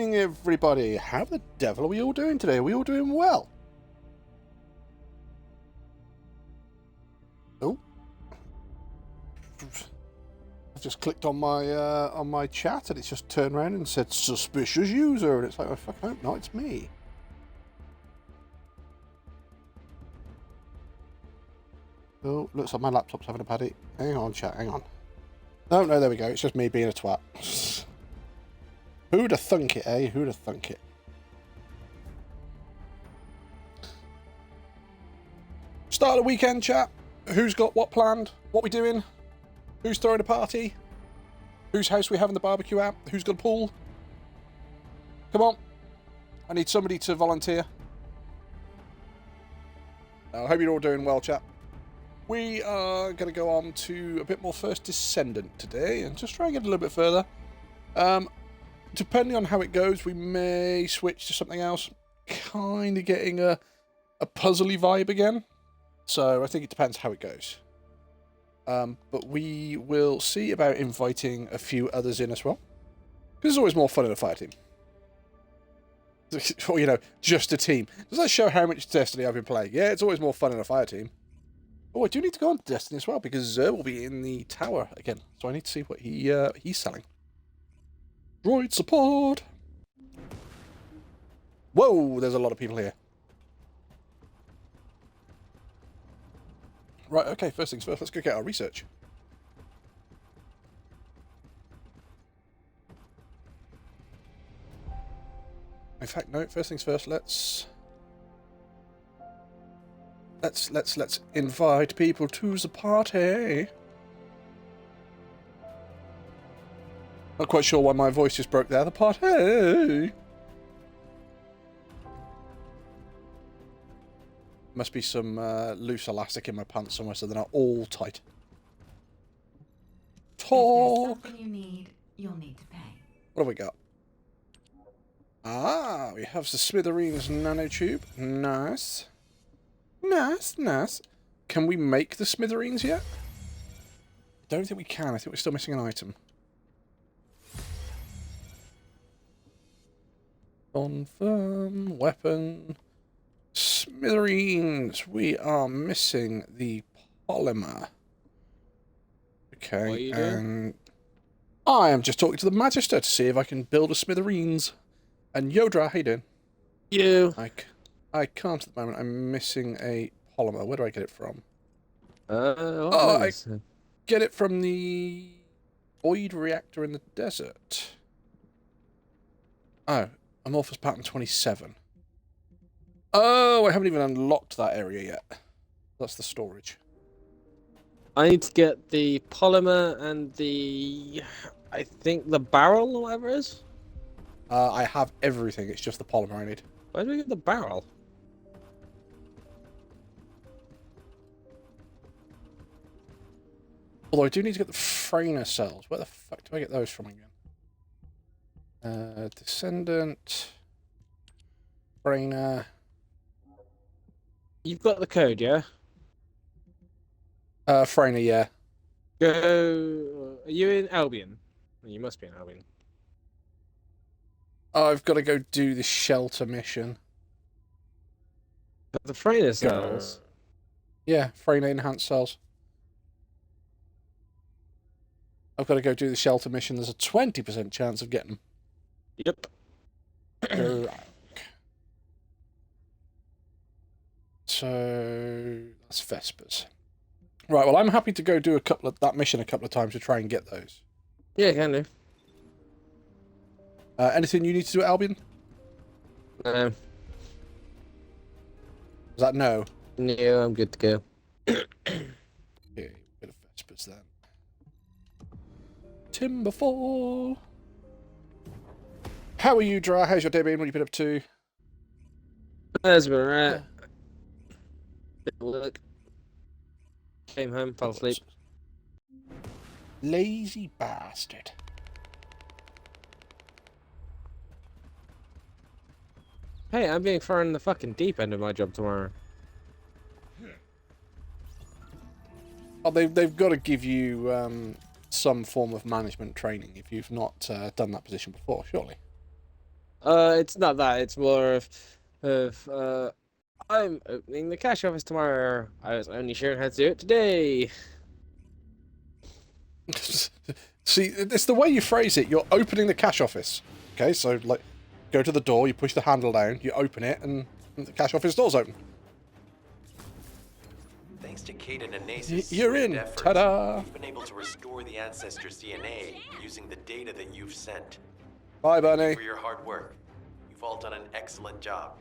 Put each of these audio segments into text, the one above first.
evening, everybody. How the devil are we all doing today? Are we all doing well? Oh, I've just clicked on my chat and it's just turned around and said suspicious user, and it's like, oh, fuck, I hope not. It's me. Oh, looks like my laptop's having a paddy. Hang on, chat. Hang on. Oh no, there we go. It's just me being a twat. Who'd have thunk it, eh? Who'd have thunk it? Start of the weekend, chat. Who's got what planned? What we doing? Who's throwing a party? Whose house we having the barbecue at? Who's got a pool? Come on. I need somebody to volunteer. I hope you're all doing well, chat. We are going to go on to a bit more First Descendant today and just try and get a little bit further. Depending on how it goes, we may switch to something else. Kind of getting a puzzly vibe again. So I think it depends how it goes. But we will see about inviting a few others in as well. Because it's always more fun in a fire team. Or, you know, just a team. Does that show how much Destiny I've been playing? Yeah, it's always more fun in a fire team. Oh, I do need to go on to Destiny as well, because Zer will be in the tower again. So I need to see what he's selling. Droid support! Whoa, there's a lot of people here. Right, okay, first things first, let's go get our research. In fact, no, first things first, let's invite people to the party. Not quite sure why my voice just broke there. The party. Must be some loose elastic in my pants somewhere, so they're not all tight. Talk. If there's something you need, you'll need to pay. What have we got? Ah, we have the Smithereens nanotube. Nice. Nice, nice. Can we make the Smithereens yet? I don't think we can. I think we're still missing an item. Confirm. Weapon. Smithereens. We are missing the polymer. Okay, What are you and doing? I am just talking to the Magister to see if I can build a Smithereens. And Yodra, how you doing? You. I can't at the moment. I'm missing a polymer. Where do I get it from? Oh, I get it from the Void Reactor in the desert. Oh, Amorphous Pattern 27. Oh, I haven't even unlocked that area yet. That's the storage. I need to get the polymer and the, I think the barrel or whatever it is. I have everything. It's just the polymer I need. Where do we get the barrel? Although I do need to get the Freyner cells. Where the fuck do I get those from again? Descendant. Freyner. You've got the code, yeah? Freyner, yeah. Go. Are you in Albion? You must be in Albion. I've got to go do the shelter mission. But the Freyner cells. Yeah, Freyner enhanced cells. I've got to go do the shelter mission. There's a 20% chance of getting them. Yep. So that's Vespers. Right, well, I'm happy to go do that mission a couple of times to try and get those. Yeah, can do. Anything you need to do at Albion? No. Is that no? No, I'm good to go. Okay, bit of Vespers then. Timberfall. How are you, Dry? How's your day been? What have you been up to? That's been right. Bit of work. Came home, fell asleep. Lazy bastard. Hey, I'm being thrown in the fucking deep end of my job tomorrow. Oh, they've got to give you some form of management training if you've not done that position before, surely. It's not that. It's more of I'm opening the cash office tomorrow. I was only sure how to do it today. See, it's the way you phrase it. You're opening the cash office. Okay, so like, go to the door, you push the handle down, you open it, and the cash office door's open. Thanks to Caden and Nace's You're in. efforts, Ta-da! we've been able to restore the ancestors' DNA using the data that you've sent. Bye, Bernie. For your hard work, you've all done an excellent job.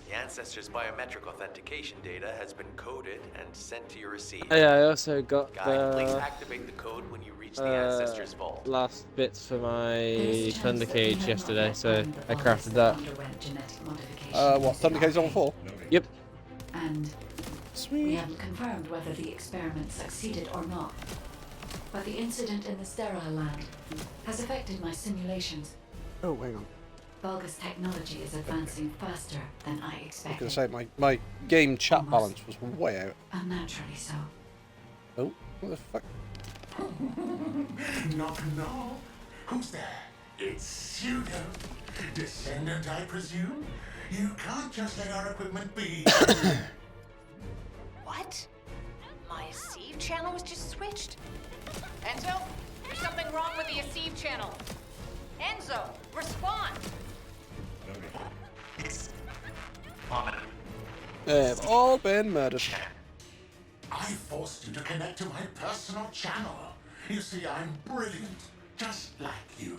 The ancestors' biometric authentication data has been coded and sent to your receipt. Oh, yeah, I also got Guy, please the activate the code when you reach the ancestors' vault. last bits for my There's a thunder chance that we cage have yesterday, not so found the I virus crafted that. underwent genetic modification What, using Thunder Cage level RNA. 4? Yep. And we Sweet. haven't confirmed whether the experiment succeeded or not. But the incident in the sterile land has affected my simulations. Oh, hang on. Vulgus technology is advancing faster than I I was going expected. to say, my game chat Almost. balance was way out. Unnaturally so. Oh, what the fuck? Knock, knock. Who's there? It's Pseudo. Descendant, I presume? You can't just let our equipment be. What? My Aceve channel was just switched? Enzo, there's something wrong with the Aceve channel. Enzo, respond! They've all been murdered. I forced you to connect to my personal channel. You see, I'm brilliant, just like you.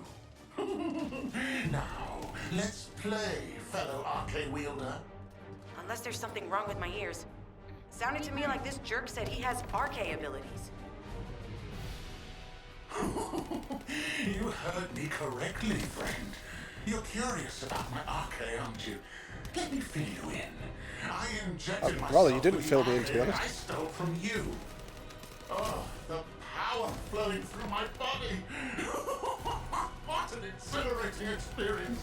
Now, let's play, fellow arcade wielder. Unless there's something wrong with my ears. Sounded to me like this jerk said he has RK abilities. You heard me correctly, friend. You're curious about my RK, aren't you? Let me fill you in. I injected myself rather you didn't with fill the me in, to be RK honest. I stole from you. Oh, the power flowing through my body. What an exhilarating experience.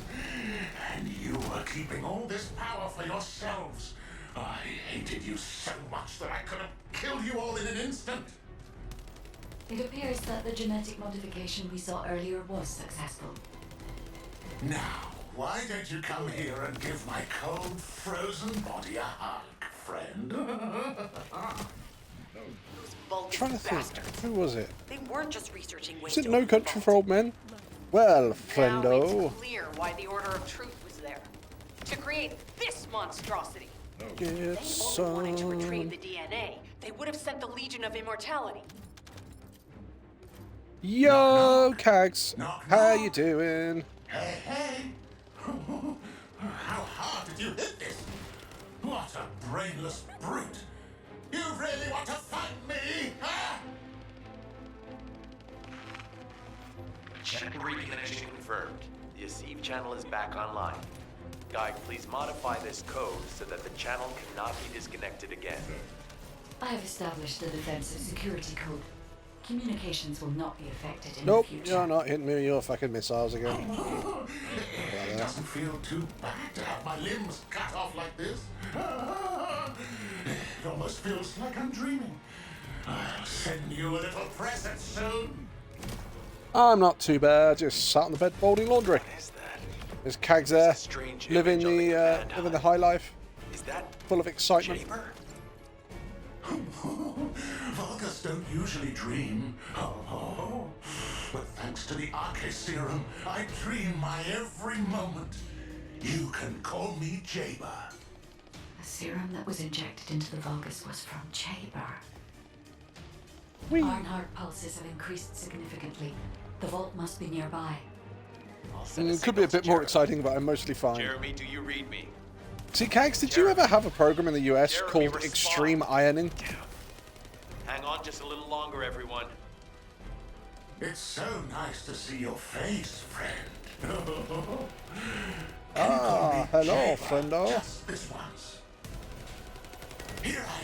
And you were keeping all this power for yourselves. I hated you so much that I could have killed you all in an instant. It appears that the genetic modification we saw earlier was successful. Now, why don't you come here and give my cold, frozen body a hug, friend? Those Vulgus Trying to think. bastards. Who was it? They weren't just researching ways Is it to No open Country vaults. for Old Men? Well, Now friendo. it's clear why the Order of Truth was there. To create this monstrosity. Get If they only wanted to retrieve some. the DNA, they would have sent the Legion of Immortality. Yo, Cags. Knock, How knock. you doing? Hey, hey! How hard did you hit this? What a brainless brute! You really want to fight me, huh? Check reconnection confirmed. The Aceve channel is back online. Guy, please modify this code so that the channel cannot be disconnected again. I have established the defensive security code. Communications will not be affected in Nope, the future. you're not hitting me with your fucking missiles again. It doesn't feel too bad to have my limbs cut off like this. It almost feels like I'm dreaming. I'll send you a little present soon. I'm not too bad. Just sat on the bed folding laundry. What is that? There's Cags there, Strange living image on the command living the HUD. high life, Is that full of excitement. Jaber? Vulgus don't usually dream. Oh, but thanks to the RK serum, I dream my every moment. You can call me Jaber. The serum that was injected into the Vulgus was from Chaber. Whee. Barnheart pulses have increased significantly. The vault must be nearby. I'll send It could be a signal to bit more Jeremy. exciting, but I'm mostly fine. Jeremy, do you read me? See, Cags, did you ever have a program in the US Jeremy, called respond. Extreme Ironing? Hang on just a little longer, everyone. It's so nice to see your face, friend. Ah, hello, Jaber, friendo. Just this once. Here I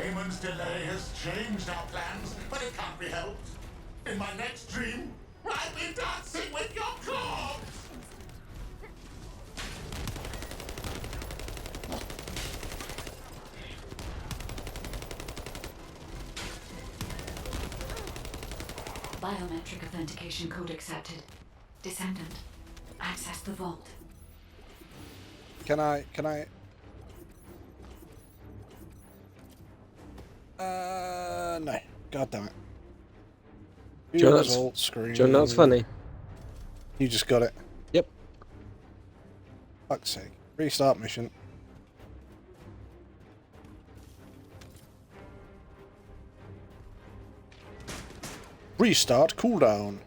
am. Eamon's delay has changed our plans, but it can't be helped. In my next dream, I'll be dancing with your corpse. Biometric authentication code accepted. Descendant, I access the vault. Can I? No. God damn it. Joe, that's- Result screen. John, that's funny. You just got it. Yep. Fuck's sake. Restart mission. Restart cooldown.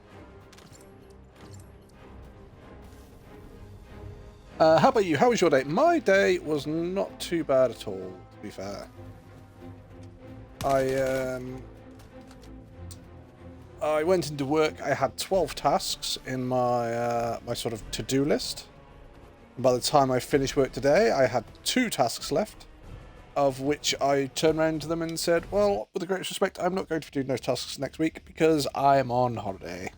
How about you? How was your day? My day was not too bad at all, to be fair. I went into work. I had 12 tasks in my my sort of to-do list. By the time I finished work today, I had 2 tasks left, of which I turned around to them and said, well, with the greatest respect, I'm not going to be doing those tasks next week because I'm on holiday.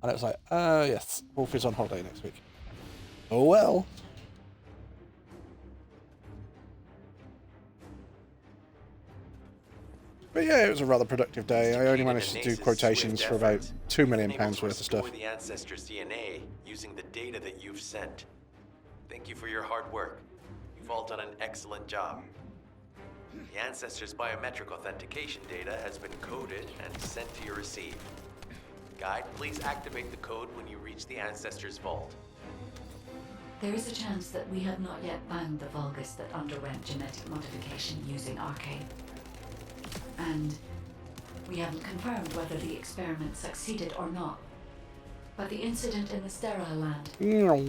And it was like, yes, Wolf is on holiday next week. Oh well. But yeah, it was a rather productive day. I only managed to do quotations for about £2 million worth of stuff. Restore the Ancestors' DNA using the data that you've sent. Thank you for your hard work. You've all done an excellent job. The Ancestors' biometric authentication data has been coded and sent to your receive. Guide, please activate the code when you reach the Ancestors' vault. There is a chance that we have not yet found the Vulgus that underwent genetic modification using Arcane. And we haven't confirmed whether the experiment succeeded or not. But the incident in the Sterile Land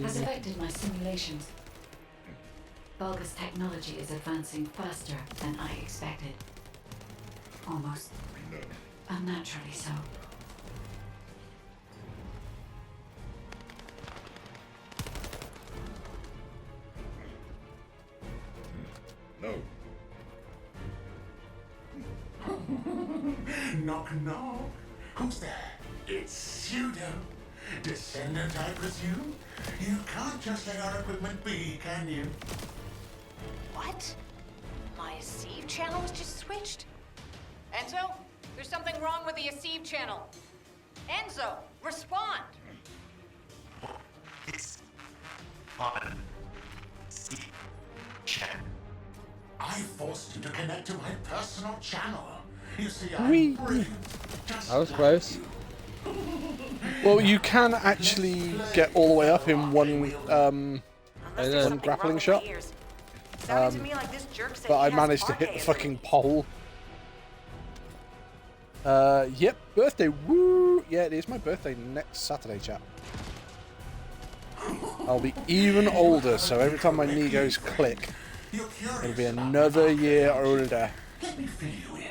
has affected my simulations. Vulgus technology is advancing faster than I expected. Almost unnaturally so. No. Knock, knock. Who's there? It's Pseudo. Descendant, I presume? You can't just let our equipment be, can you? What? My Aceve channel was just switched? Enzo, there's something wrong with the Aceve channel. Enzo, respond! It's on chat. I forced you to connect to my personal channel. You see, I'm brilliant. Just That was like close. you. Well, you can actually get all the way up in one, Unless I there's know. something grappling wrong with shot. my ears. Sounded to me like this jerk said but he I has managed to hit the arcade fucking abilities. pole. Yep, birthday, woo! Yeah, it is my birthday next Saturday, chap. I'll be even older, so every time my knee goes click, You're curious it'll be about another my year arcade. older. Let me fill you in.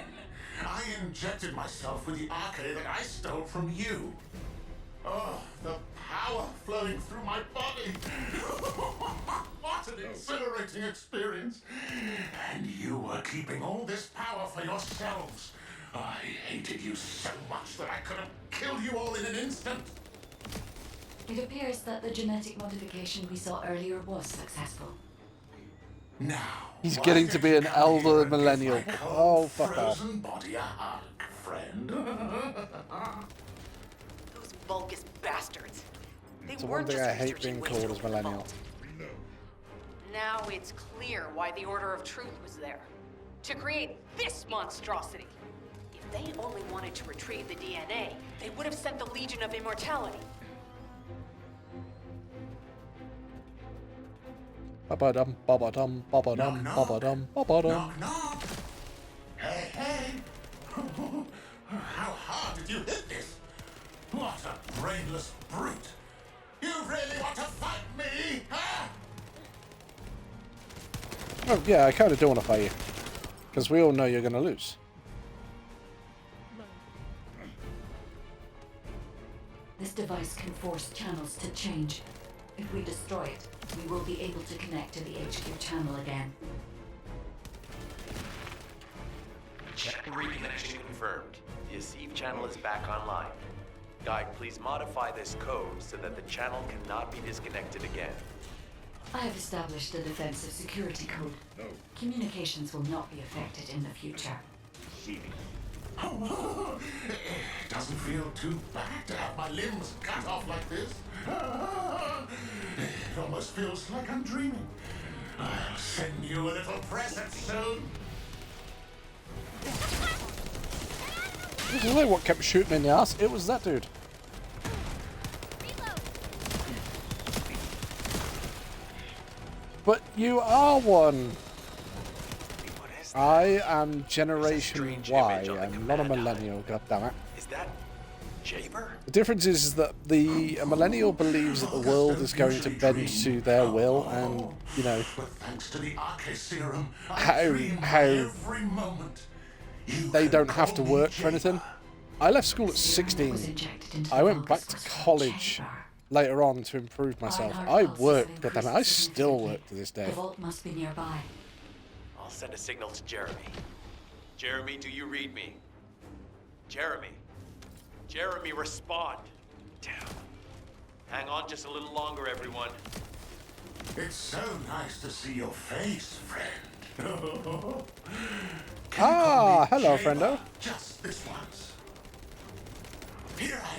I injected myself with the arcade that I stole from you. Oh, the power flowing through my body. What an exhilarating experience. And you were keeping all this power for yourselves. I hated you so much that I could have killed you all in an instant. It appears that the genetic modification we saw earlier was successful. Now, He's why getting don't to be you an come elder here and give millennial. my cold, Oh, fuck off. frozen body a hug, friend. Those Vulgus bastards. They So one weren't thing just I hate researching being ways called to as open the millennial. vault. Now it's clear why the Order of Truth was there. To create this monstrosity. If they only wanted to retrieve the DNA, they would have sent the Legion of Immortality. Ba-ba-dum, ba-ba-dum, ba-ba-dum, Knock, knock. ba-ba-dum, ba-ba-dum. Knock, knock. Hey, hey. How hard did you hit this? What a brainless brute. You really want to fight me, huh? Oh, yeah, I kind of do want to fight you. Because we all know you're going to lose. This device can force channels to change. If we destroy it, we will be able to connect to the HQ channel again. Channel reconnection confirmed. The Aceve channel is back online. Guide, please modify this code so that the channel cannot be disconnected again. I have established a defensive security code. Communications will not be affected in the future. It doesn't feel too bad to have my limbs cut off like this. It almost feels like I'm dreaming. I'll send you a little present soon. This is like what kept shooting me in the ass. It was that dude. But you are one. What is that? I am Generation strange Y. image on the I'm not a command millennial, goddammit. Is that Jaber? The difference is that a millennial believes that the world is going to bend to their will, and you know But thanks to the Arche serum, How- I dream how every moment. You they can don't have call to me work for Jaber. anything. I left school at Serum was 16. injected into I the went back Vulgus to was from college Chamber. later on to improve myself. Reinhard I pulses worked, have goddammit. I increased still significantly. work to this day. The vault must be nearby. I'll send a signal to Jeremy. Jeremy, do you read me? Jeremy. Jeremy, respond. Damn. Hang on just a little longer, everyone. It's so nice to see your face, friend. Ah, hello, Jaber, friendo. Just this once. Here I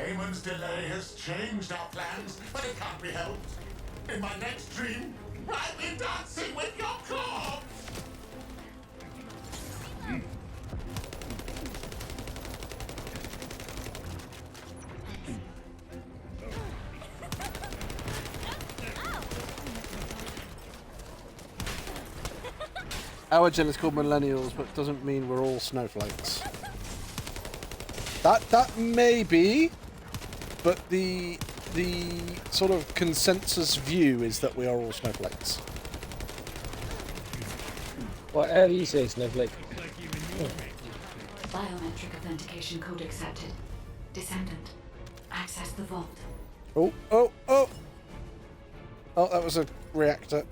am. Eamon's delay has changed our plans, but it can't be helped. In my next dream, I'll be dancing with your corpse. Our gen is called millennials, but doesn't mean we're all snowflakes. That may be, but the sort of consensus view is that we are all snowflakes. Whatever you say, Snowflake. Biometric authentication code accepted. Descendant. Access the vault. Oh, that was a reactor.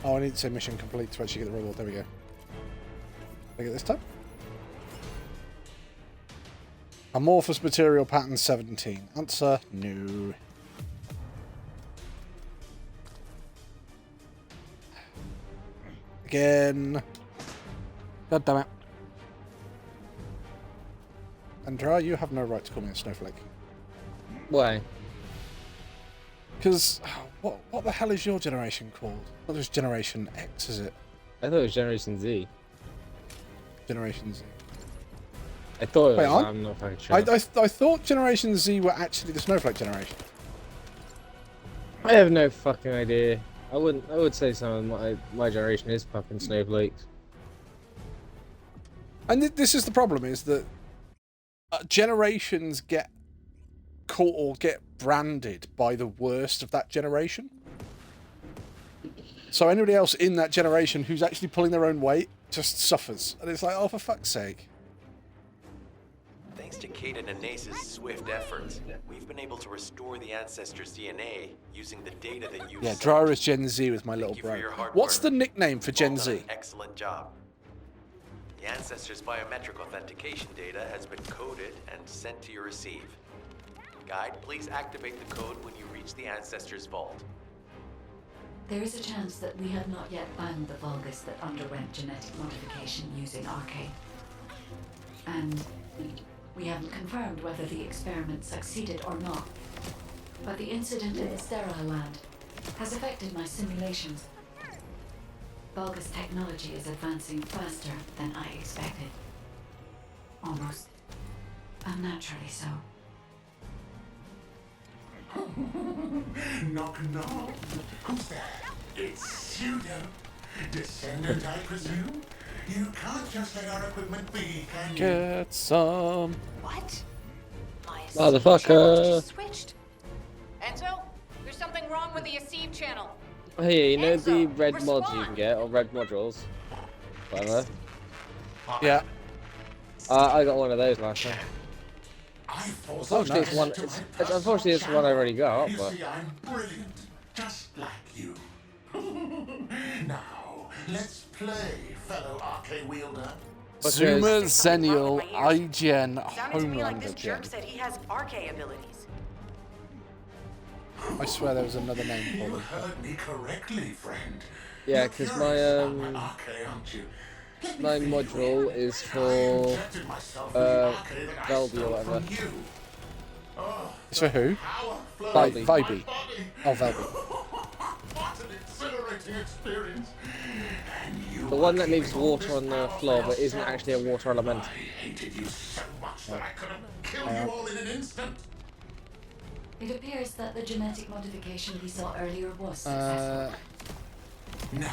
Oh, I need to say mission complete to actually get the reward. There we go. Did I get this time? Amorphous material pattern 17. Answer, no. Again. God damn it. Andra, you have no right to call me a snowflake. Why? Because, what the hell is your generation called? What is Generation X, is it? I thought it was Generation Z. Generation Z. I thought it Wait, was. on? I'm not fucking sure. I thought Generation Z were actually the snowflake generation. I have no fucking idea. I would say some of my generation is fucking snowflakes. And this is the problem, is that generations get caught or get branded by the worst of that generation. So anybody else in that generation who's actually pulling their own weight just suffers. And it's like, oh, for fuck's sake. Thanks to Kaden and Nace's swift efforts, we've been able to restore the ancestors' DNA using the data that you've Yeah, sent. Dryer is Gen Z with my little Thank you for bro. your hard What's work. the nickname for You've all Gen done Z? an excellent job. The ancestors' biometric authentication data has been coded and sent to your receive. Guide, please activate the code when you reach the ancestors' vault. There is a chance that we have not yet found the Vulgus that underwent genetic modification using Arche. And we haven't confirmed whether the experiment succeeded or not. But the incident in the sterile land has affected my simulations. Vulgus technology is advancing faster than I expected. Almost unnaturally so. Knock, knock. Who's there? It's Pseudo. Descendant, I presume? You can't just let our equipment be, can you? Get some. What? My Motherfucker. Asceve channel just switched. Enzo, there's something wrong with the Asceve channel. Oh, yeah, you know the Enzo, red mods you respond. can get, or red modules? Whatever. Yeah. I got one of those last time. I forced Unfortunately, nice. it's one. to my It's personal unfortunately it's the one I already got, You but see, I'm brilliant, just like you. Now, let's play, fellow Arche wielder. Because- Zoomer, There's something wrong Zenial, with my ears. iGen, Sounded to me like this Homelander jerk Gen. said he has Arche abilities. I swear there was another name for You them. heard me correctly, friend. Yeah, You're 'cause curious my, about my Arche, aren't you? my module is I for injected myself with the arcade that I Velby or stole whatever. from you. Oh, It's for who? power flowing Velby. through my Velby. body. Oh, Velby. What an exhilarating experience. And you The are one that keeping leaves all water this on the power floor for but isn't yourself. actually a water element. I hated you so much that I could have killed you all in an instant. It appears that the genetic modification we saw earlier was successful. Now,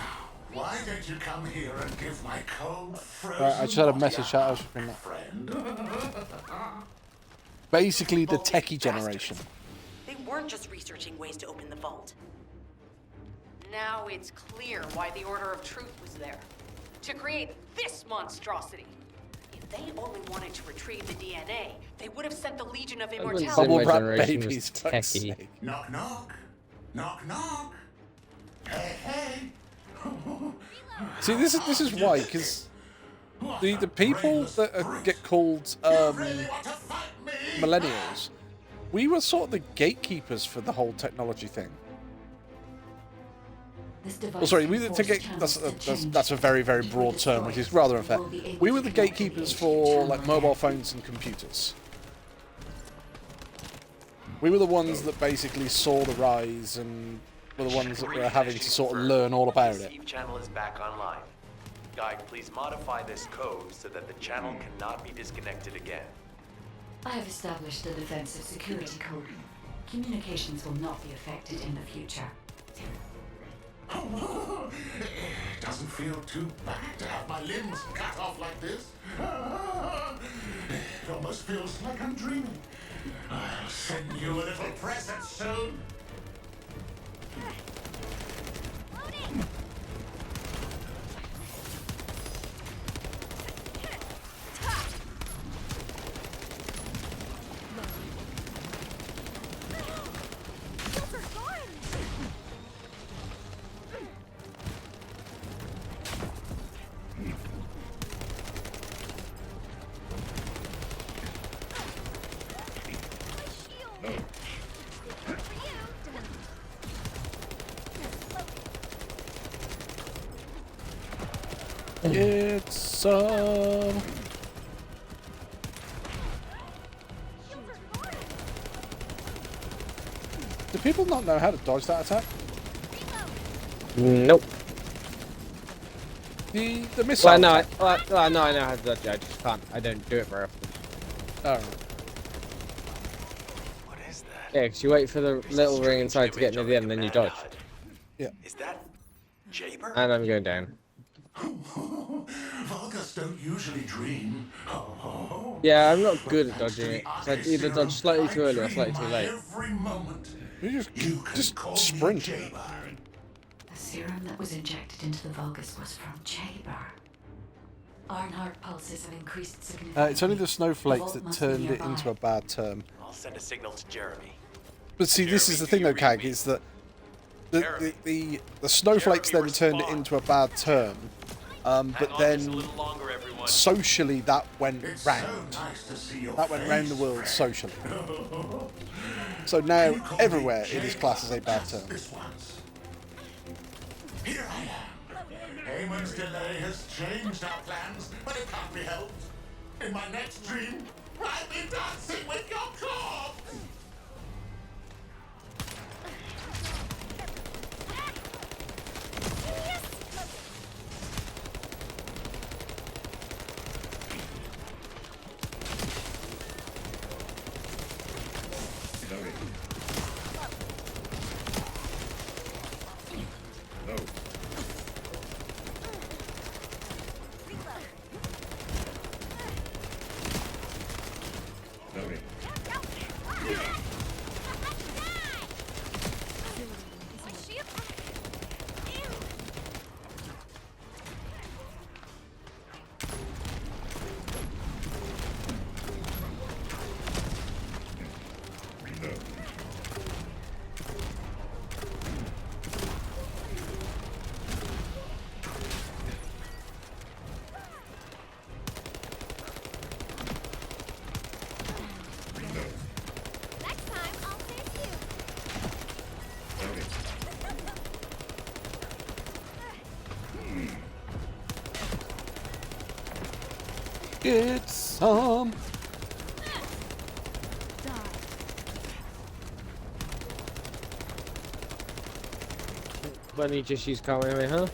why don't you come here and give my cold, frozen Right, I just had a body message that I was hug, bring that. friend. Basically, the All these techie generation. They weren't just researching ways to open the vault. Now it's clear why the Order of Truth was there. To create this monstrosity. If they only wanted to retrieve the DNA, they would have sent the Legion of wouldn't Immortality. say Bubble my wrap generation was babies, fuck's techie. sake. Knock, knock. Knock, knock. Hey, hey. See, this is why, because the people that get called Really want to fight me? millennials, we were sort of the gatekeepers for the whole technology thing. This device Well, sorry, can we force to get channels to change. that's a very very broad term, which is rather unfair. We were the gatekeepers for like mobile phones and computers. We were the ones that basically saw the rise and were the ones that were having to sort of learn all about The it. Eve channel is back online. Guide, please modify this code so that the channel cannot be disconnected again. I have established a defensive security code. Communications will not be affected in the future. It doesn't feel too bad to have my limbs cut off like this. It almost feels like I'm dreaming. I'll send you a little present soon. It's Do people not know how to dodge that attack? Nope. The missile. Well, no, attack. I know how to dodge it. I just can't. I don't do it very often. Oh, right. What is that? Yeah, because you wait for the There's a little ring strange inside to get image near on the end, then you command dodge. HUD. Yeah. Is that Jaber? And I'm going down. Vulgus don't usually dream. Yeah, I'm not good at dodging it. So I either dodge slightly too early or slightly too late. Every moment. You You can just call sprint. me Jaber. The serum that was injected into the Vulgus was from Jaber. Ironheart pulses have increased significantly. It's only the snowflakes vault that must be turned it nearby. into a bad term. I'll send a signal to Jeremy. But see, this is the thing though, Kag, is that the snowflakes then Jeremy, turned it respond. into a bad term. But Hang on just a then little longer, everyone. socially that went It's round. so nice to see your That went round the face, world friend. socially. So Can now you call me everywhere it is Jaber classed as a bad just term. This once. Here I am. Hamon's delay has changed our plans, but it can't be helped. In my next dream, I'll be dancing with your corpse. get some. Bunny just used Kamehameha, huh?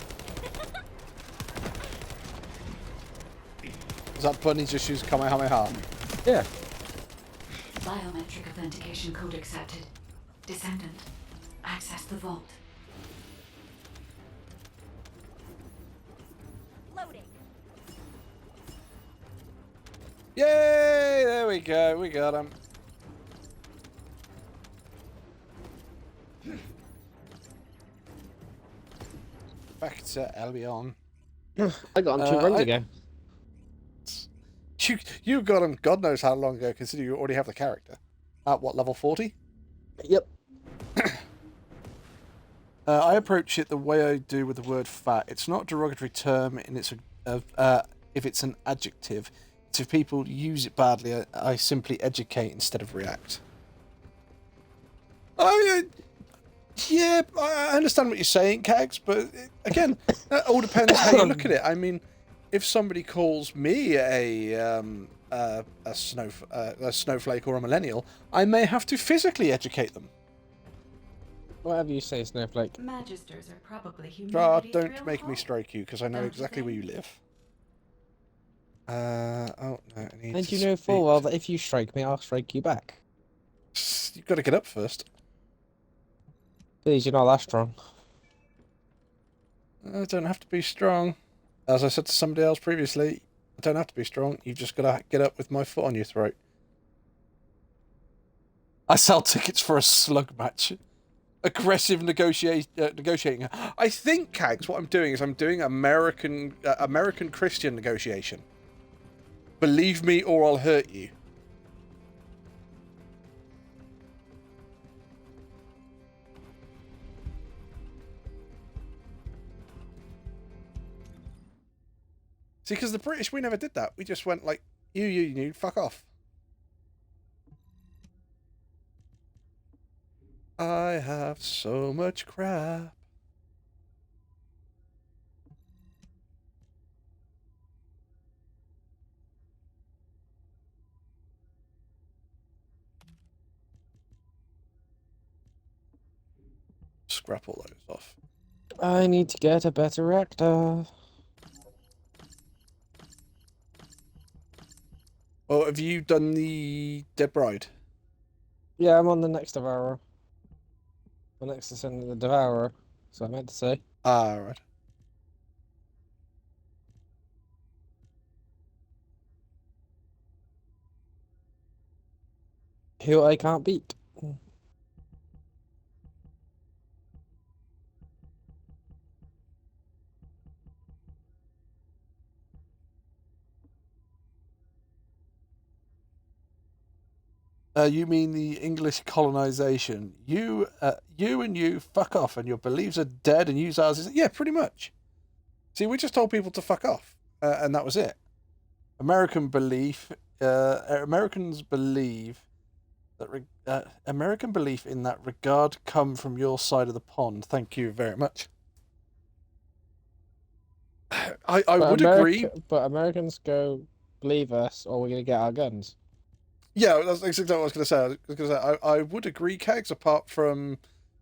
Is that Bunny just used Kamehameha? Yeah. Biometric authentication code accepted. Descendant, access the vault. Loading. Yay! There we go. We got him. Back to Albion. I got him 2 runs ago. You got him God knows how long ago, considering you already have the character. At what, level 40? Yep. I approach it the way I do with the word fat. It's not a derogatory term in its if it's an adjective. It's if people use it badly, I simply educate instead of react. Yeah, I understand what you're saying, Kags, but again, that all depends how you look at it. I mean, if somebody calls me a snowflake or a millennial, I may have to physically educate them. Whatever you say, Snowflake. Magisters are probably Ah, humanity's don't real make me hope. strike you, because I know Don't you exactly where you think? live. Oh, no, I need And to you know full speak. well that if you strike me, I'll strike you back. You've got to get up first. Please, you're not that strong. I don't have to be strong. As I said to somebody else previously, I don't have to be strong. You've just got to get up with my foot on your throat. I sell tickets for a slug match. Aggressive negotiating. I think, Kags, what I'm doing is I'm doing American Christian negotiation. Believe me or I'll hurt you. See, because the British, we never did that. We just went like, you, fuck off. I have so much crap. Scrap all those off. I need to get a better actor. Oh, have you done the Dead Bride? Yeah, I'm on the next Devourer. The next Descendant of the Devourer. So I meant to say. Ah, right. Who I can't beat. You mean the English colonization? You and you, fuck off, and your beliefs are dead, and use ours. Yeah, pretty much. See, we just told people to fuck off, and that was it. Americans believe that American belief in that regard come from your side of the pond. Thank you very much. I would agree. But Americans go believe us, or we're gonna get our guns. Yeah, that's exactly what I was going to say. I would agree, Kegs, apart from,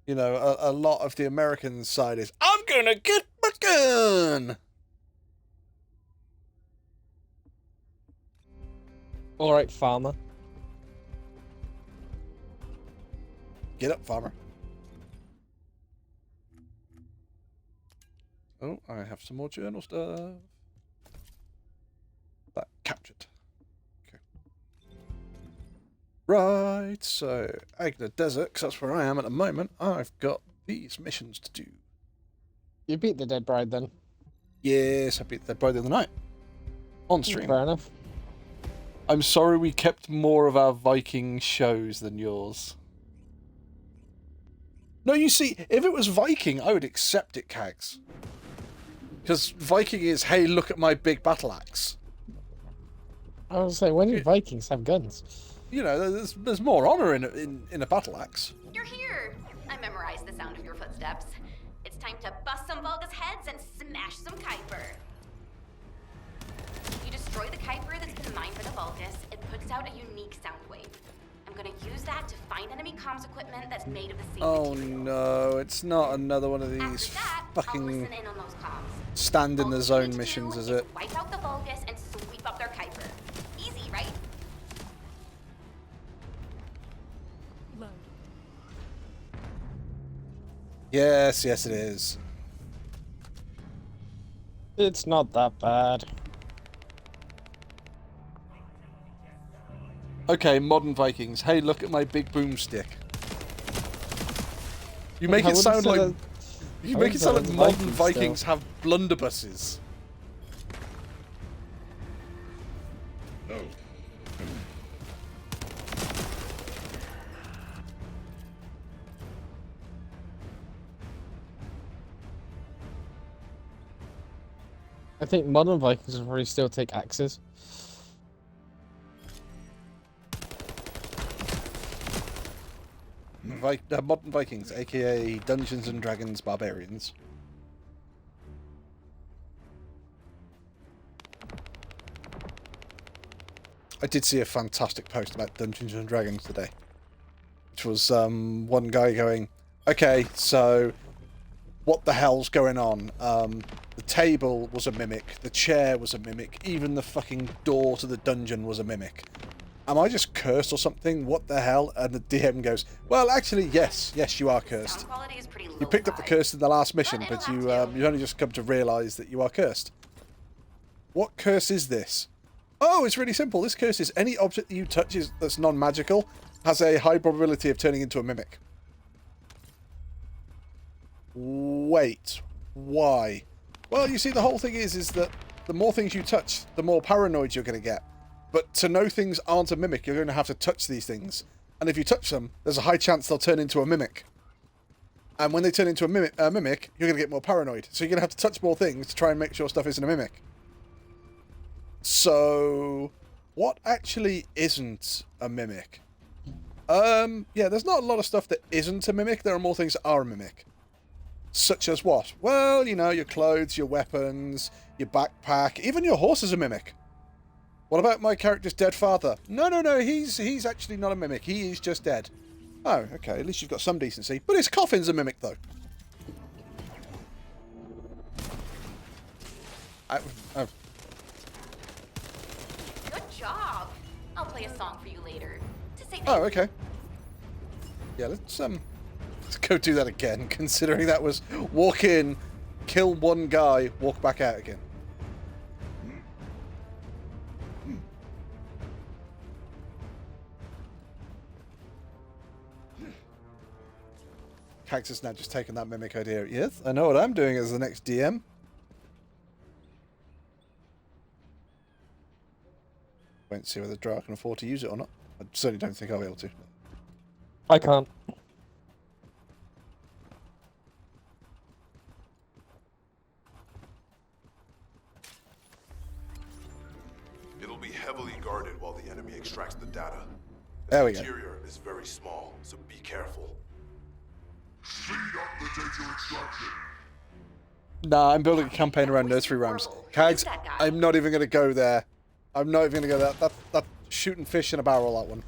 you know, a lot of the American side is, I'm going to get my gun! Alright, farmer. Get up, farmer. Oh, I have some more journal stuff. That captured. Right, so Agna Desert, because that's where I am at the moment. I've got these missions to do. You beat the Dead Bride then. Yes, I beat the Bride the other night. On stream. Fair enough. I'm sorry we kept more of our Viking shows than yours. No, you see, if it was Viking, I would accept it, Kags. Because Viking is, hey, look at my big battle axe. I was say, when did Vikings have guns? You know, there's more honor in a battle axe. You're here! I memorized the sound of your footsteps. It's time to bust some Vulgus heads and smash some Kuiper. You destroy the Kuiper that's Vulgus, it puts out a unique sound wave. I'm gonna use that to find enemy comms equipment that's made of the same Oh material. no, it's not another one of these After that, I'll fucking listen in on those comms. stand in All the you zone need to missions, do is it? Wipe out the Vulgus and sweep up their Kuiper. Easy, right? Yes, yes it is. It's not that bad. Okay, modern Vikings. Hey, look at my big boomstick. You make I it wouldn't sound say like that- you I make wouldn't it say sound like that's modern Vikings Vikings still. have blunderbusses. I think modern Vikings will probably still take axes. Modern Vikings, aka Dungeons and Dragons barbarians. I did see a fantastic post about Dungeons and Dragons today, which was one guy going, "Okay, so what the hell's going on? The table was a mimic, the chair was a mimic, even the fucking door to the dungeon was a mimic. Am I just cursed or something? What the hell?" And the DM goes, "Well, actually, yes, you are cursed. Sound quality is pretty low. You picked up the curse in the last mission, But but it'll you have to. you only just come to realise that you are cursed. What curse is this? Oh, it's really simple. This curse is any object that you touch that's non-magical has a high probability of turning into a mimic. Wait, why? Well, you see, the whole thing is that the more things you touch, the more paranoid you're going to get. But to know things aren't a mimic, you're going to have to touch these things. And if you touch them, there's a high chance they'll turn into a mimic. And when they turn into a mimic, you're going to get more paranoid. So you're going to have to touch more things to try and make sure stuff isn't a mimic. So, what actually isn't a mimic? Yeah, there's not a lot of stuff that isn't a mimic. There are more things that are a mimic. Such as what? Well, you know, your clothes, your weapons, your backpack, even your horse is a mimic. What about my character's dead father? No, he's actually not a mimic. He is just dead. Oh, okay, at least you've got some decency. But his coffin's a mimic, though. Oh. Good job. I'll play a song for you later. To say Oh, okay. Yeah, let's go do that again, considering that was walk in, kill one guy, walk back out again. Cax has now just taken that mimic idea. Yes, I know what I'm doing as the next DM. Won't see whether Dra can afford to use it or not. I certainly don't think I'll be able to. I can't. It'll be heavily guarded while the enemy extracts the data. There The we go. interior is very small, so be careful. Speed up the data extraction. Nah, I'm building a campaign around nursery rhymes. Cags, that guy? I'm not even going to go there. I'm not even going to go there. That's shooting fish in a barrel, that one.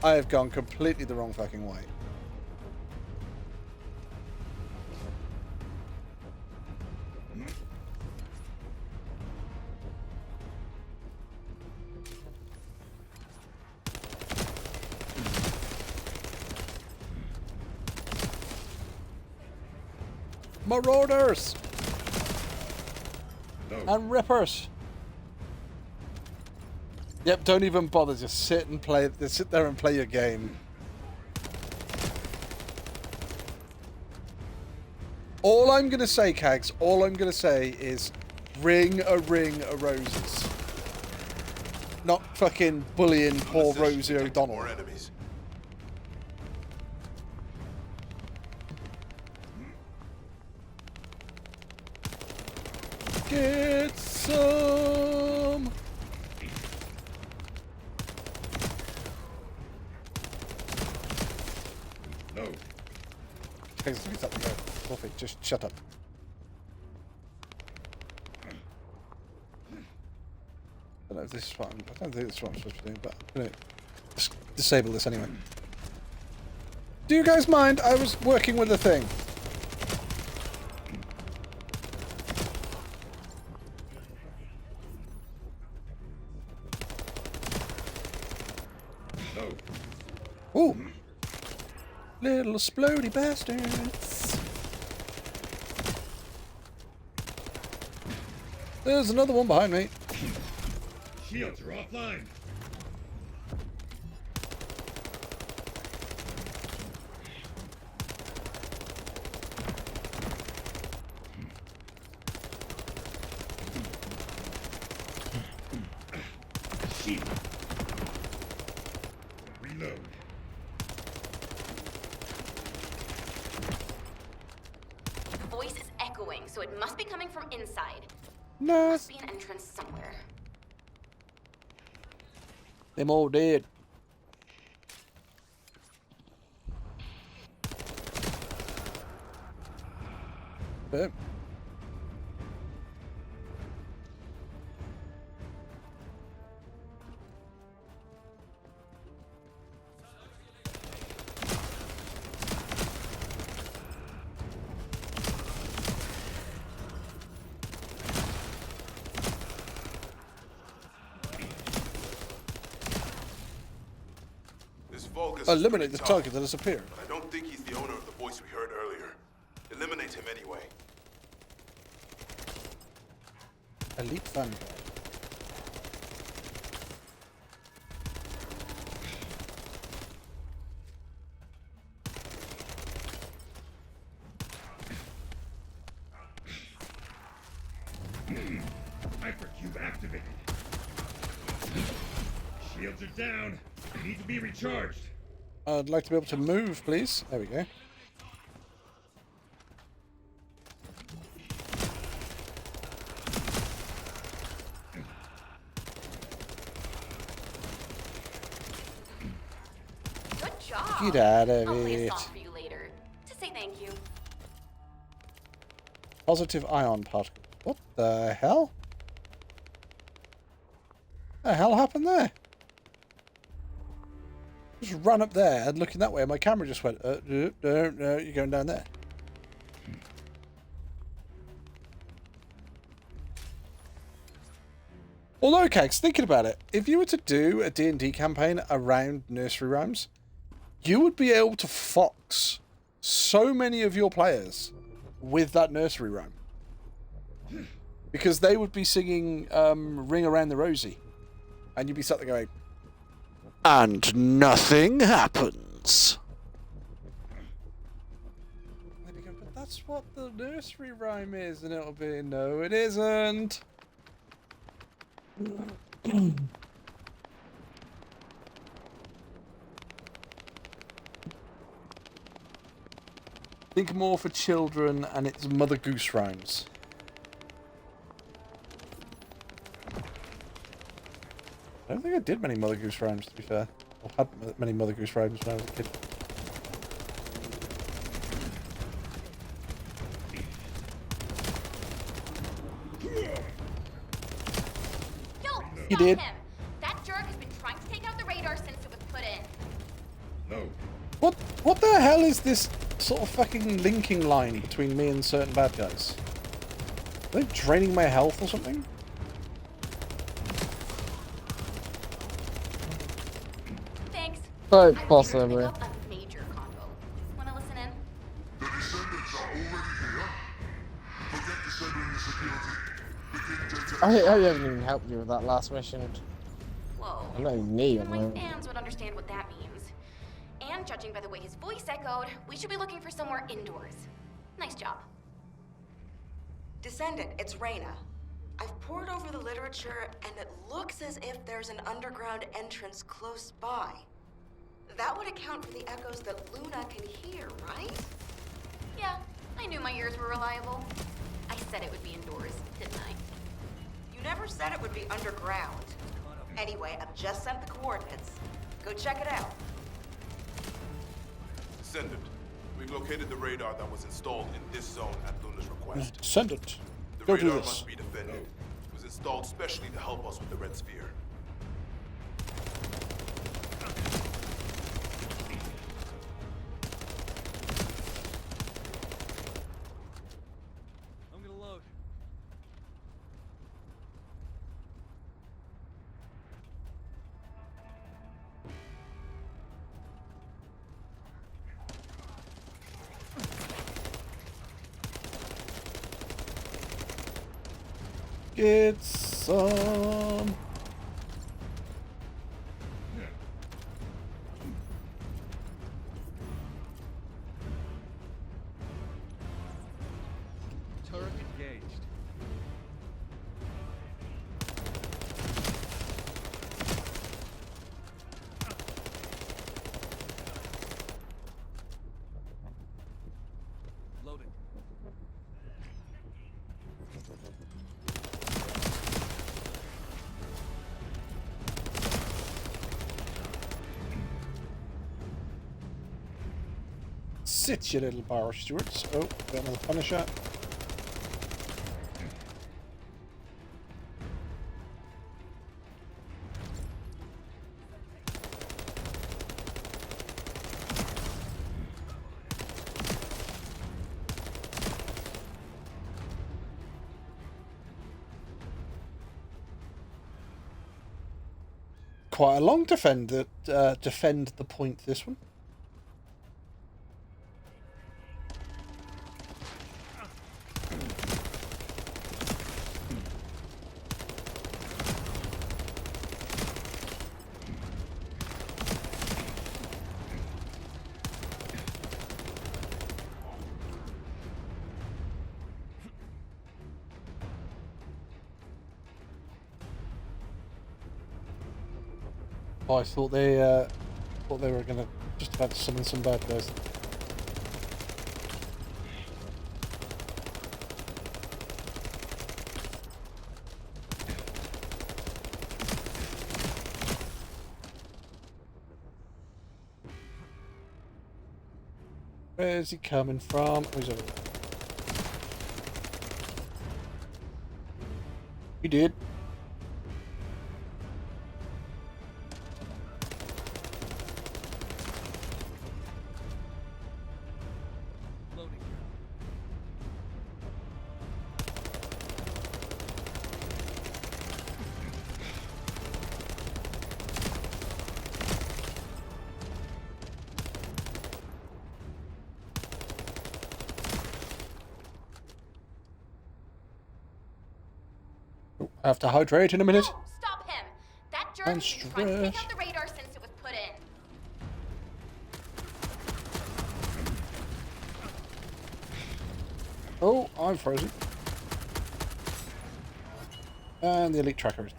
I have gone completely the wrong fucking way. Marauders! And rippers! Yep, don't even bother. Just sit and play. Just sit there and play your game. All I'm gonna say, Cags, all I'm gonna say is ring of roses. Not fucking bullying poor Precision Rosie detected O'Donnell. More enemies. Get some! No. Cags, stop there. Fluffy, just shut up. don't know if this is what I don't think this is what I'm supposed to be doing, but I'm going to disable this anyway. Do you guys mind? I was working with the thing. Ooh. Little splody bastards. There's another one behind me. Shields are offline. Shield. Reload. The voice is echoing, so it must be coming from inside. No. Must be an entrance somewhere. Them all dead. Boom. This Vulgus is Eliminate the pretty tough, target that has appeared. but I don't think he's the owner of the voice we heard earlier. Eliminate him anyway. Elite Vanguard. Hypercube activated. Shields are down. They need to be recharged. I'd like to be able to move, please. There we go. Good job. Get out of I'll play a it. song for you later to say thank you. Positive ion particle. What the hell? The hell happened there? Just run up there and looking that way, and my camera just went, no, you're going down there. Although, okay, 'cause thinking about it, if you were to do a D&D campaign around nursery rhymes, you would be able to fox so many of your players with that nursery rhyme. Because they would be singing Ring Around the Rosie. And you'd be sat there going, and nothing happens. And they'd be going, but that's what the nursery rhyme is. And it'll be, no, it isn't. Think more for children, and it's Mother Goose rhymes. I don't think I did many Mother Goose rhymes, to be fair. Or had many Mother Goose rhymes when I was a kid. Yo, You stop did. him. That jerk has been trying to take out the radar since it was put in. No. What the hell is this sort of fucking linking line between me and certain bad guys? Are they draining my health or something? Thanks. But I was here to possibly. pick up a major combo. Wanna listen in? The descendants are already here. Forget disabling the security. Begin data. I haven't even helped you with that last mission. Whoa. I'm not even near My you. fans would understand what that means. And judging by the way his voice echoed, we should be looking for somewhere indoors. Nice job. Descendant, it's Reyna. I've pored over the literature, and it looks as if there's an underground entrance close by. That would account for the echoes that Luna can hear, right? Yeah, I knew my ears were reliable. I said it would be indoors, didn't I? You never said it would be underground. Anyway, I've just sent the coordinates. Go check it out. Descendant, we've located the radar that was installed in this zone at Luna's request. Send it. The Go radar do this. must be defended. It was installed specially to help us with the Red Sphere. I'm gonna load. Get some. Turret engaged. Loading. Sit, you little bar stewards. Oh, got another Punisher. Quite a long defend the point, this one. Oh, I thought they were gonna just about to summon some bad guys. Where's he coming from? Oh, he's over there. He did. Loading. I have to hydrate in a minute. No, stop him! That jerk I'm has been trying to take stretched. out the radar since it was put in. Oh, I'm frozen. And the elite tracker is.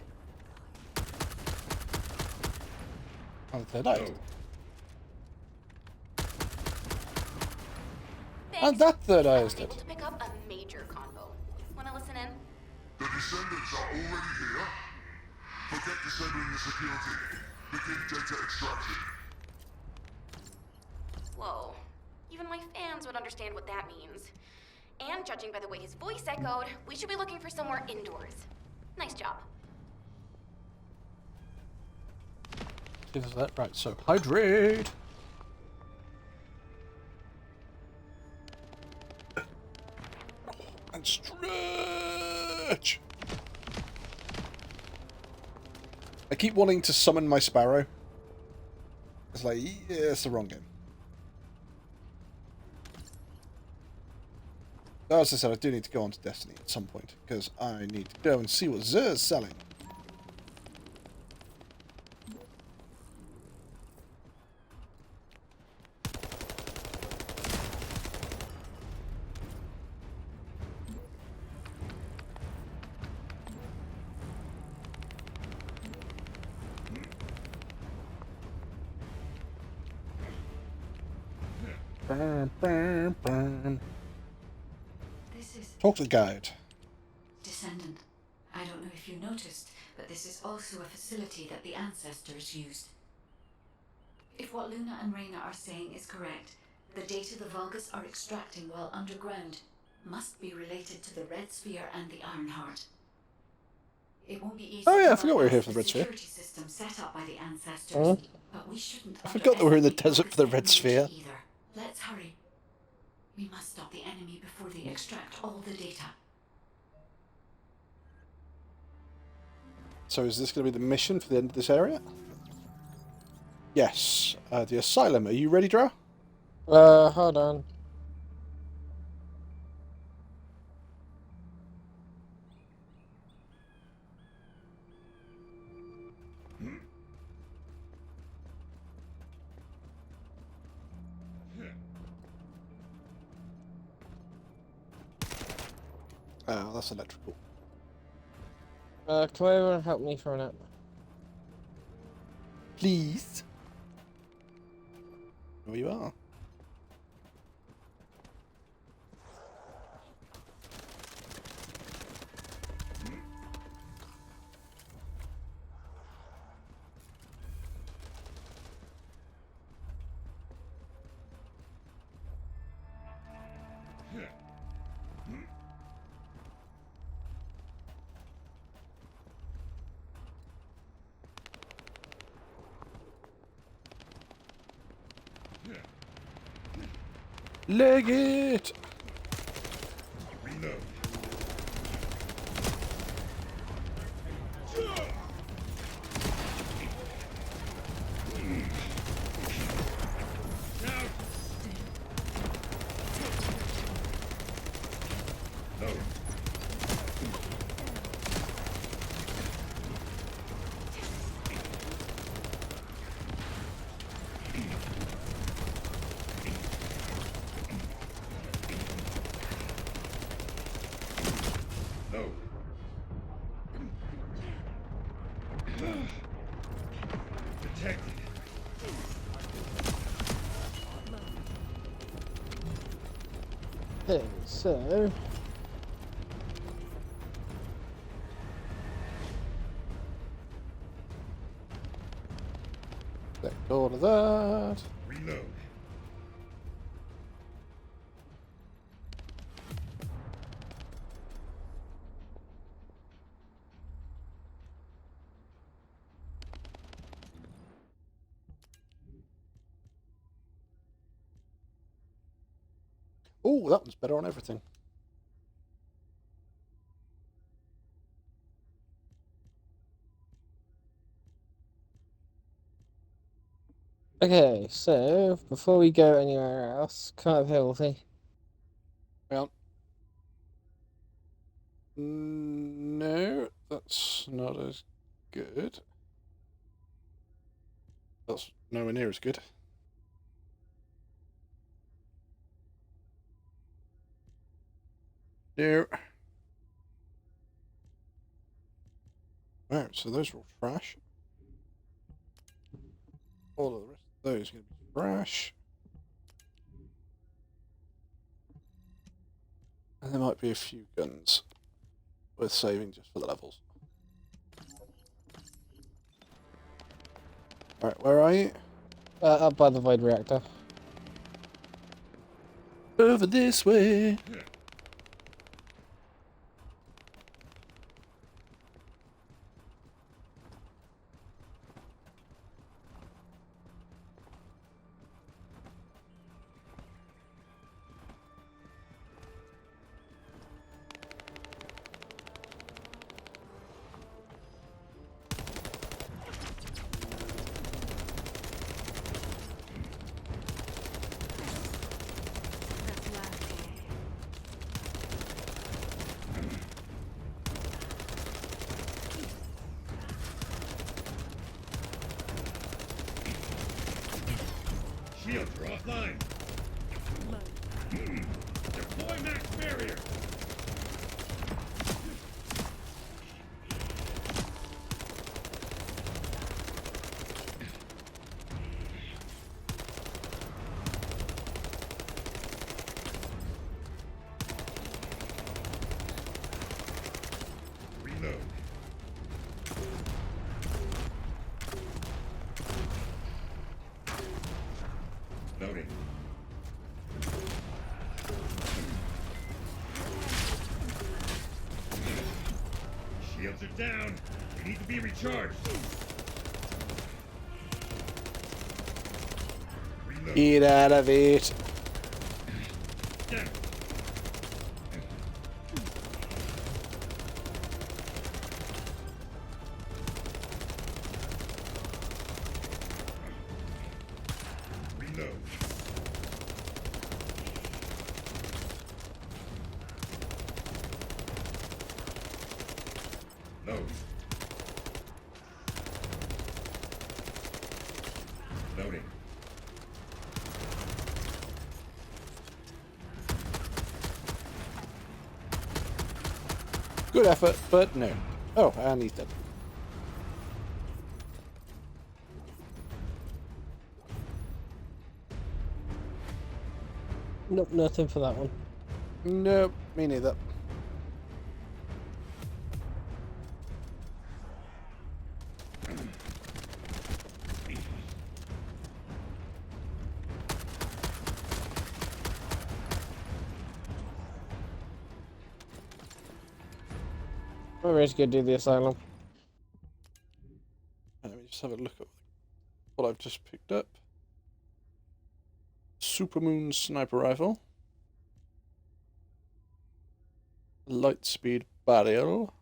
And the third eye. is- And Thanks. that third eye I is was dead. able to pick up a major convo. Wanna listen in? The descendants are already here. Forget disabling the security. Begin data extraction. Whoa. Even my fans would understand what that means. And judging by the way his voice echoed, we should be looking for somewhere indoors. Nice job. Is that right? So hydrate. And stretch. I keep wanting to summon my Sparrow. It's like, yeah, it's the wrong game. As I said, I do need to go on to Destiny at some point, because I need to go and see what Xur's selling. Bam, bam, bam. This is Talk to the guide. Descendant. I don't know if you noticed, but this is also a facility that the ancestors used. If what Luna and Reyna are saying is correct, the data the Vulgus are extracting while underground must be related to the Red Sphere and the Ironheart. It won't be easy Oh, yeah, to I forgot we were here bypass for the Red Sphere. security system set up by the ancestors, but we shouldn't. I forgot that we're in the underestimate desert for the Valka's Red Sphere. technology either. Let's hurry. We must stop the enemy before they extract all the data. So is this going to be the mission for the end of this area? Yes. The Asylum. Are you ready, Drow? Hold on. Oh, that's electrical. Can anyone help me for a minute? Please. There you are. Leg it! Reload. Load. Load. Protected. Okay, so Let go of that. Reload. Oh, that one's better on everything. okay, so before we go anywhere else, come up here with me. Well, no, that's not as good. That's nowhere near as good. No. Right, so those are all trash. All of the rest of those are going to be trash. And there might be a few guns worth saving just for the levels. Alright, where are you? Up by the void reactor. Over this way. Shields are offline. Deploy max barrier. Reload. Loading. Shields are down. We need to be recharged. Reload. Get out of it. Down. Reload. Load. Loading. Good effort, but no. Oh, and he's dead. Nope, nothing for that one. Nope, me neither. We're ready to go do the asylum. Let me just have a look at what I've just picked up. Supermoon sniper rifle. Lightspeed barrel.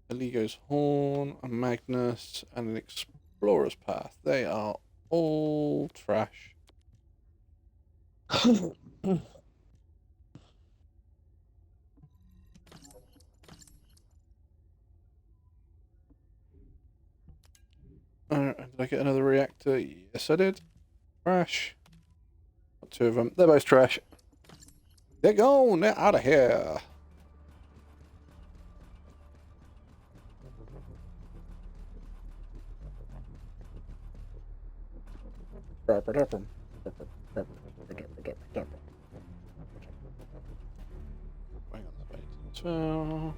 Aligo's horn, a Magnus, and an explorer's path. They are all trash. Did I get another reactor? Yes, I did. Trash. Got two of them. They're both trash. They're gone. They're out of here. So...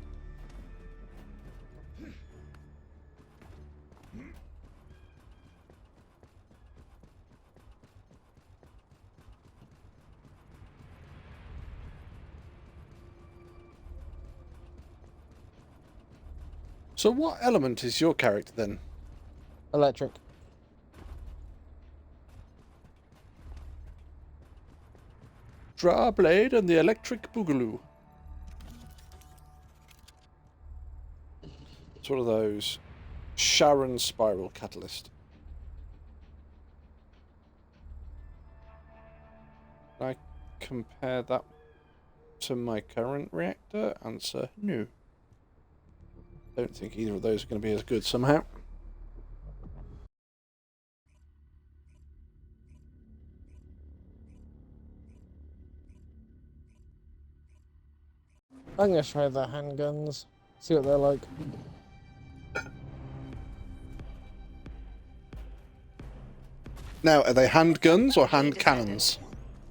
So what element is your character then? Electric. Draw blade and the electric boogaloo. It's one of those. Sharon spiral catalyst. I compare that to my current reactor? Answer, no. Don't think either of those are going to be as good somehow. I'm gonna try the handguns. See what they're like. Now, are they handguns or hand cannons?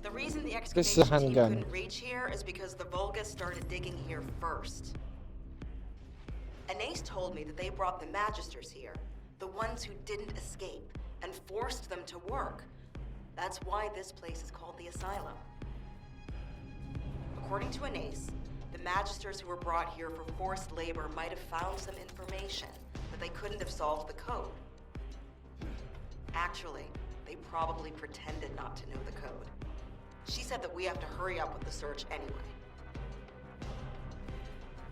The reason the This is a excavation team handgun. couldn't reach here is because the Vulgus started digging here first. Anais told me that they brought the Magisters here, the ones who didn't escape, and forced them to work. That's why this place is called the Asylum. According to Anais, the Magisters who were brought here for forced labor might have found some information, but they couldn't have solved the code. Actually, they probably pretended not to know the code. She said that we have to hurry up with the search anyway.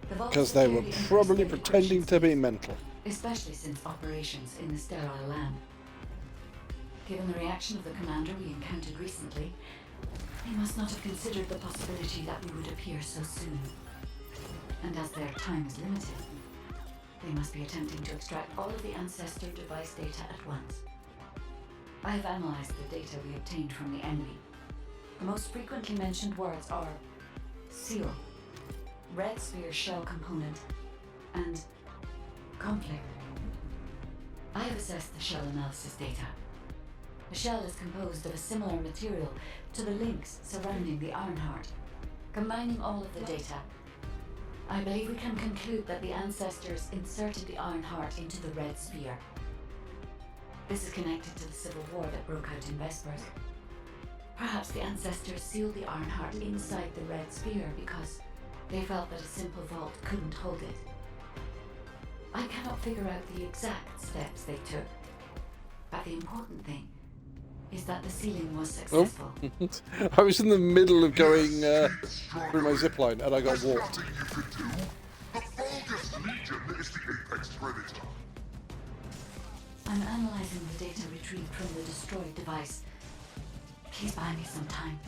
Because they were probably pretending to be mental. Especially since operations in the sterile lab. Given the reaction of the commander we encountered recently, they must not have considered the possibility that we would appear so soon. And as their time is limited, they must be attempting to extract all of the Ancestor device data at once. I have analyzed the data we obtained from the enemy. The most frequently mentioned words are seal, red sphere shell component, and conflict. I have assessed the shell analysis data. The shell is composed of a similar material to the links surrounding the Ironheart. Combining all of the data, I believe we can conclude that the Ancestors inserted the Ironheart into the red sphere. This is connected to the civil war that broke out in Vespers. Perhaps the Ancestors sealed the Ironheart inside the red sphere because they felt that a simple vault couldn't hold it. I cannot figure out the exact steps they took, but the important thing is that the sealing was successful. I was in the middle of going through my zipline and I got There's warped. nothing you can do. The Vulgus Legion is the apex predator. I'm analyzing the data retrieved from the destroyed device. Please buy me some time.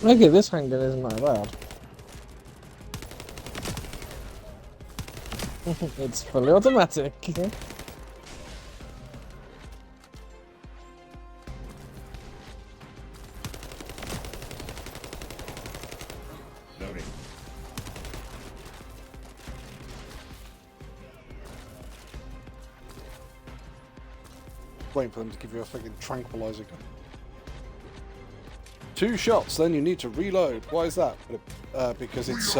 Okay, this handgun isn't that bad. It's fully automatic. Loading. Waiting for them to give you a fucking tranquilizer gun. 2 shots, then you need to reload. Why is that? Because it's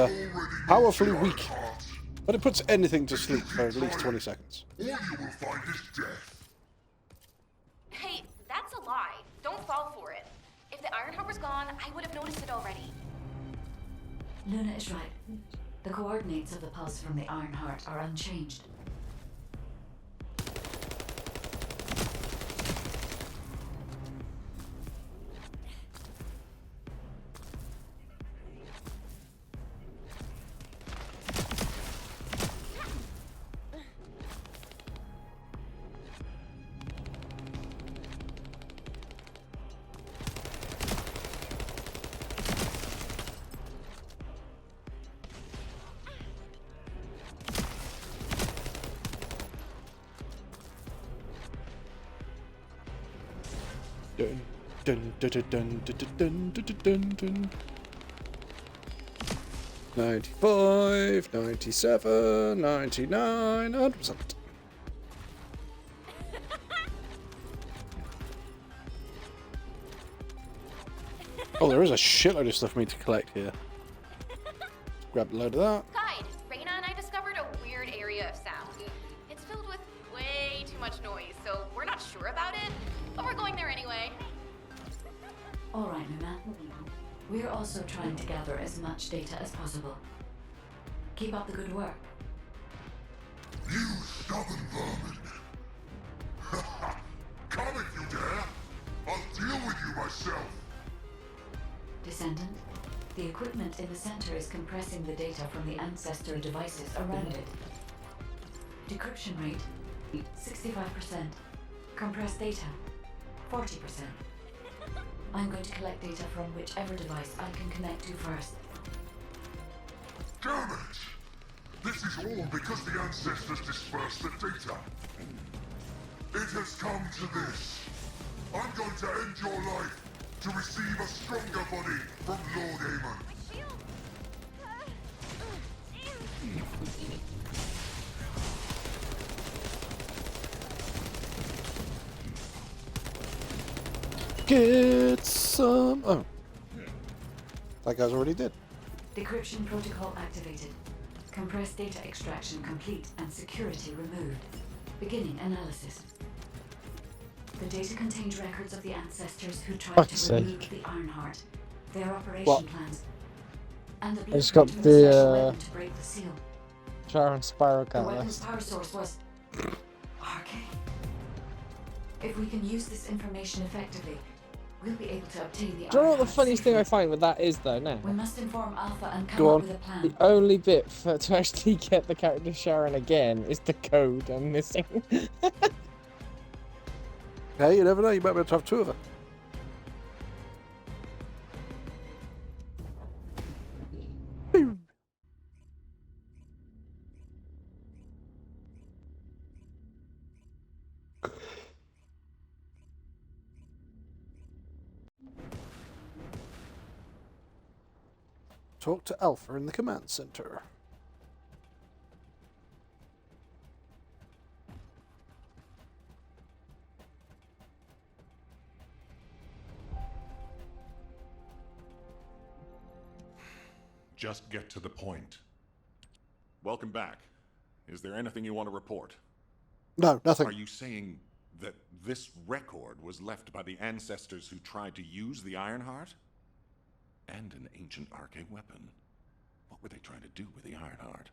powerfully weak. But it puts anything to sleep for at least 20 seconds. All you will find is death. Hey, that's a lie. Don't fall for it. If the Ironharbor's gone, I would have noticed it already. Luna is right. The coordinates of the pulse from the Ironheart are unchanged. Dun, dun, dun, dun, dun, dun, dun, dun, dun, dun. 95, 97, 99, 100%. Oh, there is a shitload of stuff for me to collect here. Grab a load of that. Guide, Reyna and I discovered a weird area of sound. It's filled with way too much noise, so we're not sure about it, but we're going there anyway. All right, Luna. We're also trying to gather as much data as possible. Keep up the good work. You stubborn vermin. Come if you dare. I'll deal with you myself. Descendant, the equipment in the center is compressing the data from the ancestor devices around it. Decryption rate, 65%. Compressed data, 40%. I'm going to collect data from whichever device I can connect to first. Damn it! This is all because the ancestors dispersed the data. It has come to this. I'm going to end your life to receive a stronger body from Lord Amon. Get some. Oh. That guy's already dead. Decryption protocol activated. Compressed data extraction complete and security removed. Beginning analysis. The data contained records of the ancestors who tried Fuck's to remove sake. the Ironheart, their operation What? plans, and the just got blueprint the, from special weapon to break the seal. Sharon Spyro The weapon's Catalyst. power source was arcane. If we can use this information effectively, we'll be able to obtain the Do you know what the Ironheart funniest thing I safely. find with that is though now? We must inform Alpha and come Go up on. with a plan. The only bit for, to actually get the character Sharon again is the code I'm missing. Hey, you never know. You might be able to have 2 of her. Talk to Alpha in the command center. Just get to the point. Welcome back. Is there anything you want to report? No, nothing. Are you saying that this record was left by the ancestors who tried to use the Ironheart? And an ancient arcane weapon. What were they trying to do with the Ironheart?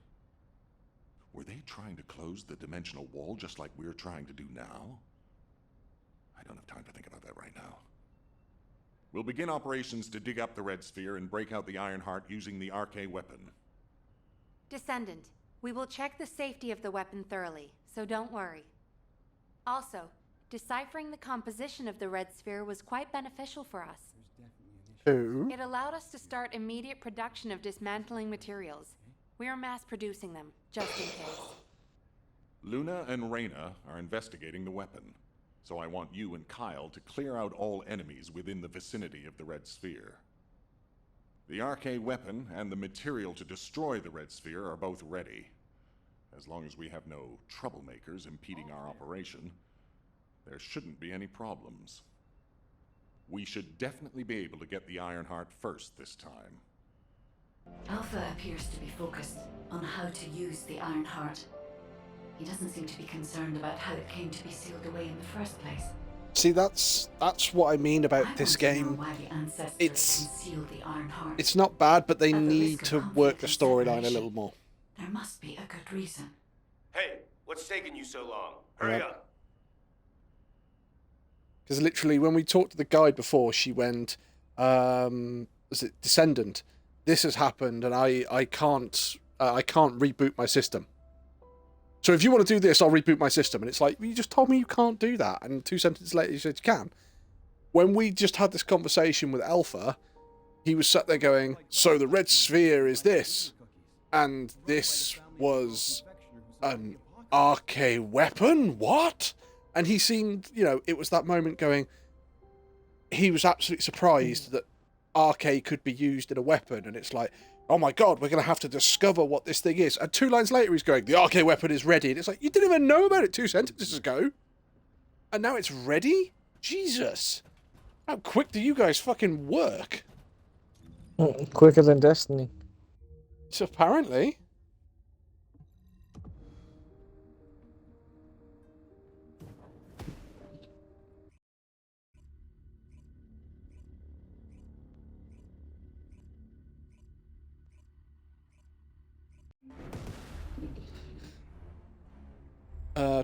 Were they trying to close the dimensional wall just like we're trying to do now? I don't have time to think about that right now. We'll begin operations to dig up the Red Sphere and break out the Ironheart using the arcane weapon. Descendant, we will check the safety of the weapon thoroughly, so don't worry. Also, deciphering the composition of the Red Sphere was quite beneficial for us. Who? It allowed us to start immediate production of dismantling materials. We are mass producing them, just in case. Luna and Reyna are investigating the weapon, so I want you and Kyle to clear out all enemies within the vicinity of the Red Sphere. The arcane weapon and the material to destroy the Red Sphere are both ready. As long as we have no troublemakers impeding our operation, there shouldn't be any problems. We should definitely be able to get the Ironheart first this time. Alpha appears to be focused on how to use the Ironheart. He doesn't seem to be concerned about how it came to be sealed away in the first place. See, that's what I mean about I this want to know game. why the ancestors It's concealed the Ironheart. it's not bad, but they At the need risk to of work the conflict and storyline a separation. little more. There must be a good reason. Hey, what's taking you so long? Hurry Yeah. up. Because literally, when we talked to the guide before, she went, was it Descendant? This has happened, and I can't reboot my system. So if you want to do this, I'll reboot my system. And it's like, you just told me you can't do that, and 2 sentences later you said you can. When we just had this conversation with Alpha, he was sat there going, so the Red Sphere is this, and this was an arcane weapon? What? And he seemed, it was that moment going, he was absolutely surprised that arcane could be used in a weapon. And it's like, oh my god, we're going to have to discover what this thing is. And 2 lines later, he's going, the arcane weapon is ready. And it's like, you didn't even know about it 2 sentences ago. And now it's ready? Jesus. How quick do you guys fucking work? Quicker than Destiny. So apparently.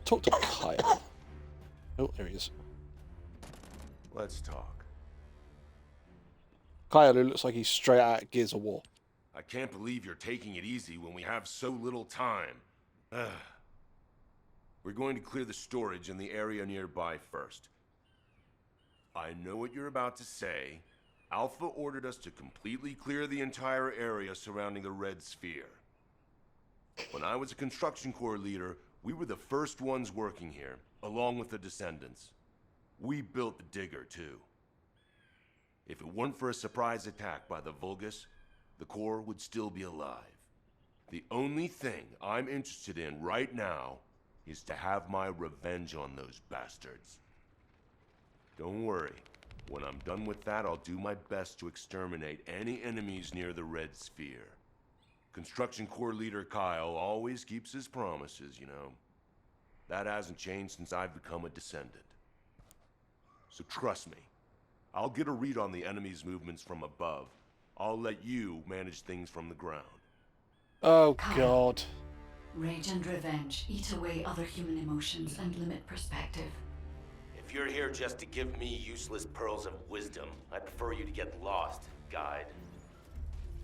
Talk to Kyle. Oh, there he is. Let's talk. Kyle, who looks like he's straight out of Gears of War. I can't believe you're taking it easy when we have so little time. We're going to clear the storage in the area nearby first. I know what you're about to say. Alpha ordered us to completely clear the entire area surrounding the Red Sphere. When I was a construction corps leader, we were the first ones working here, along with the Descendants. We built the digger, too. If it weren't for a surprise attack by the Vulgus, the Corps would still be alive. The only thing I'm interested in right now is to have my revenge on those bastards. Don't worry. When I'm done with that, I'll do my best to exterminate any enemies near the Red Sphere. Construction Corps leader Kyle always keeps his promises, you know. That hasn't changed since I've become a Descendant. So trust me, I'll get a read on the enemy's movements from above. I'll let you manage things from the ground. Oh, Kyle. God. Rage and revenge eat away other human emotions and limit perspective. If you're here just to give me useless pearls of wisdom, I prefer you to get lost, guide.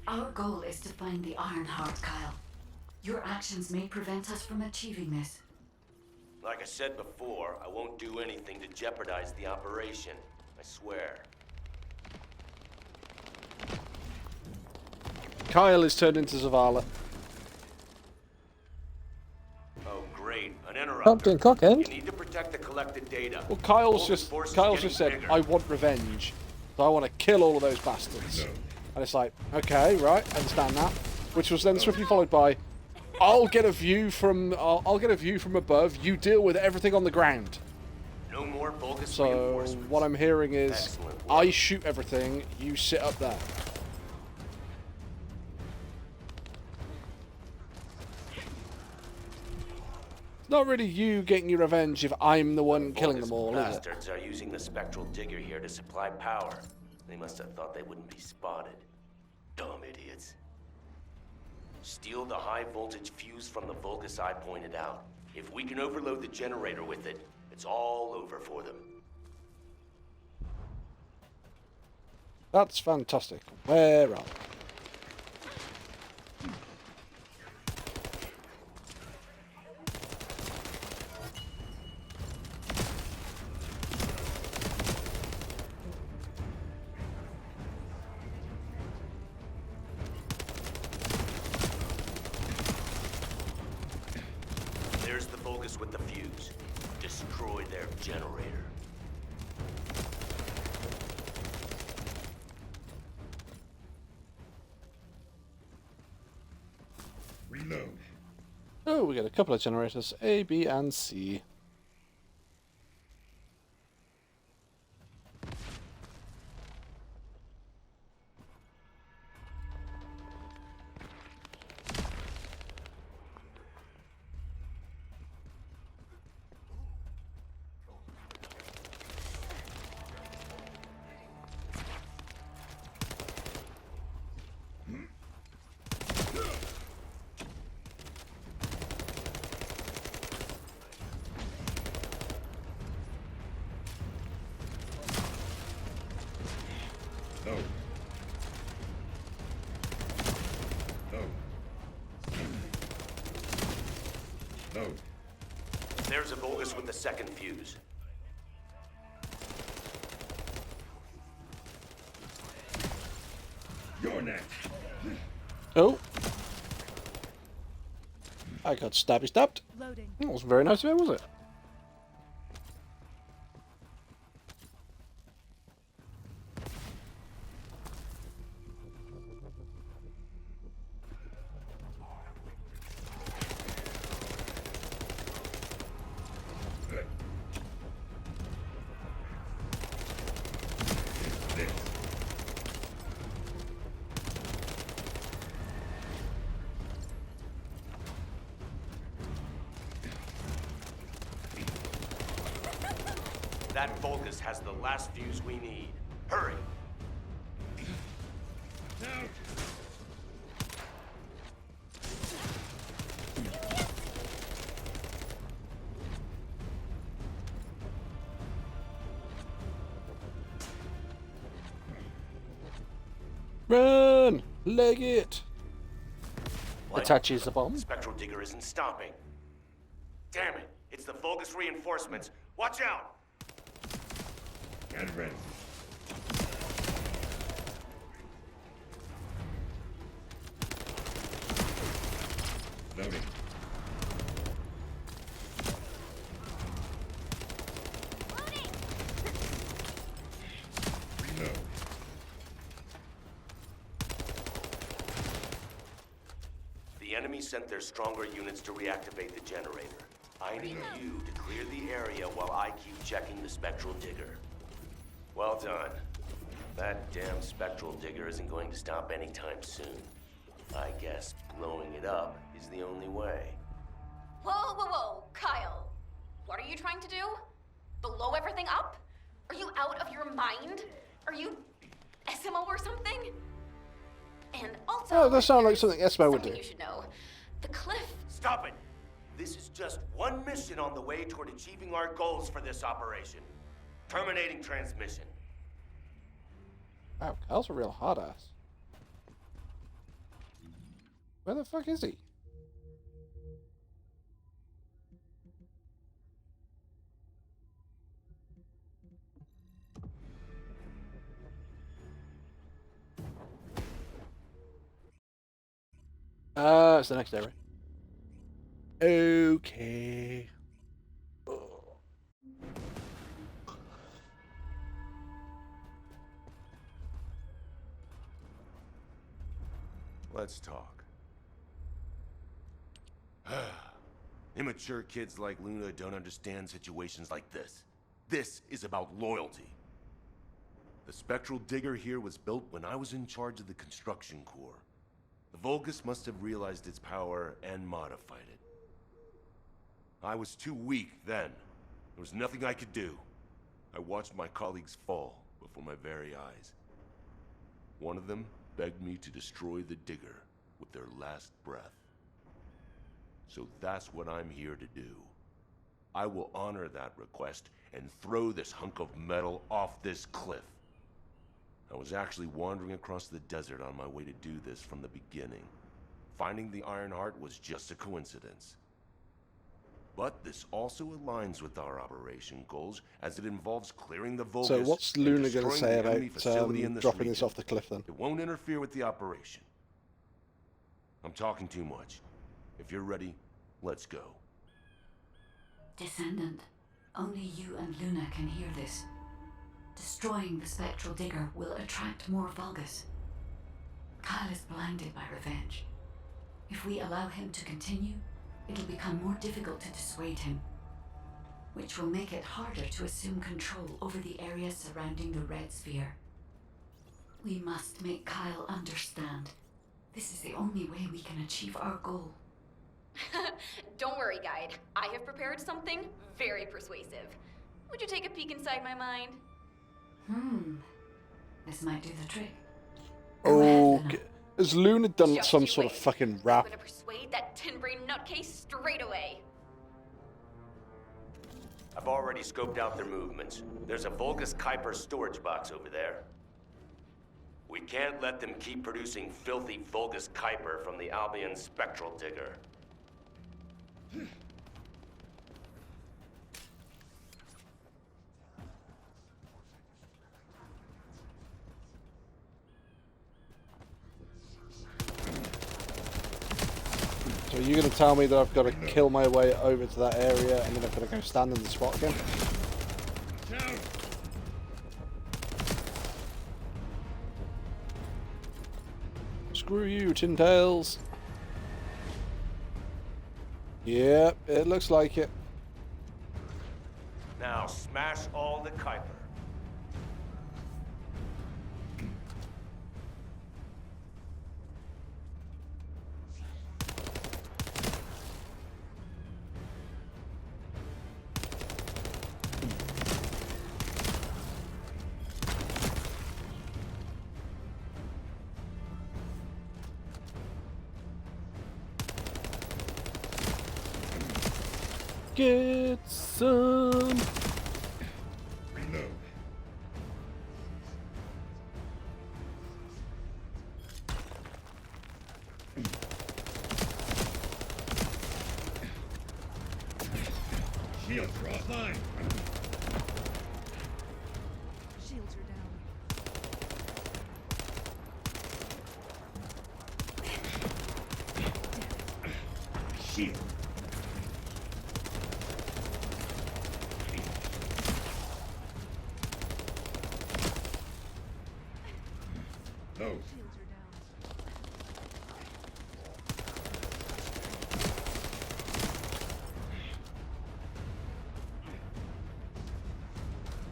Our goal is to find the Ironheart, Kyle. Your actions may prevent us from achieving this. Like I said before, I won't do anything to jeopardize the operation. I swear. Kyle is turned into Zavala. Oh, great. An interrupter. Captain Cockend. You need to protect the collected data. Well, Kyle's Vulgus just force is Kyle's getting just said, bigger. I want revenge. So I want to kill all of those bastards. And it's like, okay, right, understand that. Which was then swiftly followed by, I'll get a view from above. You deal with everything on the ground. No more Vulgus So reinforcements. what I'm hearing is, Excellent work. I shoot everything. You sit up there. It's not really you getting your revenge if I'm the one killing them all, is it? Bastards are using the spectral digger here to supply power. They must have thought they wouldn't be spotted. Dumb idiots. Steal the high voltage fuse from the Vulgus I pointed out. If we can overload the generator with it, it's all over for them. That's fantastic. Where are they? There's the Vulgus with the fuse. Destroy their generator. Reload. Oh, we got a couple of generators, A, B, and C. No. No. No. There's a Vulgus with the second fuse. You're next. Oh. I got stabby stabbed. Loading. That wasn't very nice of it, was it? That Vulgus has the last fuse we need. Hurry! Run! Leg it! What? Attaches the bomb. Spectral digger isn't stopping. Damn it! It's the Vulgus reinforcements. Watch out! Get ready. Loading. Reload. The enemy sent their stronger units to reactivate the generator. I need you to clear the area while I keep checking the spectral digger. Well done. That damn spectral digger isn't going to stop anytime soon. I guess blowing it up is the only way. Whoa, Kyle. What are you trying to do? Blow everything up? Are you out of your mind? Are you SMO or something? And also, Oh, that sounds like something Esmo would something do. you should know. The cliff. Stop it! This is just one mission on the way toward achieving our goals for this operation. Terminating transmission. Wow, Kyle's a real hard ass. Where the fuck is he? It's the next area. Okay. Let's talk. Immature kids like Luna don't understand situations like this. This is about loyalty. The spectral digger here was built when I was in charge of the construction corps. The Vulgus must have realized its power and modified it. I was too weak then. There was nothing I could do. I watched my colleagues fall before my very eyes. One of them begged me to destroy the Digger with their last breath. So that's what I'm here to do. I will honor that request and throw this hunk of metal off this cliff. I was actually wandering across the desert on my way to do this from the beginning. Finding the Iron Heart was just a coincidence. But this also aligns with our operation goals, as it involves clearing the Vulgus. So what's and Luna going to destroying say the enemy about facility in dropping this region. off the cliff then? It won't interfere with the operation. I'm talking too much. If you're ready, let's go. Descendant, only you and Luna can hear this. Destroying the Spectral Digger will attract more Vulgus. Kyle is blinded by revenge. If we allow him to continue, it'll become more difficult to dissuade him, which will make it harder to assume control over the area surrounding the Red Sphere. We must make Kyle understand. This is the only way we can achieve our goal. Don't worry, Guide. I have prepared something very persuasive. Would you take a peek inside my mind? This might do the trick. Oh, has Luna done Just some you sort of wait. fucking I'm rap? gonna persuade that tin-brain nutcase straight away. I've already scoped out their movements. There's a Vulgus Kuiper storage box over there. We can't let them keep producing filthy Vulgus Kuiper from the Albion Spectral Digger. So you're going to tell me that I've got to kill my way over to that area and then I've got to go stand in the spot again? Screw you, Tin Tails. Yep, it looks like it. Now smash all the Kuiper. Get some. Reload. Shields are offline. Shields are down. Shield. No. Shields are down.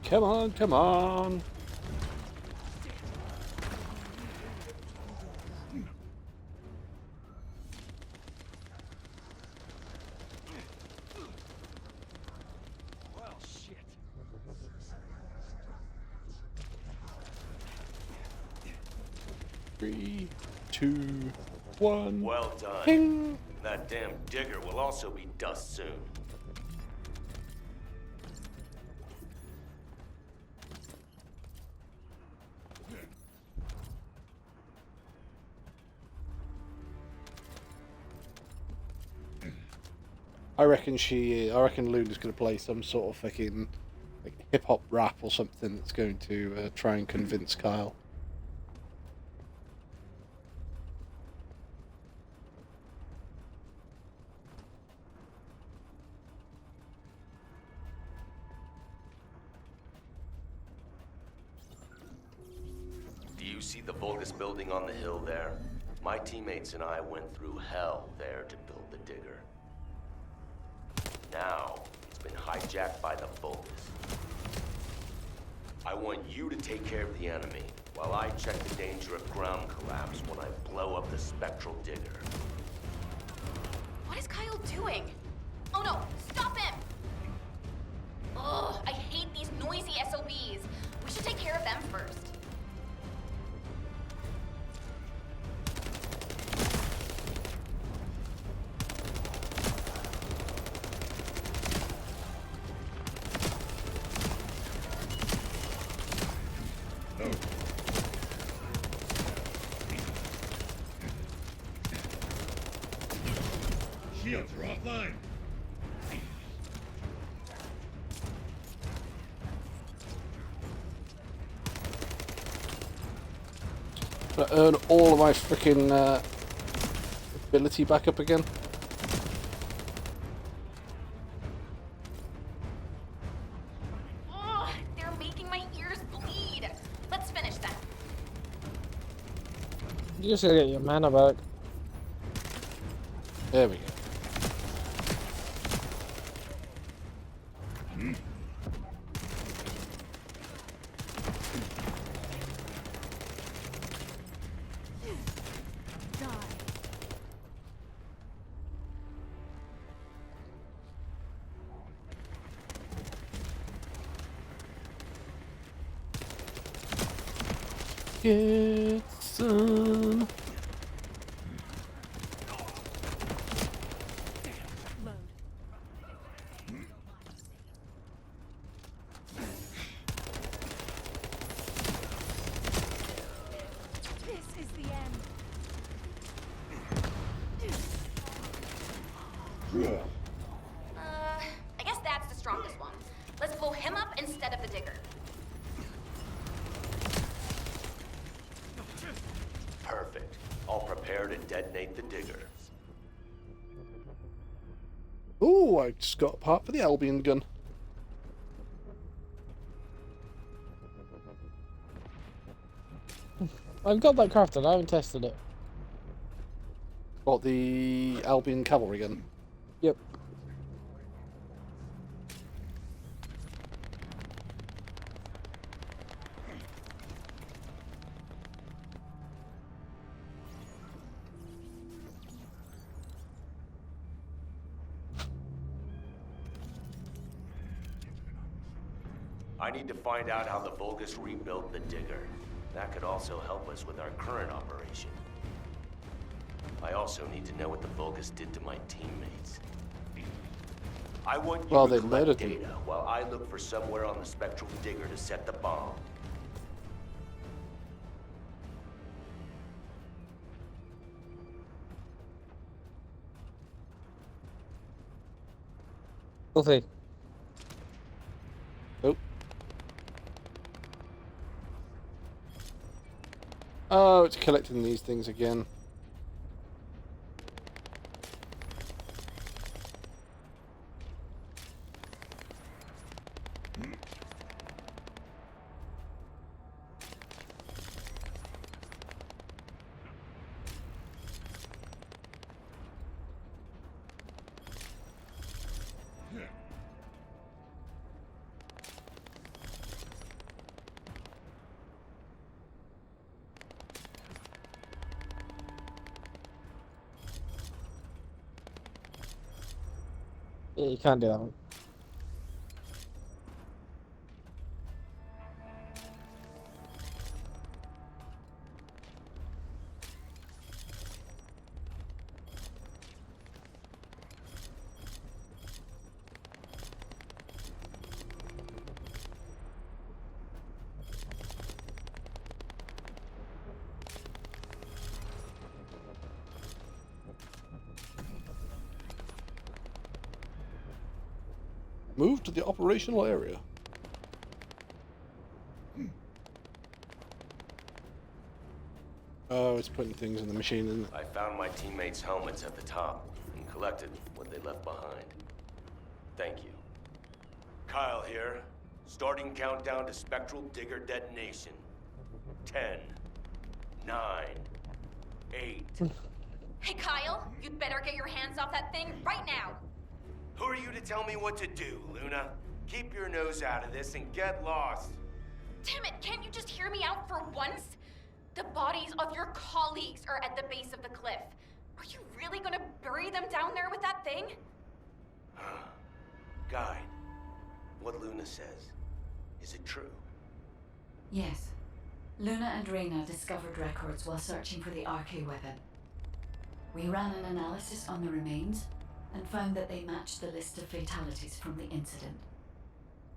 Come on, come on. Well, shit. 3, 2, 1. Well done. Ping. That damn Digger will also be dust soon. I reckon Luna's going to play some sort of fucking like hip hop rap or something that's going to try and convince Kyle. Do you see the Vulgus building on the hill there? My teammates and I went through hell there to build the Digger. Now, it's been hijacked by the Vulgus. I want you to take care of the enemy, while I check the danger of ground collapse when I blow up the Spectral Digger. What is Kyle doing? Oh no, stop him! Ugh, I hate these noisy SOBs. We should take care of them first. No. Shields are offline. Gonna earn all of my freaking ability back up again. Ugh, they're making my ears bleed. Let's finish them. You just gotta get your mana back. There we go. Get some. This is the end. I guess that's the strongest one. Let's blow him up instead of the digger. Perfect. I'll prepare to detonate the digger. Ooh, I just got a part for the Albion gun. I've got that crafted, I haven't tested it. Got the Albion cavalry gun. Yep. I need to find out how the Vulgus rebuilt the digger. That could also help us with our current operation. I also need to know what the Vulgus did to my teammates. I want you Well, to they collect murdered them. data while I look for somewhere on the Spectral Digger to set the bomb. We'll see. Oh. Oh, it's collecting these things again. Yeah, you can't do that one. Move to the operational area. Oh, it's putting things in the machine, isn't it? I found my teammates' helmets at the top and collected what they left behind. Thank you. Kyle here. Starting countdown to Spectral Digger detonation. 10, 9, 8. Hey, Kyle, you'd better get your hands off that thing right now. Who are you to tell me what to do, Luna? Keep your nose out of this and get lost. Damn it, can't you just hear me out for once? The bodies of your colleagues are at the base of the cliff. Are you really gonna bury them down there with that thing? Guide, what Luna says, is it true? Yes. Luna and Reyna discovered records while searching for the RK weapon. We ran an analysis on the remains and found that they matched the list of fatalities from the incident.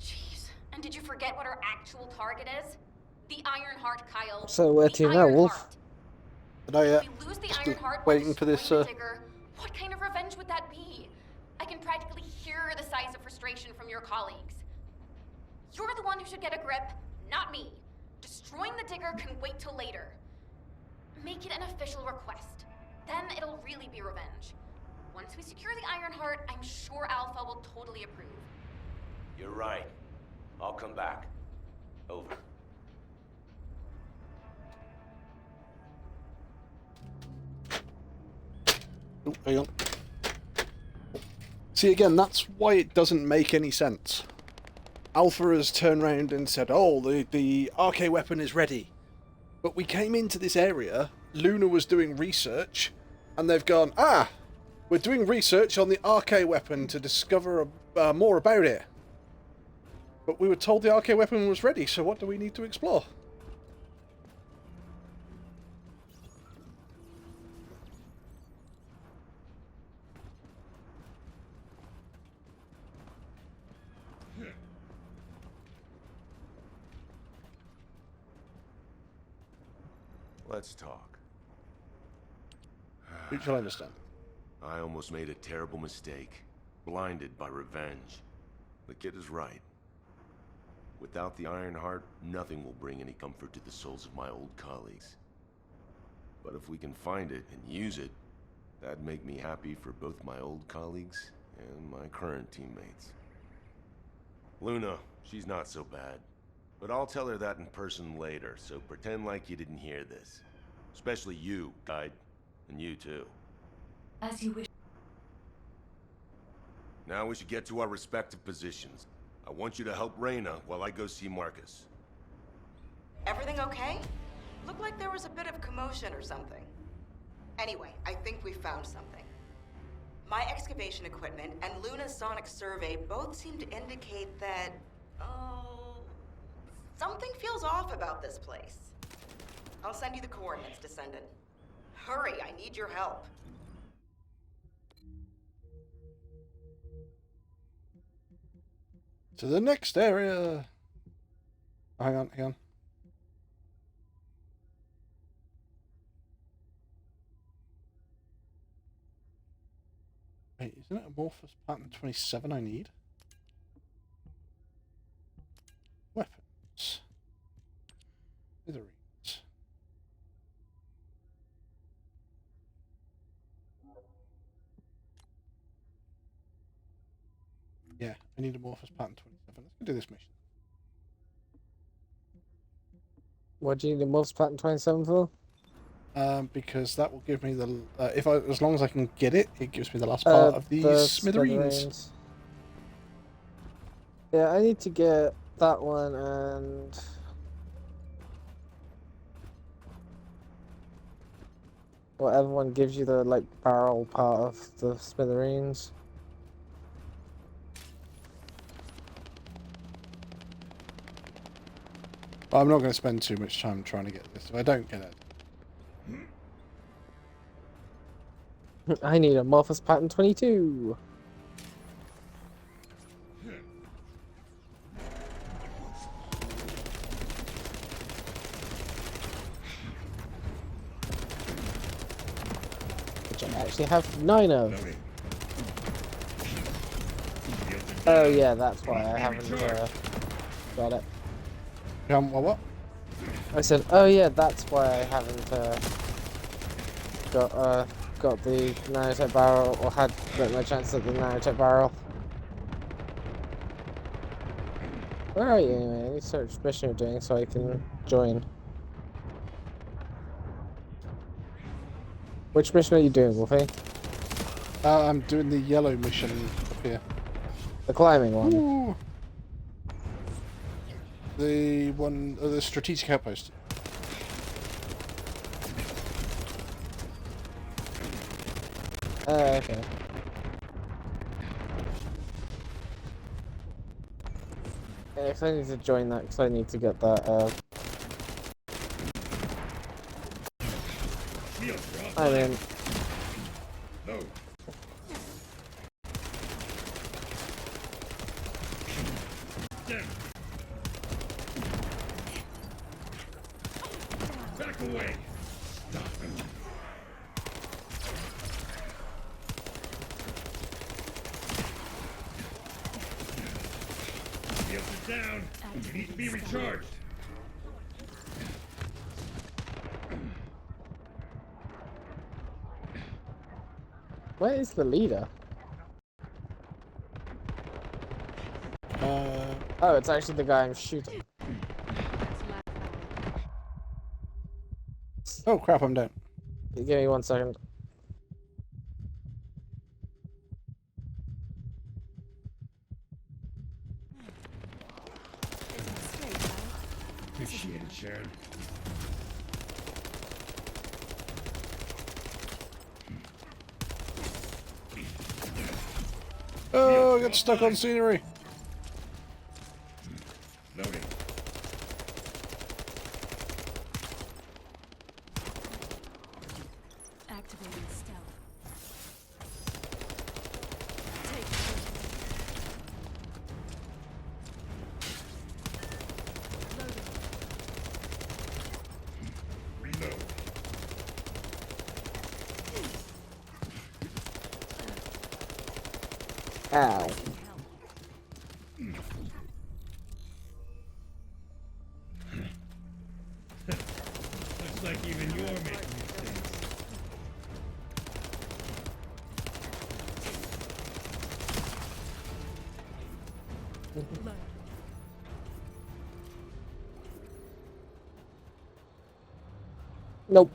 Jeez. And did you forget what our actual target is? The Ironheart, Kyle. So where to now, Wolf? But I, If we lose the Ironheart waiting for this, destroying the Digger, what kind of revenge would that be? I can practically hear the sighs of frustration from your colleagues. You're the one who should get a grip, not me. Destroying the Digger can wait till later. Make it an official request. Then it'll really be revenge. Once we secure the Ironheart, I'm sure Alpha will totally approve. You're right. I'll come back. Over. Oh, hang on. See, again, that's why it doesn't make any sense. Alpha has turned around and said, oh, the RK weapon is ready. But we came into this area, Luna was doing research, and they've gone, we're doing research on the RK weapon to discover more about it. But we were told the RK weapon was ready, so what do we need to explore? Let's talk. You shall understand. I almost made a terrible mistake. Blinded by revenge. The kid is right. Without the Ironheart, nothing will bring any comfort to the souls of my old colleagues. But if we can find it and use it, that'd make me happy for both my old colleagues and my current teammates. Luna, she's not so bad. But I'll tell her that in person later, so pretend like you didn't hear this. Especially you, Guide. And you too. As you wish. Now we should get to our respective positions. I want you to help Reyna while I go see Marcus. Everything okay? Looked like there was a bit of commotion or something. Anyway, I think we found something. My excavation equipment and Luna's sonic survey both seem to indicate that, something feels off about this place. I'll send you the coordinates, Descendant. Hurry, I need your help. To the next area. Hang on. Wait, isn't it Amorphous Pattern 27 I need? Weapons. Smithereens. Yeah, I need Amorphous Pattern 27. Let's go do this mission. What do you need the Morphs Pattern 27 for? Because that will give me the as long as I can get it, it gives me the last part of the smithereens. Yeah, I need to get that one and whatever one gives you the barrel part of the smithereens. But I'm not going to spend too much time trying to get this. If I don't get it. I need a Morphous Pattern 22. Which I actually have 9 of. Oh yeah, that's why I haven't got it. What? I said, oh yeah, that's why I haven't got the nanotech barrel, or had my chance at the nanotech barrel. Where are you anyway? I need to search which mission you're doing so I can join. Which mission are you doing, Wolfie? I'm doing the yellow mission up here. The climbing one? Ooh. The one, the strategic outpost. Okay. If I need to join that, because I need to get that. Shield drop. I'm in. No. Down. Back away. Stop him. Shields are down. You need to be recharged. Where is the leader? Oh, it's actually the guy I'm shooting. Oh crap, I'm down. Give me 1 second. Appreciate it, Sharon. Oh, I got stuck on scenery. Loading. Activating stealth. Reload. Ow. Looks like even you're making mistakes. Nope.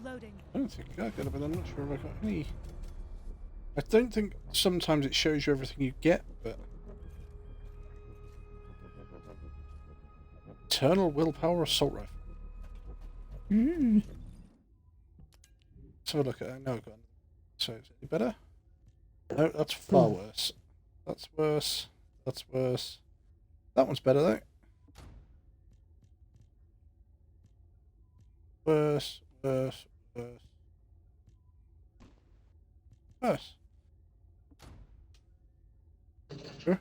Loading. I don't think I got it, but I'm not sure if I got any. I don't think sometimes it shows you everything you get, but. Eternal Willpower Assault Rifle. Let's have a look at it. No, I've got. So, is it any better? No, that's far worse. That's worse. That's worse. That one's better though. Worse, worse, worse. Worse. Sure.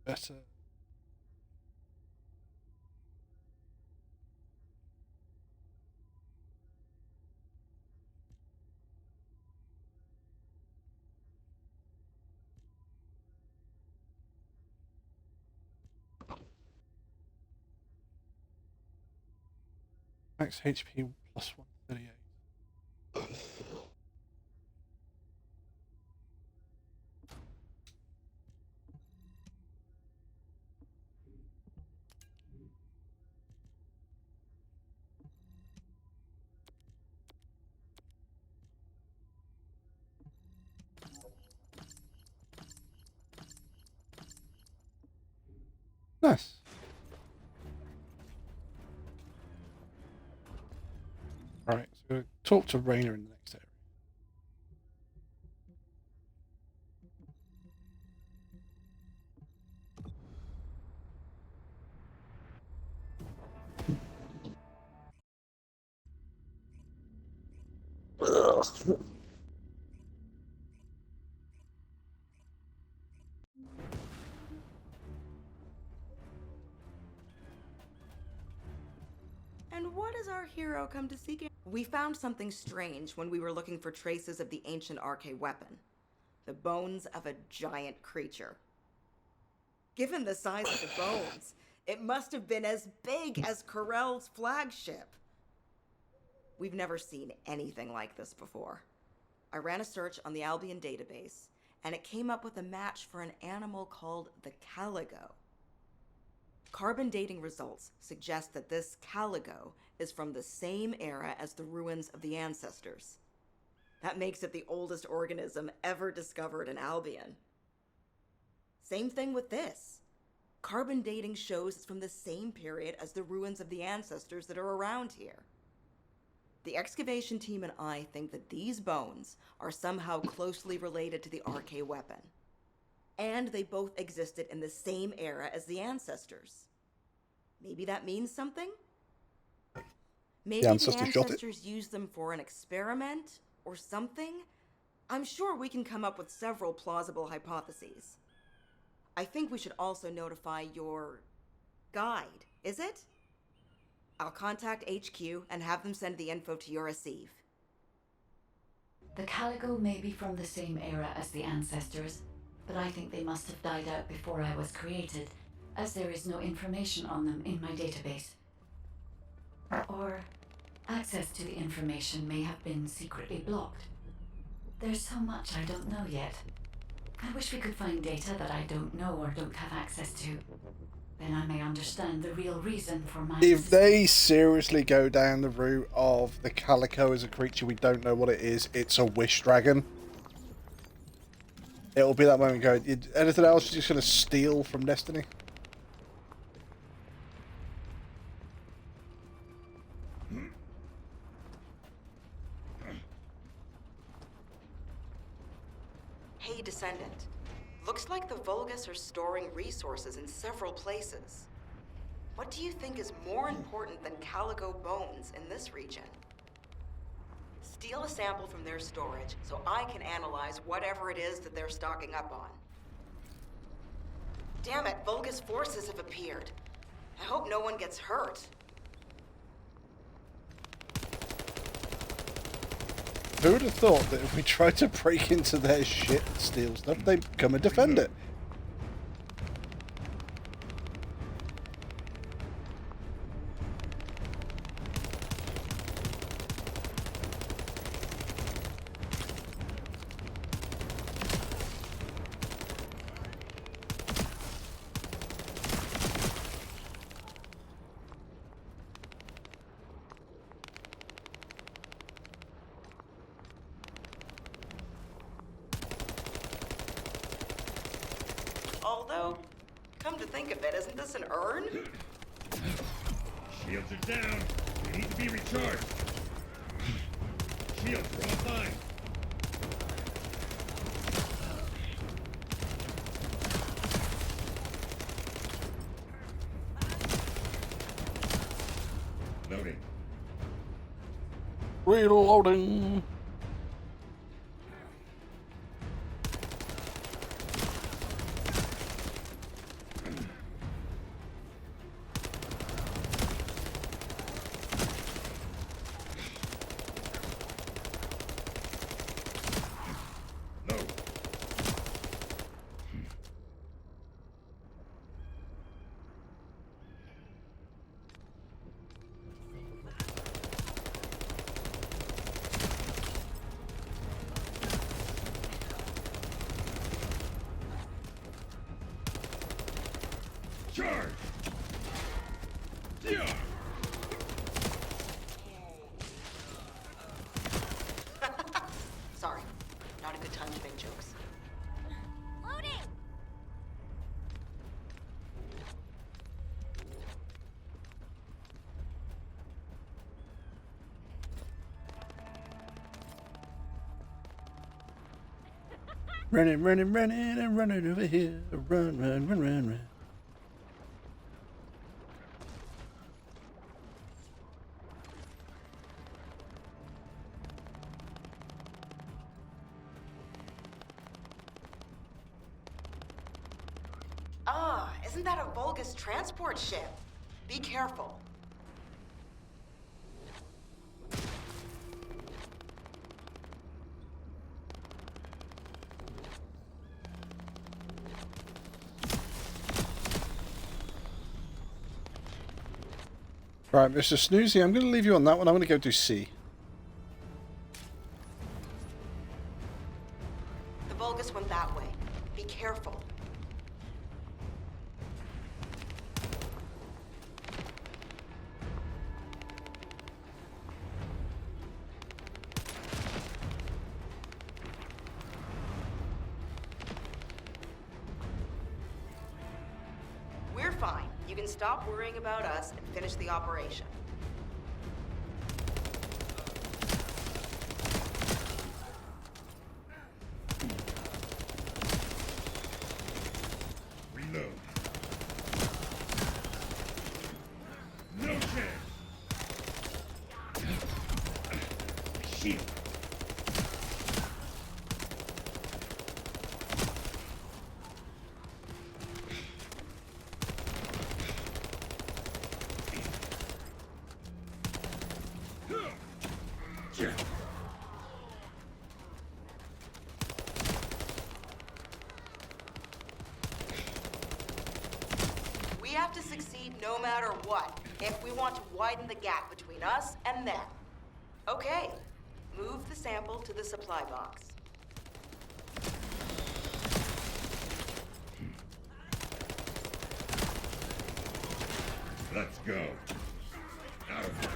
Better. Max HP plus 138. Nice. Alright, so we're going to talk to Raynor in the next area. And what does our hero come to seek? We found something strange when we were looking for traces of the ancient RK weapon. The bones of a giant creature. Given the size of the bones, it must have been as big as Corell's flagship. We've never seen anything like this before. I ran a search on the Albion database, and it came up with a match for an animal called the Caligo. Carbon dating results suggest that this Caligo is from the same era as the ruins of the ancestors. That makes it the oldest organism ever discovered in Albion. Same thing with this. Carbon dating shows it's from the same period as the ruins of the ancestors that are around here. The excavation team and I think that these bones are somehow closely related to the RK weapon. And they both existed in the same era as the ancestors. Maybe that means something? Maybe the ancestors used them for an experiment or something? I'm sure we can come up with several plausible hypotheses. I think we should also notify your guide, is it? I'll contact HQ and have them send the info to your receive. The Caligo may be from the same era as the ancestors, but I think they must have died out before I was created, as there is no information on them in my database. Or access to the information may have been secretly blocked. There's so much I don't know yet. I wish we could find data that I don't know or don't have access to. Then I may understand the real reason for my... If they seriously go down the route of the Calico as a creature we don't know what it is, it's a wish dragon. It'll be that moment going, anything else you're just going to steal from Destiny? Hey, Descendant. Looks like the Vulgus are storing resources in several places. What do you think is more important than Caligo bones in this region? Steal a sample from their storage so I can analyze whatever it is that they're stocking up on. Damn it, Vulgus forces have appeared. I hope no one gets hurt. Who would have thought that if we tried to break into their shit and steal stuff, they'd come and defend it? Although, come to think of it, isn't this an urn? Shields are down. They need to be recharged. Shields are offline. Loading. Reloading. Charge! Yeah! Sorry, not a good time to make jokes. Loading! Running, running, running, and running over here. Run, run, run, run, run. Ah, isn't that a Vulgus transport ship? Be careful. Right, Mr. Snoozy, I'm going to leave you on that one. I'm going to go do C. The Vulgus went that way. Be careful. you can stop worrying about us and finish the operation. Reload. No chance. Shield. We have to succeed no matter what, if we want to widen the gap between us and them. Okay, move the sample to the supply box. Let's go. Out of here.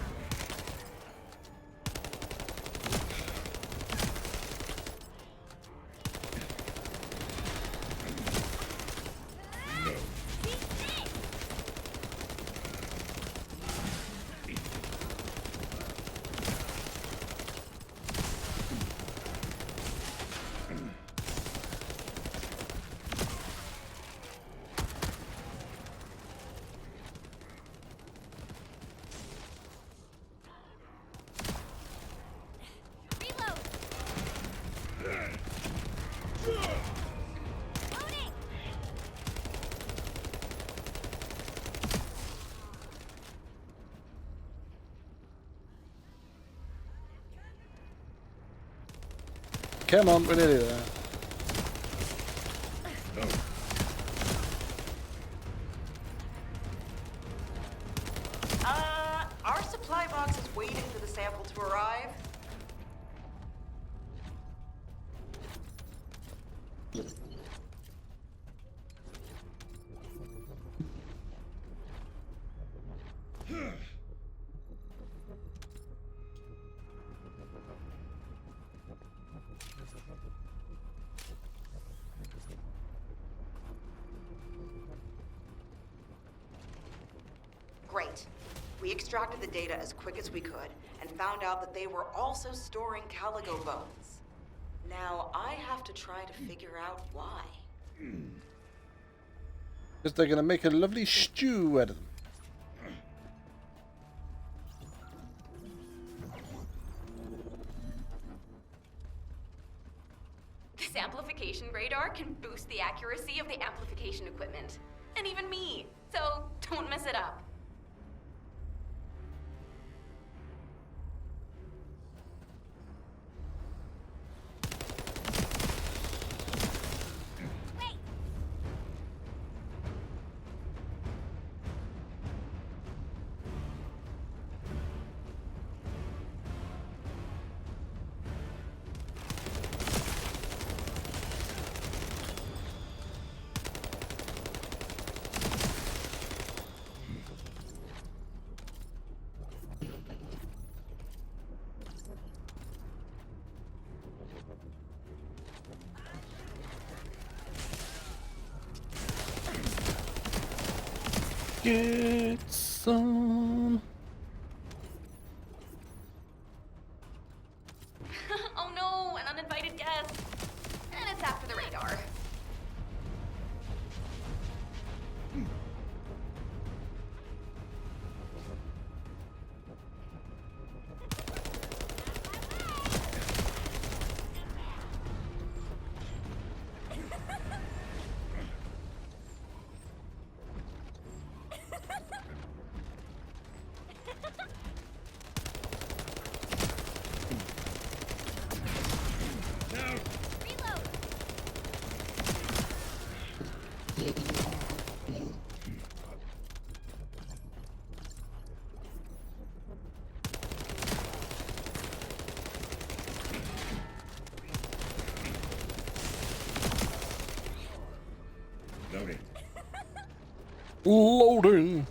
Come on, we're nearly there. Our supply box is waiting for the sample to arrive. Great. We extracted the data as quick as we could and found out that they were also storing Caligo bones. Now, I have to try to figure out why. Because they're going to make a lovely stew out of them. This amplification radar can boost the accuracy of the amplification equipment. And even me. So don't mess it up. Get some. Oh no, an uninvited guest. And it's after the radar. Loading. Loading.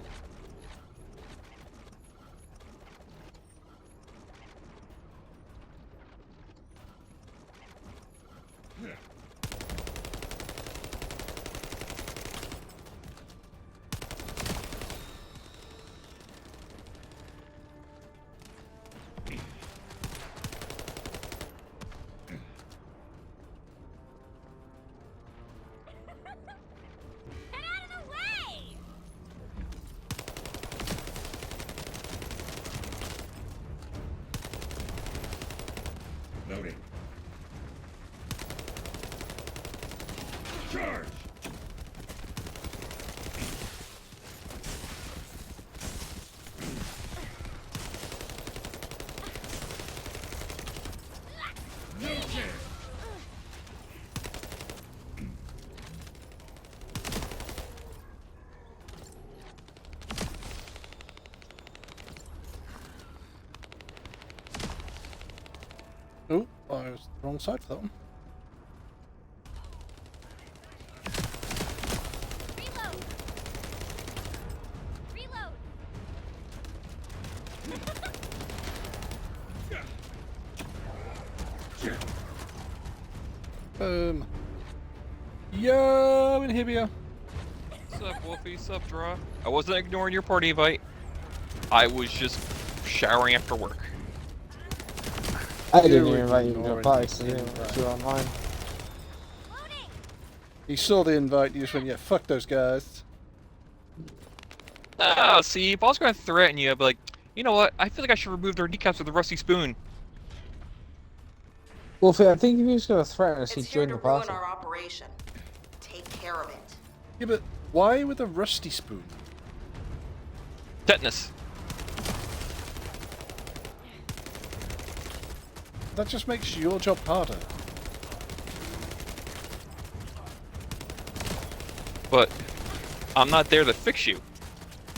Charge! No chance! Oh, I was the wrong side for that one. Reload! Reload! Boom. Yo, Inhibia. Sup, Wolfie? Sup, Draw? I wasn't ignoring your party invite. I was just showering after work. I didn't You even invite you to ignoring a party, so the you invite. were online. He saw the invite, he just went, yeah, fuck those guys. Ah, see, if I was going to threaten you, I'd be like, you know what? I feel like I should remove their kneecaps with a rusty spoon. Wolfie, I think if you was going to threaten us, It's he'd here join to the ruin party. our operation. Take care of it. Yeah, but why with a rusty spoon? Tetanus. That just makes your job harder. But I'm not there to fix you.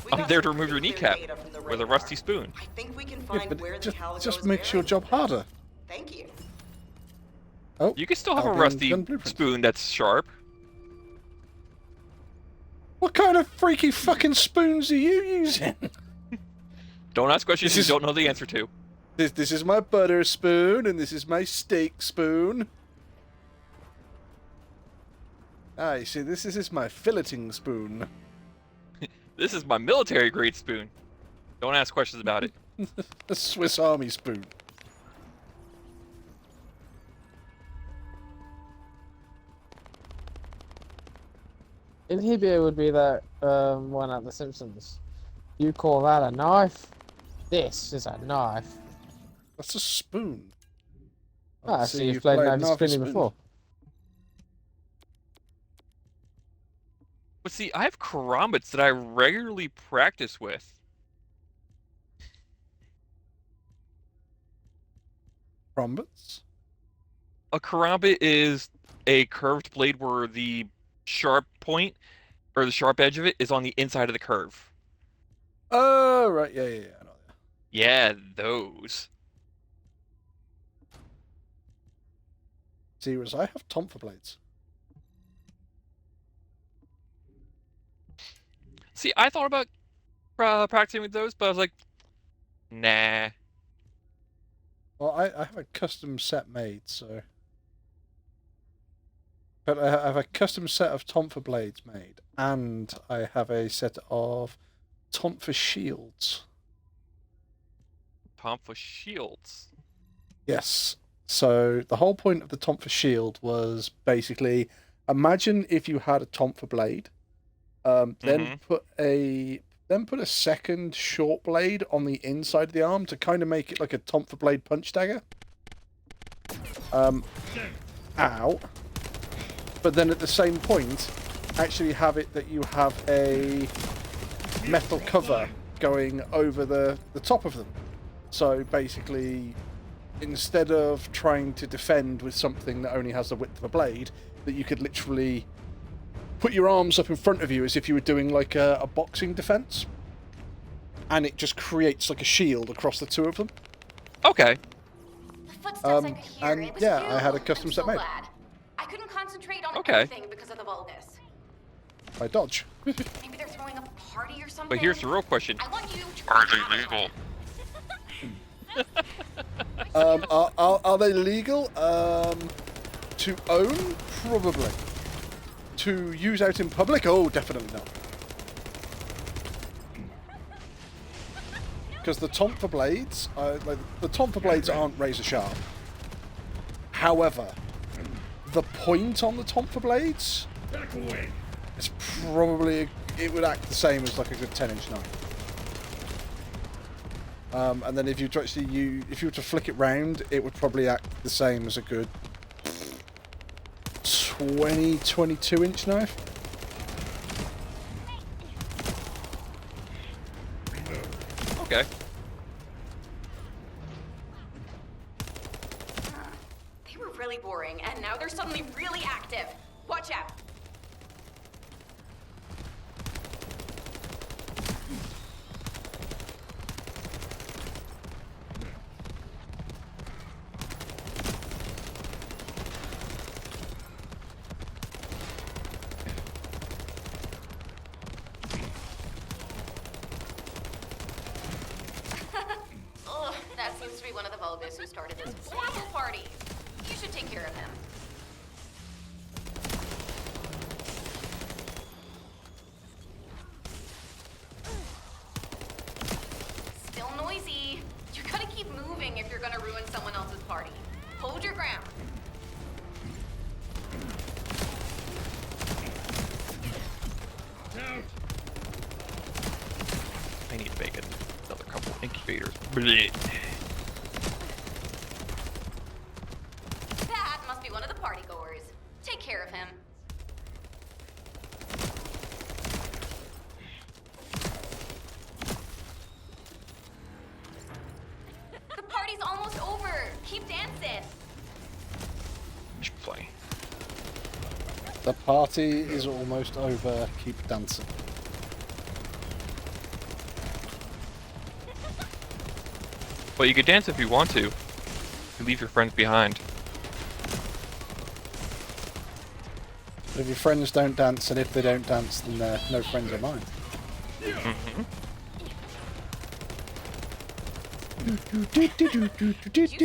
We I'm got there to some remove your pretty clear kneecap data from the with a radar. rusty spoon. I think we can Yeah, find but where it the calico just is makes your buried. job harder. Thank you. Oh, You can still have a Albion rusty gun blueprint. spoon that's sharp. What kind of freaky fucking spoons are you using? Don't ask questions This you is- don't know the answer to. This is my butter spoon, and this is my steak spoon. Ah, you see, this is my filleting spoon. This is my military grade spoon. Don't ask questions about it. A Swiss Army spoon. Inhibia would be that one at The Simpsons. You call that a knife? This is a knife. That's a spoon. Ah, so you've played Knife Knife Spinning Spoon. before. But see, I have karambits that I regularly practice with. Karambits? A karambit is a curved blade where the sharp point, or the sharp edge of it, is on the inside of the curve. Oh, right, yeah. I know that. Yeah, those. See, whereas I have Tomfer blades. See, I thought about practicing with those, but I was like, nah. Well, I have a custom set made, so... But I have a custom set of Tomfer blades made, and I have a set of Tomfer shields. Tomfa shields. Yes. So the whole point of the Tomfer shield was basically, imagine if you had a Tomfer blade, then put a second short blade on the inside of the arm to kind of make it like a Tomfer blade punch dagger. Ow. But then at the same point, actually have it that you have a metal cover going over the top of them. So basically, instead of trying to defend with something that only has the width of a blade, that you could literally put your arms up in front of you as if you were doing like a boxing defense. And it just creates like a shield across the two of them. Okay. The footsteps I could hear, and it was yeah, you. I had a custom I'm set so made. glad. I couldn't concentrate on Okay. anything because of the Vulgus. By dodge. Maybe they're throwing a party or something. But here's the real question. I want you to Are they legal? Are they legal? To own? Probably. To use out in public? Oh, definitely not. Because the Tomfer blades, the Tomfer blades aren't razor sharp. However, the point on the Tomfer blades, Back away. it's probably, it would act the same as like a good 10-inch knife. And then if you were to flick it round, it would probably act the same as a good 22-inch knife. Okay. They were really boring, and now they're suddenly really active. Watch out. Ugh, that seems to be one of the Vulgus who started this awful party. You should take care of him. Still noisy. You gotta keep moving if you're gonna ruin someone else's party. Hold your ground. I need to make another couple incubators. Blech. That must be one of the party goers. Take care of him. The party's almost over. Keep dancing. Should be funny. The party is almost over. Keep dancing. But you could dance if you want to. You leave your friends behind. But if your friends don't dance, and if they don't dance, then they're no friends of mine. Mm-hmm. Did you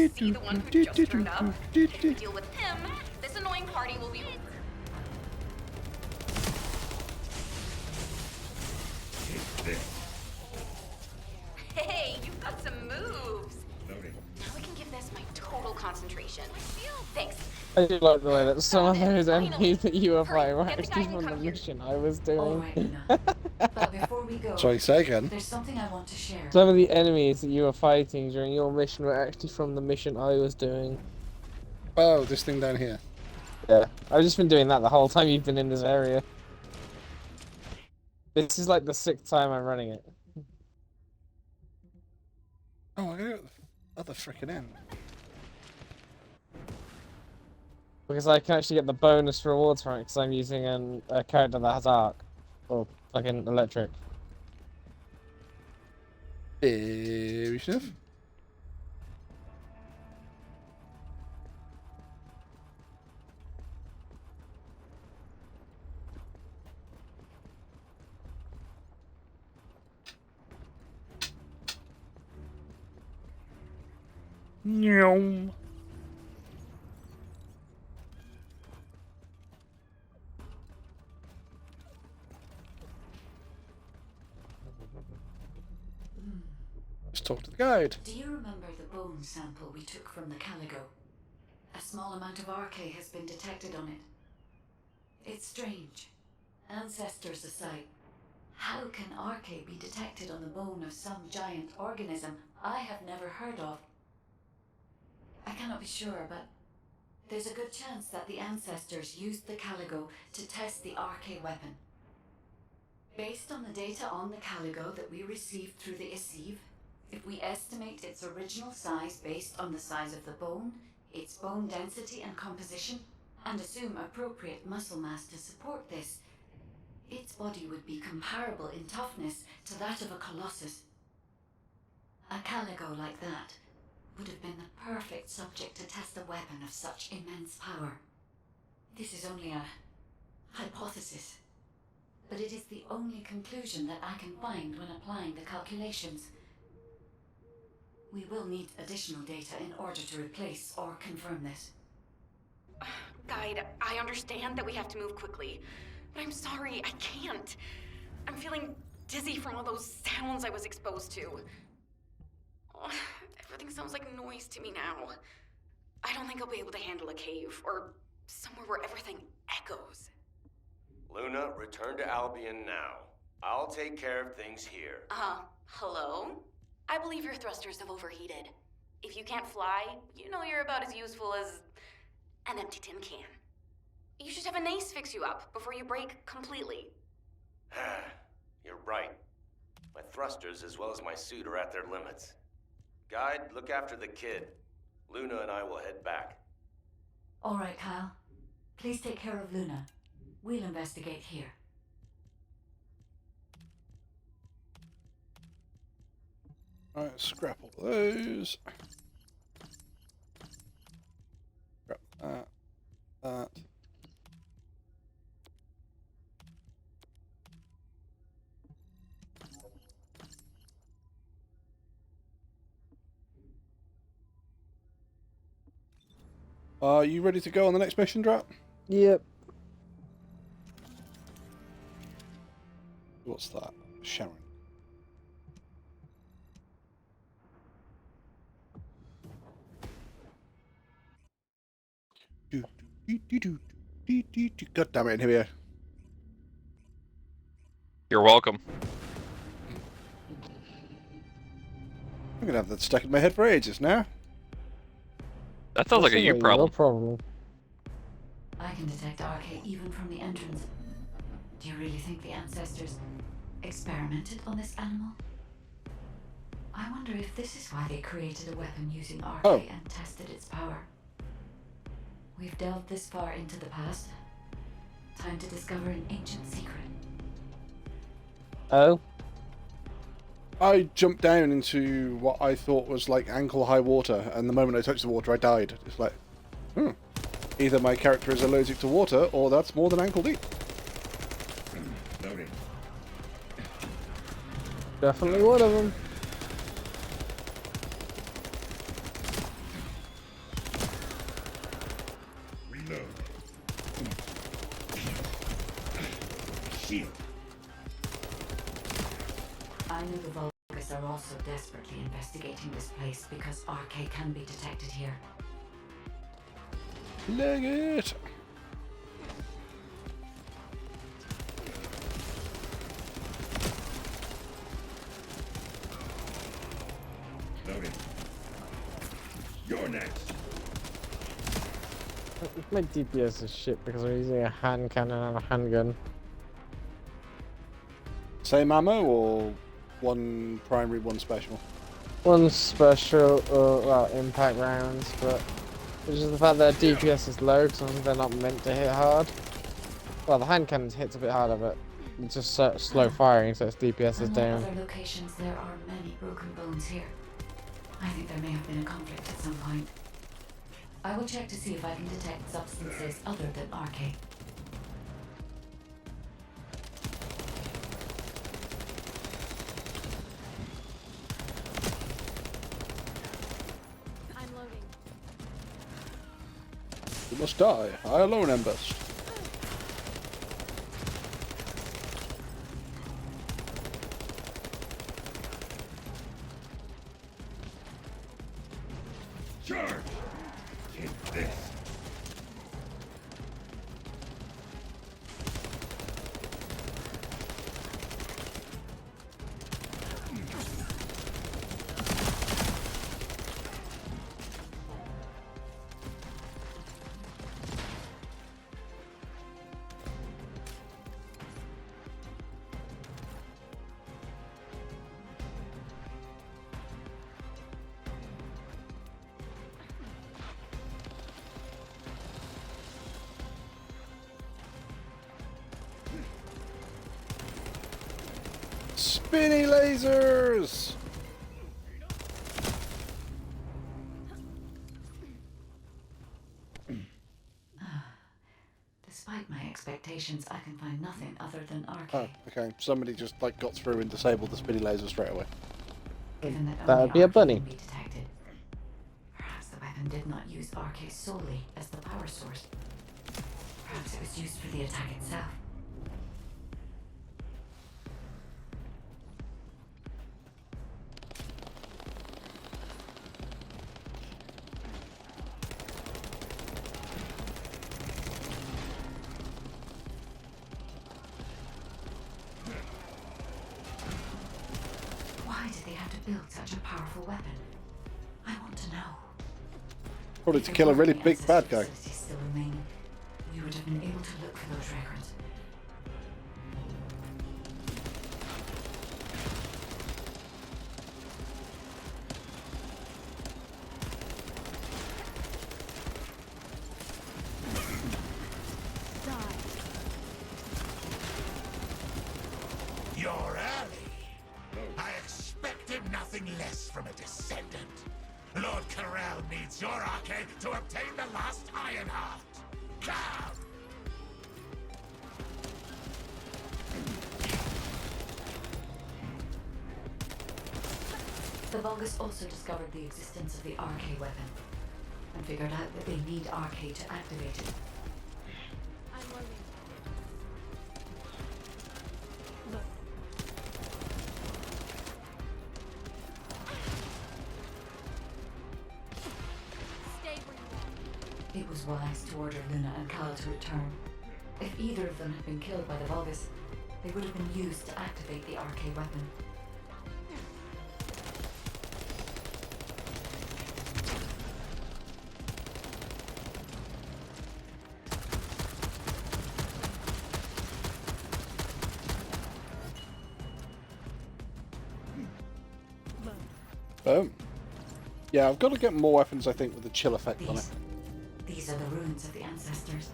see the one who just turned up? If we deal with him, this annoying party will be over. Hey, you've got some moves. Now we can give this my total concentration. Thanks. I do like the way that some of those Finally. enemies that you were Hurry, fighting were get the actually guy who from the come here. mission I was doing. Alright, Luna. But before we go, Sorry, say again. there's something I want to share. Some of the enemies that you were fighting during your mission were actually from the mission I was doing. Oh, this thing down here. Yeah, I've just been doing that the whole time you've been in this area. This is like the 6th time I'm running it. Oh, I gotta go to the other frickin' end. Because I can actually get the bonus rewards from it because I'm using a character that has arc. Or fucking electric. Very stuff. Nyom. Let's talk to the guide. Do you remember the bone sample we took from the Caligo? A small amount of RK has been detected on it. It's strange. Ancestors aside, how can RK be detected on the bone of some giant organism I have never heard of? I cannot be sure, but there's a good chance that the ancestors used the Caligo to test the RK weapon. Based on the data on the Caligo that we received through the Isiv, if we estimate its original size based on the size of the bone, its bone density and composition, and assume appropriate muscle mass to support this, its body would be comparable in toughness to that of a colossus. A Caligo like that would have been the perfect subject to test a weapon of such immense power. This is only a hypothesis, but it is the only conclusion that I can find when applying the calculations. We will need additional data in order to replace or confirm this. Guide, I understand that we have to move quickly, but I'm sorry, I can't. I'm feeling dizzy from all those sounds I was exposed to. Oh, everything sounds like noise to me now. I don't think I'll be able to handle a cave, or somewhere where everything echoes. Luna, return to Albion now. I'll take care of things here. Hello? I believe your thrusters have overheated. If you can't fly, you know you're about as useful as an empty tin can. You should have an ace fix you up before you break completely. You're right. My thrusters as well as my suit are at their limits. Guide, look after the kid. Luna and I will head back. All right, Kyle. Please take care of Luna. We'll investigate here. Alright, scrap all those. Scrap that. That. Are you ready to go on the next mission, Drop? Yep. What's that? Sharon. God damn it, here we are. You're welcome. I'm gonna have that stuck in my head for ages now. That sounds like a you problem. problem. I can detect RK even from the entrance. Do you really think the ancestors experimented on this animal? I wonder if this is why they created a weapon using RK and tested its power. We've delved this far into the past. Time to discover an ancient secret. Oh? I jumped down into what I thought was like ankle-high water, and the moment I touched the water, I died. It's like, either my character is allergic to water, or that's more than ankle deep. Loading. Definitely one of them. Reload. Shield. I know the Vulgus are also desperately investigating this place because RK can be detected here. Leg it! Loading. You're next. My DPS is shit because I'm using a hand cannon and a handgun. Same ammo, or one primary, one special? One special, well, impact rounds, but it's just the fact that DPS is low because they're not meant to hit hard. Well, the hand cannon hits a bit harder, but it's just slow firing, so its DPS is Unlike down. other locations, there are many broken bones here. I think there may have been a conflict at some point. I will check to see if I can detect substances other than RK. I'm loading. You must die. I alone am best. Charge. Take this. Spinny lasers! Despite my expectations, I can find nothing other than RK. Oh, okay. Somebody just like got through and disabled the spinny laser straight away. Given that That only would be a RK bunny. can be detected. Perhaps the weapon did not use RK solely as the power source. Perhaps it was used for the attack itself. Why did they have to build such a powerful weapon? I want to know. Probably to kill a really big bad guy. Still remaining, we would have have been able to look for those records. You're early. I expected nothing less from a descendant. Lord Corel needs your arcade to obtain the last Ironheart. Come! The Vulgus also discovered the existence of the RK weapon and figured out that they need RK to activate it. I'm loading. Look. Stay where you are. It was wise to order Luna and Kyle to return. If either of them had been killed by the Vulgus, they would have been used to activate the RK weapon. Boom. Yeah, I've got to get more weapons, I think, with the chill effect on it. These are the ruins of the ancestors.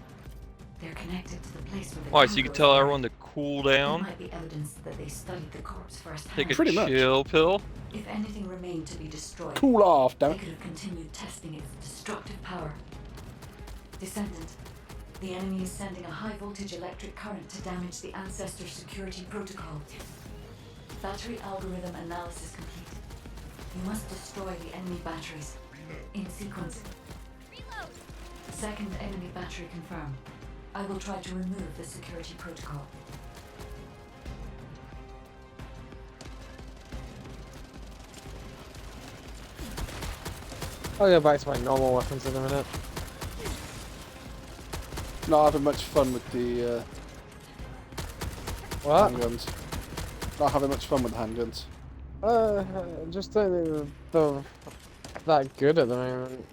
They're connected to the place where the Alright, so you can tell everyone to cool There down. might be evidence that they studied the corpse firsthand. Take a Pretty much. chill pill. If anything remained to be destroyed, Cool off, damn they it. could have continued testing its destructive power. Descendant, the enemy is sending a high-voltage electric current to damage the Ancestor security protocol. Battery algorithm analysis complete. You must destroy the enemy batteries. In sequence. Second enemy battery confirmed. I will try to remove the security protocol. I'll go back to my normal weapons in a minute. Not having much fun with the What? handguns. Not having much fun with the handguns. I just don't think they're that good at the moment.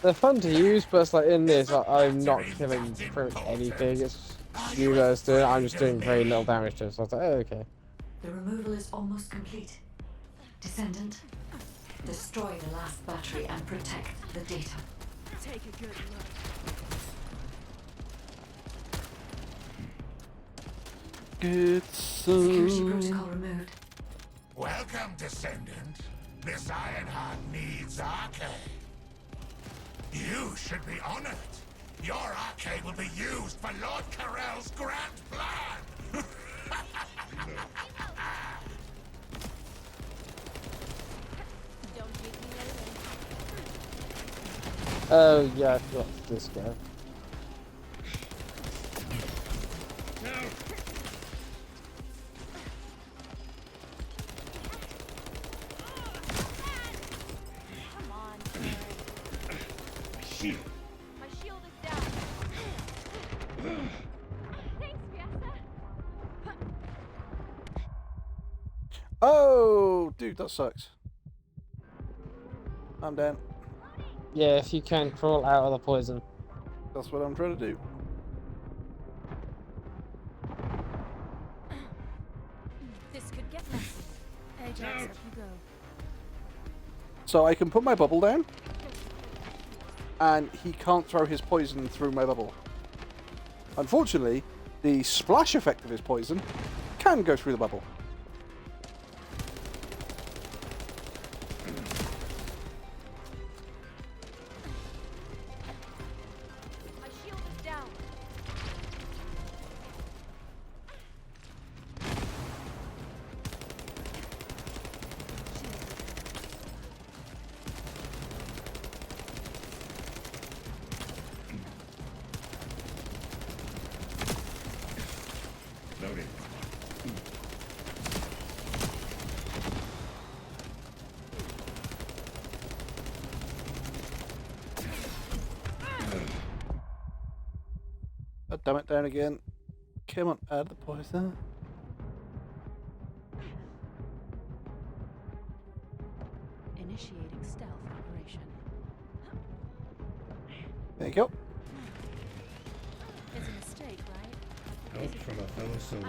They're fun to use, but it's like in this, I'm not killing pretty much anything. It's you guys doing it, I'm just doing very little damage to it. So I was like, oh, okay. The removal is almost complete. Descendant, destroy the last battery and protect the data. Take a good look. Good Security protocol removed. Welcome, Descendant. This Ironheart needs arcade. You should be honored. Your arcade will be used for Lord Corel's grand plan. Don't make me let it Oh, yeah, I forgot this guy. Come on, Aaron. My shield is down. Thanks, Fiesta. Oh, dude, that sucks. I'm down. Yeah, if you can crawl out of the poison. That's what I'm trying to do. This could get messy. Ajax, up you go. So I can put my bubble down, and he can't throw his poison through my bubble. Unfortunately, the splash effect of his poison can go through the bubble. My shield is down. Loading. Oh, damn it, down again. Come on, add the poison. Initiating stealth operation. There you go. It's a mistake, right? Help from a fellow soldier.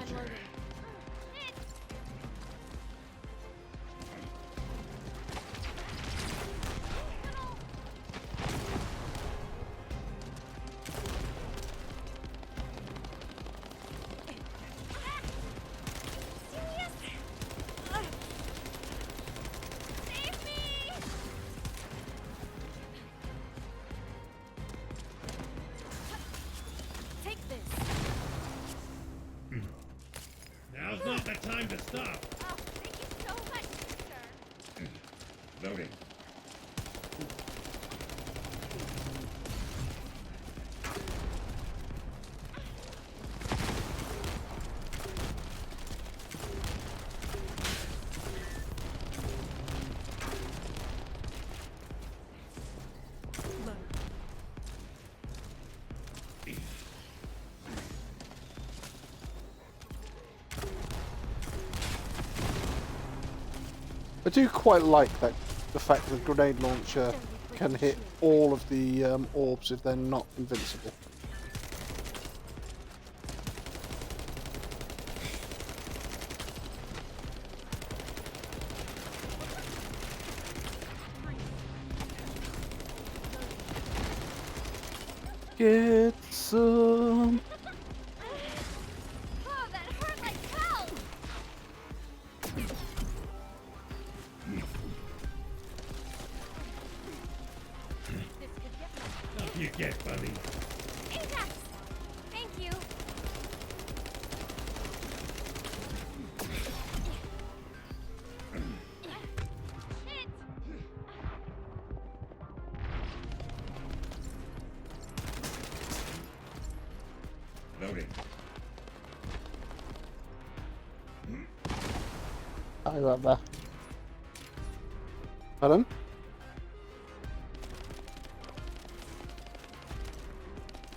Unloading. Take this. Now's not the time to stop. Oh, thank you so much, sir. Loading. I do quite like that the fact that the grenade launcher can hit all of the orbs if they're not invincible. Get some. Oh, that hurt like hell. This could get messy. Up you get, buddy. Ajax! Thank you. Shit! Loading. I got there. Pardon?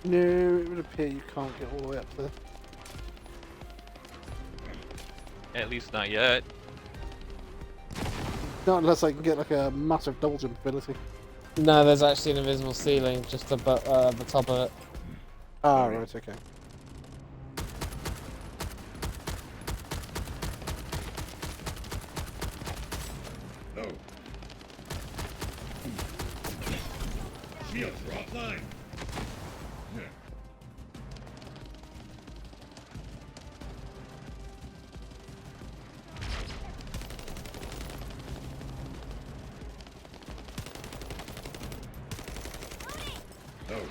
No, it would appear you can't get all the way up there. At least not yet. Not unless I can get like a massive double jump ability. No, there's actually an invisible ceiling just above the top of it. Ah, right, okay. Load. Shields are offline. Load.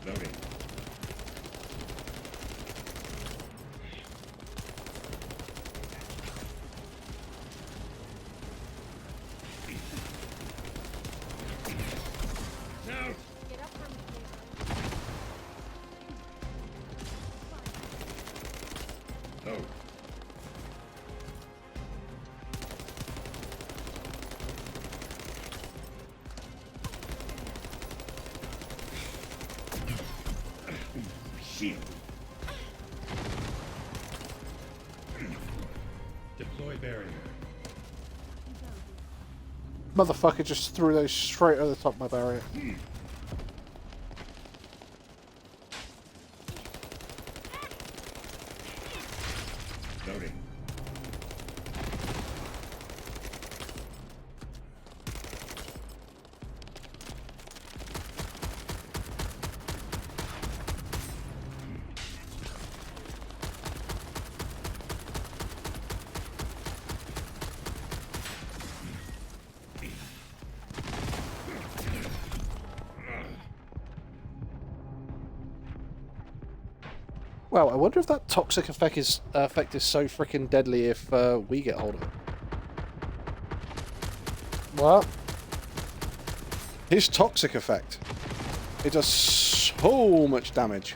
Loading. Out. Get up from here. Load. Shield. Deploy barrier. Motherfucker just threw those straight over the top of my barrier. Loading. Well, I wonder if that toxic effect is so freaking deadly if we get hold of it. What? His toxic effect. It does so much damage.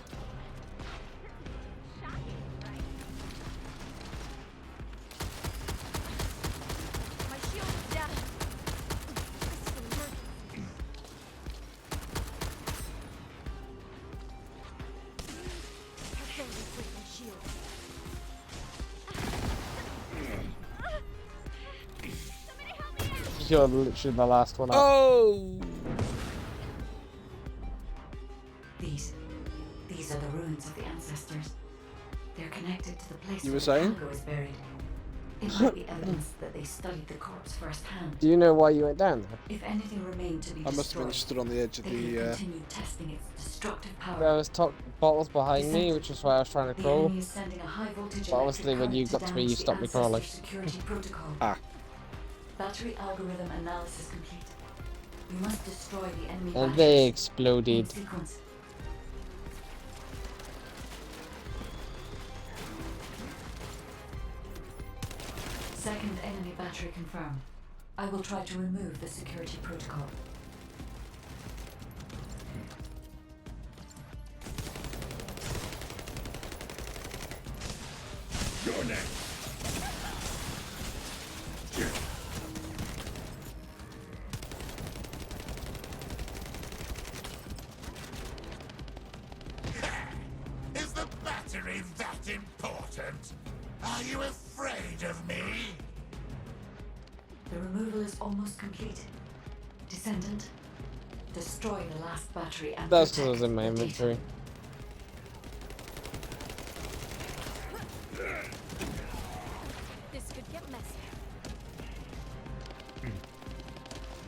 My shield is down. This is an emergency. Carefully with my shield. you're literally the last one up. Oh! These are the ruins of the ancestors. They're connected to the place You where were saying? the cargo is buried. It might be evidence that they studied the corpse firsthand. Do you know why you went down there? If anything remained to be I must have been destroyed, stood on the edge of they could the. continue testing its destructive power. There was bottles behind me, which is why I was trying to The crawl. enemy is sending a high voltage But obviously when electric you current got to to me, you damage the stopped me crawling. ancestor security protocol. Ah. Battery algorithm analysis complete. We must destroy the enemy And batteries they in exploded. sequence. Second enemy battery confirmed. I will try to remove the security protocol. You're next. Is the battery that important? Are you afraid of me? The removal is almost complete. Descendant, destroy the last battery and That's protect what was in my the data. inventory. This could get messy.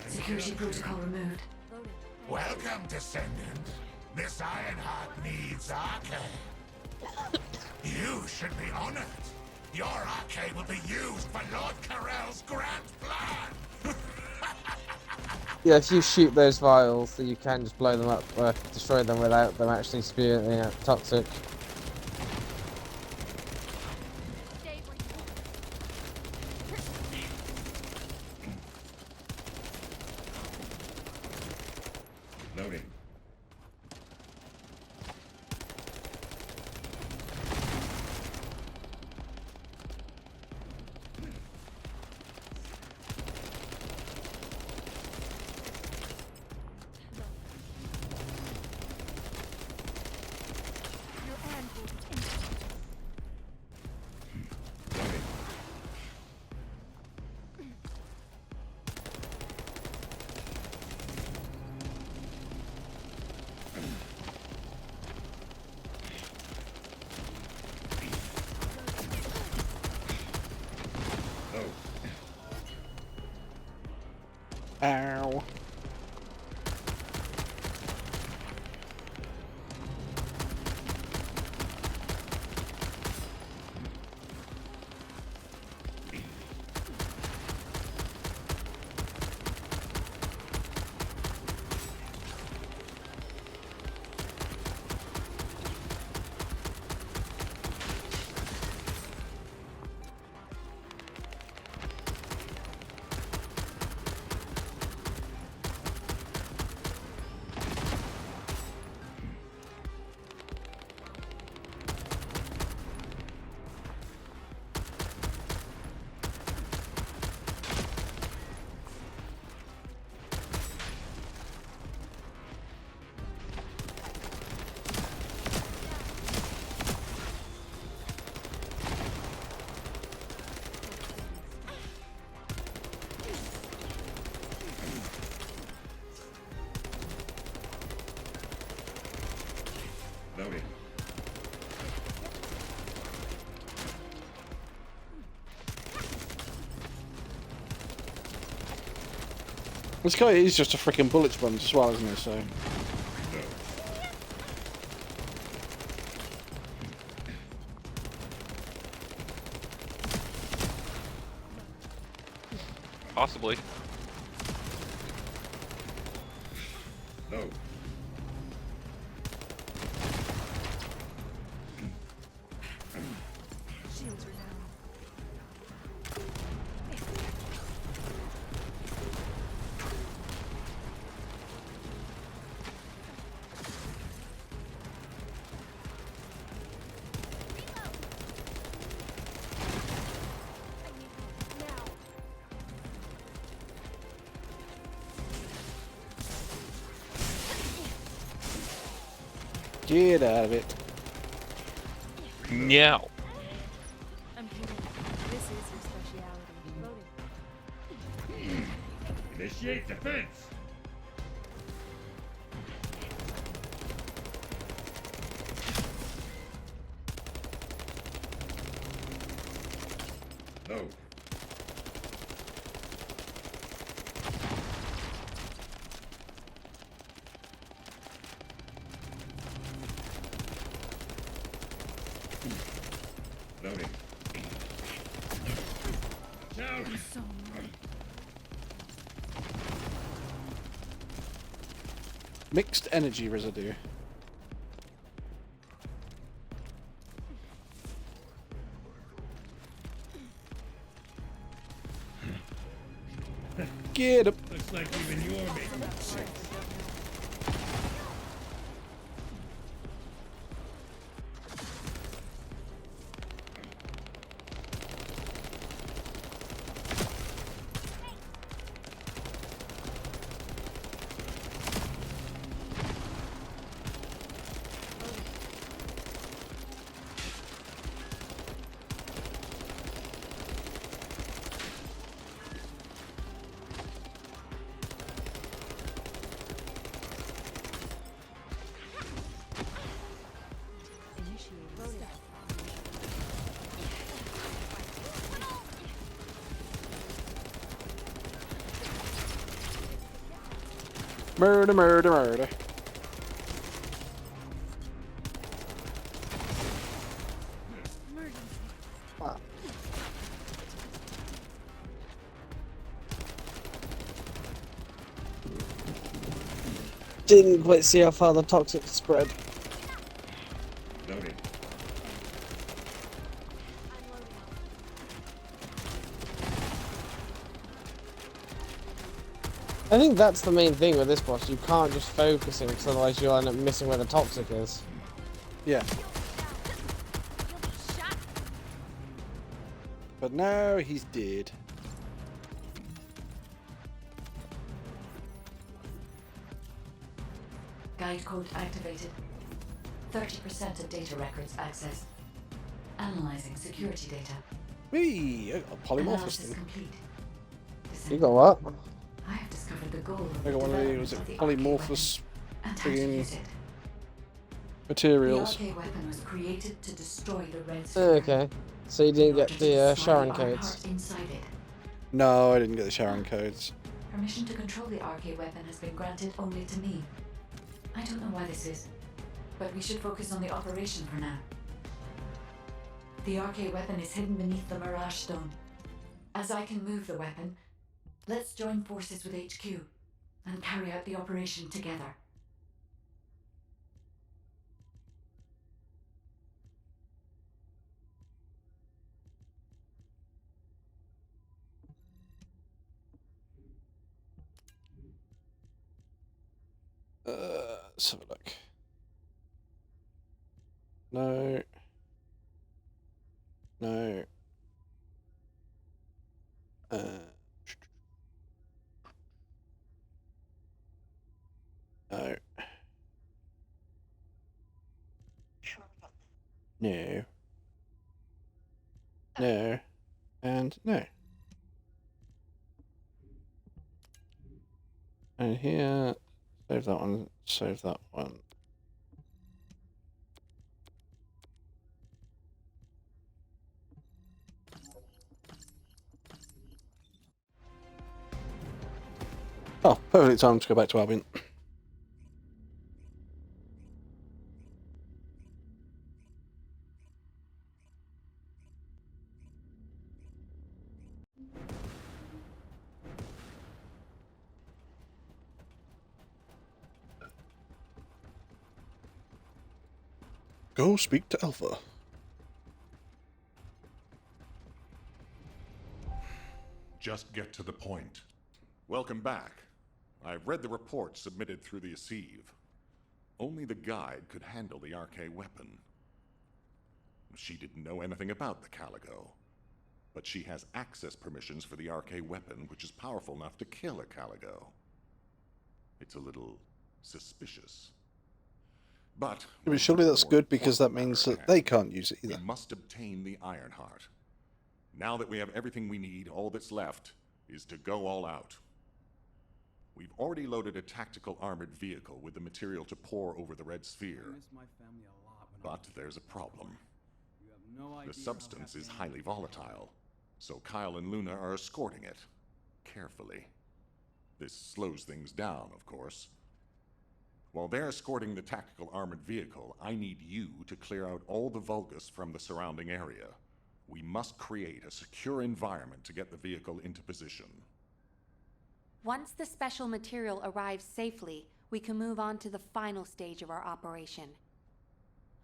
Security protocol removed. Welcome, Descendant. Miss Ironheart needs arcade. You should be honored. Your arcade will be used for Lord Carell's grand plan. Yeah, if you shoot those vials, then you can just blow them up, or destroy them without them actually spewing out toxic. Stay where you Loading. Your anvil is instant. Loading. Oh. Ow. Loading. This guy is just a freaking bullet sponge as well, isn't he? So. Possibly. Load. Shields are down. I need help now. Get out of it. Meow. I'm healing. This is your speciality. Loading. Initiate defense. Load. Loading. Down. Mixed energy residue. Get up. Looks like even you're making mistakes. Murder, murder, murder. Didn't quite see how far the toxic spread. Loading. I think that's the main thing with this boss. You can't just focus him, because otherwise you'll end up missing where the toxic is. Yeah. But now he's dead. Guide code activated. 30% of data records accessed. Analyzing security data. Whee! A polymorphous Analysis thing. complete. You got what? I have discovered the goal of I got one of these, was it polymorphous and how to friggin' use it. materials? The RK weapon was created to destroy the red Okay. So you didn't get the Sharon Destroy the codes. Ironheart inside it. No, I didn't get the Sharon codes. Permission to control the RK weapon has been granted only to me. I don't know why this is, but we should focus on the operation for now. The RK weapon is hidden beneath the Mirage Stone. As I can move the weapon, let's join forces with HQ and carry out the operation together. Let's have a look. No. No. No. No. No. And no. And here, save that one, save that one. Oh, perfect time to go back to Albion. Go speak to Alpha. Just get to the point. Welcome back. I've read the report submitted through the Assive. Only the guide could handle the RK weapon. She didn't know anything about the Caligo, but she has access permissions for the RK weapon, which is powerful enough to kill a Caligo. It's a little suspicious. But Surely that's good, because that means that they can't use it either. we must obtain the Ironheart. Now that we have everything we need, all that's left is to go all out. We've already loaded a tactical armored vehicle with the material to pour over the red sphere. But there's a problem. The substance is highly volatile, so Kyle and Luna are escorting it. Carefully. This slows things down, of course. While they're escorting the tactical armored vehicle, I need you to clear out all the Vulgus from the surrounding area. We must create a secure environment to get the vehicle into position. Once the special material arrives safely, we can move on to the final stage of our operation.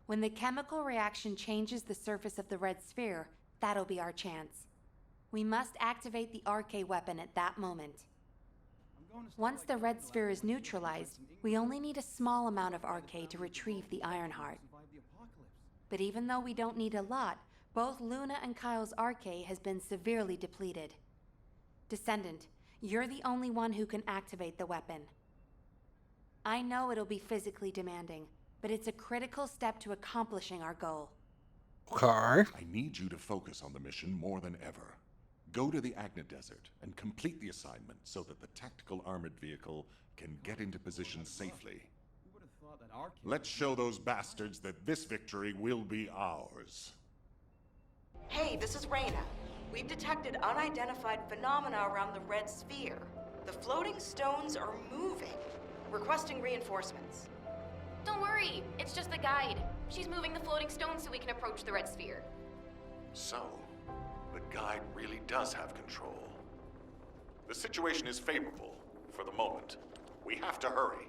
When the chemical reaction changes the surface of the red sphere, that'll be our chance. We must activate the RK weapon at that moment. Once the red sphere is neutralized, we only need a small amount of RK to retrieve the Ironheart. But even though we don't need a lot, both Luna and Kyle's RK has been severely depleted. Descendant, you're the only one who can activate the weapon. I know it'll be physically demanding, but it's a critical step to accomplishing our goal. Okay. I need you to focus on the mission more than ever. Go to the Agna Desert and complete the assignment so that the tactical armored vehicle can get into position safely. Let's show those bastards that this victory will be ours. Hey, this is Reyna. We've detected unidentified phenomena around the red sphere. The floating stones are moving. Requesting reinforcements. Don't worry, it's just the guide. She's moving the floating stones so we can approach the red sphere. So, the guide really does have control. The situation is favorable, for the moment. We have to hurry.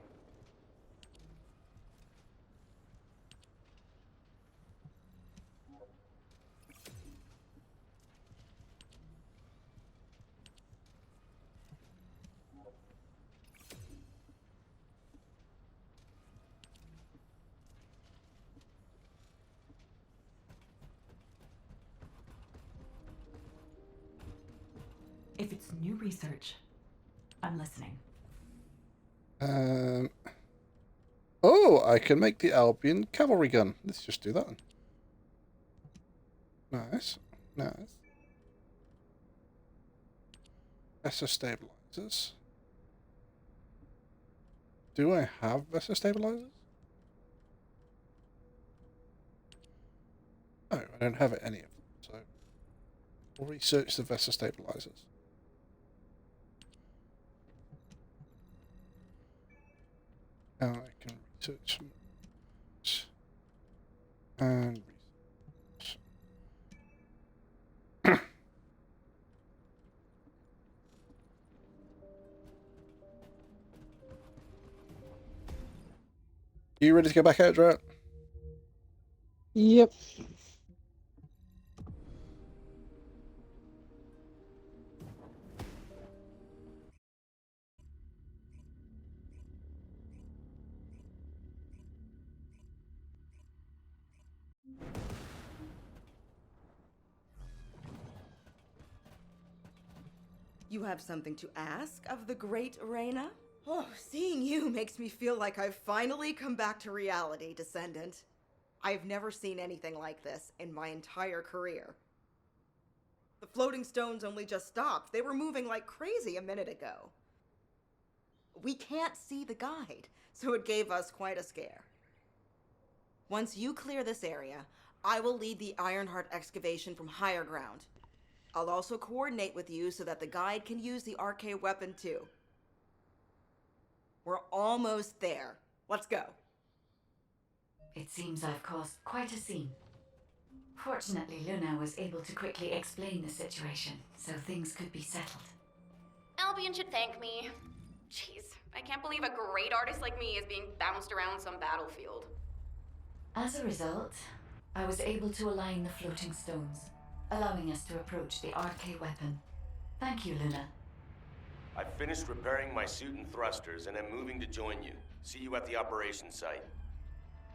If it's new research, I'm listening. Oh, I can make the Albion cavalry gun. Let's just do that. Nice. Nice. Vessel stabilizers. Do I have vessel stabilizers? No, I don't have any of them, so we'll research the vessel stabilizers. Now I can research some and research. You ready to go back out, Drat? Yep. You have something to ask of the great Reyna? Oh, seeing you makes me feel like I've finally come back to reality, Descendant. I've never seen anything like this in my entire career. The floating stones only just stopped. They were moving like crazy a minute ago. We can't see the guide, so it gave us quite a scare. Once you clear this area, I will lead the Ironheart excavation from higher ground. I'll also coordinate with you so that the guide can use the RK weapon too. We're almost there. Let's go. It seems I've caused quite a scene. Fortunately, Luna was able to quickly explain the situation, so things could be settled. Albion should thank me. Jeez, I can't believe a great artist like me is being bounced around some battlefield. As a result, I was able to align the floating stones, allowing us to approach the RK weapon. Thank you, Luna. I've finished repairing my suit and thrusters and am moving to join you. See you at the operations site.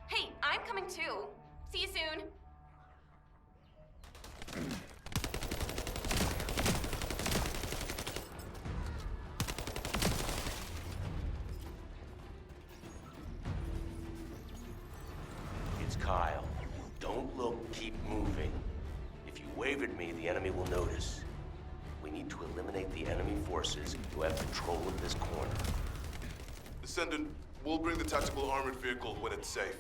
Hey, I'm coming too. See you soon. It's Kyle. Don't look, keep moving. If you wave at me, the enemy will notice. We need to eliminate the enemy forces who have control of this corner. Descendant, we'll bring the tactical armored vehicle when it's safe.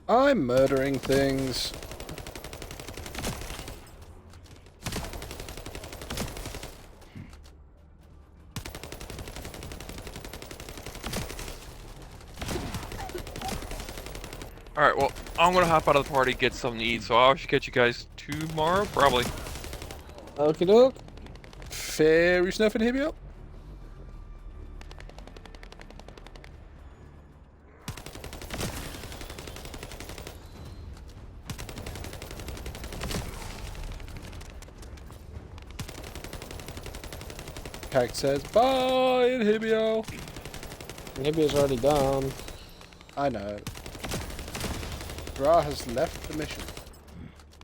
I'm murdering things. Alright, well, I'm gonna hop out of the party, get something to eat, so I should catch you guys tomorrow, probably. Okie doke. Fairy snuff in here. Kag says, bye, Inhibio. Inhibio's already gone. I know. Dra has left the mission.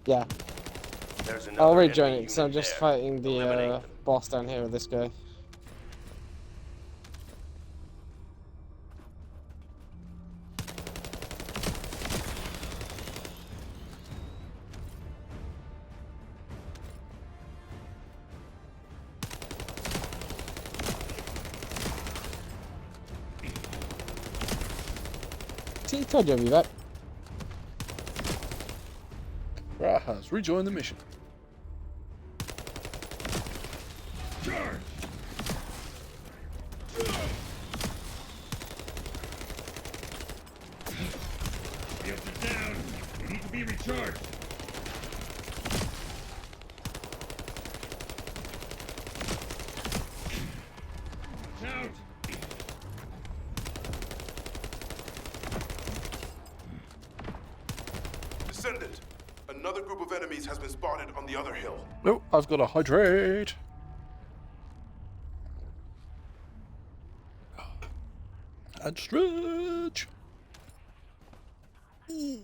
Yeah. There's I'll another rejoin enemy it, so I'm unit just there. fighting the Eliminate them. boss down here with this guy. See, told you I'd be back. Dra has rejoined the mission. Charge! Shields are down. They need to be recharged. Watch out! Descendant, another group of enemies has been spotted on the other hill. Oh, I've got to hydrate. And stretch. Oh.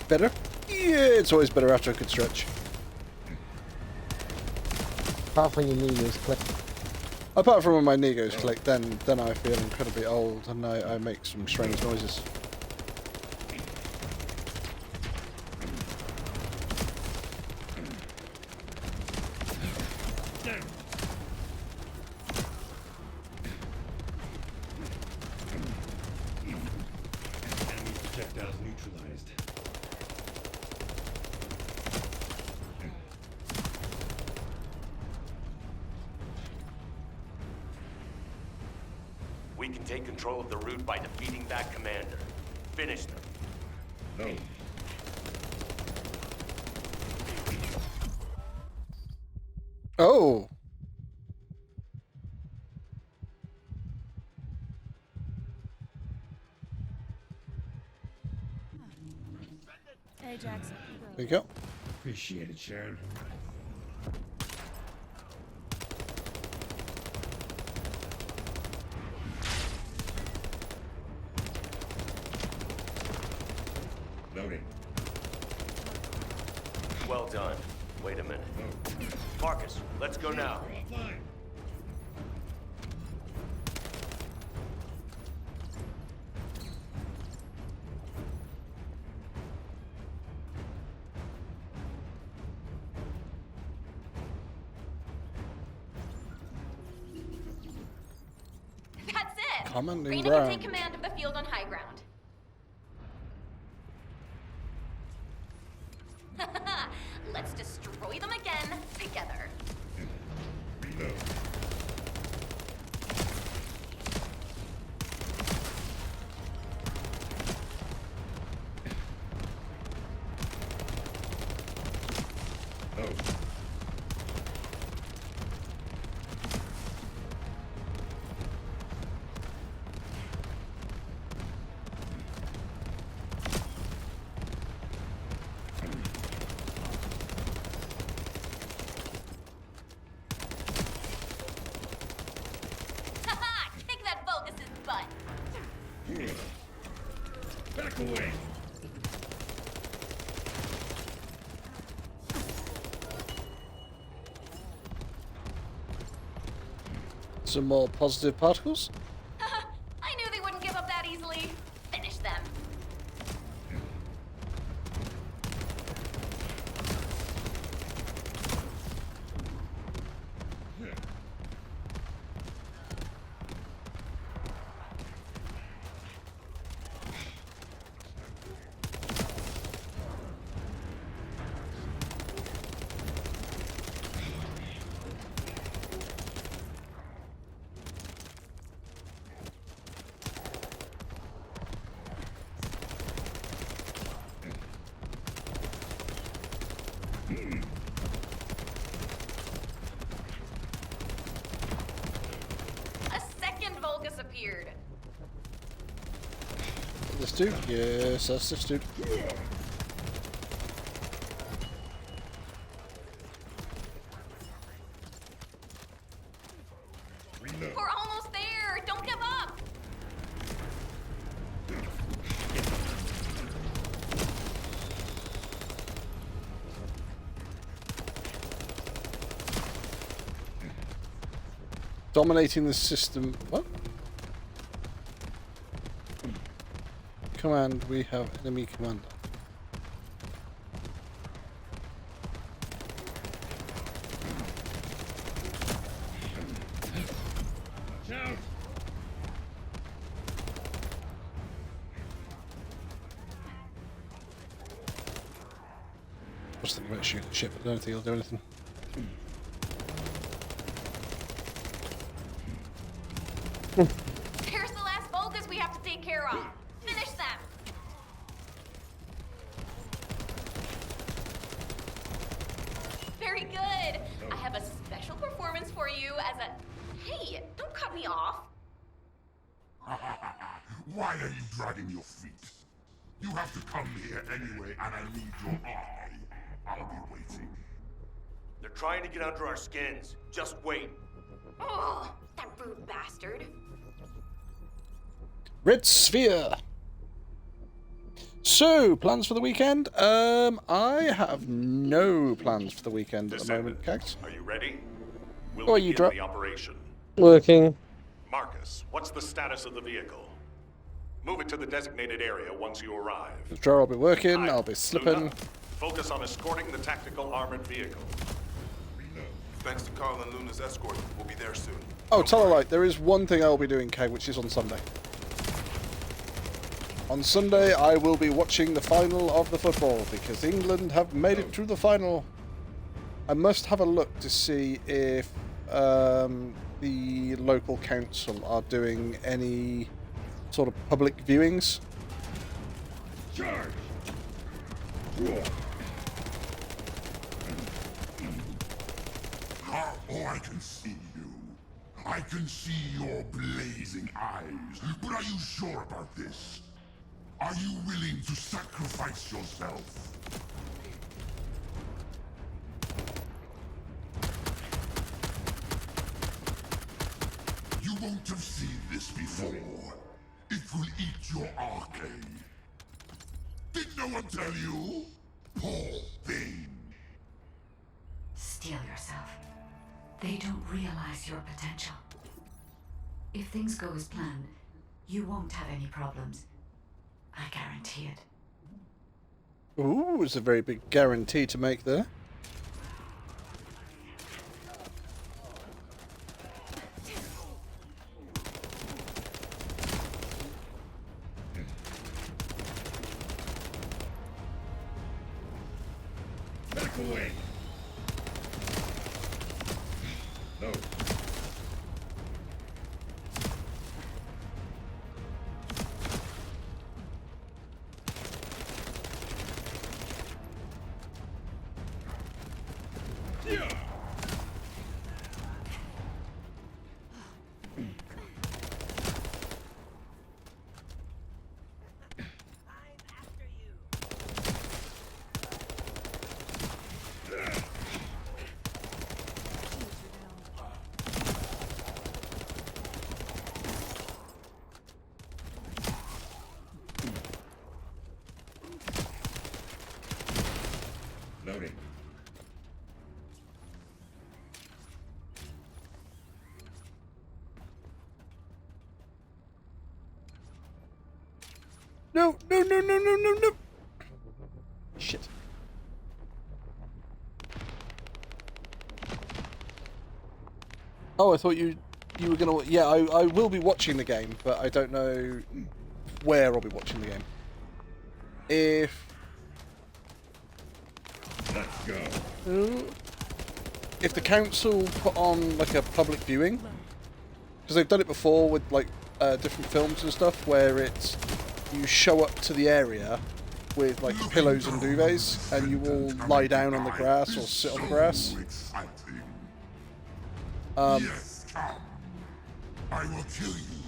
Better? Yeah, it's always better after a good stretch. Apart from your knees click. Apart from when my knee goes click, then I feel incredibly old and I make some strange noises. Down. Enemy projectiles neutralized. We can take control of the route by defeating that commander. Finish them. No. Oh! Ajax. There you go. Appreciate it, Sharon. Loading. Well done. Wait a minute. Marcus, let's go now. Offline. That's it! Commanding Reyna can ground. take command of the field on high ground. Let's destroy them again together. Reload. Oh. Kick that Vulgus' butt. Back away. some more positive particles. I knew they wouldn't give up that easily. Finish them. A second Vulgus appeared. This dude? Yes, that's this dude. We're almost there. Don't give up. Dominating the system. What? Command, we have enemy commander. Shout! I was thinking about shooting the ship, but I don't think it'll do anything. Here's the last Vulgus we have to take care of. Finish them. Very good. I have a special performance for you as a... Hey, don't cut me off. Why are you dragging your feet? You have to come here anyway, and I need your eye. I'll be waiting. They're trying to get under our skins. Just wait. Oh, that rude bastard. Red Sphere! So, plans for the weekend? I have no plans for the weekend at the moment, Cax. Are you ready? We'll Or you begin drop. the operation. Working. Marcus, what's the status of the vehicle? Move it to the designated area once you arrive. Sure, I'll be working, Kyle, I'll be slipping. Luna, focus on escorting the tactical armored vehicle. Thanks to Carl and Luna's escort, we'll be there soon. Oh, tell her like, there is one thing I'll be doing, Kay, which is on Sunday. On Sunday, I will be watching the final of the football, because England have made it through the final. I must have a look to see if the local council are doing any sort of public viewings. Charge! Oh, I can see you. I can see your blazing eyes. But are you sure about this? Are you willing to sacrifice yourself? You won't have seen this before. It will eat your arcade. Did no one tell you? Poor thing. Steel yourself. They don't realize your potential. If things go as planned, you won't have any problems. I guarantee it. Ooh, it's a very big guarantee to make there. Back away! No. Yeah. No, no, no, no, no, no, no. Shit. Oh, I thought you were gonna. Yeah, I will be watching the game, but I don't know where I'll be watching the game. Let's go. If the council put on like a public viewing, because they've done it before with like different films and stuff, where it's you show up to the area with like pillows and duvets, and you all lie down on the grass or sit on the grass. Yes, come. I will kill you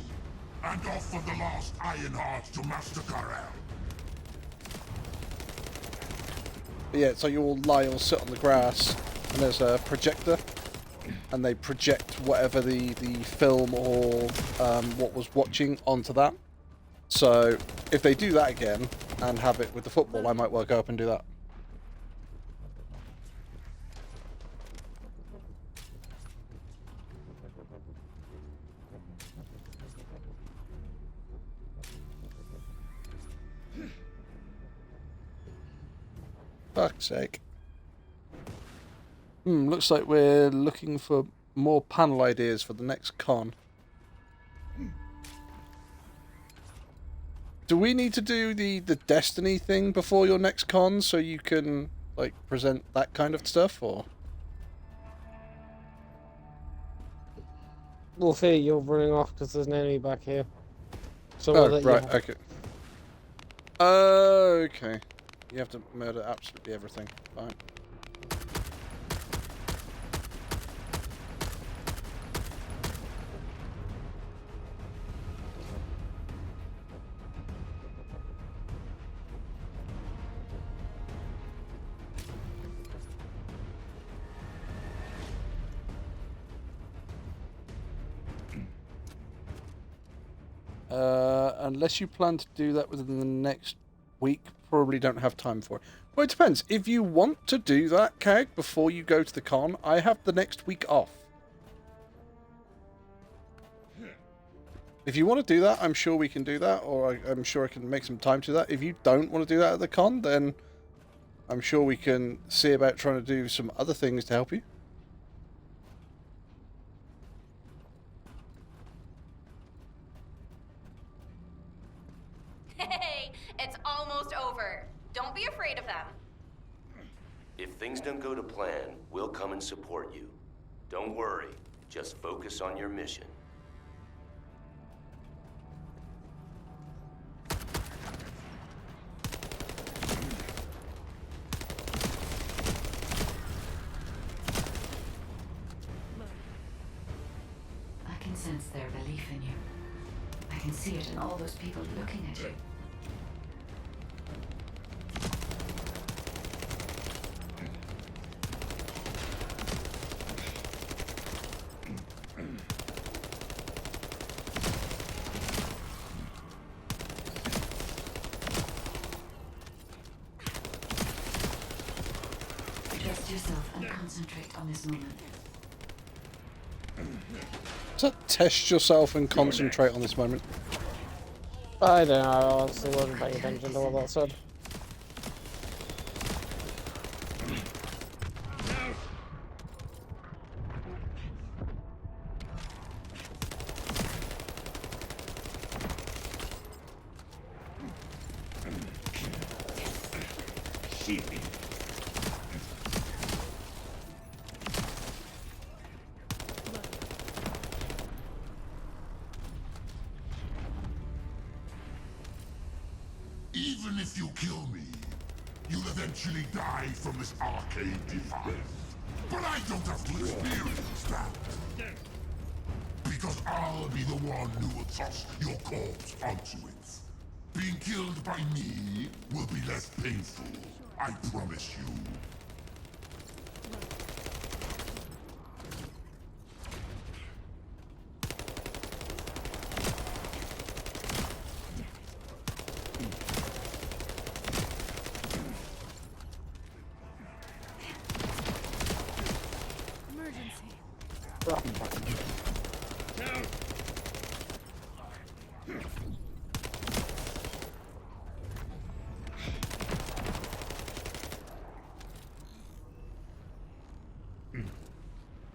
and offer the last Iron Heart to Master Karel. Yeah, so you all lie or sit on the grass, and there's a projector, and they project whatever the film or what was watching onto that. So if they do that again and have it with the football, I might well go up and do that. Fuck's sake. Looks like we're looking for more panel ideas for the next con. Do we need to do the Destiny thing before your next con so you can, like, present that kind of stuff, or? Wolfie, you're running off because there's an enemy back here. So Oh, right, okay. Okay. You have to murder absolutely everything. Fine. Unless you plan to do that within the next week, probably don't have time for it. Well, it depends. If you want to do that, Kag, before you go to the con, I have the next week off. If you want to do that, I'm sure we can do that, or I'm sure I can make some time to do that. If you don't want to do that at the con, then I'm sure we can see about trying to do some other things to help you. Hey, it's almost over. Don't be afraid of them. If things don't go to plan, we'll come and support you. Don't worry, just focus on your mission. I can sense their belief in you. I can see it in all those people looking at you. Trust yourself and concentrate on this moment. So test yourself and concentrate on this moment. I don't know, I honestly wasn't paying attention to what that said. Sheepy. Even if you kill me, you'll eventually die from this arcane device. But I don't have to experience that. Because I'll be the one who will toss your corpse onto it. Being killed by me will be less painful, I promise you.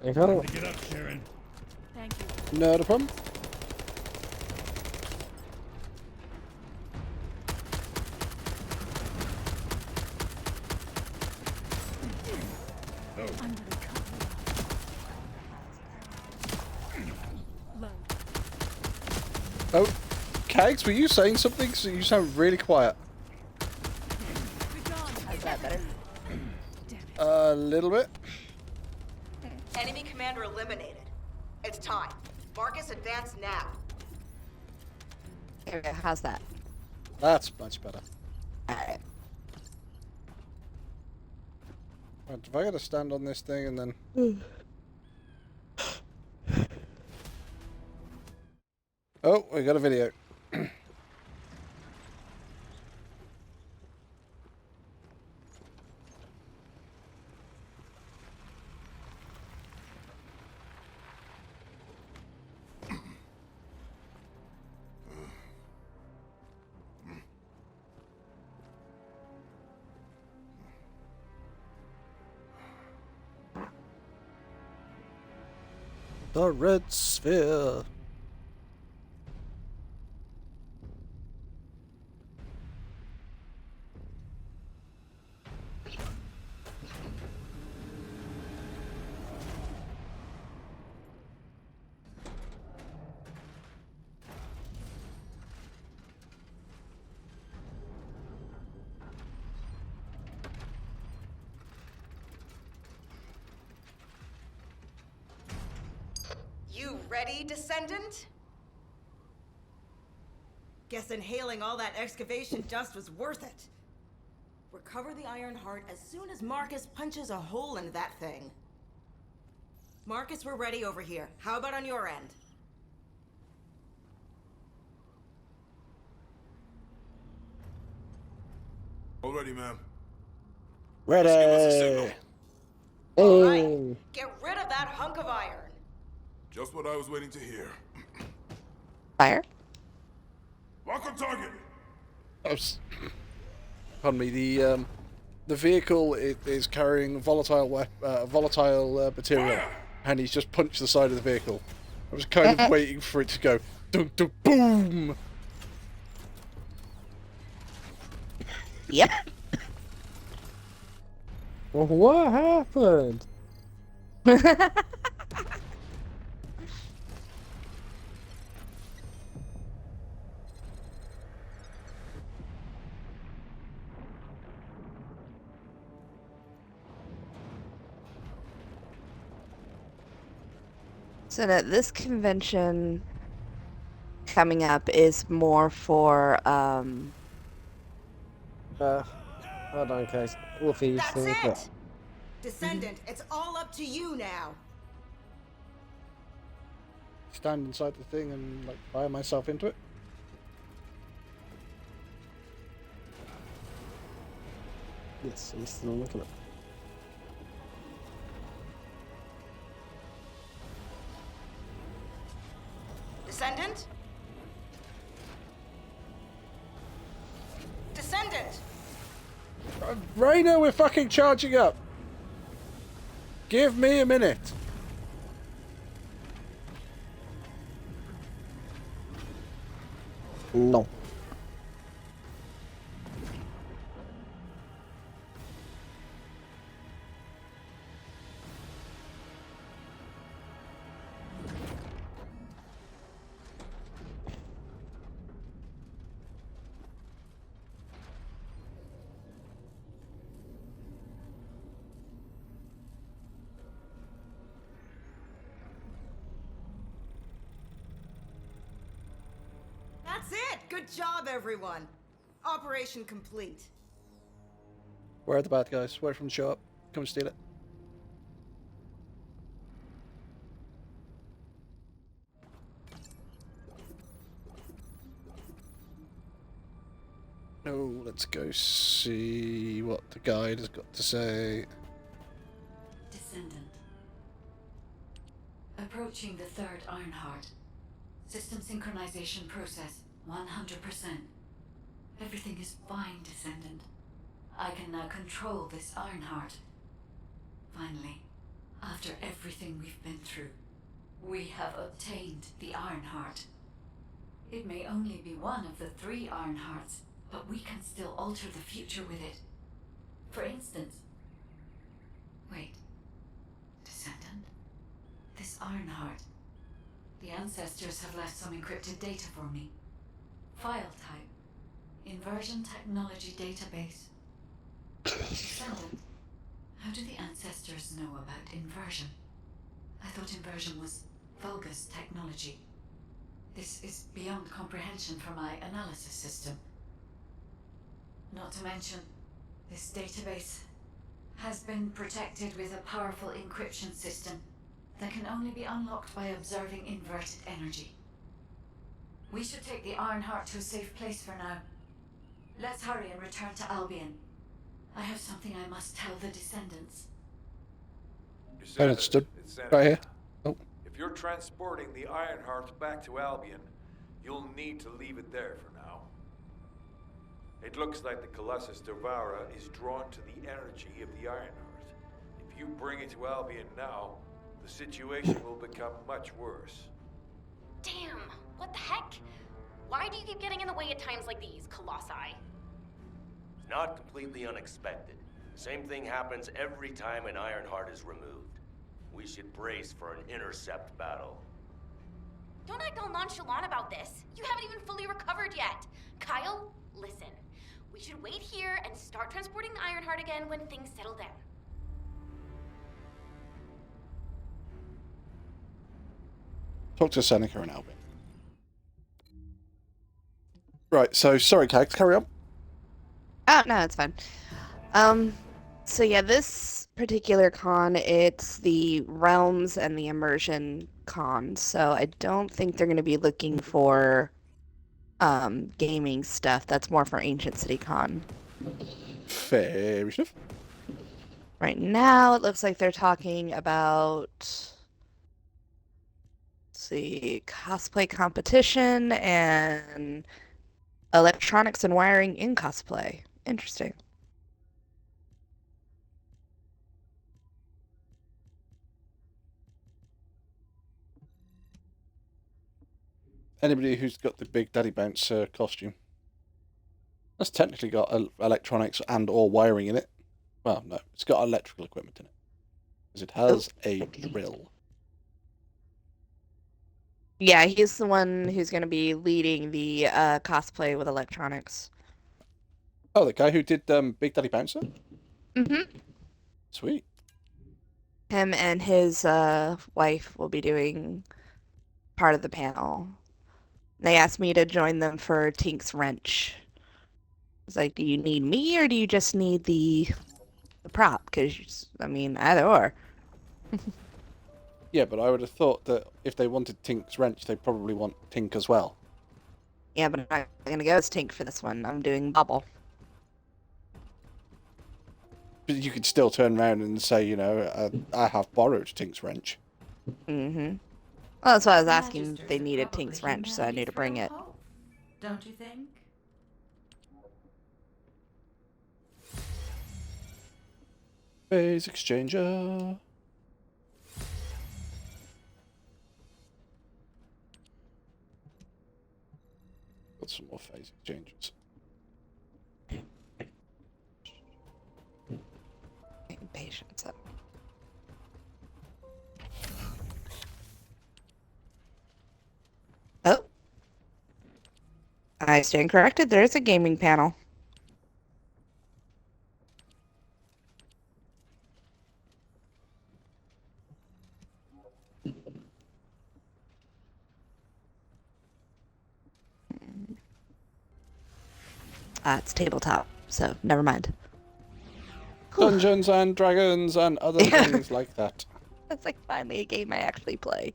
You go. Get up, Sharon. Thank you. Not a problem. Oh. I'm gonna cut you off. Load. Oh, Kags, were you saying something? So you sound really quiet. Is that better? A little bit. Enemy commander eliminated. It's time. Marcus, advance now. Okay, how's that? That's much better. Alright. Right, if I gotta stand on this thing and then... Oh, we got a video. The Red Sphere. You ready, Descendant? Guess inhaling all that excavation dust was worth it. Recover the Iron Heart as soon as Marcus punches a hole into that thing. Marcus, we're ready over here. How about on your end? All ready, ma'am. Ready. Just give us a signal. All right, get rid of that hunk of iron. Just what I was waiting to hear. Fire? Lock on target. Pardon me. The vehicle is carrying volatile material, and he's just punched the side of the vehicle. I was kind of waiting for it to go dun, dun, boom. Yep. Well, what happened? So that this convention coming up is more for Hold on, case. Wolfie, That's think it! what? Descendant, it's all up to you now. Stand inside the thing and like fire myself into it. Yes, I'm still looking at. Descendant? Descendant! Rainer, we're fucking charging up. Give me a minute. No. That's it! Good job, everyone. Operation complete. Where are the bad guys? Where from the shop? Come and steal it. Oh, let's go see what the guide has got to say. Descendant. Approaching the third Ironheart. System synchronization process 100%. Everything is fine, Descendant. I can now control this Ironheart. Finally, After everything we've been through, we have obtained the Ironheart. It may only be one of the 3 Ironhearts, but we can still alter the future with it. For instance... Wait. Descendant? This Ironheart. The ancestors have left some encrypted data for me. File type. Inversion Technology Database. Descendant. How do the ancestors know about inversion? I thought inversion was Vulgus technology. This is beyond comprehension for my analysis system. Not to mention, this database has been protected with a powerful encryption system that can only be unlocked by observing inverted energy. We should take the Ironheart to a safe place for now. Let's hurry and return to Albion. I have something I must tell the Descendants. Understood. Right here. Oh. If you're transporting the Ironheart back to Albion, you'll need to leave it there for now. It looks like the Colossus Devourer is drawn to the energy of the Ironheart. If you bring it to Albion now, the situation will become much worse. Damn, what the heck? Why do you keep getting in the way at times like these, Colossi? Not completely unexpected. Same thing happens every time an Ironheart is removed. We should brace for an intercept battle. Don't act all nonchalant about this. You haven't even fully recovered yet. Kyle, listen. We should wait here and start transporting the Ironheart again when things settle down. Talk to Seneca and Albion. Right, so sorry, Cags, carry on. Oh, no, it's fine. So yeah, this particular con, it's the Realms and the Immersion con, so I don't think they're going to be looking for gaming stuff. That's more for Ancient City Con. Fair enough. Right now, it looks like they're talking about, let's see, cosplay competition and electronics and wiring in cosplay. Interesting. Anybody who's got the Big Daddy Bouncer costume. That's technically got electronics and or wiring in it. Well, no, it's got electrical equipment in it. Because it has a drill. Yeah, he's the one who's going to be leading the cosplay with electronics. Oh, the guy who did Big Daddy Bouncer? Mm-hmm. Sweet. Him and his wife will be doing part of the panel. They asked me to join them for Tink's Wrench. It's like, do you need me or do you just need the prop? Because, I mean, either or. Yeah, but I would have thought that if they wanted Tink's Wrench, they probably want Tink as well. Yeah, but I'm not going to go as Tink for this one. I'm doing Bubble. But you could still turn around and say, you know, I have borrowed Tink's Wrench. Mm-hmm. Well, that's why I was asking if they needed Tink's Wrench, so I knew to bring it. Don't you think? Phase exchanger. Got some more phase exchanges. Patience up. Oh. I stand corrected. There is a gaming panel. It's tabletop, so never mind. Dungeons and Dragons and other things like that. That's like finally a game I actually play.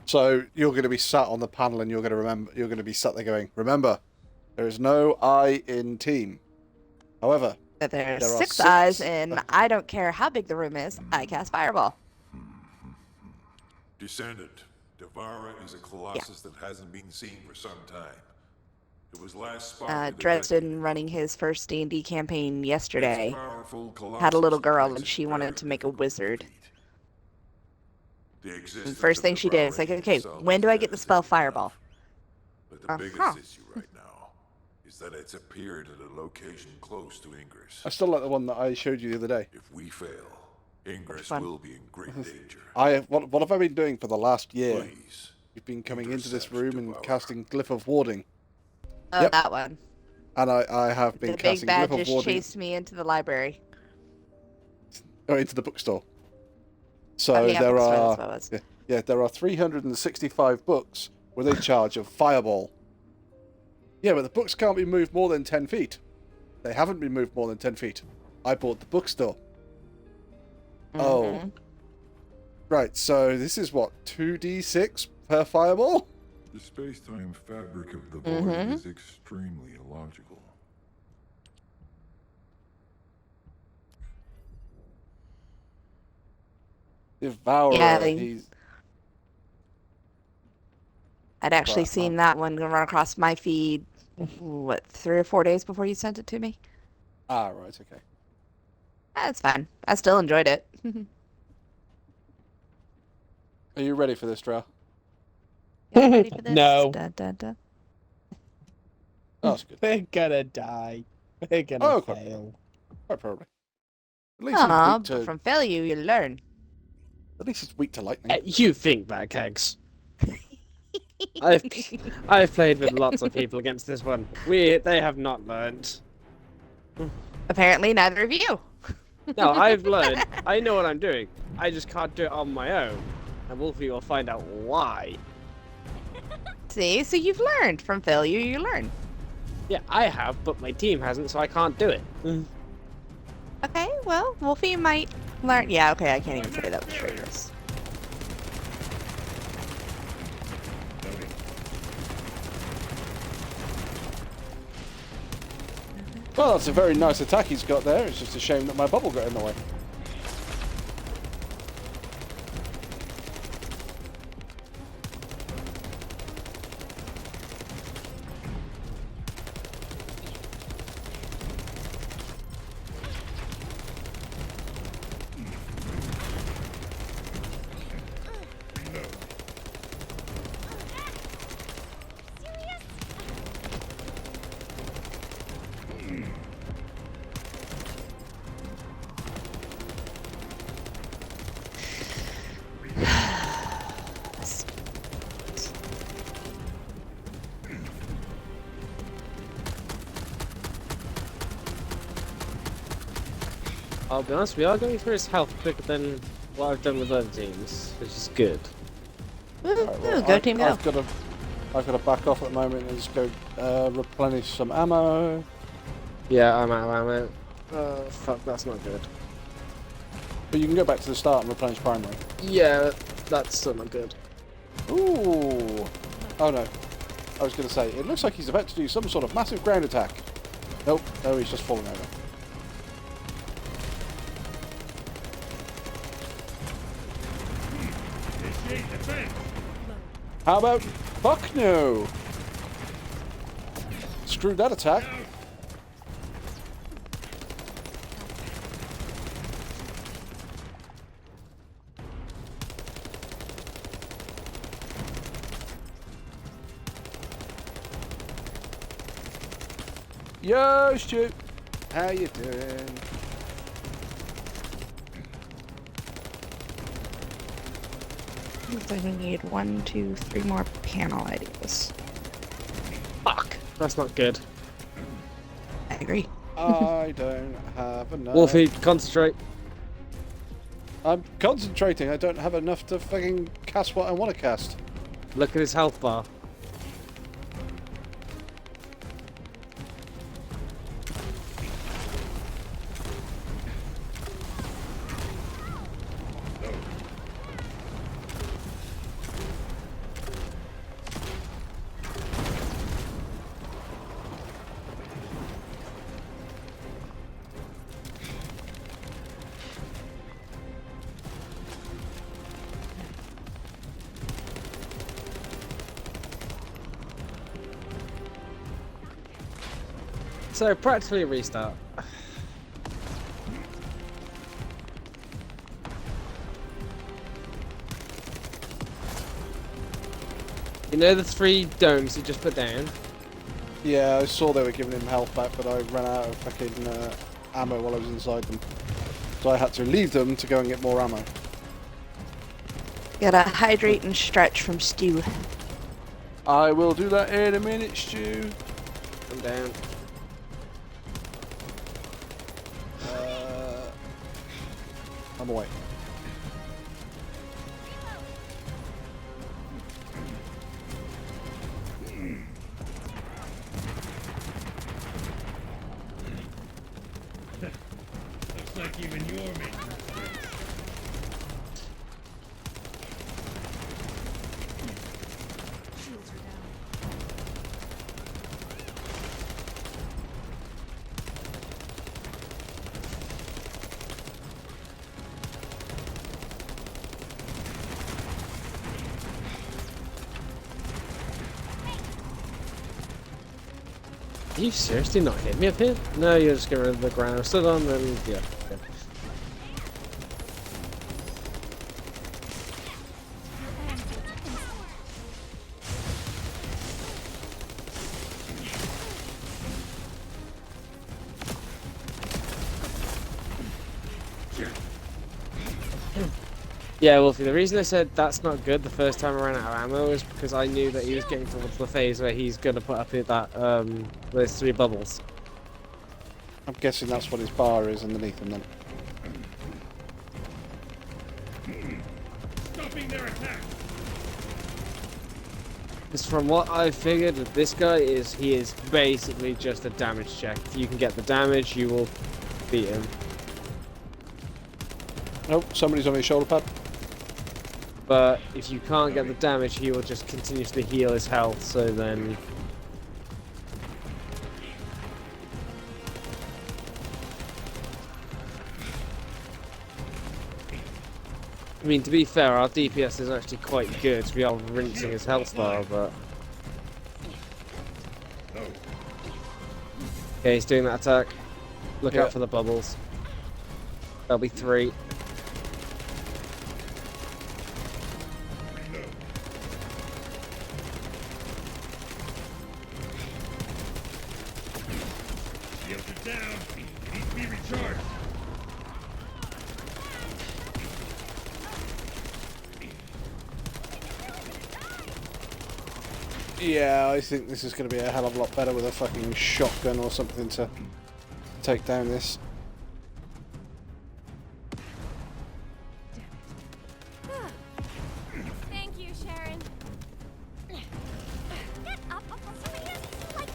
So you're going to be sat on the panel and you're going to be sat there going, remember, there is no I in team. However, But there's there are six eyes, and I don't care how big the room is, I cast Fireball. Descendant, Devourer is a colossus that hasn't been seen for some time. It was last spotted. Dresden running his first D&D campaign yesterday. Powerful Had a little colossus girl places and she wanted to make a wizard. The And existence first of thing she did is like, okay, when do I get the spell Fireball? But the biggest issue right now is that it's appeared at a location close to Ingress. I still like the one that I showed you the other day. If we fail, Ingress Fun. will be in great danger. What have I been doing for the last year? Please. We've been coming into this room and casting Glyph of Warding. Oh, Yep. that one. And I have been The big casting bad Glyph of just Warding chased me into the library. into the bookstore. So Oh, yeah, there bookstore, are that's what it was. yeah, there are 365 books with a charge of Fireball. Yeah, but the books can't be moved more than 10 feet. They haven't been moved more than 10 feet. I bought the bookstore. Oh. Right, so this is what, 2d6 per Fireball? The space-time fabric of the void is extremely illogical. Devourer, Yeah, he's... I'd actually Right, seen that one run across my feed, what, 3 or 4 days before you sent it to me? Ah, right, okay. That's fine. I still enjoyed it. Are you ready for this, Drow? You ready for this? No. Da, da, da. Oh, that's good. We're gonna die. We're gonna Oh, quite fail. Quite probably. At least it's Aw, weak to, but from failure you learn. at least it's weak to lightning. You think that, Kegs. I've played with lots of people against this one. They have not learned. Apparently neither of you. No, I've learned. I know what I'm doing. I just can't do it on my own. And Wolfie will find out why. See, so you've learned. From failure you learn. Yeah, I have, but my team hasn't, so I can't do it. Okay, well, Wolfie might learn. Yeah, okay, I can't even say that with straightness. Well, that's a very nice attack he's got there. It's just a shame that my bubble got in the way. I'll be honest, we are going through his health quicker than what I've done with other teams, which is good. Right, well, go team, go. I've got to back off at the moment and just go replenish some ammo. Yeah, I'm out of ammo. Fuck, that's not good. But you can go back to the start and replenish primary. Yeah, that's still not good. Ooh. Oh no. I was going to say, it looks like he's about to do some sort of massive ground attack. Nope. No, he's just falling over. How about fuck no? Screw that attack. Yo, Stu. How you doing? I need 1, 2, 3 more panel ideas. Fuck, that's not good. I agree. I don't have enough. Wolfie, concentrate. I'm concentrating. I don't have enough to fucking cast what I want to cast. Look at his health bar. So practically a restart. You know the 3 domes you just put down? Yeah, I saw they were giving him health back, but I ran out of fucking ammo while I was inside them. So I had to leave them to go and get more ammo. Gotta hydrate and stretch from Stu. I will do that in a minute, Stu. I'm down. I'm away. Looks like even you're making mistakes. Shields are down. Are you seriously not hitting me up here? No, you're just getting rid of the ground. Stood on, then yeah. Okay. Yeah, Wolfie, the reason I said that's not good the first time I ran out of ammo is because I knew that he was getting towards the phase where he's going to put up that, those 3 bubbles. I'm guessing that's what his bar is underneath him then. Stopping their attack. Because from what I figured with this guy is, he is basically just a damage check. If you can get the damage, you will beat him. Nope, somebody's on his shoulder pad. But if you can't get the damage, he will just continuously heal his health, so then... I mean, to be fair, our DPS is actually quite good. We are rinsing his health bar, but... Okay, he's doing that attack. Look out for the bubbles. There'll be 3. Shields are down. It needs to be recharged. Yeah, I think this is going to be a hell of a lot better with a fucking shotgun or something to take down this. Thank you, Sharon. Get up before somebody else like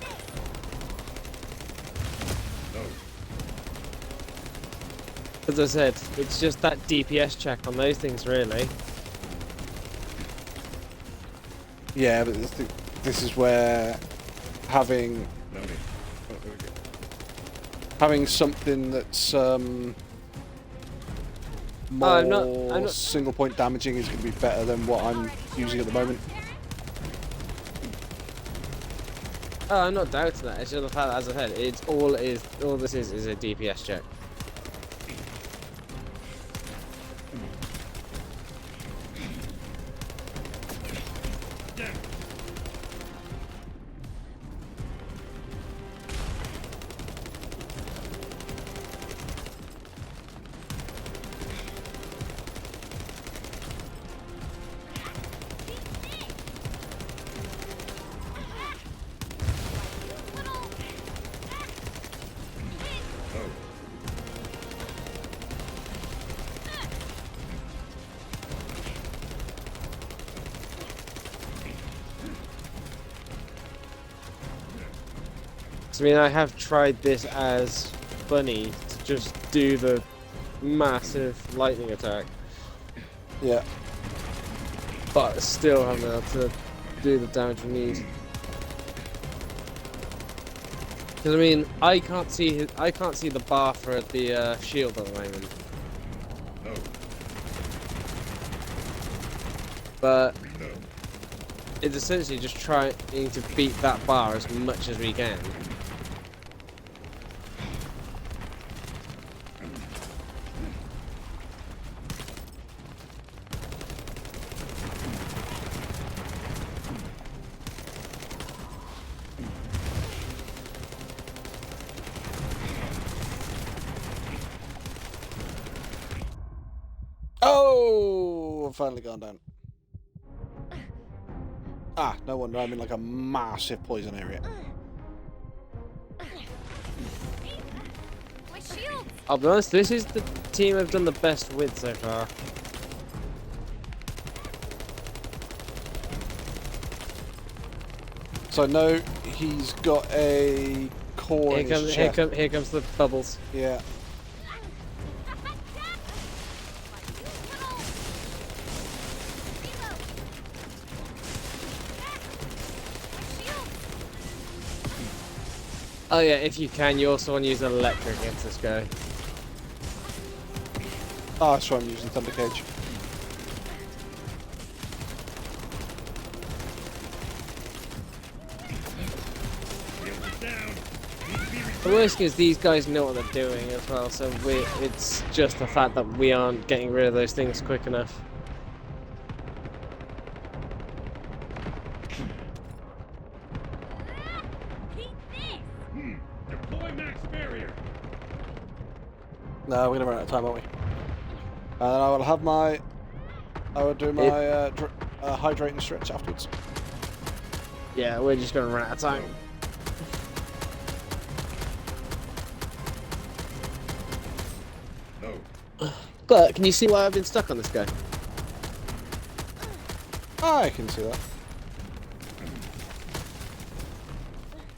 this. As I said, it's just that DPS check on those things, really. Yeah, but this is where having something that's more I'm not... single point damaging is going to be better than what I'm using at the moment. Oh, I'm not doubting that. It's just the fact that, as I said, all this is a DPS check. I mean, I have tried this as Bunny to just do the massive lightning attack. Yeah. But still haven't been able to do the damage we need. Because I mean, I can't see the bar for the shield at the moment. But it's essentially just trying to beat that bar as much as we can. finally gone down. Ah, no wonder I'm in like a massive poison area. My shield! I'll be honest, this is the team I've done the best with so far. So I know he's got a core in his chest. Here comes the bubbles. Yeah. Oh yeah, if you can, you also want to use electric against this guy. Oh, that's why I'm using Thunder Cage. The worst is these guys know what they're doing as well, so it's just the fact that we aren't getting rid of those things quick enough. Deploy max barrier. No, we're gonna run out of time, aren't we? And then I will have my. I will do my hydrating stretch afterwards. Yeah, we're just gonna run out of time. But can you see why I've been stuck on this guy? I can see that.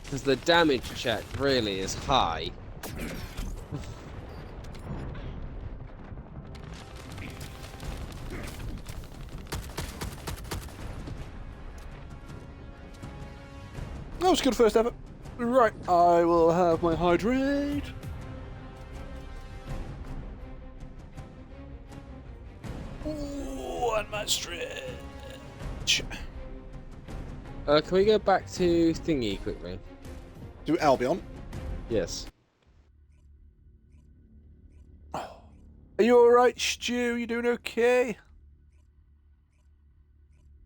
Because the damage check really is high. That was a good first effort. Right, I will have my hydrate. One more stretch. Can we go back to Thingy quickly? Do Albion. Yes. Are you alright, Stu? You doing okay?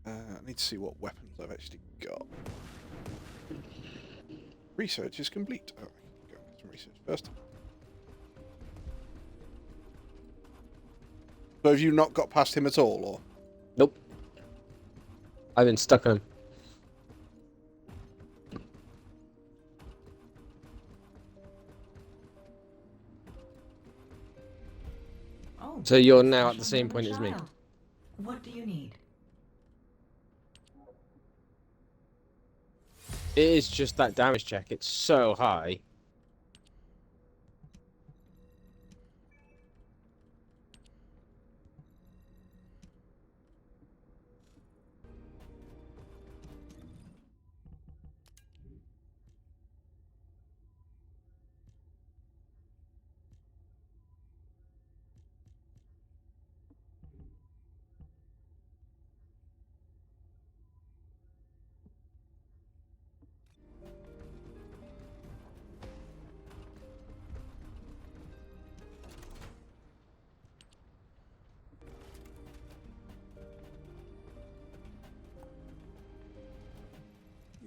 I need to see what weapons I've actually got. Research is complete. Oh, I can go and get some research first. So have you not got past him at all, or? Nope. I've been stuck on him. Oh, So you're now at the special same point as me. child. What do you need? It is just that damage check. It's so high.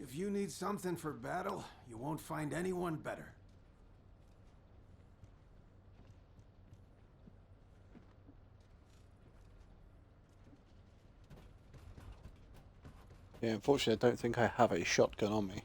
If you need something for battle, you won't find anyone better. Yeah, unfortunately, I don't think I have a shotgun on me.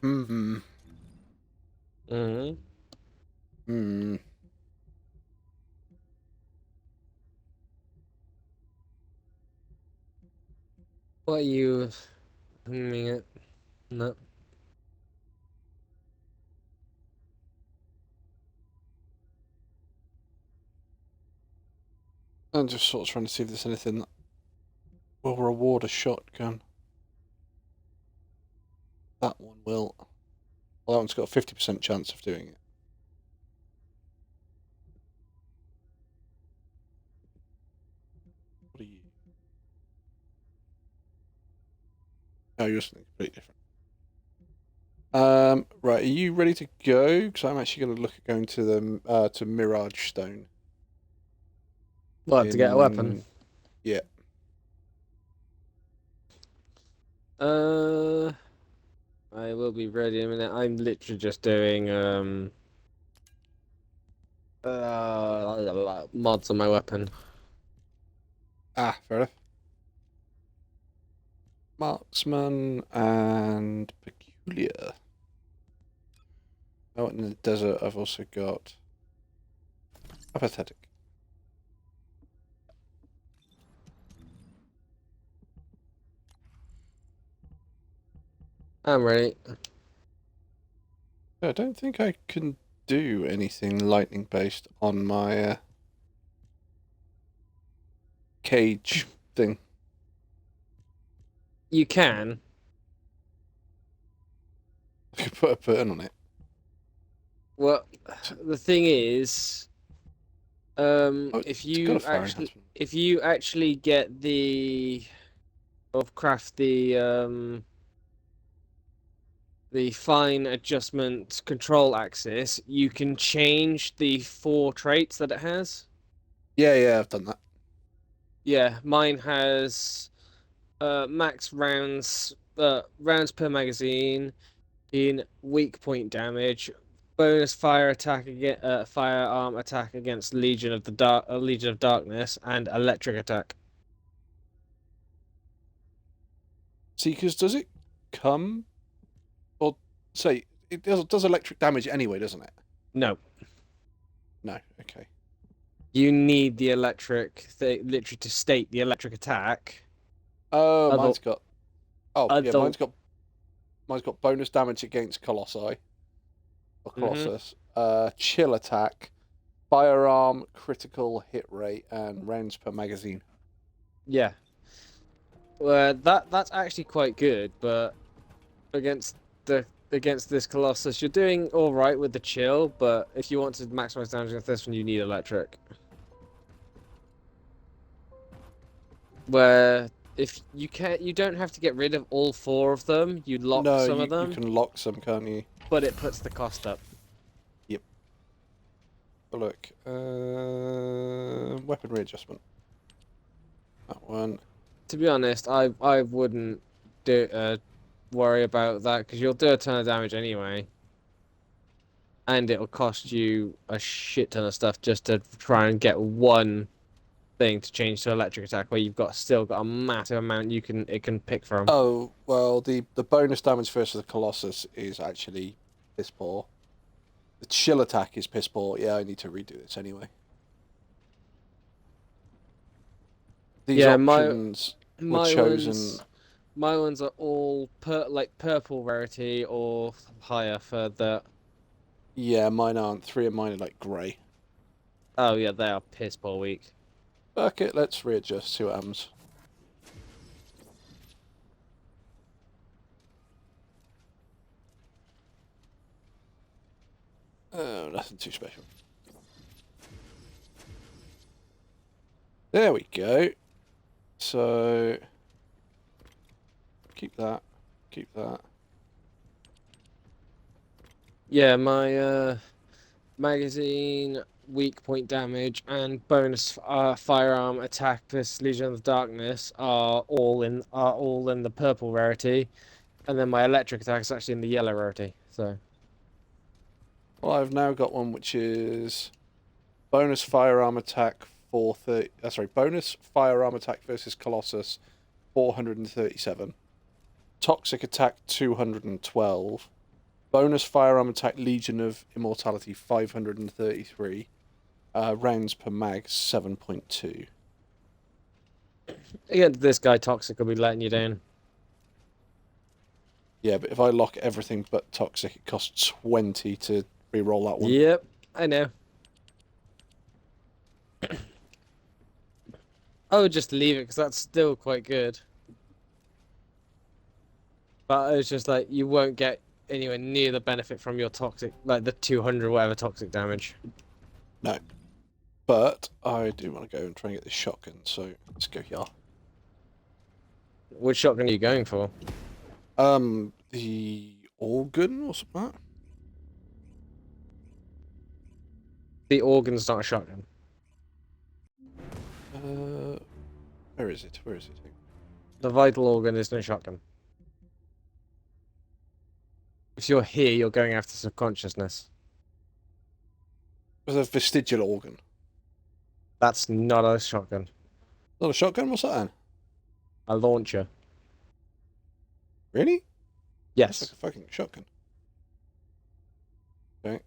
Mm-hmm. Mm-hmm. Hmm. What are you... it? No. I'm just sort of trying to see if there's anything that will reward a shotgun. That one will. Well, that one's got a 50% chance of doing it. What are you? Oh, you're something completely different. Right, are you ready to go? Because I'm actually going to look at going to the to Mirage Stone. What, to get a weapon? Yeah. I will be ready in a minute. I'm literally just doing mods on my weapon. Ah, fair enough. Marksman and Peculiar. Oh, in the desert I've also got Apathetic. I'm ready. I don't think I can do anything lightning based on my cage thing. You can. I could put a burn on it. Well, the thing is, if you actually get the craft the fine adjustment control axis, you can change the 4 traits that it has. Yeah, I've done that. Yeah, mine has max rounds per magazine, in weak point damage, bonus fire attack firearm attack against Legion of Darkness, and electric attack. See, because does it come, or say it does electric damage anyway, doesn't it? No. No. Okay. You need the electric, literally to state the electric attack. Oh, mine's got. Oh, yeah, mine's got bonus damage against Colossi. Or Colossus. Chill attack, firearm, critical hit rate, and rounds per magazine. Yeah. Well, that's actually quite good, but against this Colossus, you're doing all right with the chill. But if you want to maximize damage against this one, you need electric. Where if you don't have to get rid of all 4 of them. You lock some of them. You can lock some, can't you? But it puts the cost up. Yep. But look, weapon readjustment. That one. To be honest, I wouldn't worry about that, because you'll do a ton of damage anyway, and it'll cost you a shit ton of stuff just to try and get one thing to change to electric attack, where you've still got a massive amount it can pick from. Oh well, the bonus damage versus the Colossus is actually piss poor. The chill attack is piss poor. Yeah, I need to redo this anyway. These options were chosen. My ones are all purple rarity or higher for that. Yeah, mine aren't. 3 of mine are like grey. Oh yeah, they are piss poor weak. Fuck it, let's readjust, see what happens. Oh, nothing too special. There we go. So, keep that. Keep that. Yeah, my magazine, weak point damage, and bonus firearm attack versus Legion of Darkness are all in the purple rarity, and then my electric attack is actually in the yellow rarity. So, well, I've now got one which is bonus firearm attack 430. Bonus firearm attack versus Colossus 437. Toxic attack 212. Bonus firearm attack Legion of Immortality 533. Rounds per mag 7.2. Again, this guy Toxic will be letting you down. Yeah, but if I lock everything but Toxic, it costs 20 to re-roll that one. Yep, I know. I would just leave it because that's still quite good. But it's just like you won't get anywhere near the benefit from your toxic, like the 200 whatever toxic damage. No. But I do want to go and try and get this shotgun, so let's go here. Which shotgun are you going for? The organ or something like that? The organ's not a shotgun. Where is it? Where is it? The vital organ isn't a shotgun. If you're here, you're going after subconsciousness. There's a vestigial organ. That's not a shotgun. Not a shotgun? What's that then? A launcher. Really? Yes. It's like a fucking shotgun. Okay.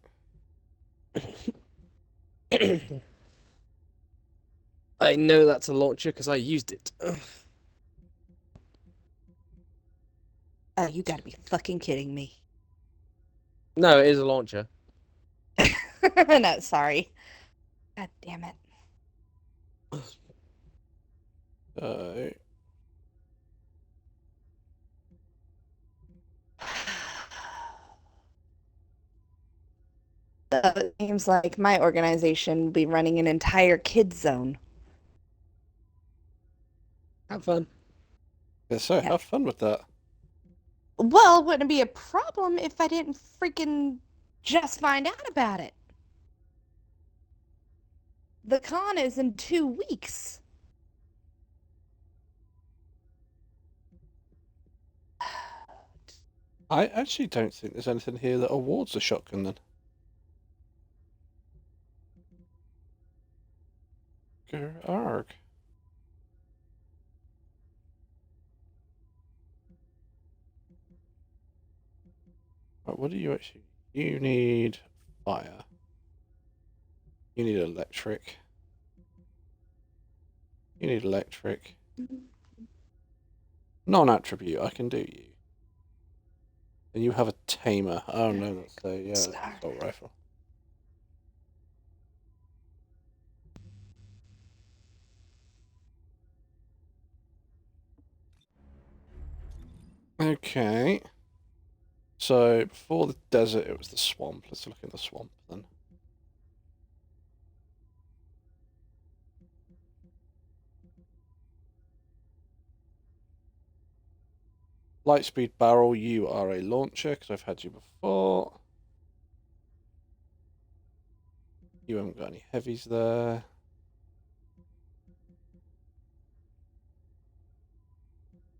I know that's a launcher because I used it. Oh, you gotta be fucking kidding me. No, it is a launcher. No, sorry. God damn it. So it seems like my organization will be running an entire kids zone. Have fun. So have fun with that. Well, wouldn't it be a problem if I didn't freaking just find out about it? The con is in 2 weeks. I actually don't think there's anything here that awards a shotgun then. Arg. Right, what do you actually... You need fire. You need electric. You need electric. Non-attribute, I can do you. And you have a tamer. Oh no, that's a assault rifle. Okay. So before the desert, it was the swamp. Let's look at the swamp then. Lightspeed barrel, you are a launcher because I've had you before. You haven't got any heavies there.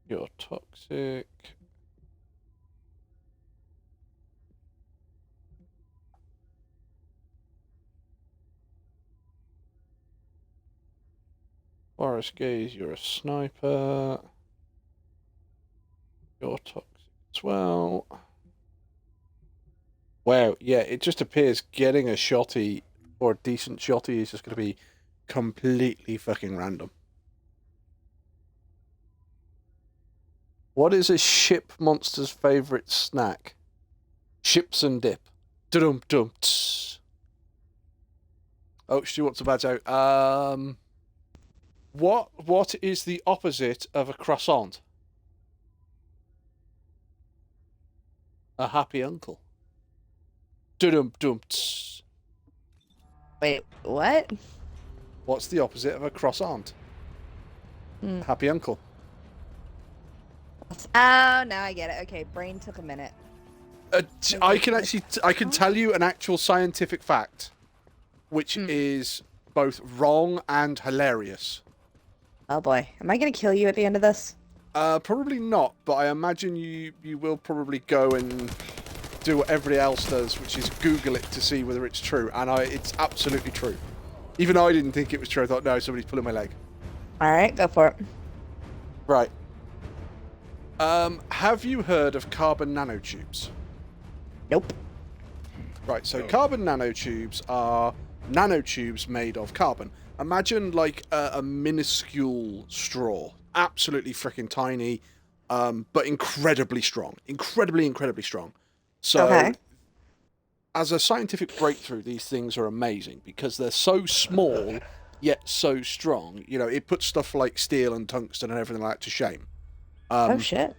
You're toxic. Forest Gaze, you're a sniper. You're toxic as well. Wow, yeah, it just appears getting a shotty or a decent shotty is just going to be completely fucking random. What is a ship monster's favourite snack? Chips and dip. Dum dum. Oh, Stu wants a badge out. What is the opposite of a croissant? A happy uncle. Dum dum. Wait, what? What's the opposite of a croissant? Happy uncle. Oh, now I get it. Okay, brain took a minute. I can tell you an actual scientific fact, which is both wrong and hilarious. Oh boy, am I gonna kill you at the end of this? Probably not, but I imagine you will probably go and do what everybody else does, which is Google it to see whether it's true, and it's absolutely true. Even I didn't think it was true. I thought, no, somebody's pulling my leg. All right, go for it. Right. Have you heard of carbon nanotubes? Nope. Right, so carbon nanotubes are nanotubes made of carbon. Imagine like a minuscule straw. Absolutely freaking tiny, but incredibly strong. Incredibly strong. So, as a scientific breakthrough, these things are amazing because they're so small yet so strong. You know, it puts stuff like steel and tungsten and everything like that to shame. Oh shit.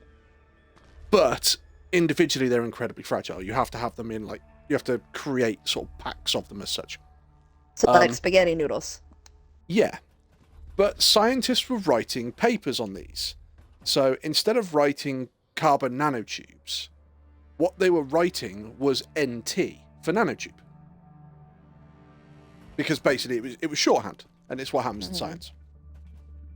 But individually, they're incredibly fragile. You have to have them in, like, you have to create sort of packs of them as such. So like spaghetti noodles. Yeah. But scientists were writing papers on these. So instead of writing carbon nanotubes, what they were writing was NT for nanotube. Because basically it was shorthand, and it's what happens in science.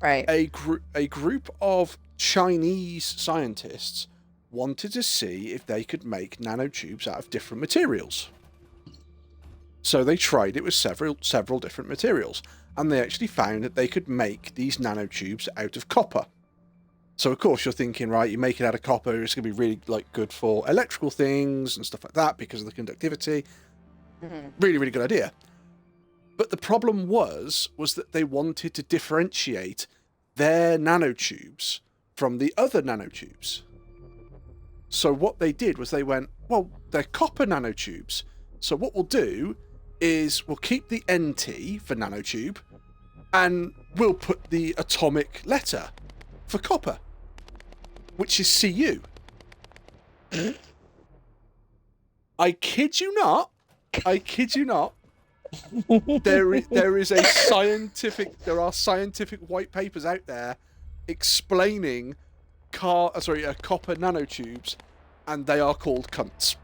Right. A group of Chinese scientists wanted to see if they could make nanotubes out of different materials. So they tried it with several different materials, and they actually found that they could make these nanotubes out of copper. So of course you're thinking, right, you make it out of copper, it's going to be really like good for electrical things and stuff like that because of the conductivity. Really, really good idea. But the problem was that they wanted to differentiate their nanotubes from the other nanotubes. So what they did was they went, well, they're copper nanotubes. So what we'll do is we'll keep the NT for nanotube, and we'll put the atomic letter for copper, which is Cu. I kid you not. There are scientific white papers out there explaining copper nanotubes, and they are called cunts.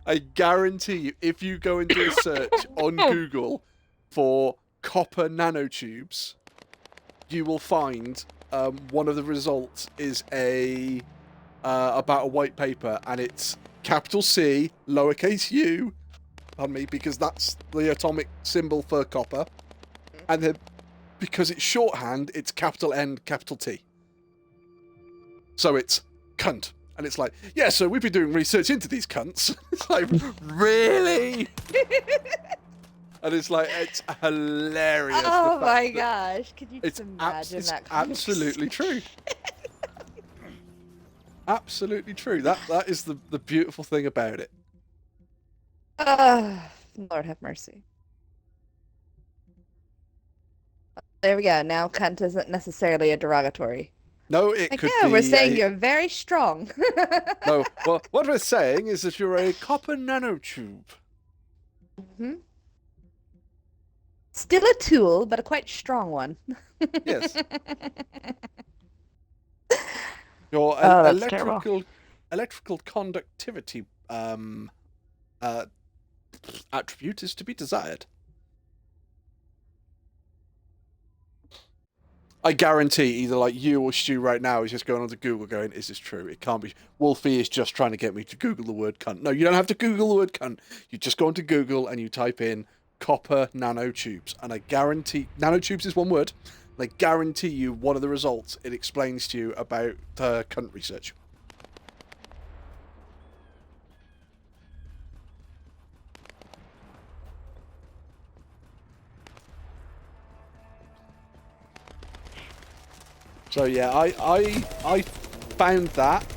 I guarantee you, if you go and do a search on Google for copper nanotubes, you will find one of the results is about a white paper, and it's capital C, lowercase u, pardon me, because that's the atomic symbol for copper, and then because it's shorthand, it's capital N, capital T. So it's cunt. And it's like, yeah, so we've been doing research into these cunts. It's like, really? And it's like, it's hilarious. Oh my gosh. Could you just imagine that? It's absolutely true. Absolutely true. That is the beautiful thing about it. Lord have mercy. There we go. Now cunt isn't necessarily a derogatory. No, it could be. We're saying you're very strong. No, well, what we're saying is that you're a copper nanotube. Still a tool, but a quite strong one. Yes. Your electrical conductivity attribute is to be desired. I guarantee either like you or Stu right now is just going onto Google going, is this true? It can't be. Wolfie is just trying to get me to Google the word cunt. No, you don't have to Google the word cunt. You just go onto Google and you type in copper nanotubes. And I guarantee, nanotubes is one word. And I guarantee you one of the results, it explains to you about cunt research. So yeah, I found that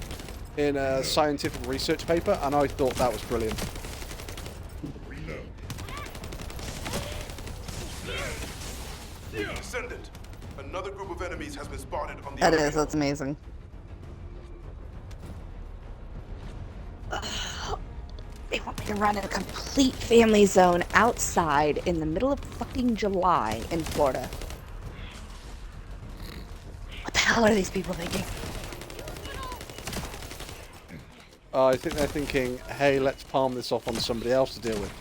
in a scientific research paper, and I thought that was brilliant. Descendant, another group of enemies has been spotted on the That's amazing. They want me to run a complete family zone outside in the middle of fucking July in Florida. What the hell are these people thinking? I think they're thinking, hey, let's palm this off on somebody else to deal with.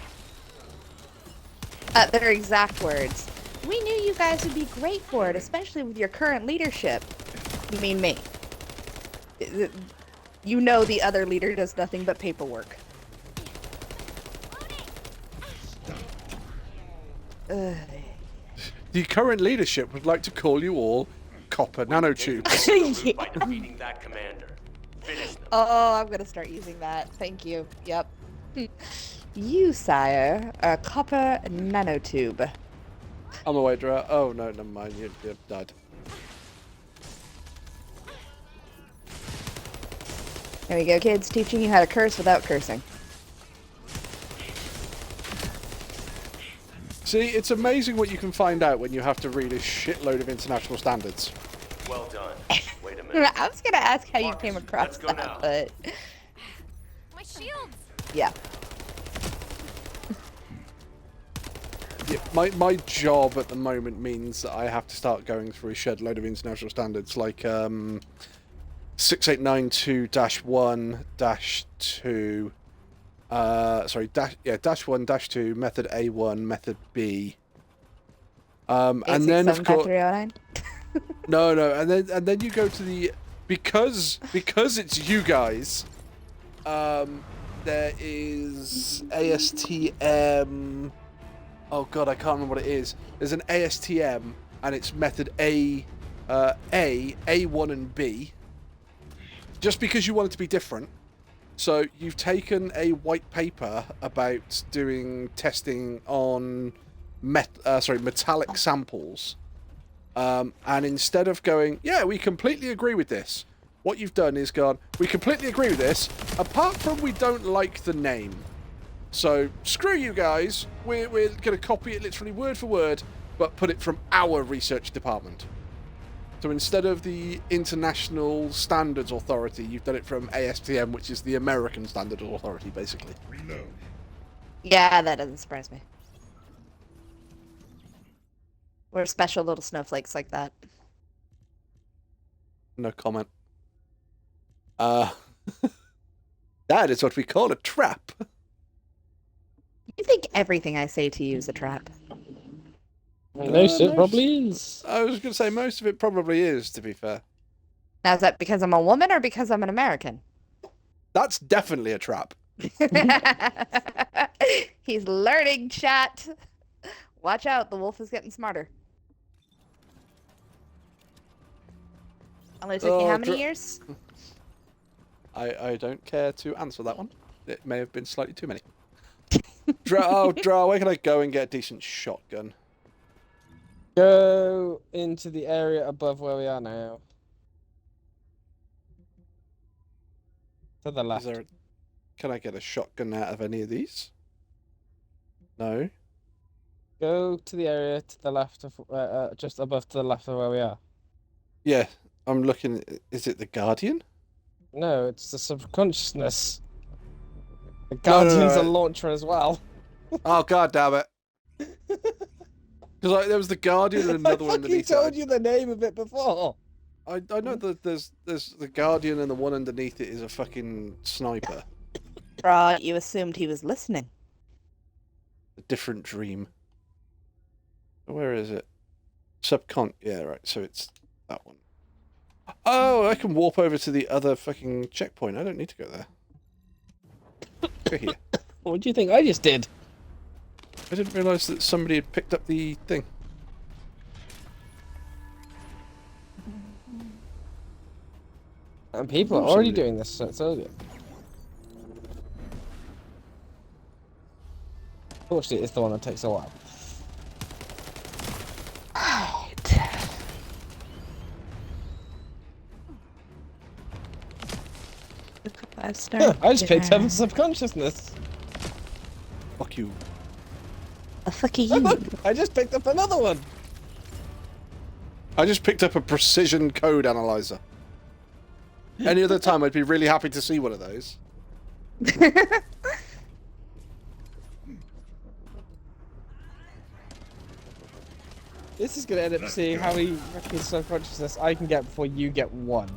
Their exact words. We knew you guys would be great for it, especially with your current leadership. You mean me? You know the other leader does nothing but paperwork. The current leadership would like to call you all copper nanotubes. By defeating that commander. Finish them. Oh, I'm gonna start using that. Thank you. Yep. You, sire, are a copper nanotube. I'm a waiter. Oh no, never mind. You've died. There we go, kids. Teaching you how to curse without cursing. See, it's amazing what you can find out when you have to read a shitload of international standards. Well done. Wait a minute. I was gonna ask how you Marcus, came across let's go that, now. but My shields! yeah. Yeah, my job at the moment means that I have to start going through a shed load of international standards, like 6892-1-2. Sorry, -1, -2, method A1, method B. And then of course, 8675309. no, and then you go to the because it's you guys. There is ASTM. Oh god, I can't remember what it is. There's an ASTM, and it's method A, A1, and B. Just because you want it to be different. So you've taken a white paper about doing testing on metallic samples, and instead of going, yeah, we completely agree with this, what you've done is gone, we completely agree with this, apart from we don't like the name. So screw you guys, we're going to copy it literally word for word, but put it from our research department. So instead of the International Standards Authority, you've done it from ASTM, which is the American Standards Authority, basically. Yeah, that doesn't surprise me. We're special little snowflakes like that. No comment. That is what we call a trap. You think everything I say to you is a trap? Most it probably is. I was going to say most of it probably is, to be fair. Now, is that because I'm a woman or because I'm an American? That's definitely a trap. He's learning, chat. Watch out, the wolf is getting smarter. Only took you how many years? I don't care to answer that one. It may have been slightly too many. Draw, where can I go and get a decent shotgun? Go into the area above where we are now. To the left. Can I get a shotgun out of any of these? No. Go to the area to the left of, just above to the left of where we are. Yeah, I'm looking. Is it the Guardian? No, it's the subconsciousness. The Guardian's a launcher as well. Oh god damn it! Because there was the Guardian and another one underneath. I told you the name of it before. I know that there's the Guardian and the one underneath it is a fucking sniper. Bruh, you assumed he was listening. A different dream. Where is it? Yeah, right. So it's that one. Oh, I can warp over to the other fucking checkpoint. I don't need to go there. Go here. What do you think I just did? I didn't realise that somebody had picked up the thing. And people are already doing this, so it's all good. Fortunately, it's the one that takes a while. I just picked up subconsciousness. Fuck you. Fuck you. Look, I just picked up another one. I just picked up a precision code analyzer. Any other time, I'd be really happy to see one of those. This is going to end up seeing how many fucking subconsciousness I can get before you get one.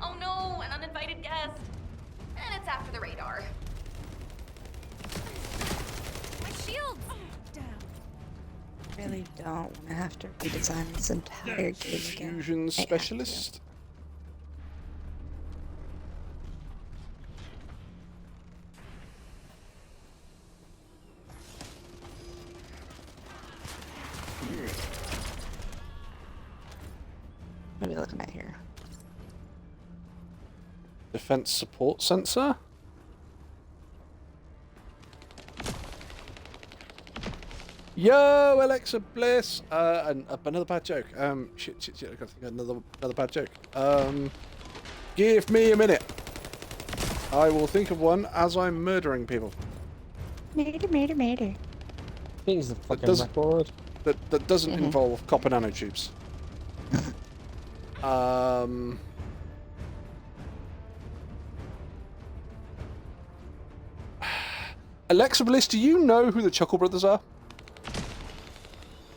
Oh no, an uninvited guest. And it's after the radar. My shields! Really don't want to have to redesign this entire game again. Fusion specialist. What are we looking at here? Defense support sensor. Yo, Alexa Bliss. And another bad joke. Shit. I gotta think of another bad joke. Give me a minute. I will think of one as I'm murdering people. Murder, murder, murder. I think it's the fucking does- record. That doesn't involve copper nanotubes. Alexa Bliss, do you know who the Chuckle Brothers are?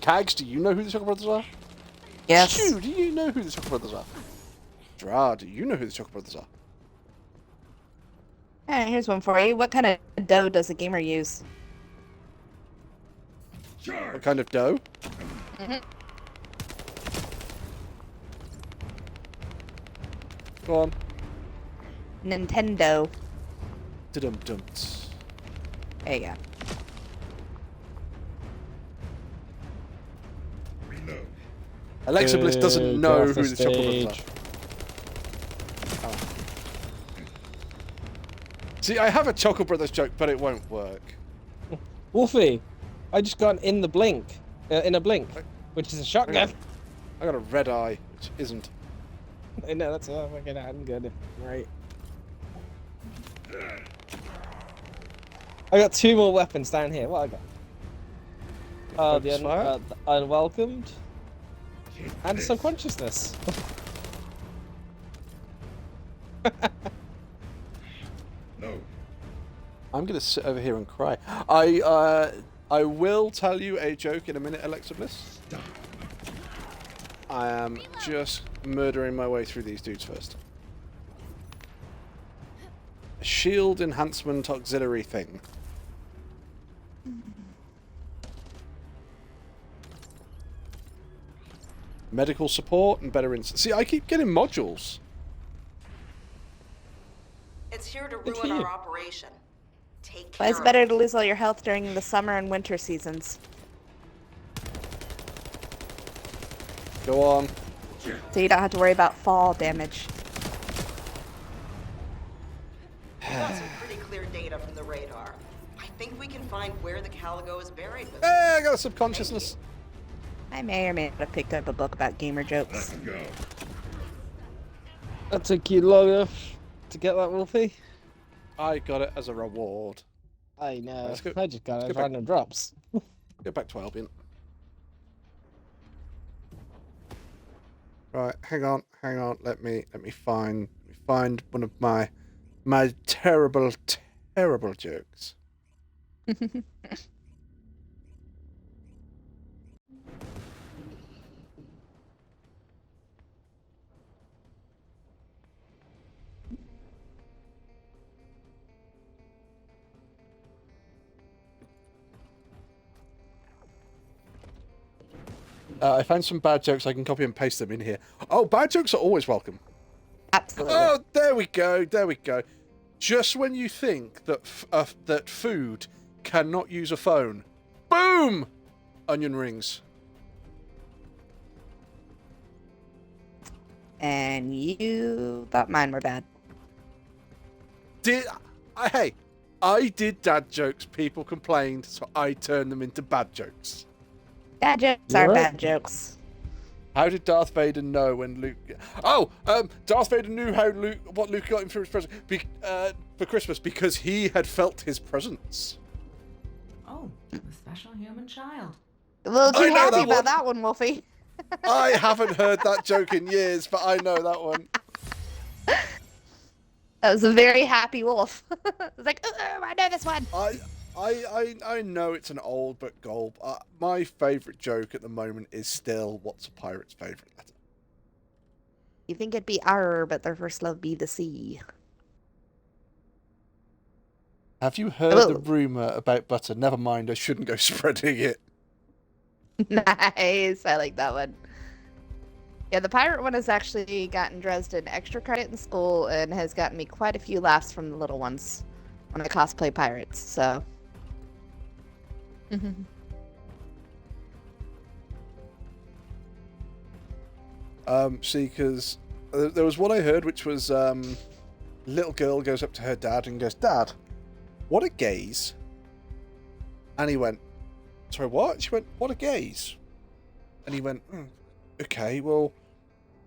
Kags, do you know who the Chuckle Brothers are? Yes. Stu, do you know who the Chuckle Brothers are? Dra, do you know who the Chuckle Brothers are? Alright, here's one for you. What kind of dough does a gamer use? What kind of dough? Go on. Nintendo. Da-dum-dums. There you go. Alexa Bliss doesn't Good, know get who off the the Chuckle Brothers stage. are. Oh. See, I have a Chuckle Brothers joke, but it won't work. Wolfie, I just got in the blink, in a blink, which is a shotgun. I got a red eye, which isn't. I know, that's fucking I'm good. Right. I got 2 more weapons down here. What I got? The unwelcomed and subconsciousness. No. I'm gonna sit over here and cry. I will tell you a joke in a minute, Alexa Bliss. I am just murdering my way through these dudes first. A shield enhancement auxiliary thing. Medical support and better See, I keep getting modules. It's here to Good for ruin you. our operation. Take Why care it's of better it. to lose all your health during the summer and winter seasons? Go on. So you don't have to worry about fall damage. Got some pretty clear data from the radar. I think we can find where the Caligo is buried with Hey, I got a subconsciousness. I may or may not have picked up a book about gamer jokes. That took you long enough to get that, Wolfie. I got it as a reward. I know. Let's go- I just got let's it go back. random drops. Get back to Albion. Right, hang on. Let me find one of my terrible jokes. I found some bad jokes. I can copy and paste them in here. Oh, bad jokes are always welcome. Absolutely. Oh, there we go. Just when you think that that food cannot use a phone, boom! Onion rings. And you thought mine were bad. I did dad jokes. People complained, so I turned them into bad jokes. Bad jokes are bad jokes. How did Darth Vader know when Luke? Darth Vader knew what Luke got him for his present for Christmas because he had felt his presence. Oh, the special human child. A little I too know happy that about one. that one, Wolfie. I haven't heard that joke in years, but I know that one. That was a very happy wolf. It was like, I know this one. I know it's an old but gold. My favourite joke at the moment is still, what's a pirate's favourite letter? You think it'd be R, but their first love be the sea. Have you heard the rumour about butter? Never mind, I shouldn't go spreading it. Nice. I like that one. Yeah, the pirate one has actually gotten Dresden extra credit in school and has gotten me quite a few laughs from the little ones when I cosplay pirates, so. See, because there was one I heard which was little girl goes up to her dad and goes, "Dad, what are gays?" And he went, "Sorry, what?" She went, "What are gays?" And he went, "Okay, well,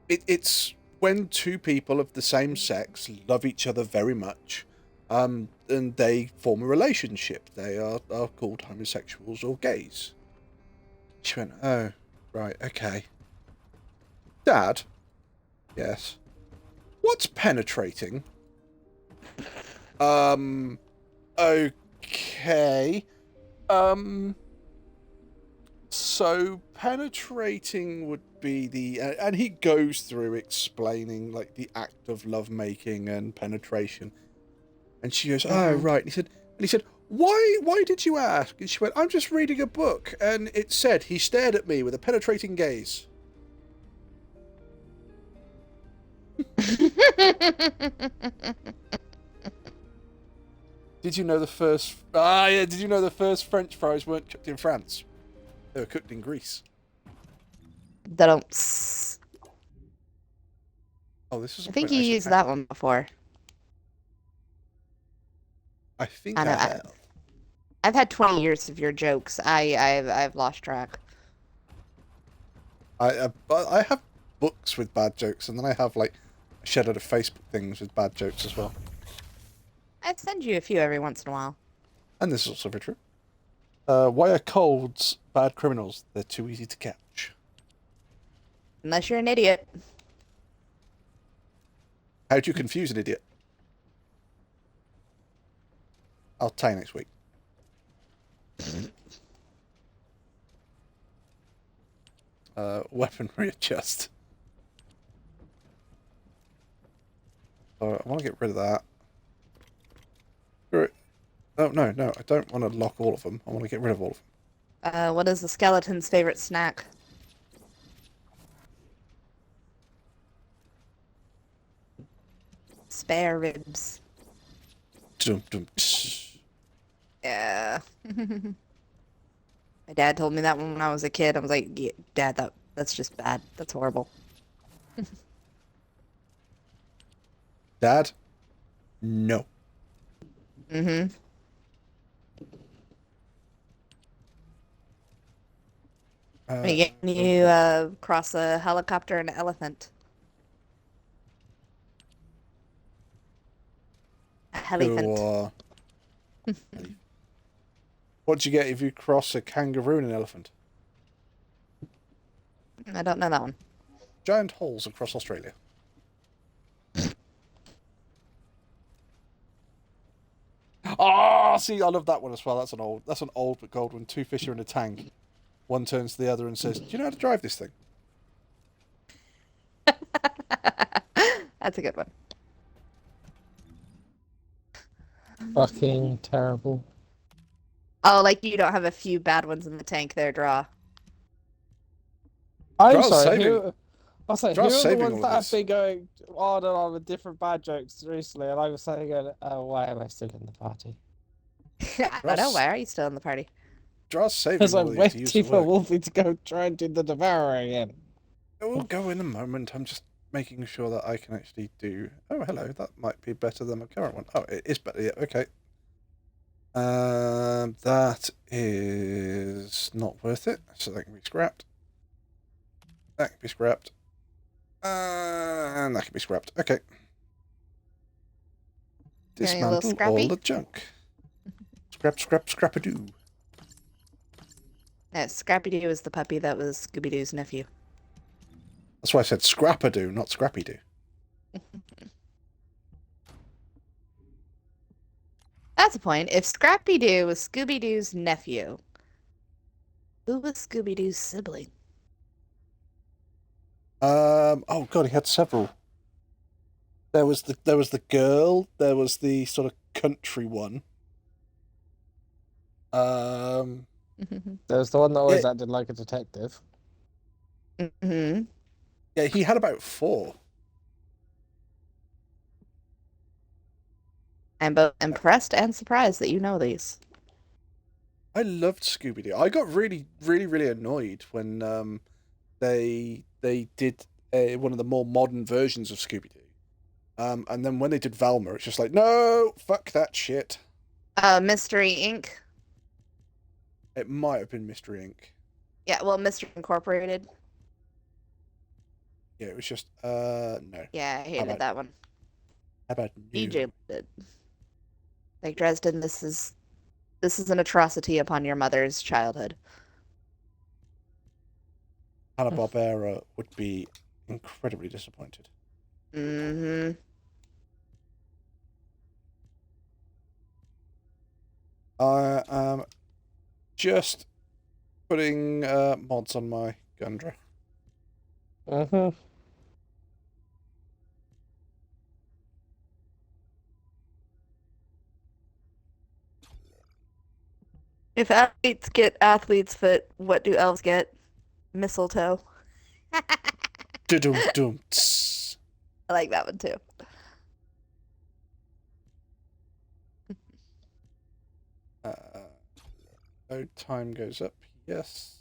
it's when two people of the same sex love each other very much, And they form a relationship. They are called homosexuals or gays. She went, oh, right, okay. Dad? Yes. What's penetrating? Okay. So penetrating would be the, and he goes through explaining like the act of lovemaking and penetration. And she goes, oh, right. And he said, why did you ask? And she went, I'm just reading a book. And it said, he stared at me with a penetrating gaze. Did you know the first... did you know the first French fries weren't cooked in France? They were cooked in Greece. Don't. Oh, this is. I think you used that one before. I think I have. I've had 20 years of your jokes. I've lost track. I have books with bad jokes, and then I have like a shed out of Facebook things with bad jokes as well. I'd send you a few every once in a while. And this is also very true. Why are colds bad criminals? They're too easy to catch. Unless you're an idiot. How do you confuse an idiot? I'll tell you next week. Weaponry adjust. I want to get rid of that. Oh, no, I don't want to lock all of them. I want to get rid of all of them. What is the skeleton's favorite snack? Spare ribs. Dum, dum, yeah. My dad told me that when I was a kid. I was like, yeah, Dad, that's just bad. That's horrible. Dad? No. Mm-hmm. Can you cross a helicopter and an elephant? A elephant. What'd you get if you cross a kangaroo and an elephant? I don't know that one. Giant holes across Australia. Ah, see, I love that one as well. That's an old but gold one. Two fish are in a tank. One turns to the other and says, "Do you know how to drive this thing?" That's a good one. Fucking terrible. Oh, like you don't have a few bad ones in the tank there, Draw. I'm Draw's sorry. saving- Who are Draw's the saving ones all that of have this. been going on and on with different bad jokes recently? And I was saying, oh, why am I still in the party? I don't know. Why are you still in the party? Draw's saving Because all I'm of these to use waiting for for work. Wolfie to go try and do the devourer again. We'll go in a moment. I'm just making sure that I can actually do... Oh, hello. That might be better than my current one. Oh, it is better. Yeah, okay. That is not worth it. So that can be scrapped. That can be scrapped. And that can be scrapped. Okay. Getting a little Dismantle scrappy? all the junk. Scrap, scrap, scrap-a-doo. No, Scrappy-Doo is the puppy that was Scooby-Doo's nephew. That's why I said scrap-a-doo, not scrappy-doo. That's the point. If Scrappy-Doo was Scooby-Doo's nephew, who was Scooby-Doo's sibling? Oh god, he had several. There was the girl. There was the sort of country one. There's the one that always acted like a detective. Mm-hmm. Yeah, he had about 4. I'm both impressed and surprised that you know these. I loved Scooby-Doo. I got really, really, really annoyed when they did one of the more modern versions of Scooby-Doo. And then when they did Velma, it's just like, no, fuck that shit. Mystery Inc. It might have been Mystery Inc. Yeah, well, Mystery Incorporated. Yeah, it was just, no. Yeah, I hated about- that one. How about DJ did. Like Dresden, this is an atrocity upon your mother's childhood. Hanna-Barbera would be incredibly disappointed. Mm-hmm. I am just putting mods on my Gundra. Mm-hmm. If athletes get athlete's foot, what do elves get? Mistletoe. Dum-dum. I like that one too. Load time goes up. Yes.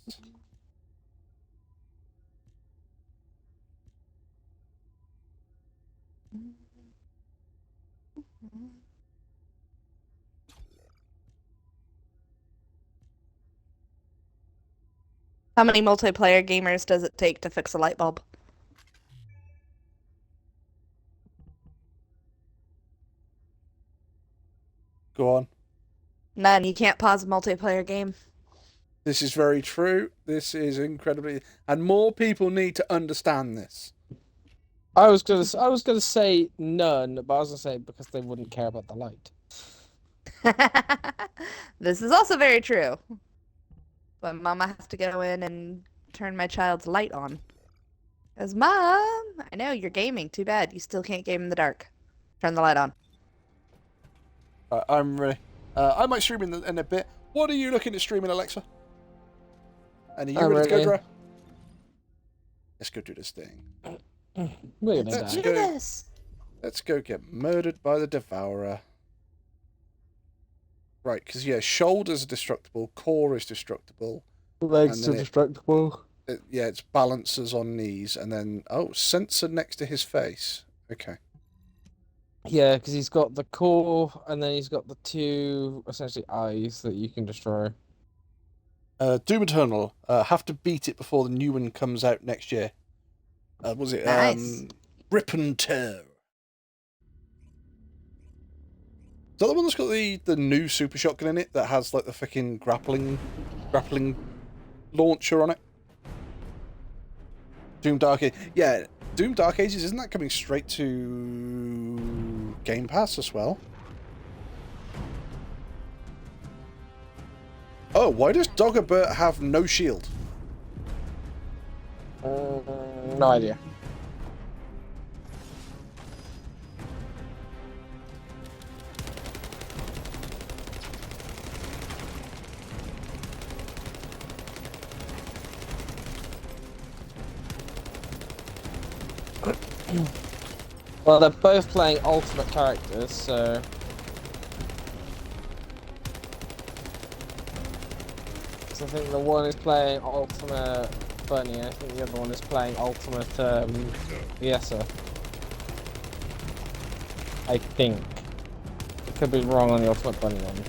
How many multiplayer gamers does it take to fix a light bulb? Go on. None. You can't pause a multiplayer game. This is very true. This is incredibly, and more people need to understand this. I was gonna say none, but I was gonna say because they wouldn't care about the light. This is also very true. But Mama has to go in and turn my child's light on. Because, Mom, I know you're gaming. Too bad. You still can't game in the dark. Turn the light on. I'm ready. I might stream in a bit. What are you looking at streaming, Alexa? And are you ready to go, Dra? Let's go do this thing. Let's do this. Let's go get murdered by the Devourer. Right, because, yeah, shoulders are destructible, core is destructible. Legs are destructible. It's balancers on knees, and then, sensor next to his face. Okay. Yeah, because he's got the core, and then he's got the two, essentially, eyes that you can destroy. Doom Eternal. Have to beat it before the new one comes out next year. Was it? Nice. Rip and Tear. Is that the one that's got the new super shotgun in it that has like the fucking grappling launcher on it? Doom Dark Ages. Yeah, Doom Dark Ages, isn't that coming straight to Game Pass as well? Oh, why does Dagobert have no shield? No idea. Well, they're both playing ultimate characters, so... I think the one is playing ultimate Bunny, and I think the other one is playing ultimate Yesa. I think. I could be wrong on the ultimate Bunny one.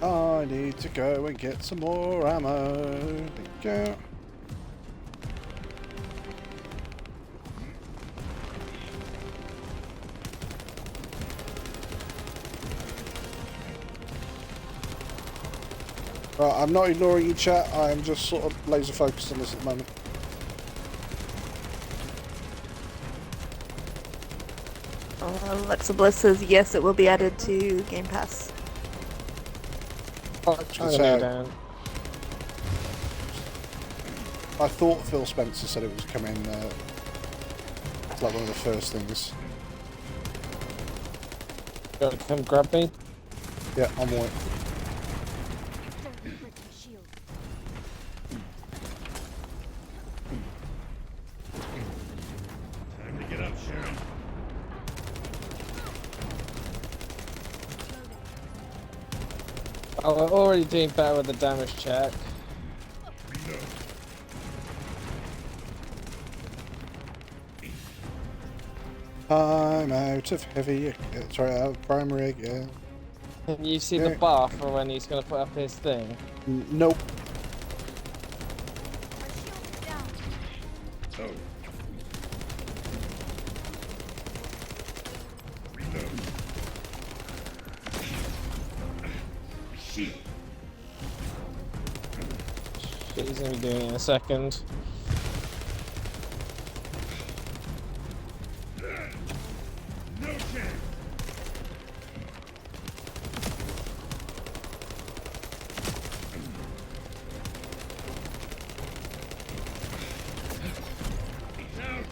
I need to go and get some more ammo. There you go. Right, I'm not ignoring you, chat. I'm just sort of laser focused on this at the moment. Alexa Bliss says yes, it will be added to Game Pass. I thought Phil Spencer said it was coming. It's like one of the first things. You want to come grab me? Yeah, I'm on it. Time to get up, Sharon. Oh, we're already doing better with the damage check. I'm out of heavy. Sorry, out of primary again. Can you see the bar for when he's gonna put up his thing? Nope. Oh. Shit, he's gonna be doing it in a second. No chance. He's out.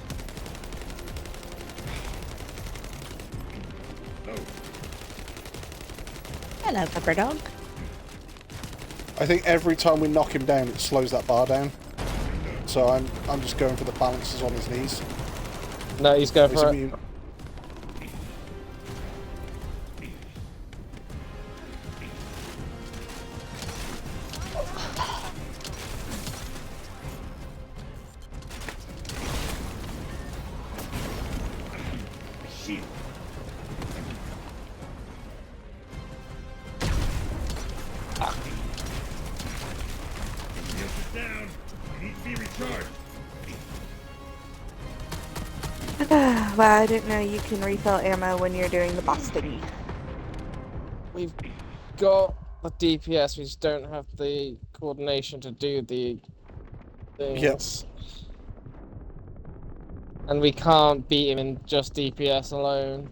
Oh. Hello, pepper dog. I think every time we knock him down, it slows that bar down. So I'm just going for the balances on his knees. No, he's going for it. Immune. Shit. Shield is down. I need to be recharged. Well, I didn't know you can refill ammo when you're doing the boss thingy. We've got the DPS, we just don't have the coordination to do the things. Yes. And we can't beat him in just DPS alone.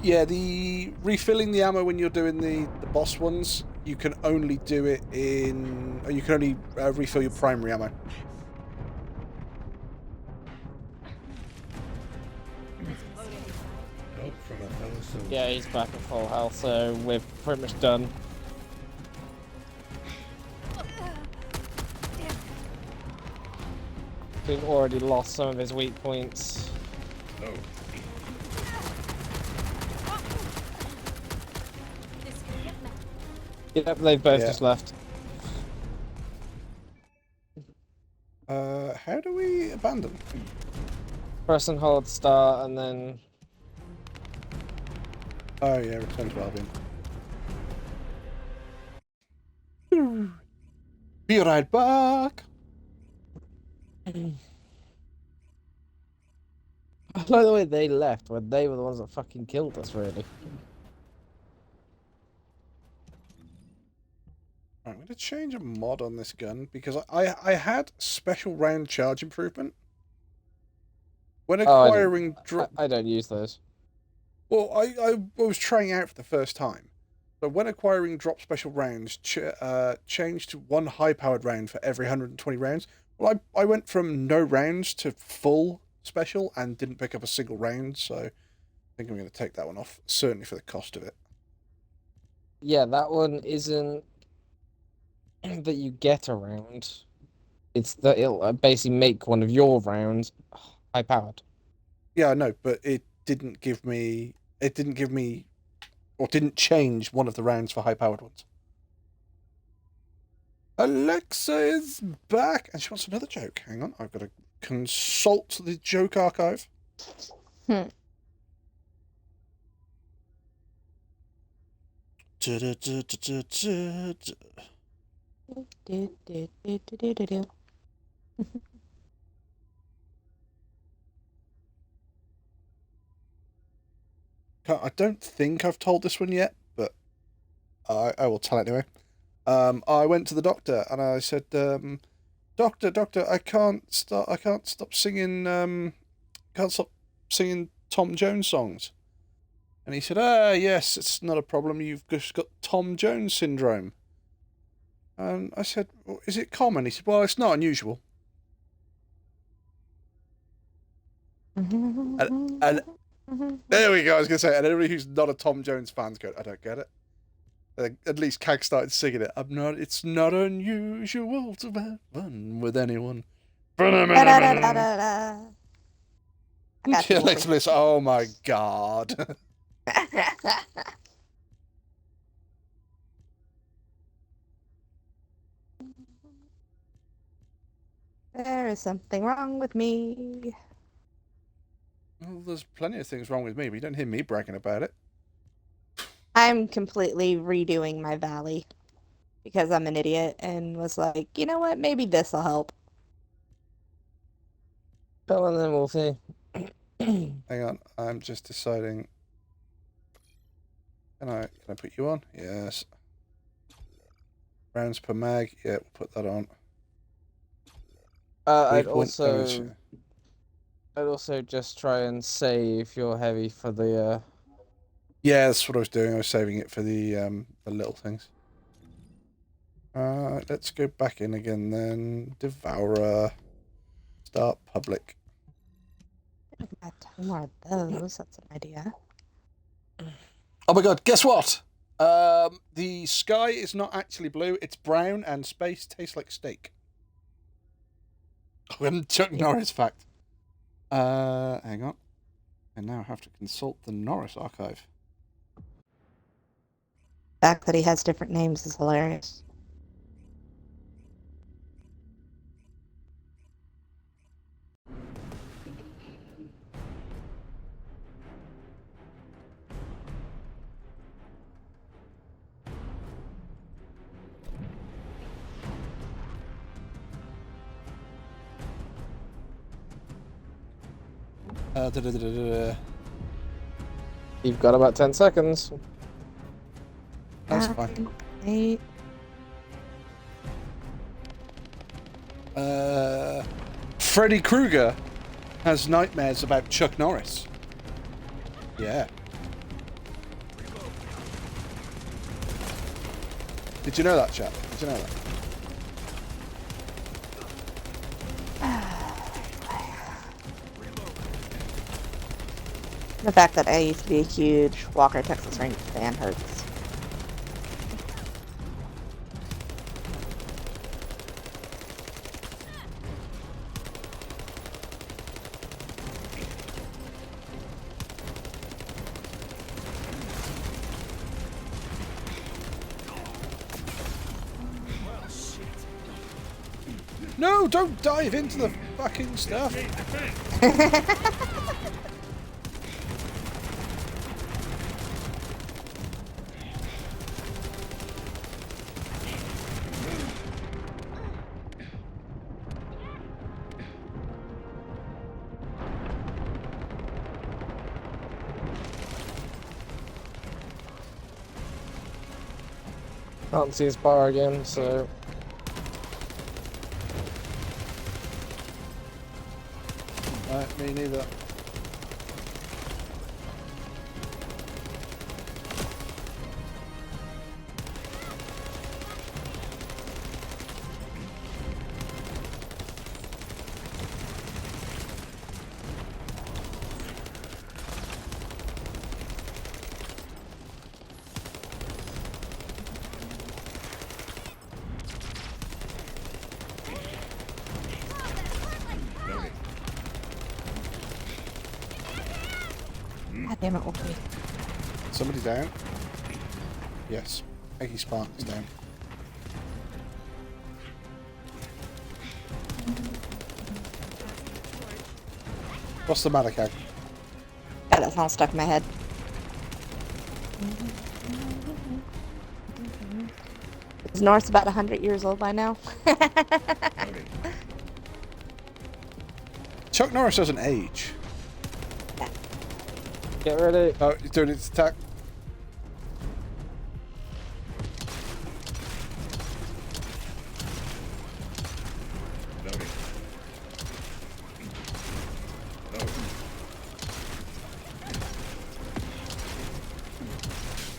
Yeah, the refilling the ammo when you're doing the boss ones, you can only do it in. You can only refill your primary ammo. Help from a fellow soldier. Yeah, he's back at full health, so we're pretty much done. We've already lost some of his weak points. Oh. Yep, they've both Yeah. just left. How do we abandon? Press and hold start, and then Oh yeah, return to Albion. Be right back. I like the way they left when they were the ones that fucking killed us, really. Right, I'm going to change a mod on this gun because I had special round charge improvement. When acquiring I don't use those. Well, I was trying out for the first time. So when acquiring drop special rounds, changed to one high-powered round for every 120 rounds. Well, I went from no rounds to full special and didn't pick up a single round, so I think I'm going to take that one off, certainly for the cost of it. Yeah, that one isn't that you get a round. It's that it'll basically make one of your rounds high-powered. Yeah, I know, but it didn't give me, or didn't change one of the rounds for high-powered ones. Alexa is back, and she wants another joke. Hang on, I've got to consult the joke archive. I don't think I've told this one yet, but I will tell it anyway. I went to the doctor and I said, "Doctor, I can't stop singing, can't stop singing Tom Jones songs." And he said, yes, it's not a problem. You've just got Tom Jones syndrome." And I said, well, "Is it common?" He said, "Well, it's not unusual." And there we go. I was going to say, and everybody who's not a Tom Jones fan's going, "I don't get it." At least Kag started singing it. It's not unusual to have fun with anyone. Yeah, let's listen. Oh my god. There is something wrong with me. Well, there's plenty of things wrong with me, but you don't hear me bragging about it. I'm completely redoing my valley because I'm an idiot and was like, you know what, maybe this'll help. Go on then, Wolfie. Hang on, I'm just deciding. Can I put you on? Yes. Rounds per mag. Yeah, we'll put that on. I'd Waypoint damage. also just try and save your heavy for the Yeah, that's what I was doing. I was saving it for the little things. Let's go back in again then. Devourer. Start public. I've got 10 more of those. That's an idea. Oh my god, guess what? The sky is not actually blue, it's brown, and space tastes like steak. Chuck Norris fact. Hang on. I now have to consult the Norris archive. The fact that he has different names is hilarious. You've got about 10 seconds. That's fine. 8. Freddy Krueger has nightmares about Chuck Norris. Yeah. Did you know that, chap? Did you know that? The fact that I used to be a huge Walker Texas Ranger fan hurts. No, don't dive into the fucking stuff. Can't see his bar again, so Me neither. God damn it, Wolfie. Somebody down? Yes. Peggy Spark is down. What's the matter, Kag? God, that sound stuck in my head. Is Norris about 100 years old by now? Chuck Norris doesn't age. get ready. Oh, he's doing its attack.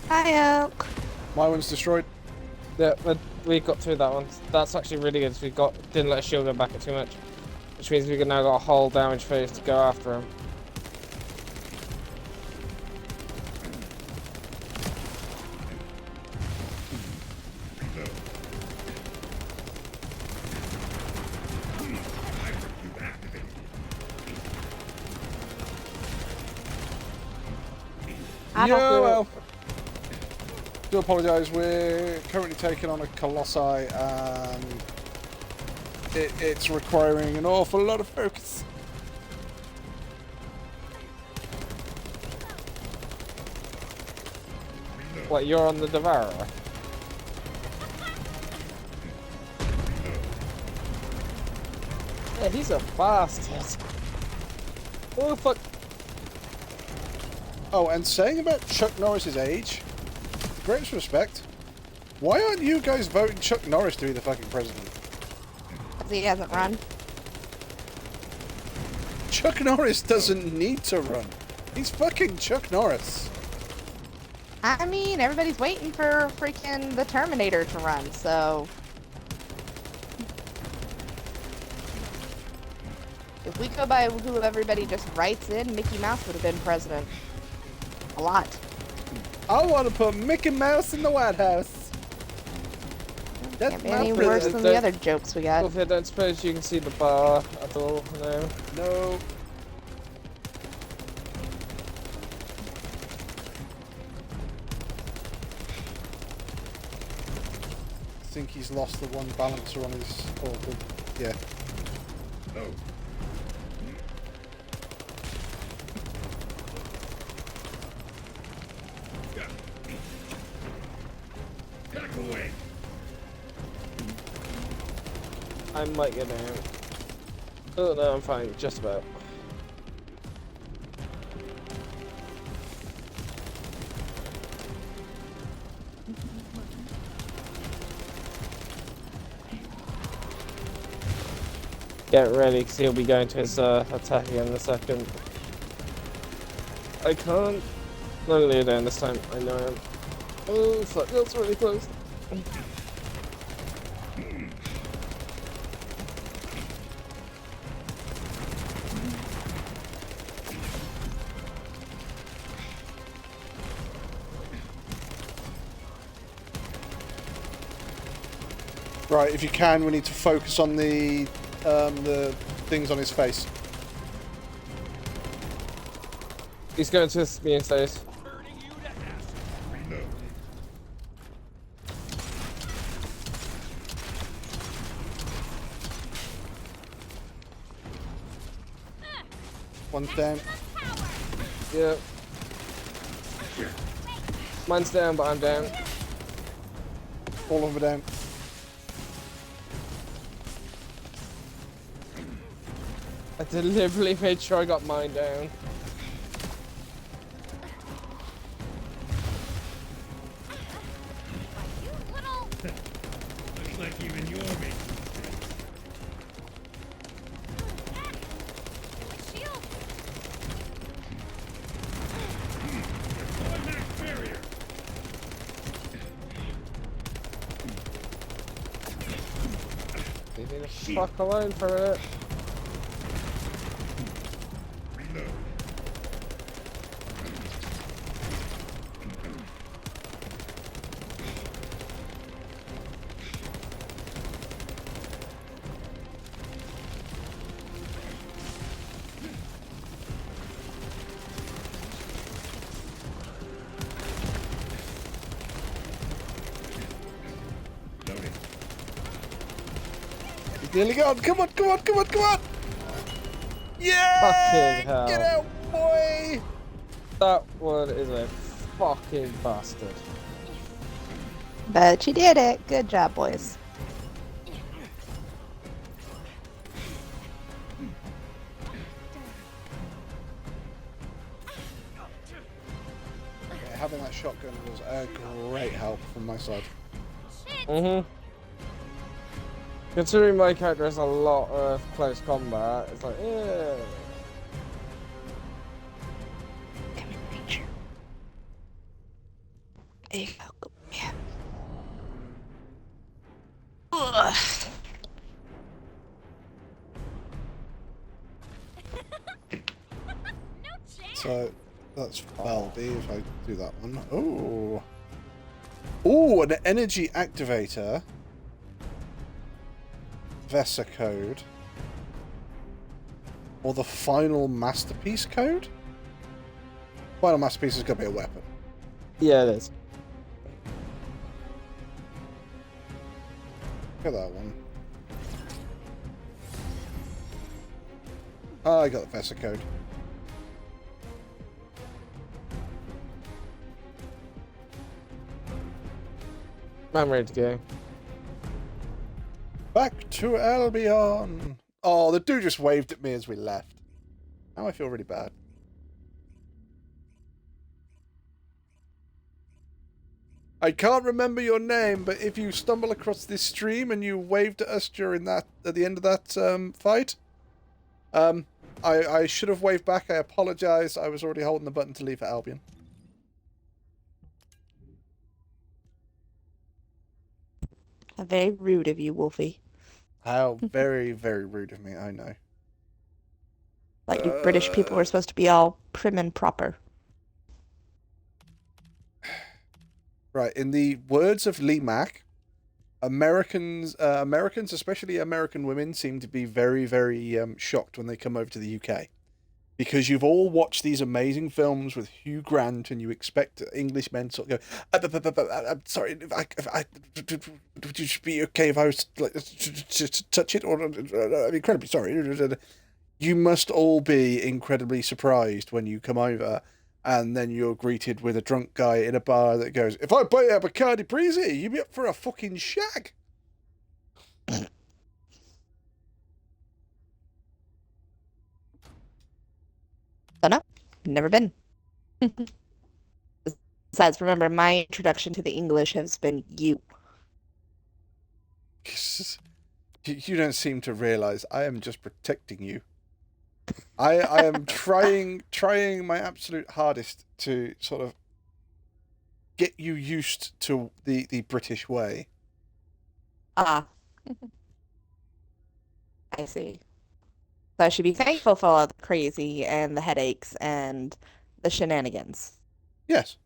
Hi, Oak. My one's destroyed. Yeah, we got through that one. That's actually really good. We didn't let shield go back at too much, which means we can now got a whole damage phase to go after him. Yeah, well, do apologise. We're currently taking on a Colossi, and it's requiring an awful lot of focus. What, you're on the Devourer? Yeah, he's a bastard. Oh, fuck. Oh, and saying about Chuck Norris's age, greatest respect. Why aren't you guys voting Chuck Norris to be the fucking president? Because he hasn't run. Chuck Norris doesn't need to run. He's fucking Chuck Norris. I mean, everybody's waiting for freaking the Terminator to run, so... If we go by who everybody just writes in, Mickey Mouse would have been president. A lot. I want to put Mickey Mouse in the White House. That's Can't be any worse than the other jokes we got. I don't suppose you can see the bar at all, no? No. I think he's lost the one balancer on his... Or the, yeah. No. Back away. I might get down. Oh no, I'm fine, just about. Get ready, because he'll be going to his attack again in a second. I can't. Not gonna go down this time, I know him. Oh fuck, that's really close. Right, if you can, we need to focus on the things on his face. He's going to me and says. One's down. Yeah. Mine's down, but I'm down. All of them are down. I deliberately made sure I got mine down. Looks like even you're making mistakes. Shield! Max barrier. Leave me the fuck alone for a minute. Nearly gone. Come on, come on, come on, come on! Yeah! Fucking hell. Get out, boy! That one is a fucking bastard. But you did it. Good job, boys. Okay, having that shotgun was a great help from my side. Mm-hmm. Considering my character has a lot of close combat, it's like, yeah. Come in, Ranger. There you go. Yeah. Ugh. So that's Baldi if I do that one. Oh. Oh, an energy activator. Vesa code. Or the final masterpiece code? Final masterpiece is going to be a weapon. Yeah, it is. Look at that one. Oh, I got the Vesa code. I'm ready to go. Back to Albion. Oh, the dude just waved at me as we left. Now I feel really bad. I can't remember your name, but if you stumble across this stream and you waved at us during that, at the end of that fight, I should have waved back. I apologize. I was already holding the button to leave for Albion. How very rude of you, Wolfie. How very, very rude of me, I know. Like you British people are supposed to be all prim and proper. Right, in the words of Lee Mack, Americans, especially American women, seem to be very, very shocked when they come over to the UK. Because you've all watched these amazing films with Hugh Grant and you expect English men sort of go, I'm sorry, would you be okay if I was to touch it? Or I'm incredibly sorry. You must all be incredibly surprised when you come over and then you're greeted with a drunk guy in a bar that goes, if I buy you a Bacardi Breezy, you'd be up for a fucking shag. Don't know. Never been. Besides, remember, my introduction to the English has been you. You don't seem to realize I am just protecting you. I am trying my absolute hardest to sort of get you used to the British way. Ah. I see. So I should be thankful for all the crazy and the headaches and the shenanigans. Yes.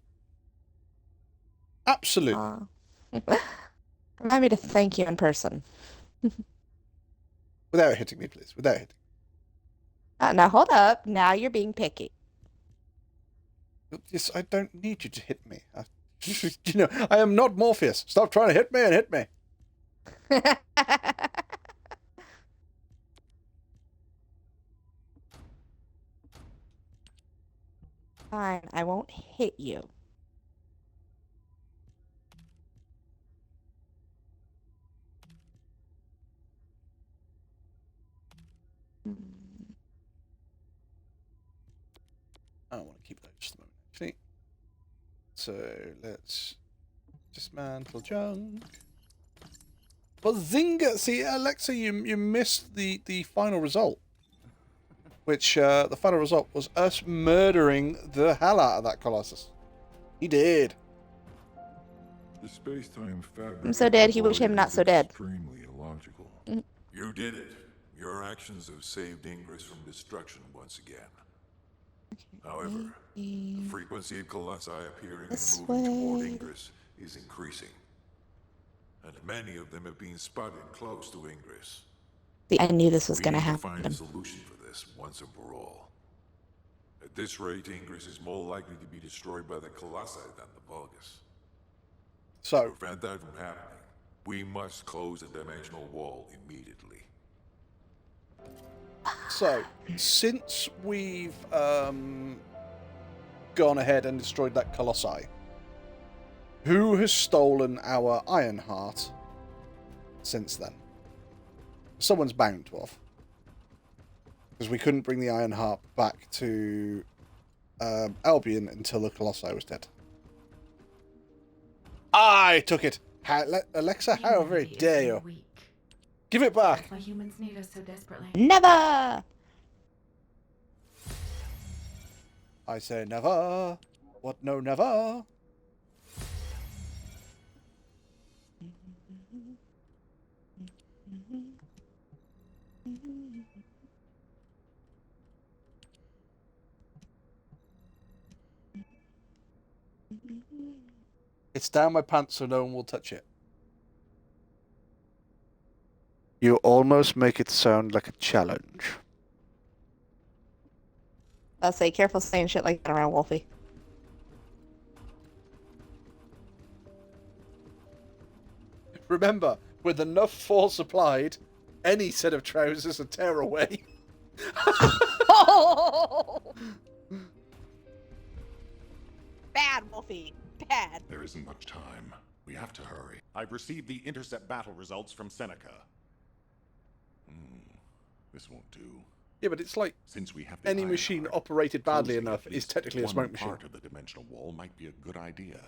Absolutely. Remind me to thank you in person. Without hitting me, please. Without hitting. Now hold up. Now you're being picky. Yes, I don't need you to hit me. I am not Morpheus. Stop trying to hit me and hit me. Fine, I won't hit you. I don't want to keep those just a moment, actually. So let's dismantle junk. Bazinga! See, Alexa, you missed the final result. Which, the final result was us murdering the hell out of that Colossus. He did. The space-time fabric. I'm so dead, he wish him not so dead. Extremely illogical. You did it. Your actions have saved Ingress from destruction once again. However, the frequency of colossi appearing and moving toward Ingress is increasing. And many of them have been spotted close to Ingress. I knew this was going to We need happen. find a solution for this once and for all. At this rate, Ingress is more likely to be destroyed by the colossi than the Vulgus. So, to prevent that from happening, we must close the dimensional wall immediately. So, since we've gone ahead and destroyed that Colossi, who has stolen our Ironheart since then? Someone's bound to have. Because we couldn't bring the Ironheart back to Albion until the Colossi was dead. I took it! Alexa, how very dare you? Give it back! Why humans need us so desperately. Never! I say never. What no never? It's down my pants so no one will touch it. You almost make it sound like a challenge. I'll say, careful saying shit like that around Wolfie. Remember, with enough force applied, any set of trousers will tear away. Bad, Wolfie. Bad. There isn't much time. We have to hurry. I've received the intercept battle results from Seneca. This won't do. Yeah, but it's like Since we have the any Iron machine Heart, operated badly closing enough at is least technically a one smoke machine. part of the dimensional wall might be a good idea.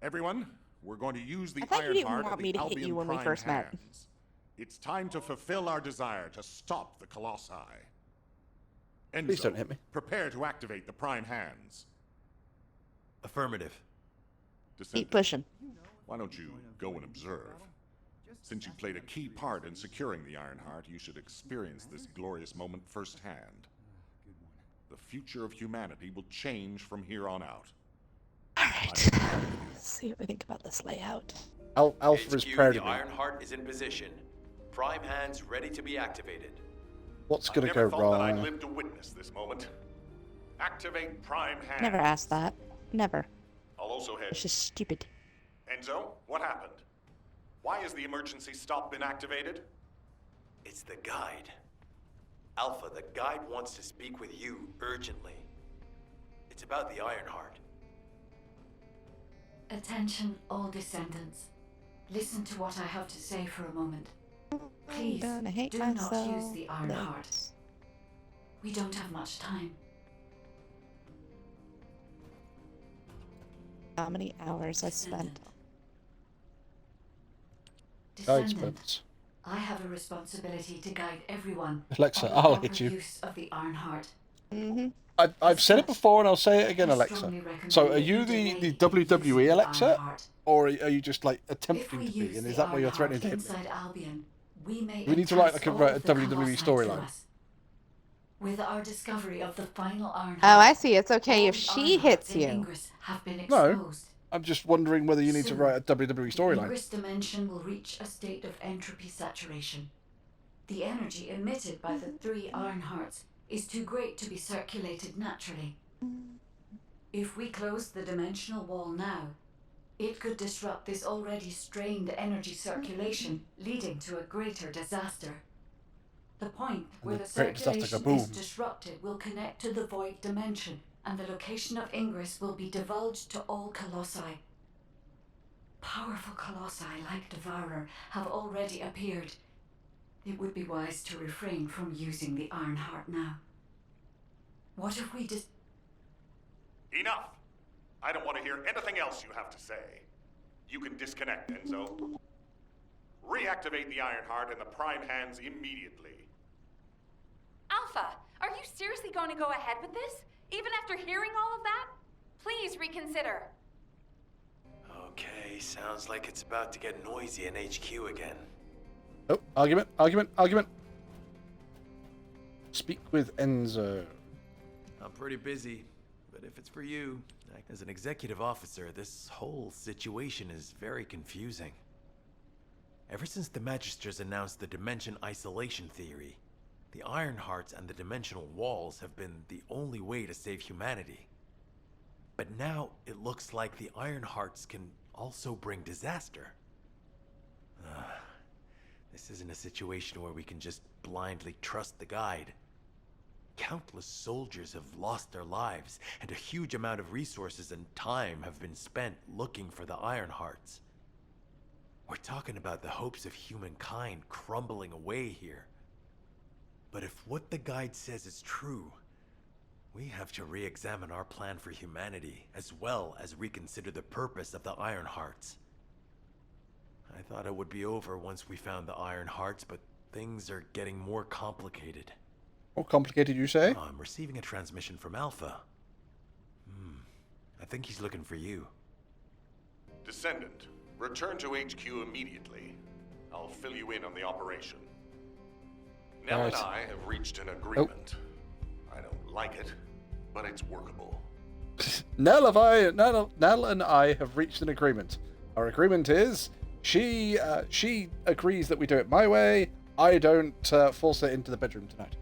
Everyone, we're going to use the I thought you Iron didn't Heart want and me the to hit Albion you when we Prime first met. hands. It's time to fulfill our desire to stop the Colossi. Enzo, Please don't hit me. Prepare to activate the Prime hands. Affirmative. Keep pushing. Why don't you go and observe? Since you played a key part in securing the Iron Heart, you should experience this glorious moment firsthand. The future of humanity will change from here on out. Alright. Let's see what we think about this layout. Alpha is HQ, proud the of me. Iron Heart is in position. Prime hands ready to be activated. What's I going to never go thought that I'd wrong? live to witness this moment. Activate Prime hands. Never asked that. Never. I'll also head. It's just stupid. Enzo, what happened? Why has the emergency stop been activated? It's the guide. Alpha, the guide wants to speak with you urgently. It's about the Iron Heart. Attention, all descendants. Listen to what I have to say for a moment. Please, gonna hate do not myself. use the Iron Heart. We don't have much time. How many hours I spent. Descendant, I have a responsibility to guide everyone Alexa, on the I'll proper hit you. use of the Iron Heart. Mm-hmm. I've said it before and I'll say it again, Alexa. strongly recommend So are that you you the delay WWE Alexa? Ironheart. Or are you just like If attempting we to be? use And the is that why you're Ironheart threatening to hit me? inside Albion, we may We need to write entrust like a all of the WWE Colossi to storyline. us. With our discovery of the final Ironheart, Oh, I see. It's okay all if the she Ironhearts hits in you. Ingress have been No. exposed. I'm just wondering whether you need to Soon, write a WWE storyline. Ingress dimension will reach a state of entropy saturation. The energy emitted by the 3 Ironhearts is too great to be circulated naturally. If we close the dimensional wall now, it could disrupt this already strained energy circulation, leading to a greater disaster. The point where the great disaster circulation kaboom. is disrupted will connect to the void dimension, and the location of Ingress will be divulged to all Colossi. Powerful Colossi like Devourer have already appeared. It would be wise to refrain from using the Iron Heart now. What if we just... Enough! I don't want to hear anything else you have to say. You can disconnect, Enzo. Reactivate the Iron Heart and the Prime hands immediately. Alpha, are you seriously going to go ahead with this? Even after hearing all of that? Please reconsider. Okay, sounds like it's about to get noisy in HQ again. Oh, argument. Speak with Enzo. I'm pretty busy, but if it's for you, as an executive officer, this whole situation is very confusing. Ever since the Magisters announced the Dimension Isolation Theory, the Iron Hearts and the Dimensional Walls have been the only way to save humanity. But now it looks like the Iron Hearts can also bring disaster. This isn't a situation where we can just blindly trust the guide. Countless soldiers have lost their lives, and a huge amount of resources and time have been spent looking for the Iron Hearts. We're talking about the hopes of humankind crumbling away here. But if what the guide says is true, we have to re-examine our plan for humanity, as well as reconsider the purpose of the Iron Hearts. I thought it would be over once we found the Iron Hearts, but things are getting more complicated. More complicated, you say? I'm receiving a transmission from Alpha. I think he's looking for you. Descendant, return to HQ immediately. I'll fill you in on the operation. Nell and I have reached an agreement. I don't like it, but it's workable. Nell and I have reached an agreement. Our agreement is she agrees that we do it my way. I don't force her into the bedroom tonight.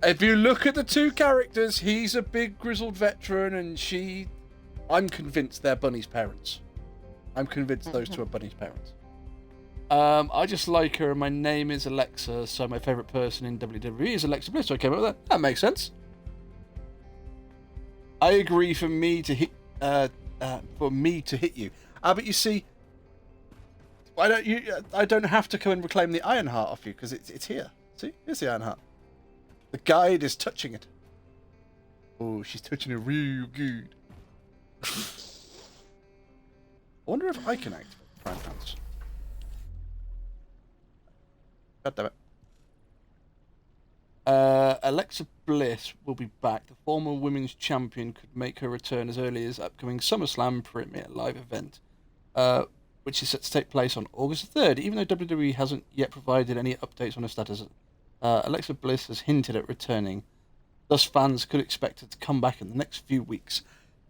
If you look at the two characters, he's a big grizzled veteran, and I'm convinced they're Bunny's parents. I'm convinced those two are Bunny's parents. I just like her, and my name is Alexa, so my favourite person in WWE is Alexa Bliss, so I came up with that. That makes sense. I agree for me to hit you. But you see, I don't have to come and reclaim the Iron Heart off you because it's here. See, here's the Iron Heart. The guide is touching it. Oh, she's touching it real good. I wonder if I can activate Prime Hands. God damn it. Alexa Bliss will be back. The former women's champion could make her return as early as upcoming SummerSlam Premier Live event, which is set to take place on August 3rd. Even though WWE hasn't yet provided any updates on her status, Alexa Bliss has hinted at returning. Thus, fans could expect her to come back in the next few weeks.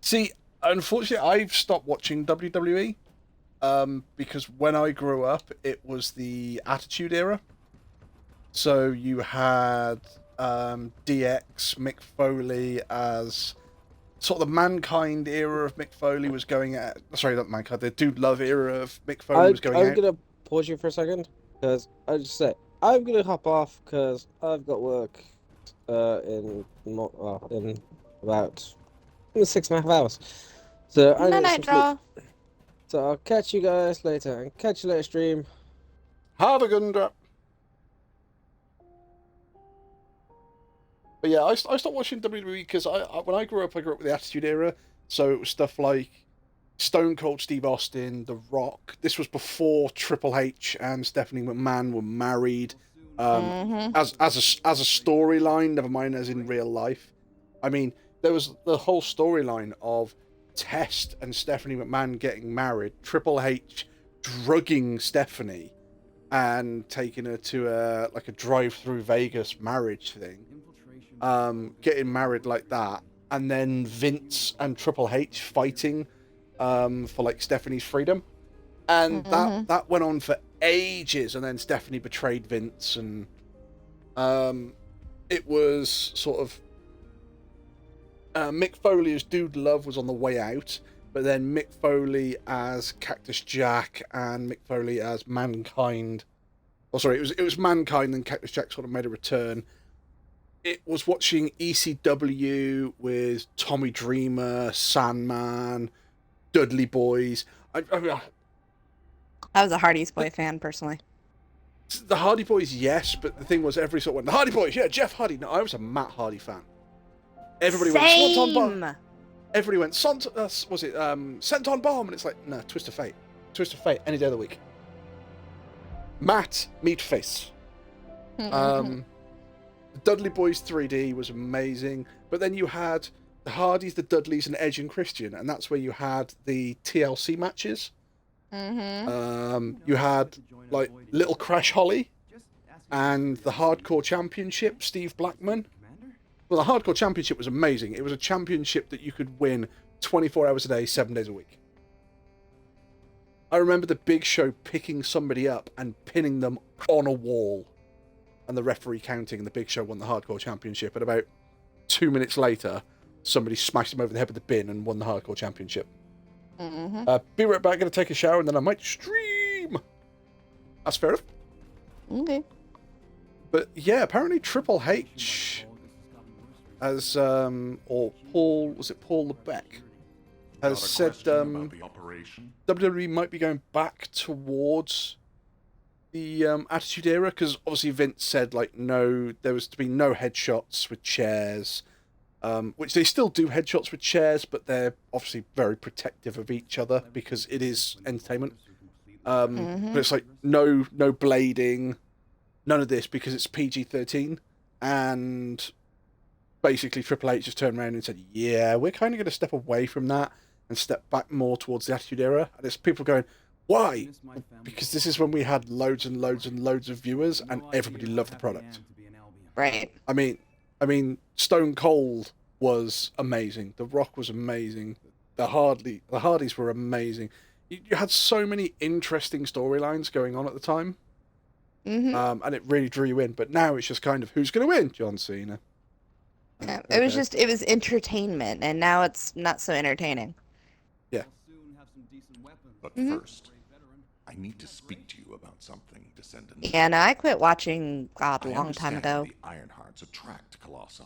See, unfortunately, I've stopped watching WWE because when I grew up, it was the Attitude Era. So you had DX, Mick Foley as sort of the Mankind era of Mick Foley was going at. Sorry, not Mankind. The Dude Love era of Mick Foley was going out. I'm gonna pause you for a second because I just say I'm gonna hop off because I've got work in about 6.5 hours. So I'm gonna sleep. So I'll catch you guys later and catch you later, stream. Have a good one. But yeah, I stopped watching WWE because when I grew up with the Attitude Era, so it was stuff like Stone Cold Steve Austin, The Rock. This was before Triple H and Stephanie McMahon were married. As a storyline, never mind as in real life. I mean, there was the whole storyline of Test and Stephanie McMahon getting married, Triple H drugging Stephanie and taking her to a drive-through Vegas marriage thing. Getting married like that, and then Vince and Triple H fighting for like Stephanie's freedom, and that went on for ages. And then Stephanie betrayed Vince, and it was sort of Mick Foley as Dude Love was on the way out, but then Mick Foley as Cactus Jack and Mick Foley as Mankind. Oh, sorry, it was Mankind, and Cactus Jack sort of made a return. It was watching ECW with Tommy Dreamer, Sandman, Dudley Boys. I was a Hardy's Boy fan, personally. The Hardy Boys, yes, but the thing was, every sort of went, the Hardy Boys, yeah, Jeff Hardy. No, I was a Matt Hardy fan. Everybody went, Swanton Bomb. Everybody went, Senton Bomb, and it's like, no, Twist of Fate. Twist of Fate, any day of the week. Matt, meat face. Dudley Boys 3D was amazing, but then you had the Hardys, the Dudleys, and Edge and Christian, and that's where you had the TLC matches. You had like Little Crash Holly and the Hardcore Championship, Steve Blackman. Well, the Hardcore Championship was amazing. It was a championship that you could win 24 hours a day, 7 days a week. I remember the Big Show picking somebody up and pinning them on a wall, and the referee counting, and the Big Show won the Hardcore Championship. And about 2 minutes later, somebody smashed him over the head with the bin and won the Hardcore Championship. Be right back, gonna take a shower, and then I might stream. That's fair enough. Okay. But yeah, apparently Triple H as or Paul, was it Paul Levesque, has said WWE might be going back towards the Attitude Era, because obviously Vince said like no, there was to be no headshots with chairs, which they still do headshots with chairs, but they're obviously very protective of each other because it is entertainment. But it's like no blading, none of this, because it's PG-13, and basically Triple H just turned around and said, yeah, we're kind of going to step away from that and step back more towards the Attitude Era. And it's people going, why? Because this is when we had loads and loads and loads of viewers, and everybody loved the product. Right. I mean, Stone Cold was amazing. The Rock was amazing. The Hardys were amazing. You had so many interesting storylines going on at the time, and it really drew you in. But now it's just kind of, who's going to win? John Cena. Yeah, it was entertainment, and now it's not so entertaining. Yeah. But first, I need to speak to you about something, Descendant. Yeah, no, I quit watching God a long time ago. The Ironhearts attract Colossi,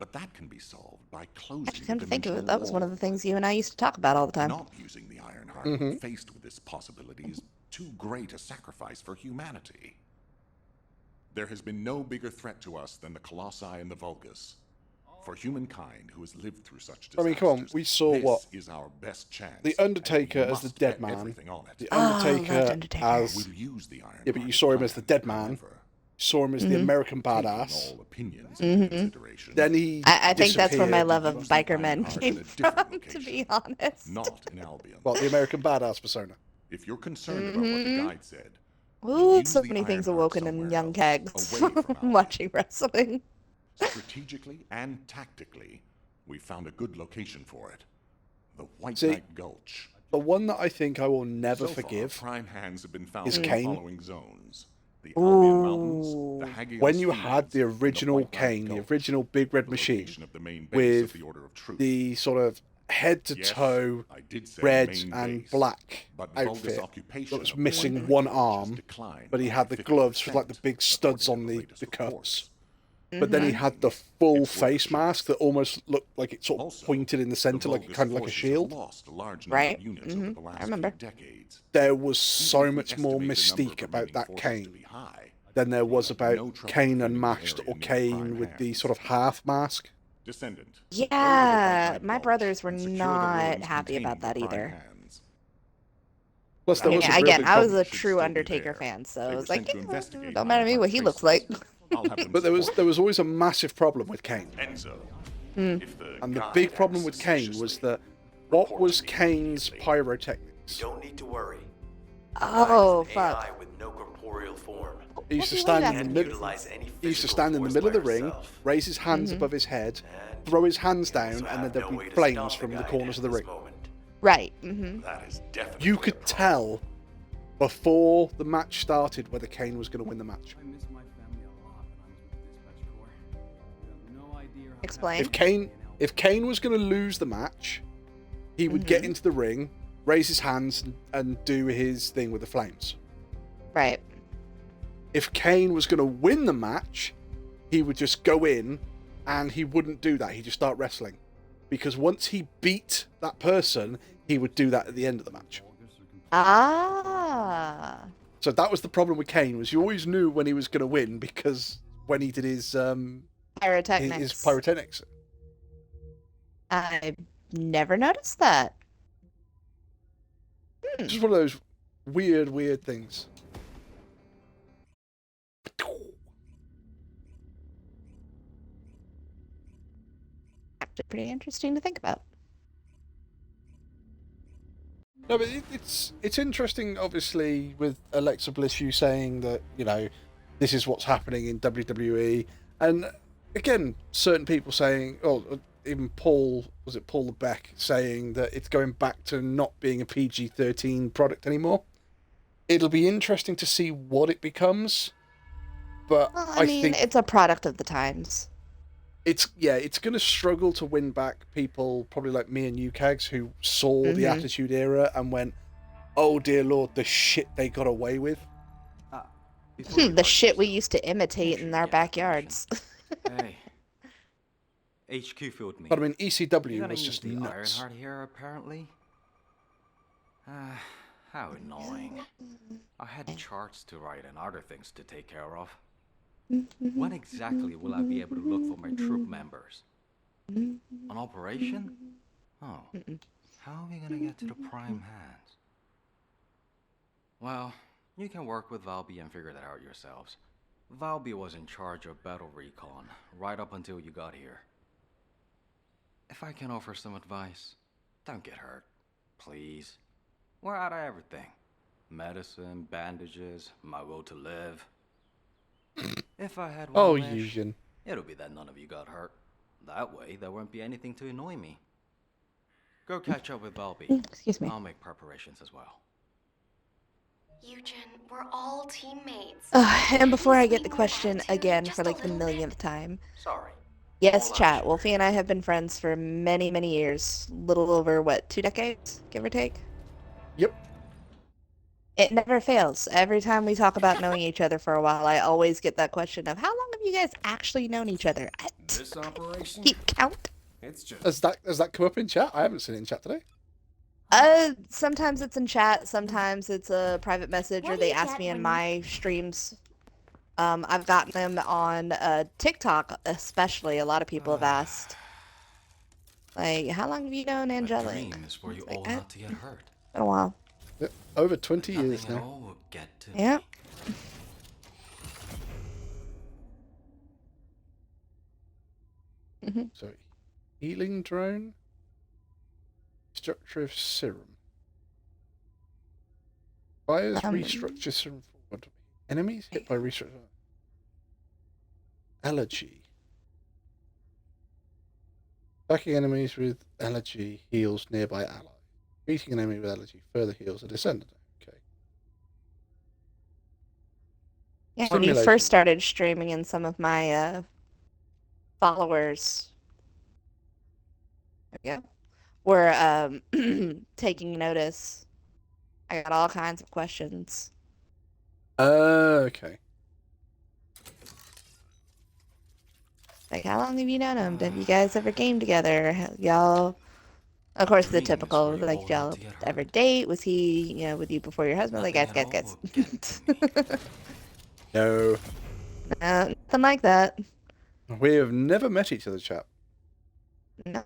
But that can be solved by closing Actually, come the to think of it, dimensional that was one of wall. the things you and I used to talk about all the time. Not using the Ironheart when faced with this possibility is too great a sacrifice for humanity. There has been no bigger threat to us than the Colossi and the Vulgus. For humankind who has lived through such I disasters, mean, come on, we saw this what? is our best chance. The Undertaker and we as the must dead bet man. everything on it. The Oh, loved Undertaker Undertaker. as... We'll use the Ironheart Yeah, but you saw him as the dead man. You saw him as the American badass. All opinions into consideration. Then he I think that's where my disappeared. love of biker men came from, to be honest. Not in Albion. Well, the American badass persona. If you're concerned about what the guide said, Ooh, use so the many things Ironheart awoken in somewhere young else, kegs away from from Albion. watching wrestling. Strategically and tactically, we found a good location for it. The White See, Knight Gulch. The one that I think I will never So far, forgive prime hands have been found is in the Kane. following zones. The Albion Mountains, the Hagios When you Fields, had the and original White Knight Kane, the Gulch, original Big Red the Machine, location of the main base of with the Order of Truth. the sort of head to Yes, toe I did say red main and base, black but Vulgus outfit occupation that was of the missing White one Knight Gulch has arm, declined but he by had the gloves with like the 50%, big studs on according to the latest cuffs. reports. But then he had the full It's worth a face shot. mask that almost looked like it sort of Also, pointed in the center, like Vulgus kind of like a forces shield. have lost a large number Right. of units over the last I remember. few decades. There was Even so if we much more estimate the number mystique of about remaining that forces to Kane be high, than there was have about no trouble Kane defending the unmasked area or near Kane prime with the hands. sort of half mask. Descendant. Yeah, my brothers were and secure the not rooms happy about that containing the either. prime hands. Plus, there was a Yeah, real again, big I was problem. a should true still be Undertaker there. fan, so They I were was like, sent to yeah, investigate don't matter to me what he looks like. I'll have them But there was support. always a massive problem with Kane. Enzo, Hmm. if the And the guide big problem acts with Kane was suspiciously, that what report was to me Kane's immediately. pyrotechnics? Don't need to worry. Oh, Guide is an fuck. AI with no corporeal form. He used to What do you stand mean in the Can't middle. utilize any He used to physical stand in the force middle of by the ring, herself. raise his hands Mm-hmm. above his head, And throw his hands you down, also and then have there'd no be way to flames stop from the guide corners at of the this ring. moment. Right. Mm-hmm. That is definitely You a could problem. tell before the match started whether Kane was going to win the match. I miss my family a lot when I was with the dispatch corps. You have no idea how Explain. If Kane was going to lose the match, he would get into the ring, raise his hands, and do his thing with the flames. Right. If Kane was going to win the match, he would just go in, and he wouldn't do that. He'd just start wrestling, because once he beat that person, he would do that at the end of the match. Ah. So that was the problem with Kane, was you always knew when he was going to win, because when he did his Pyrotechnics. his pyrotechnics. I never noticed that. It's just one of those weird things. Actually, pretty interesting to think about. No, but it's interesting, obviously, with Alexa Bliss, you saying that, you know, this is what's happening in WWE, and again, certain people saying, oh, even Paul Levesque saying that it's going back to not being a PG-13 product anymore. It'll be interesting to see what it becomes, but Well, I mean, think it's a product of the times. it's going to struggle to win back people probably like me and you, Kags, who saw the Attitude Era and went, oh dear Lord, the shit they got away with. The shit we used to imitate in our backyards. Hey. HQ filled me. But I mean, You're ECW gonna was use just the nuts. Ironheart here, apparently. How annoying. I had charts to write and other things to take care of. When exactly will I be able to look for my troop members? An operation? Oh. How are we gonna get to the prime hands? Well, you can work with Valby and figure that out yourselves. Valby was in charge of Battle Recon right up until you got here. If I can offer some advice, don't get hurt, please. We're out of everything. Medicine, bandages, my will to live. If I had one Oh, wish, Eugen. it'll be that none of you got hurt. That way, there won't be anything to annoy me. Go catch up with Valby. Excuse me. I'll make preparations as well. Eugen, we're all teammates. And before I get the Please leave me question alone, again just for a like the little millionth time. Sorry. Yes, Hold on, chat. sugar. Wolfie and I have been friends for many, many years. Little over, what, 2 decades, give or take? Yep. It never fails. Every time we talk about knowing each other for a while, I always get that question of how long have you guys actually known each other? This operation? Keep count. It's just. Has that come up in chat? I haven't seen it in chat today. Sometimes it's in chat, sometimes it's a private message, or What do they you ask get me in when my streams. I've gotten them on TikTok, especially. A lot of people have asked, like, how long have you known Angelic? Dream is for you all not to get hurt. Been a while. Yep, over 20 years Nothing at now. all will get to Yeah. So, healing drone, structure of serum. Fires restructure serum forward. Enemies hit by restructure. Allergy. Attacking enemies with allergy heals nearby allies. Beating an enemy with allergy further heals a descendant. Okay. Yeah, when you first started streaming, and some of my followers, there we go, were taking notice, I got all kinds of questions. Okay. Like, how long have you known him? Have you guys ever game together? Y'all, of course, the typical, like, y'all ever date? Was he, you know, with you before your husband? Like, guys. No. Nothing like that. We have never met each other, chap. No.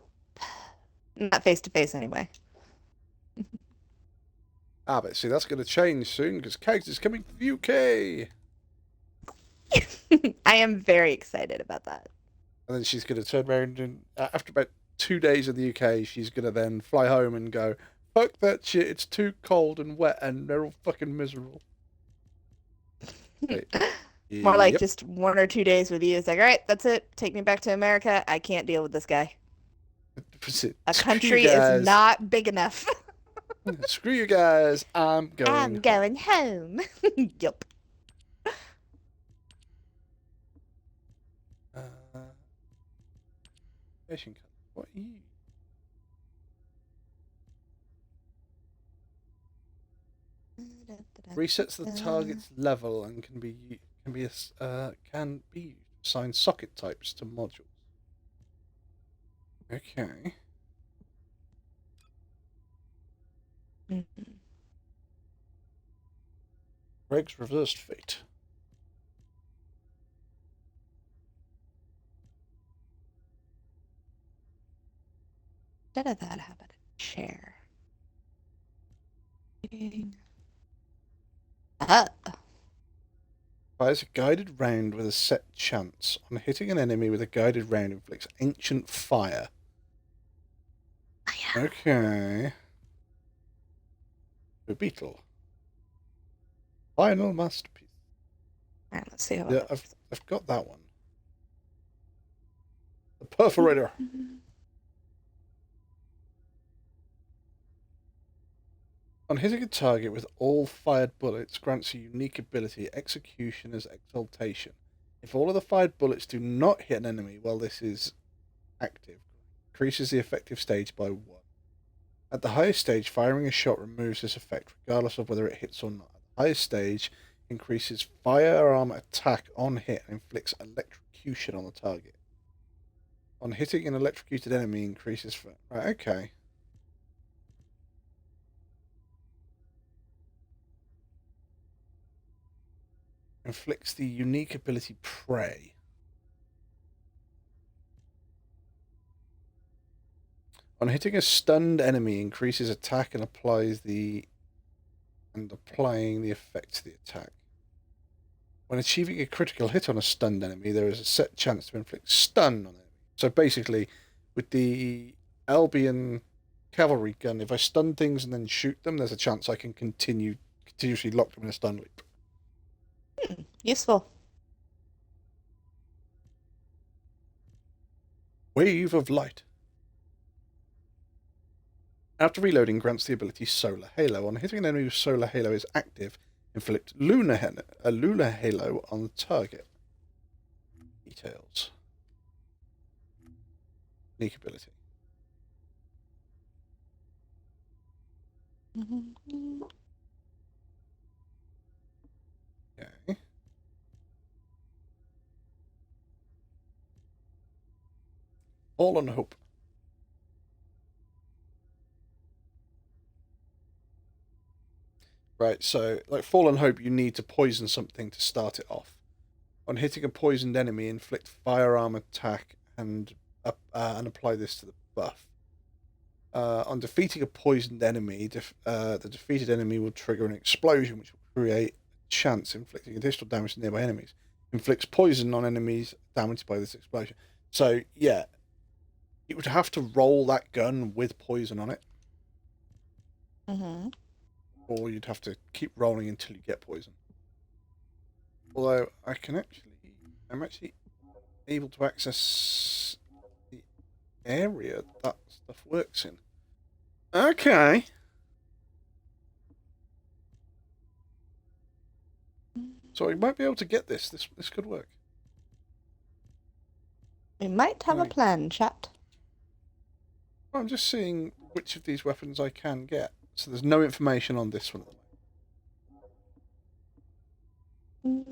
Not face to face, anyway. But see, that's going to change soon because Kegs is coming to the UK. I am very excited about that. And then she's going to turn around and, after about 2 days in the UK, she's going to then fly home and go, fuck that shit, it's too cold and wet and they're all fucking miserable. Wait. More like Yep. just 1 or 2 days with you. It's like, all right, that's it. Take me back to America. I can't deal with this guy. A country is not big enough. Screw you guys. I'm going. I'm going home. Yup. Fishing colour. What are you? Resets the target's level and can be used to assign socket types to modules. Okay. Greg's reversed fate. Instead of that, how about a chair? Fires a guided round with a set chance. On hitting an enemy with a guided round, inflicts ancient fire. Okay. A beetle. Final masterpiece. Alright, let's see how Yeah, I've got that one. The perforator. On hitting a target with all fired bullets, grants a unique ability, Executioner's Exaltation. If all of the fired bullets do not hit an enemy while this is active, increases the effective stage by 1. At the highest stage, firing a shot removes this effect, regardless of whether it hits or not. At the highest stage, increases firearm attack on hit and inflicts electrocution on the target. On hitting an electrocuted enemy, increases... Right, okay. Inflicts the unique ability Prey. On hitting a stunned enemy, increases attack and applying the effect to the attack. When achieving a critical hit on a stunned enemy, there is a set chance to inflict stun on it. So basically, with the Albion cavalry gun, if I stun things and then shoot them, there's a chance I can continuously lock them in a stun loop. Useful. Wave of Light. After reloading, grants the ability Solar Halo. On hitting an enemy with Solar Halo is active, inflict a Lunar Halo on the target. Details. Unique ability. Fallen Hope. Right, so like Fallen Hope, you need to poison something to start it off. On hitting a poisoned enemy, inflict firearm attack and apply this to the buff. On defeating a poisoned enemy, the defeated enemy will trigger an explosion, which will create a chance inflicting additional damage to nearby enemies. Inflicts poison on enemies damaged by this explosion. So yeah, you would have to roll that gun with poison on it. Mm-hmm. Or you'd have to keep rolling until you get poison. Although I'm actually able to access the area that stuff works in. Okay. So we might be able to get this. This could work. We might have a plan, chat. I'm just seeing which of these weapons I can get. So there's no information on this one at the moment.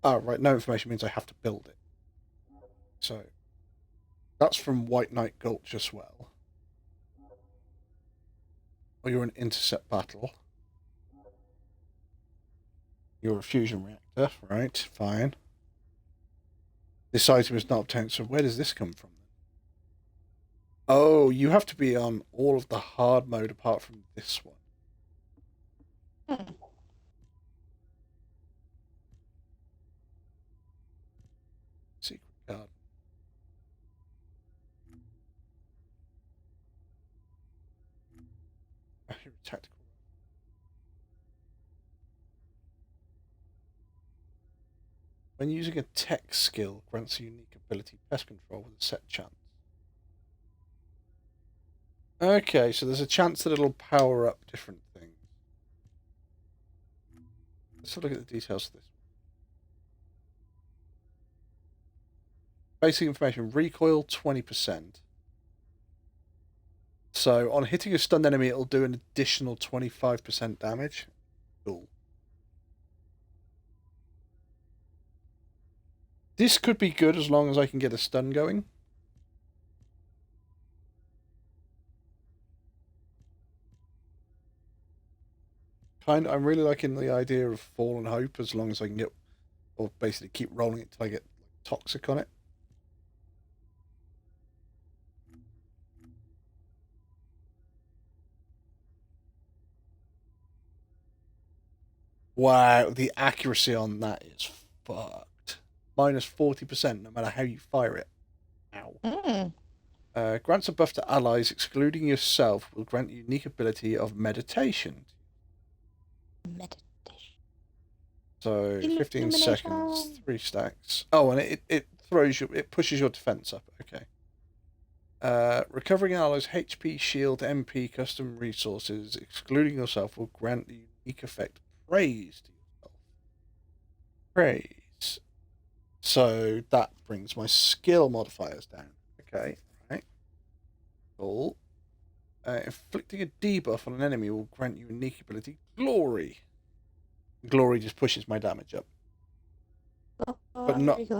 Oh, right, no information means I have to build it. So, that's from White Knight Gulch as well. Or you're an intercept battle. You're a fusion reactor, right, fine. This item is not obtained, so where does this come from? Oh, you have to be on all of the hard mode apart from this one. Secret card. Tactical. When using a tech skill, grants a unique ability, pest control with a set chance. Okay, so there's a chance that it'll power up different things. Let's have a look at the details of this. Basic information, recoil 20%. So on hitting a stunned enemy, it'll do an additional 25% damage. Cool. This could be good as long as I can get a stun going. I'm really liking the idea of Fallen Hope as long as I can get, or basically keep rolling it till I get toxic on it. Wow, the accuracy on that is fucked. Minus 40% no matter how you fire it. Ow. Grants a buff to allies, excluding yourself, will grant a unique ability of meditation. So 15 seconds, 3 stacks. Oh, and it throws you, it pushes your defense up. Okay. Recovering allies HP, shield, MP, custom resources, excluding yourself, will grant the unique effect praise to yourself. Praise. So that brings my skill modifiers down. Okay, right. Cool. Inflicting a debuff on an enemy will grant you a unique ability, Glory. Glory just pushes my damage up. But not... You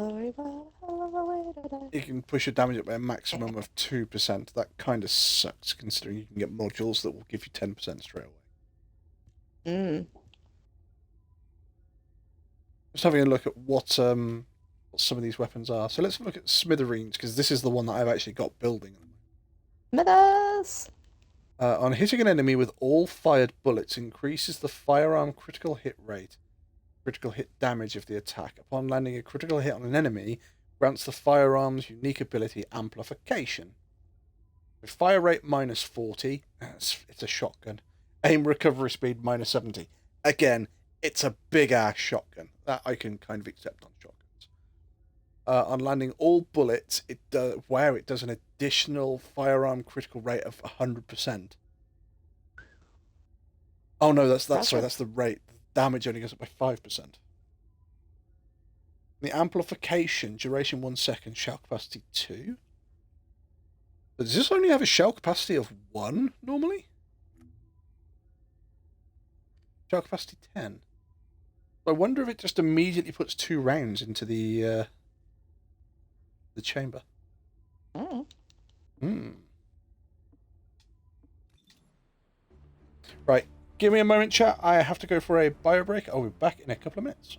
can push your damage up by a maximum of 2%. That kind of sucks, considering you can get modules that will give you 10% straight away. Just having a look at what some of these weapons are. So let's look at Smithereens, because this is the one that I've actually got building. Smithers! On hitting an enemy with all fired bullets, increases the firearm critical hit rate, critical hit damage of the attack. Upon landing a critical hit on an enemy, grants the firearm's unique ability, Amplification. With fire rate minus 40, it's a shotgun. Aim recovery speed minus 70. Again, it's a big-ass shotgun. That I can kind of accept on shotguns. On landing all bullets, it does an additional firearm critical rate of 100%. Oh no, that's the rate. The damage only goes up by 5%. The amplification, duration 1 second, shell capacity 2. But does this only have a shell capacity of 1 normally? Shell capacity 10. I wonder if it just immediately puts 2 rounds into the chamber. Mm. Right, give me a moment, chat. I have to go for a bio break. I'll be back in a couple of minutes.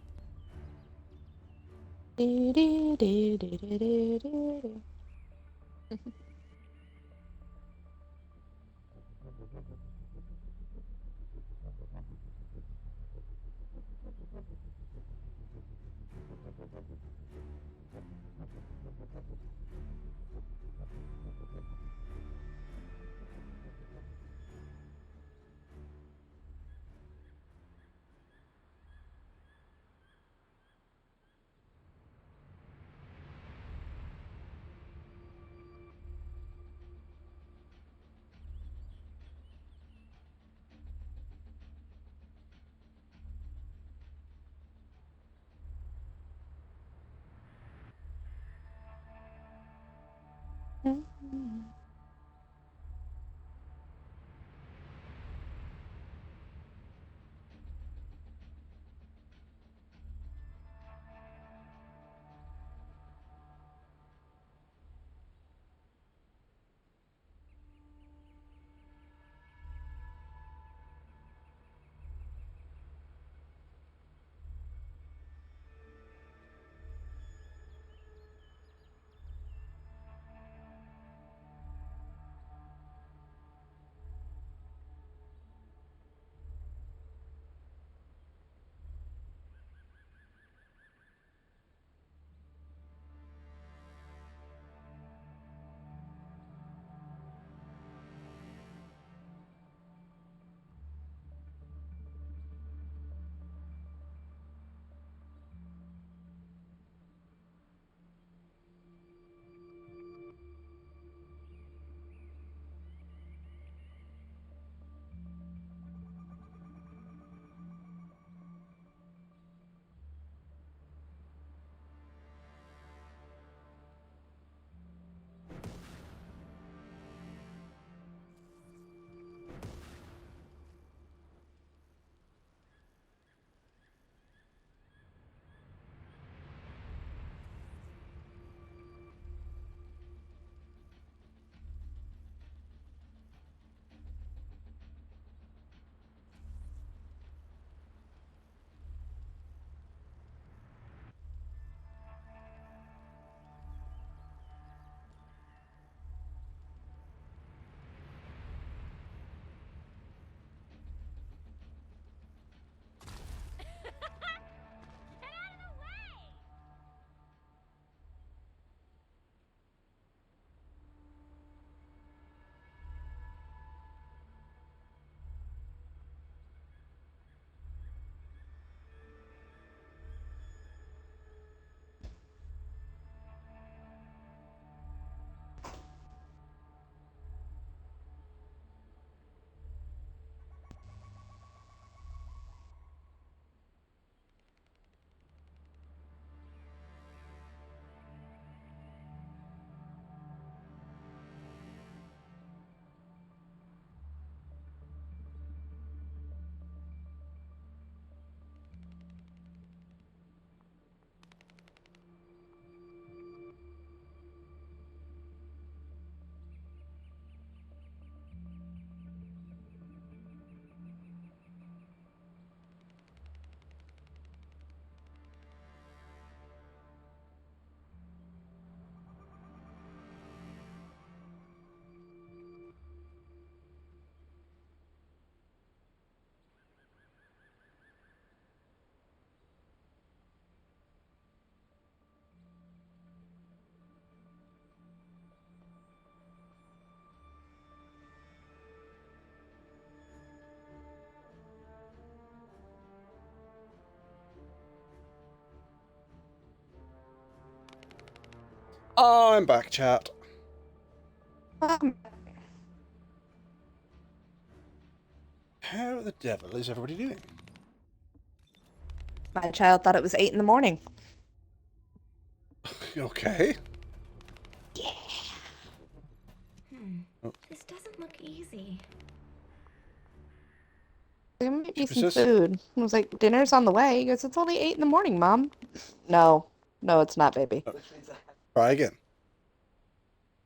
I'm back, chat. How the devil is everybody doing? My child thought it was 8 in the morning. Okay. This doesn't look easy. There might be some persists. food. I was like, dinner's on the way. He goes, it's only 8 in the morning, Mom. No. No, it's not, baby. Try again.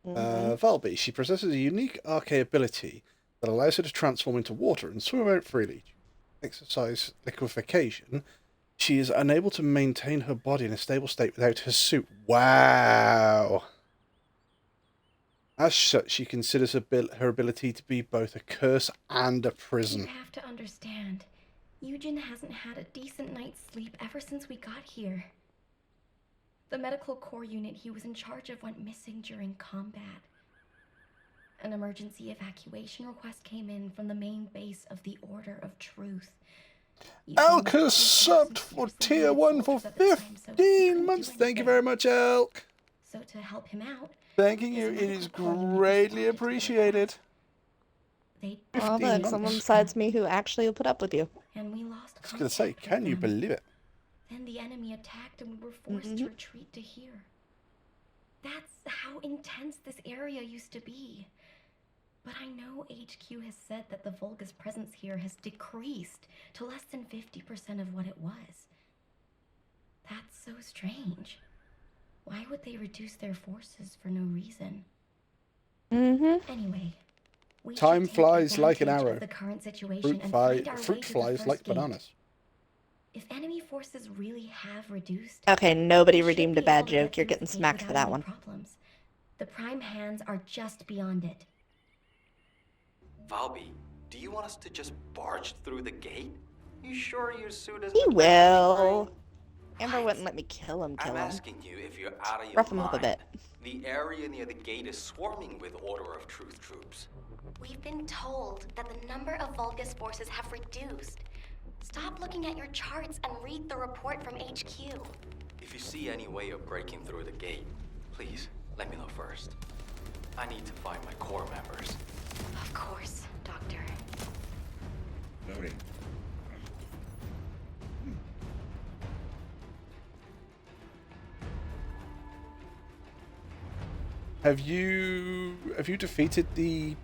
Mhm. Valby, she possesses a unique arche ability that allows her to transform into water and swim about freely. Exercise liquefaction, she is unable to maintain her body in a stable state without her suit. Wow! As such, she considers her ability to be both a curse and a prison. You have to understand, Eugen hasn't had a decent night's sleep ever since we got here. The medical corps unit he was in charge of went missing during combat. An emergency evacuation request came in from the main base of the Order of Truth. Elk has subbed for tier 1 for 15 months. Thank you very much, Elk. So to help him out, Thanking you. It is greatly appreciated. they Oh, look, someone besides me who actually will put up with you. and we lost I was going to say, can you believe it? Then the enemy attacked and we were forced to retreat to here. That's how intense this area used to be. But I know HQ has said that the Volga's presence here has decreased to less than 50% of what it was. That's so strange. Why would they reduce their forces for no reason? Anyway, we Time should take flies like an advantage arrow. of the current situation and Fruit find our way to the flies first like gate. bananas. If enemy forces really have reduced, Okay, nobody we should redeemed a be bad able to get joke. You're through getting the gate smacked for without that any one. problems. The prime hands are just beyond it. Valby, do you want us to just barge through the gate? You sure your suit isn't... He will. Amber wouldn't let me kill him. I'm asking you if you're out of your Rough him mind. up a bit. The area near the gate is swarming with Order of Truth troops. We've been told that the number of Vulgus forces have reduced. Stop looking at your charts and read the report from HQ. If you see any way of breaking through the gate, please let me know first. I need to find my core members. Of course, Doctor. Loading. Have you defeated the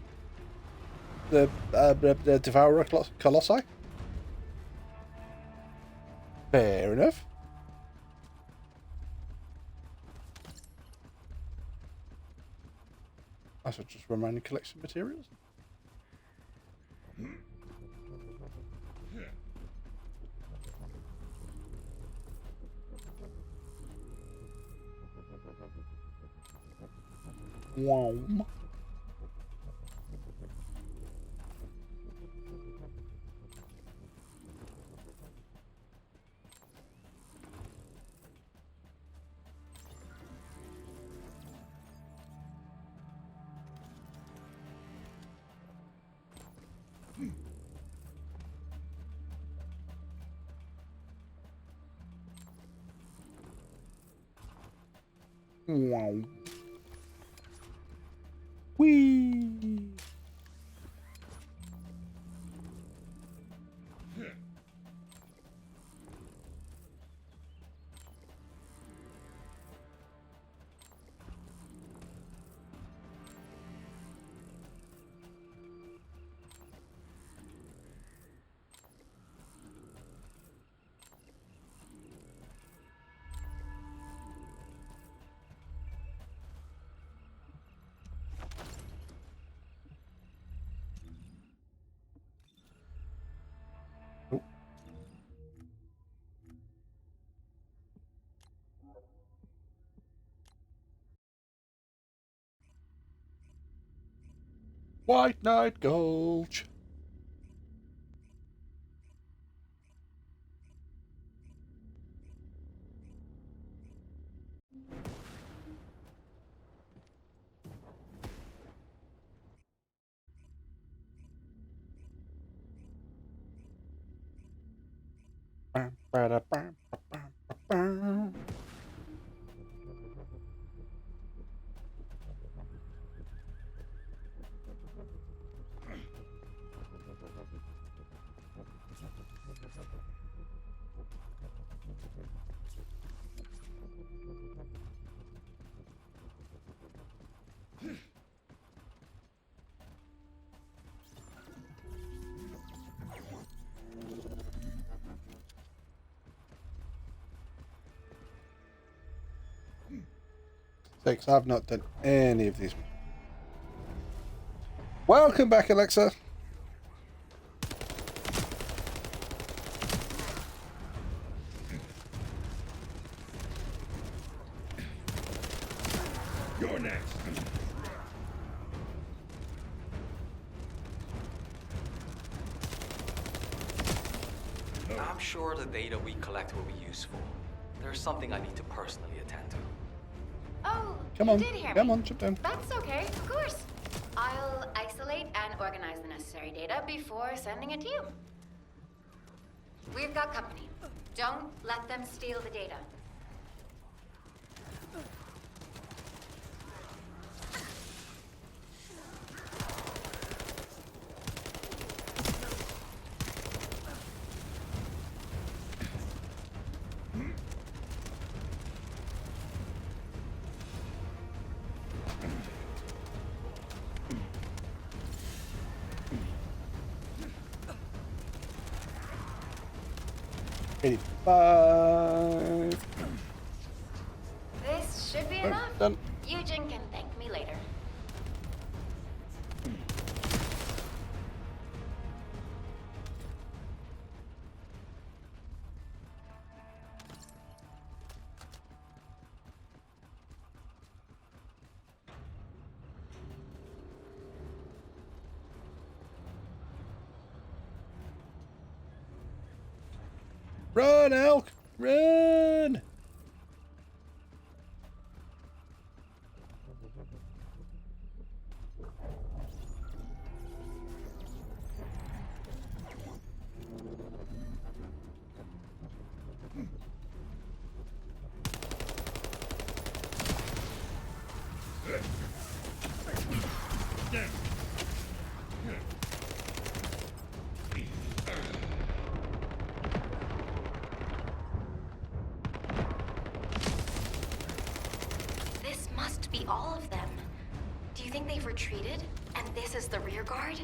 Devourer Colossi? Fair enough. I should just run around and collect some materials. Wow. Wow. Whee! White Knight Gulch. 6. I've not done any of these. Welcome back, Alexa. You're next. I'm sure the data we collect will be useful. There's something I need to personally attend to. Oh, Come you on, did hear come me. on, jump down. That's okay, of course. I'll isolate and organize the necessary data before sending it to you. We've got company. Don't let them steal the data. This should be enough. Done. Eugen can thank me later. Run, Elk! Run! This must be all of them. Do you think they've retreated? And this is the rear guard?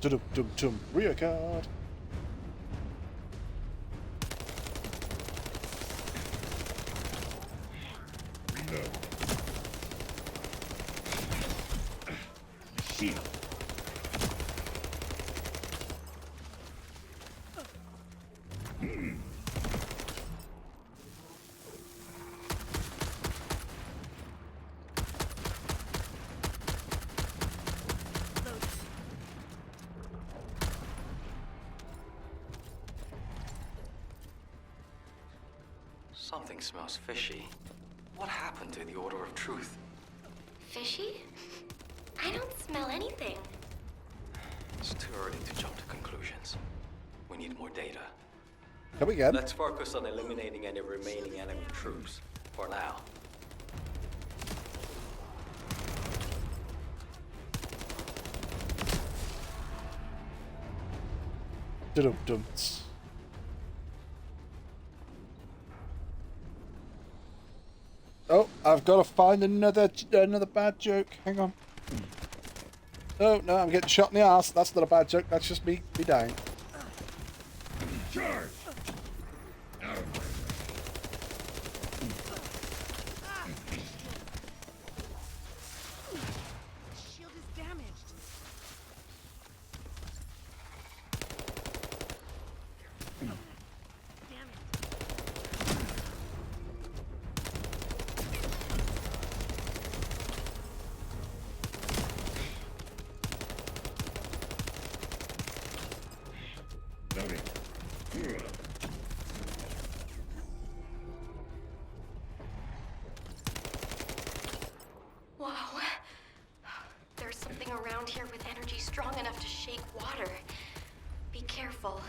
Dum-dum-dum, rear guard. Reload. Shield. Something smells fishy. What happened to the Order of Truth? Fishy? I don't smell anything. It's too early to jump to conclusions. We need more data. Come again. Let's focus on eliminating any remaining enemy troops. For now. Dum-dum. Oh, I've got to find another bad joke. Hang on. Oh, no, I'm getting shot in the ass. That's not a bad joke. That's just me dying. Charge! Out of my Shield is damaged. Loading. Wow. There's something around here with energy strong enough to shake water. Be careful.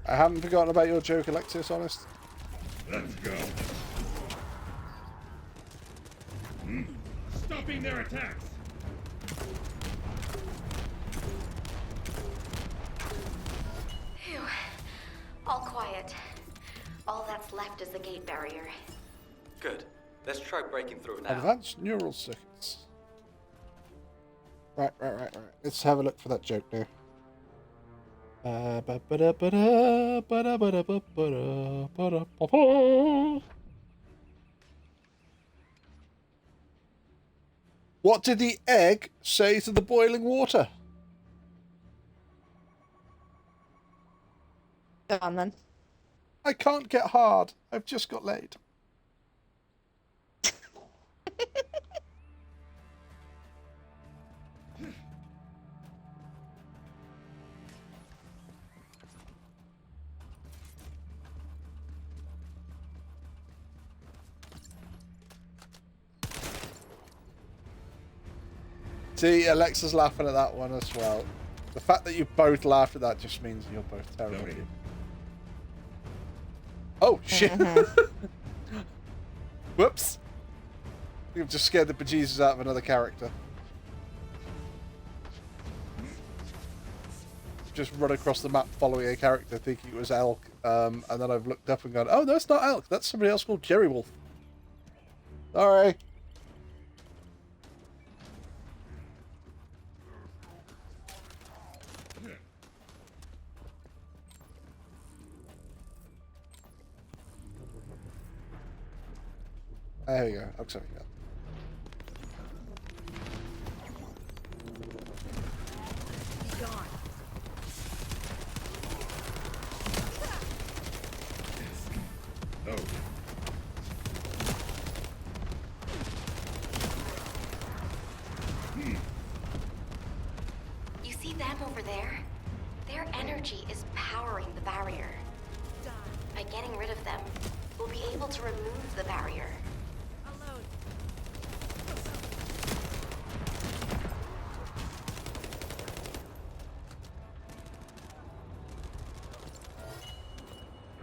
I haven't forgotten about your joke, Alexius, honest. Let's go. Stopping their attacks. Phew. All quiet. All that's left is the gate barrier. Good. Let's try breaking through now. Advanced neural circuits. Right. Let's have a look for that joke now. What did the egg say to the boiling water? Go on then. I can't get hard. I've just got laid. See, Alexa's laughing at that one as well. The fact that you both laughed at that just means you're both terrible. Oh, shit. Whoops. You've just scared the bejesus out of another character. Just run across the map following a character thinking it was Elk, and then I've looked up and gone, oh, no, it's not Elk. That's somebody else called Jerry Wolf. Sorry. There we go. I'm sorry. Yeah. Oh. You see them over there? Their energy is powering the barrier. By getting rid of them, we'll be able to remove the barrier.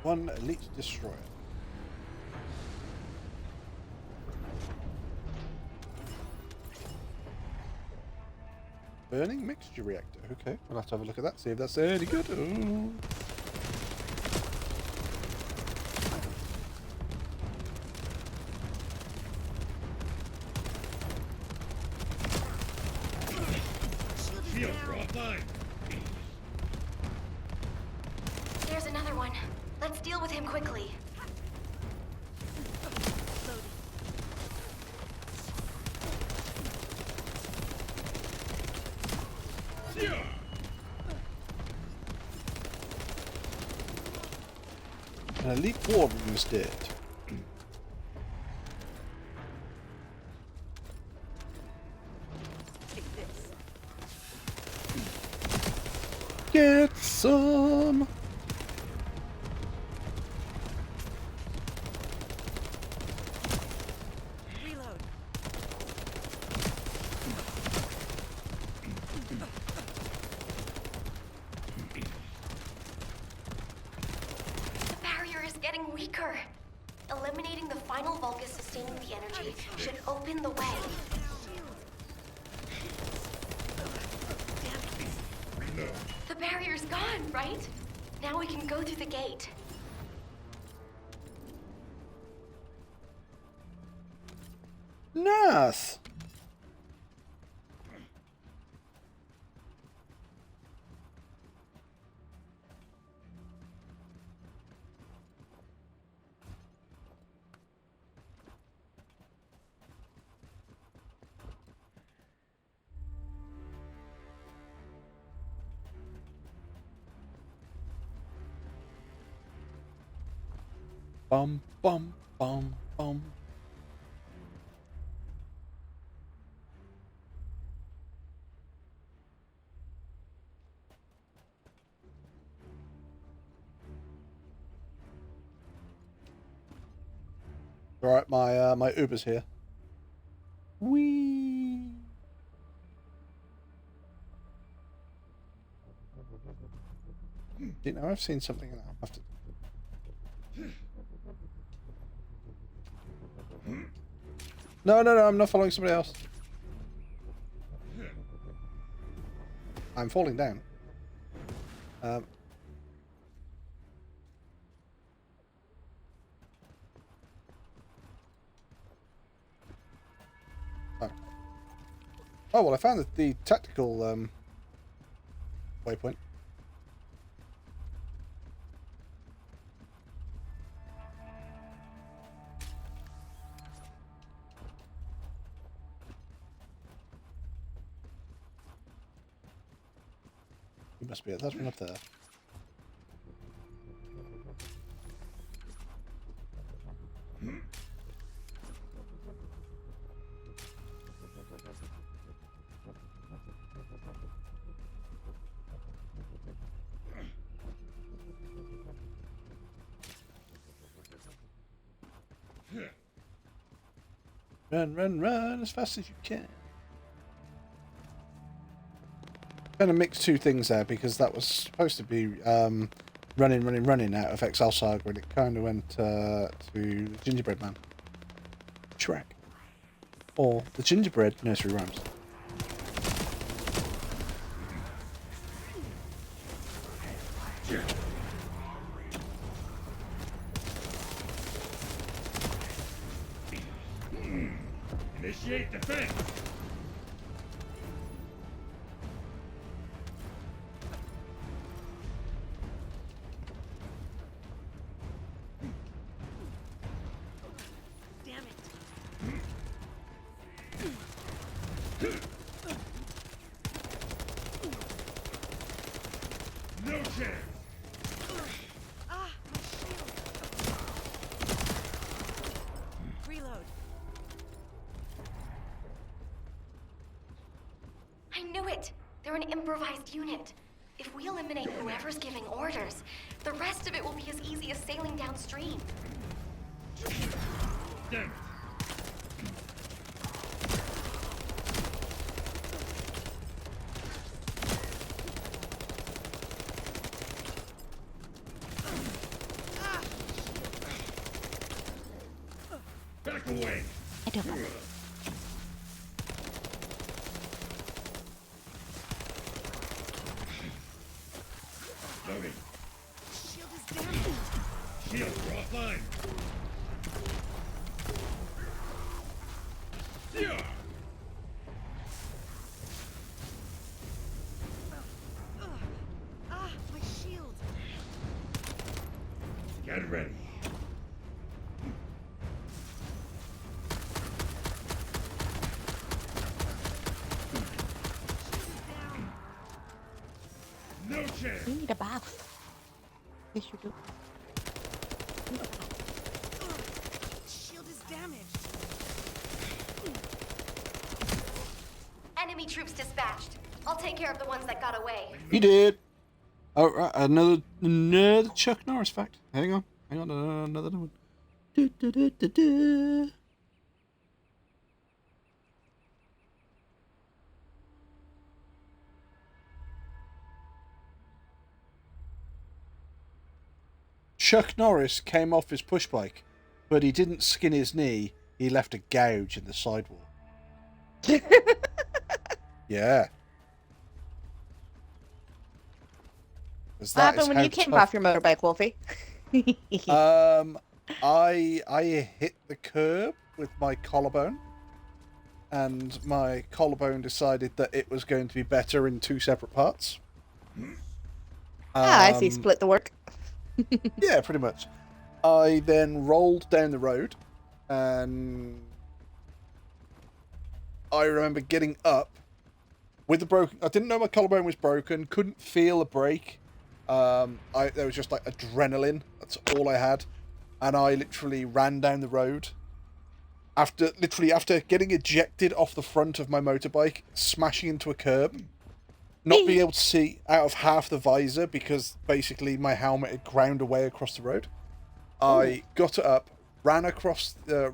One elite destroyer. Burning mixture reactor. Okay, we'll have to have a look at that, see if that's any good. Ooh. Shield offline. There's another one. Let's deal with him quickly. An elite warden is dead. Get some. The barrier is getting weaker. Eliminating the final Vulgus sustaining the energy should open the way. The barrier's gone, right? Now we can go through the gate. Nice. Bum, bum, bum, bum. All right, my Uber's here. Whee! You know, I've seen something and I'll have to. No, I'm not following somebody else. I'm falling down. Oh. Oh, well, I found the tactical waypoint. You must be it. That's one up there. Run, run, run as fast as you can. Kind of mixed two things there because that was supposed to be running out of Exile Saga, and it kind of went to Gingerbread Man. Shrek. Or the Gingerbread Nursery Rhymes. Initiate defense! Damn it. No chance! Ah, my shield. Reload. I knew it! They're an improvised unit. If we eliminate whoever's giving orders, the rest of it will be as easy as sailing downstream. Damn it! Back away! I don't know. Loading. Shield is damaged. Shields are offline. Yeah. Ah, my shield. Get ready. No chance. You need a bath. Yes, you do. Shield is damaged. Enemy troops dispatched. I'll take care of the ones that got away. He did. Oh, right, another Chuck Norris fact. Hang on, another one. Chuck Norris came off his push bike, but he didn't skin his knee. He left a gouge in the sidewall. Yeah. What happened when you came off your motorbike, Wolfie? I hit the curb with my collarbone, and my collarbone decided that it was going to be better in two separate parts. I see. Split the work. Yeah, pretty much. I then rolled down the road, and I remember getting up with the broken. I didn't know my collarbone was broken. Couldn't feel a break. There was just like adrenaline. That's all I had, and I literally ran down the road. After getting ejected off the front of my motorbike, smashing into a curb, not being able to see out of half the visor because basically my helmet had ground away across the road. I got it up, ran across the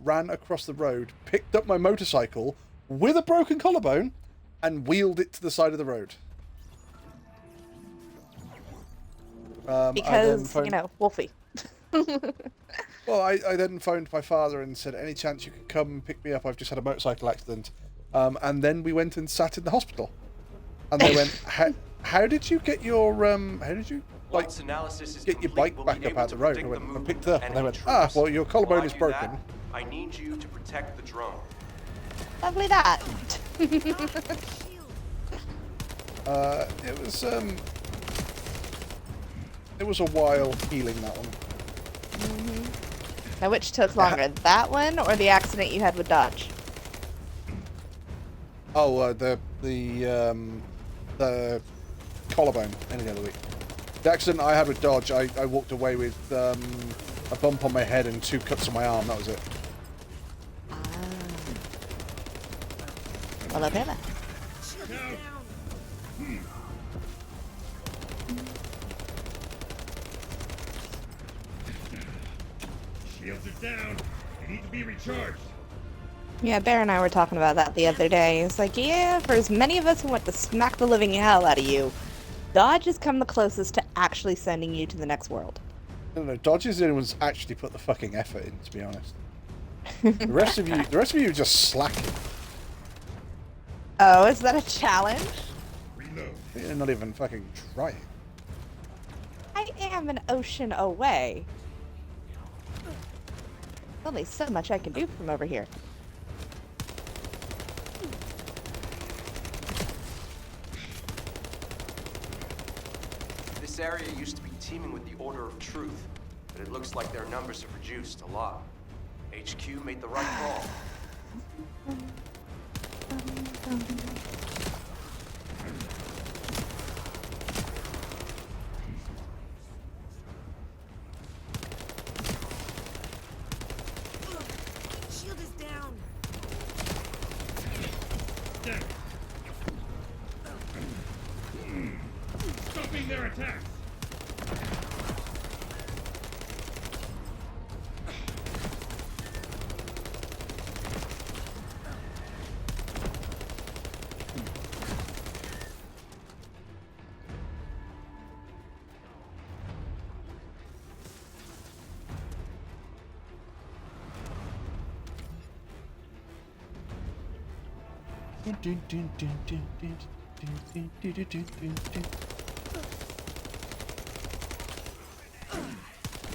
road, picked up my motorcycle with a broken collarbone, and wheeled it to the side of the road. Because, Wolfie. Well, I then phoned my father and said, any chance you could come and pick me up? I've just had a motorcycle accident. And then we went and sat in the hospital. And they went, how did you get your, get your bike back up out the road? I went, I picked it up. And they went, well, your collarbone is broken. I need you to protect the drone. Lovely that. It was a while healing that one. Now, which took longer, that one or the accident you had with Dodge? Oh, the collarbone any the other week. The accident I had with Dodge, I walked away with a bump on my head and 2 cuts on my arm. That was it. Well, okay then. Shields are down. They need to be recharged. Yeah, Bear and I were talking about that the other day. It's like, yeah, for as many of us who want to smack the living hell out of you, Dodge has come the closest to actually sending you to the next world. No, Dodge is the only one's actually put the fucking effort in, to be honest. The rest of you are just slacking. Oh, is that a challenge? You're not even fucking trying. I am an ocean away. Only so much I can do from over here. This area used to be teeming with the Order of Truth, but it looks like their numbers have reduced a lot. HQ made the right call. Shield is down. Stopping their attacks.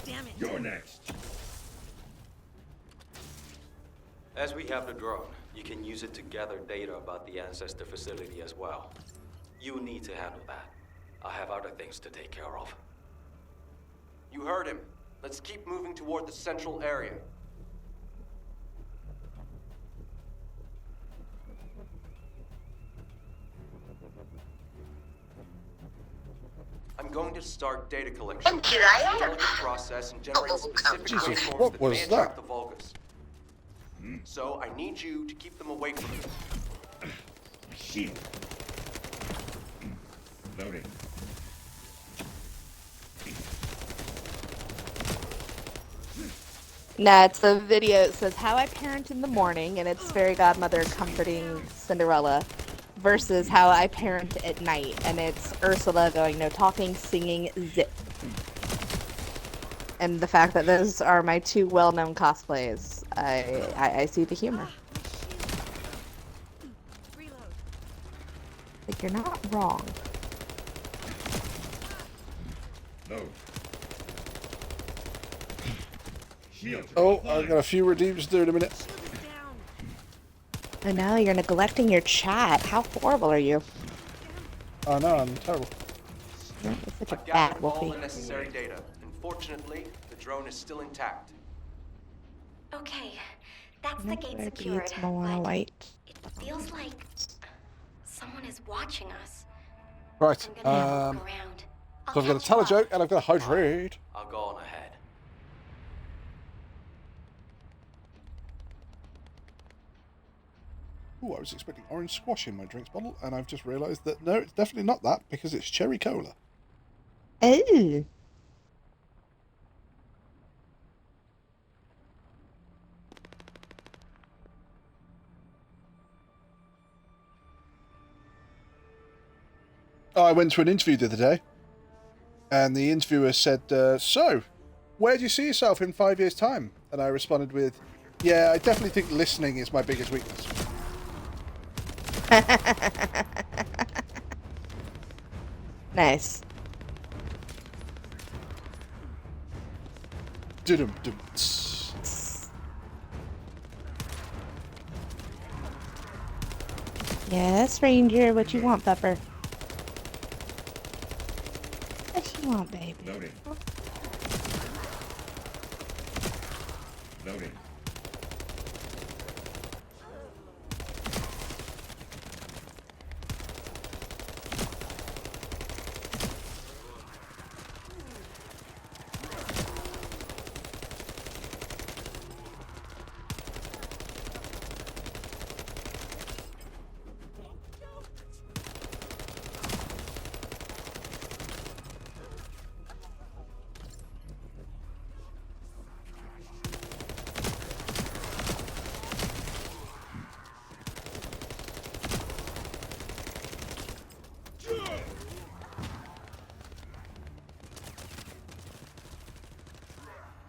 Damn it. You're next. As we have the drone, you can use it to gather data about the Ancestor facility as well. You need to handle that. I have other things to take care of. You heard him. Let's keep moving toward the central area. I'm going to start data collection. Develop a process and generate specific Jesus, waveforms what that was may attract that? the Vulgus. So I need you to keep them away from me. Shield. Loading. Nah, it's a video. It says how I parent in the morning, and it's fairy godmother comforting Cinderella, versus how I parent at night, and it's Ursula going no talking, singing, zip. And the fact that those are my 2 well-known cosplays, I see the humor. Like, you're not wrong. Load. Shield. Oh, I've got a few redeems to do in a minute. And now you're neglecting your chat. How horrible are you? Oh no, I'm terrible. You're such a I've bad gathered all wolfie. the necessary data, and fortunately, the drone is still intact. Okay, that's the Next gate word secured, beats Moana but White. it feels like someone is watching us. Right. I'm gonna have a look around. So I've got to tell a joke and I've got to hydrate. I'll go on ahead. Ooh, I was expecting orange squash in my drinks bottle, and I've just realised that no, it's definitely not that because it's cherry cola. Ooh. Oh, I went to an interview the other day, and the interviewer said, so, where do you see yourself in 5 years' time? And I responded with, yeah, I definitely think listening is my biggest weakness. Nice. Dum-dum. Yes, Ranger, what you want, Pepper? What you want, baby? Loading. Loading.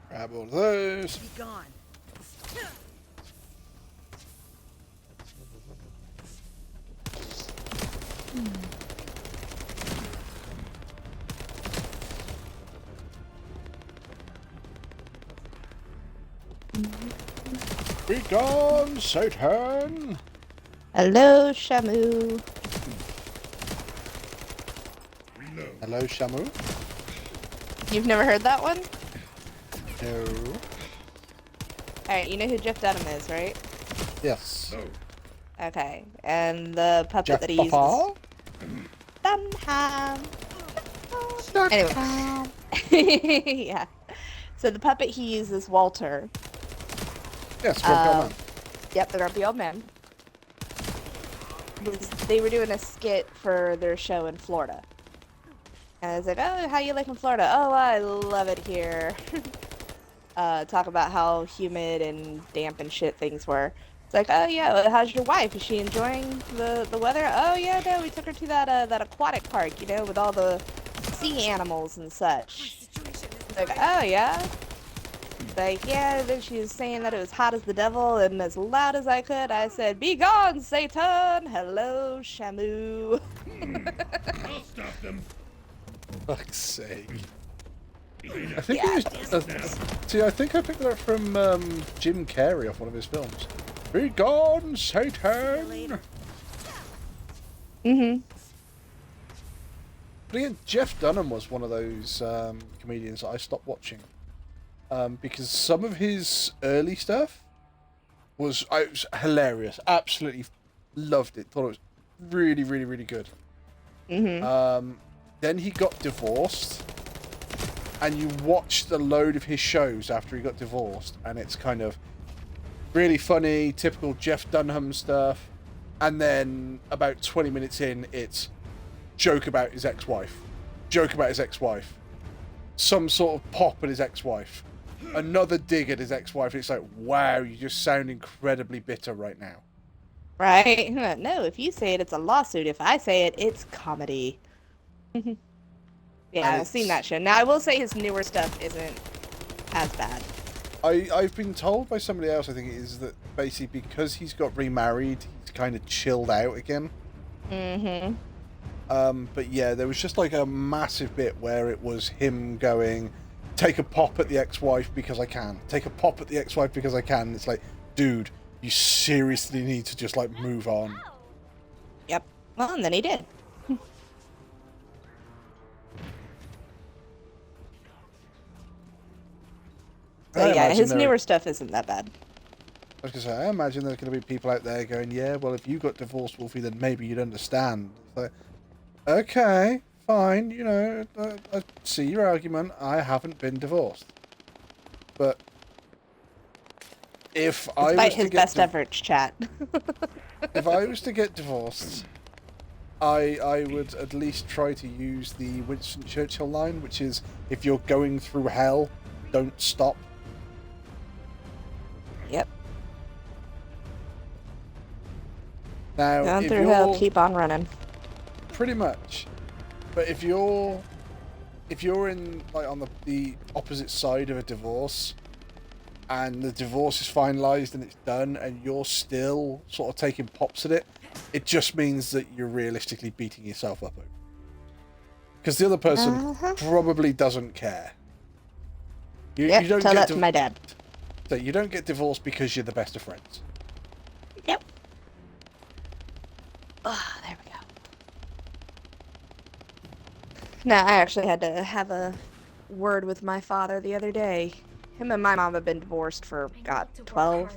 Grab all of those. Be gone. Be gone, Satan! Hello, Shamu. Hello, Shamu. You've never heard that one? No. Alright, you know who Jeff Dunham is, right? Yes. Okay, and the puppet Jeff that he uses. Papa? Dunham. Anyway. Yeah. So the puppet he uses, Walter. Yes, grumpy old man. Yep, the grumpy old man. They were doing a skit for their show in Florida. And I was like, oh, how you liking Florida? Oh, I love it here. Talk about how humid and damp and shit things were. It's like, oh yeah, well, how's your wife? Is she enjoying the weather? Oh yeah, no, we took her to that aquatic park, you know, with all the sea animals and such. It's like, oh yeah? Like, yeah, then she was saying that it was hot as the devil, and as loud as I could, I said, be gone, Satan! Hello, Shamu. I'll stop them. Fuck's sake. I think it was, see, I think I picked that up from Jim Carrey off one of his films. Be gone, Satan! Mm-hmm. But again, Jeff Dunham was one of those comedians that I stopped watching. Because some of his early stuff was hilarious. Absolutely loved it. Thought it was really, really, really good. Mm-hmm. Then he got divorced. And you watched a load of his shows after he got divorced. And it's kind of really funny, typical Jeff Dunham stuff. And then about 20 minutes in, it's joke about his ex-wife. Joke about his ex-wife. Some sort of pop at his ex-wife. Another dig at his ex-wife. It's like, wow, you just sound incredibly bitter right now. Right? No, if you say it, it's a lawsuit. If I say it, it's comedy. Yeah, I've seen that show. Now, I will say his newer stuff isn't as bad. I've been told by somebody else, I think it is, that basically because he's got remarried, he's kind of chilled out again. Mm-hmm. But yeah, there was just like a massive bit where it was him going, take a pop at the ex-wife because I can. Take a pop at the ex-wife because I can. It's like, dude, you seriously need to just like move on. Yep. Well, and then he did. So yeah, his newer stuff isn't that bad. I was going to say, I imagine there's going to be people out there going, yeah, well, if you got divorced, Wolfie, then maybe you'd understand. It's like, okay, fine, you know, I see your argument. I haven't been divorced. But if I was Despite to his get best efforts, chat. if I was to get divorced, I would at least try to use the Winston Churchill line, which is, if you're going through hell, don't stop. Yep. Now, Going if through hell, keep on running. Pretty much. But if you're in like on the opposite side of a divorce, and the divorce is finalized and it's done, and you're still sort of taking pops at it, it just means that you're realistically beating yourself up over. Because the other person probably doesn't care. You don't tell get that to my dad. So you don't get divorced because you're the best of friends. Yep. No, I actually had to have a word with my father the other day. Him and my mom have been divorced for, God, 12,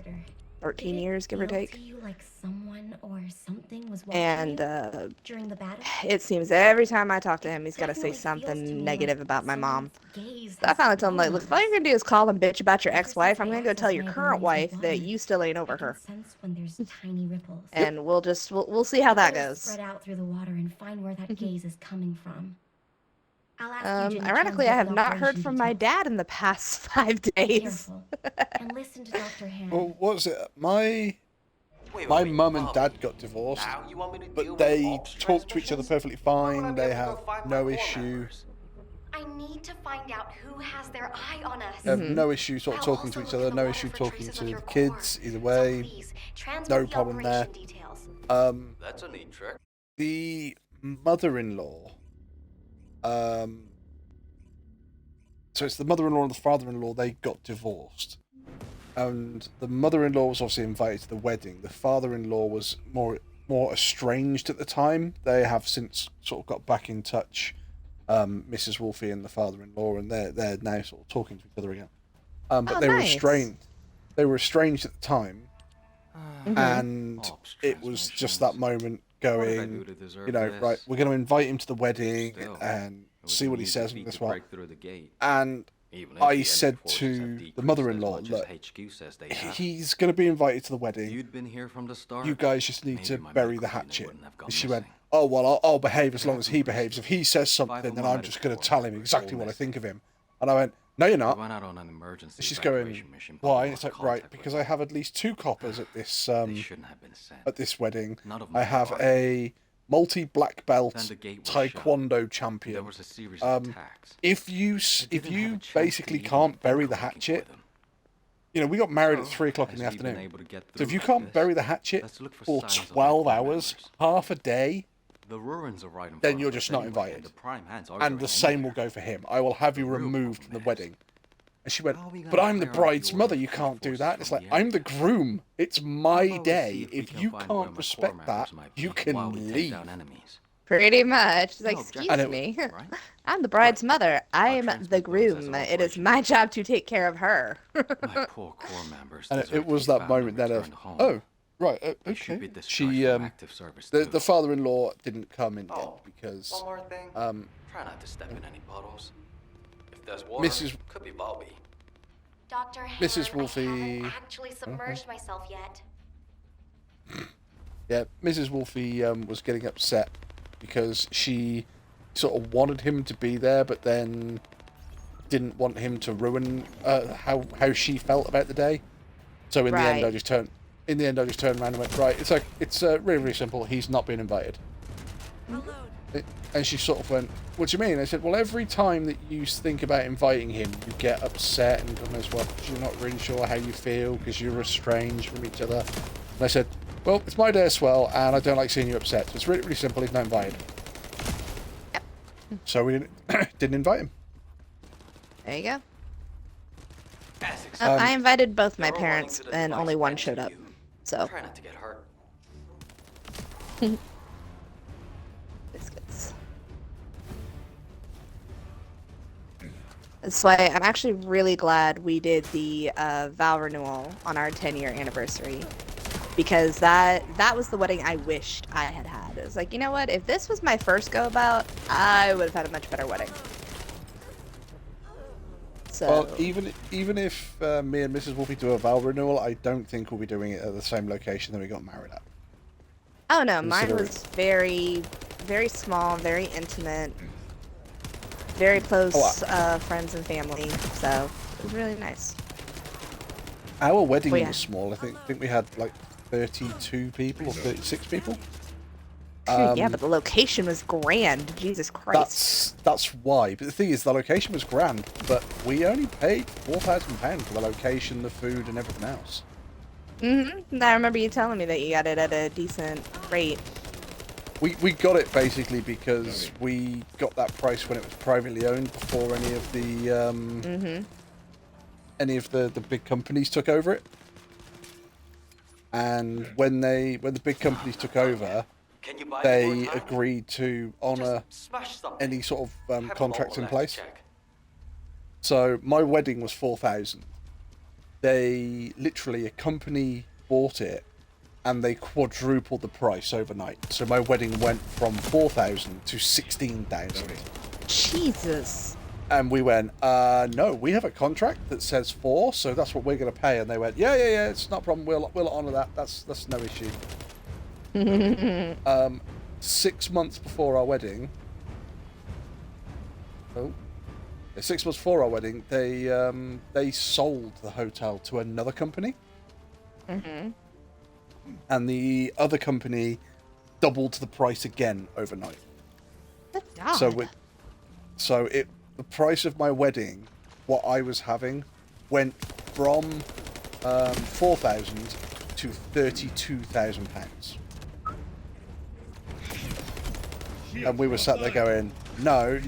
13 years, give or take. To you like someone or something was watching And you during the battle? it seems every time I talk to him, he's got to say Definitely feels to something me negative like about my mom. gaze So I finally is told him, like, look, if all you're gonna do is call and bitch about your ex-wife, I'm gonna go tell your current wife that you still ain't over her. Sense when there's tiny ripples. And we'll see how that goes. Spread out through the water and find where that gaze is coming from. I'll ask you to Ironically, I have not heard from my dad in the past 5 days. And listen to Dr. Han. Well, what was it? My mum and dad got divorced, but they talk to each other perfectly fine. They have no issue. I need to find out who has their eye on us. They have no issue sort of talking to each other, no issue talking to the kids, either way. No problem there. That's a neat trick. The mother-in-law, so it's the mother-in-law and the father-in-law, they got divorced. And the mother-in-law was obviously invited to the wedding. The father-in-law was more estranged at the time. They have since sort of got back in touch, Mrs. Wolfie and the father-in-law, and they're now sort of talking to each other again. But they were estranged. They were estranged at the time, and it was just that moment going, you know, right, we're going to invite him to the wedding and see what he says on this one. And I said to the mother-in-law, look, he's going to be invited to the wedding. You guys just need to bury the hatchet. And she went, oh, well, I'll behave as long as he behaves. If he says something, then I'm just going to tell him exactly what I think of him. And I went, no, you're not. And she's going, why? And it's like, right, because I have at least 2 coppers at this wedding. I have a multi-black belt taekwondo champion. If you basically can't bury the hatchet, you know, we got married at 3 o'clock in the afternoon. So if you can't bury the hatchet for 12 hours, half a day, then you're just not invited. And the same will go for him. I will have you removed from the wedding. And she went, but I'm the bride's mother, you can't do that. It's like, I'm the groom. It's my day. If you can't respect that, you can leave. Pretty much. She's like, excuse me. I'm the bride's mother. I'm the groom. It is my job to take care of her. My poor core members. And it was that moment then of, oh, right, okay. She, the father-in-law didn't come in yet because, one more thing. Try not to step in any puddles. If there's water, could be Balby. Dr. Han, Mrs. Wolfie. I haven't actually submerged myself yet. Yeah, Mrs. Wolfie was getting upset because she sort of wanted him to be there, but then didn't want him to ruin how she felt about the day. So in the end, I just turned around and went, right, it's really, really simple. He's not been invited. And she sort of went, what do you mean? I said, well, every time that you think about inviting him, you get upset and God knows what, because you're not really sure how you feel, because you're estranged from each other. And I said, well, it's my day as well, and I don't like seeing you upset. So it's really, really simple. He's not invited. So we didn't invite him. There you go. I invited both my parents, and only one showed up. So. Try not to get hurt. Biscuits. That's why I'm actually really glad we did the vow renewal on our 10-year anniversary. Because that was the wedding I wished I had had. It was like, you know what? If this was my first go about, I would have had a much better wedding. So. Well, even if me and Mrs. Wolfie do a vow renewal, I don't think we'll be doing it at the same location that we got married at. Oh no, mine was very, very small, very intimate, very close friends and family. So it was really nice. Our wedding was small. I think we had like 32 people or 36 people. Yeah, but the location was grand. Jesus Christ. That's why. But the thing is, the location was grand, but we only paid £4,000 for the location, the food, and everything else. I remember you telling me that you got it at a decent rate. We got it basically because we got that price when it was privately owned before any of the big companies took over it. And when the big companies took over, Can you buy they me more time? agreed to honour Smash something. any sort of Have a contracts in moment, place. check. So my wedding was 4,000. They literally, a company bought it and they quadrupled the price overnight. So my wedding went from 4,000 to 16,000. Jesus. And we went, no, we have a contract that says 4, so that's what we're going to pay. And they went, yeah, it's not a problem. We'll honour that. That's no issue. 6 months before our wedding. 6 months before our wedding, they sold the hotel to another company. And the other company doubled the price again overnight. So the price of my wedding, what I was having, went from 4,000 to 32,000 pounds. And we were sat there going, no.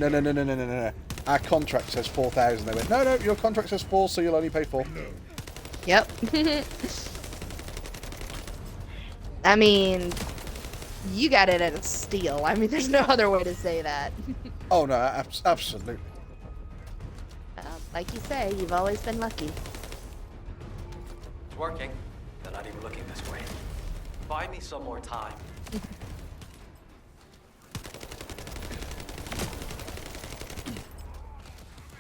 Our contract says 4,000. They went, no, your contract says 4, so you'll only pay 4. Yep. I mean, you got it at a steal. I mean, there's no other way to say that. Oh, no, absolutely. Like you say, you've always been lucky. It's working. They're not even looking this way. Buy me some more time.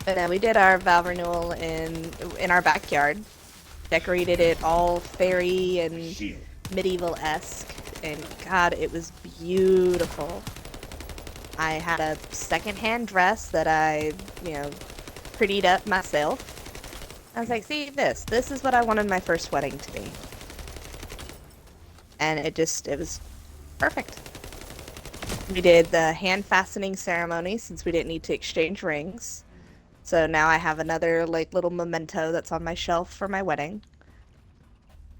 But we did our vow renewal in our backyard. Decorated it all fairy and medieval-esque. And God, it was beautiful. I had a second-hand dress that I, prettied up myself. I was like, see, this is what I wanted my first wedding to be. And it was perfect. We did the hand fastening ceremony since we didn't need to exchange rings. So now I have another little memento that's on my shelf for my wedding.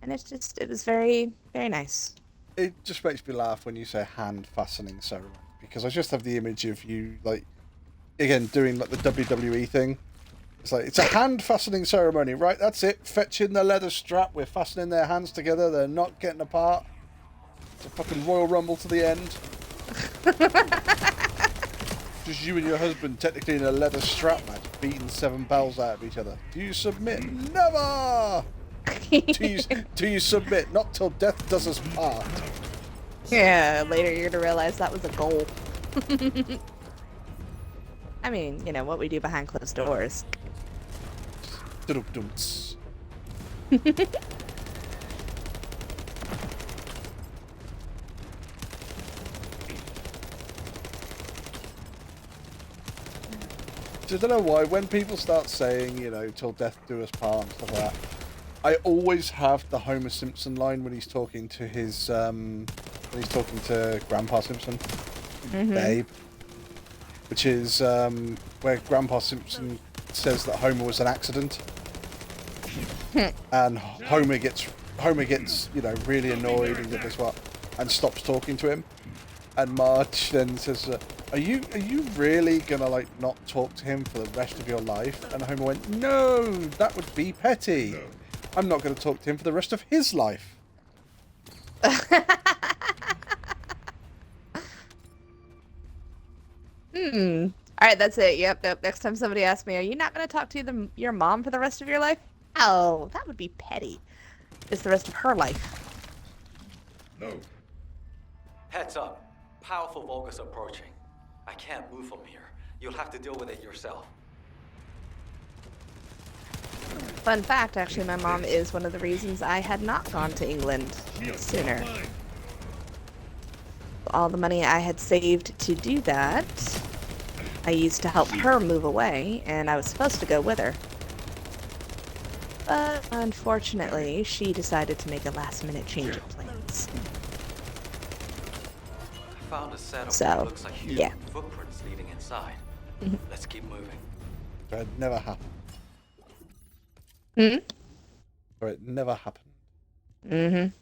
And it was very, very nice. It just makes me laugh when you say hand fastening ceremony, because I just have the image of you, again, doing the WWE thing. It's a hand fastening ceremony, right? That's it. Fetching the leather strap. We're fastening their hands together. They're not getting apart. It's a fucking Royal Rumble to the end. Just you and your husband technically in a leather strap match, beating 7 bells out of each other. Do you submit? Never! Do you submit? Not till death does us part. Yeah, later you're gonna realize that was a goal. I mean, what we do behind closed doors. I don't know why, when people start saying, till death do us part and stuff like that, I always have the Homer Simpson line when he's talking to his, Grandpa Simpson, Babe, which is where Grandpa Simpson says that Homer was an accident, and Homer gets, really annoyed and this what, and stops talking to him, and Marge then says, Are you really gonna not talk to him for the rest of your life? And Homer went, no, that would be petty. No. I'm not gonna talk to him for the rest of his life. Alright, that's it. Yep. Next time somebody asks me, are you not gonna talk to your mom for the rest of your life? Oh, that would be petty. It's the rest of her life. No. Heads up. Powerful Vulgus approaching. I can't move from here. You'll have to deal with it yourself. Fun fact, actually, my mom is one of the reasons I had not gone to England sooner. All the money I had saved to do that, I used to help her move away, and I was supposed to go with her. But unfortunately, she decided to make a last-minute change of plans. Found a set of So, what looks like human footprints leading inside. Let's keep moving. It never happened. Or it never happened.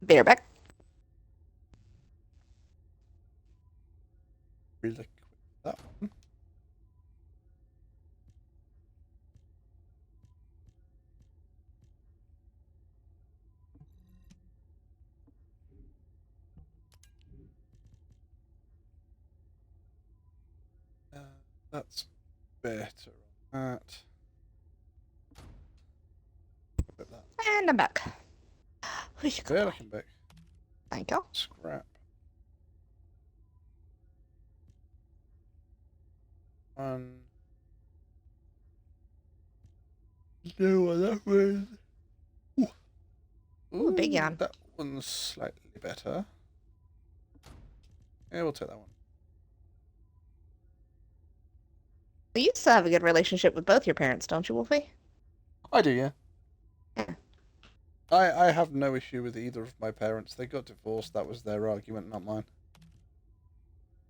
Be right back. Really quick, that one. That's better on that. And I'm back. Welcome back. Thank you. Scrap. No, that was. Ooh, big yawn. That one's slightly better. Yeah, we'll take that one. You used to have a good relationship with both your parents, don't you, Wolfie? I do, yeah. Yeah. I have no issue with either of my parents. They got divorced. That was their argument, not mine.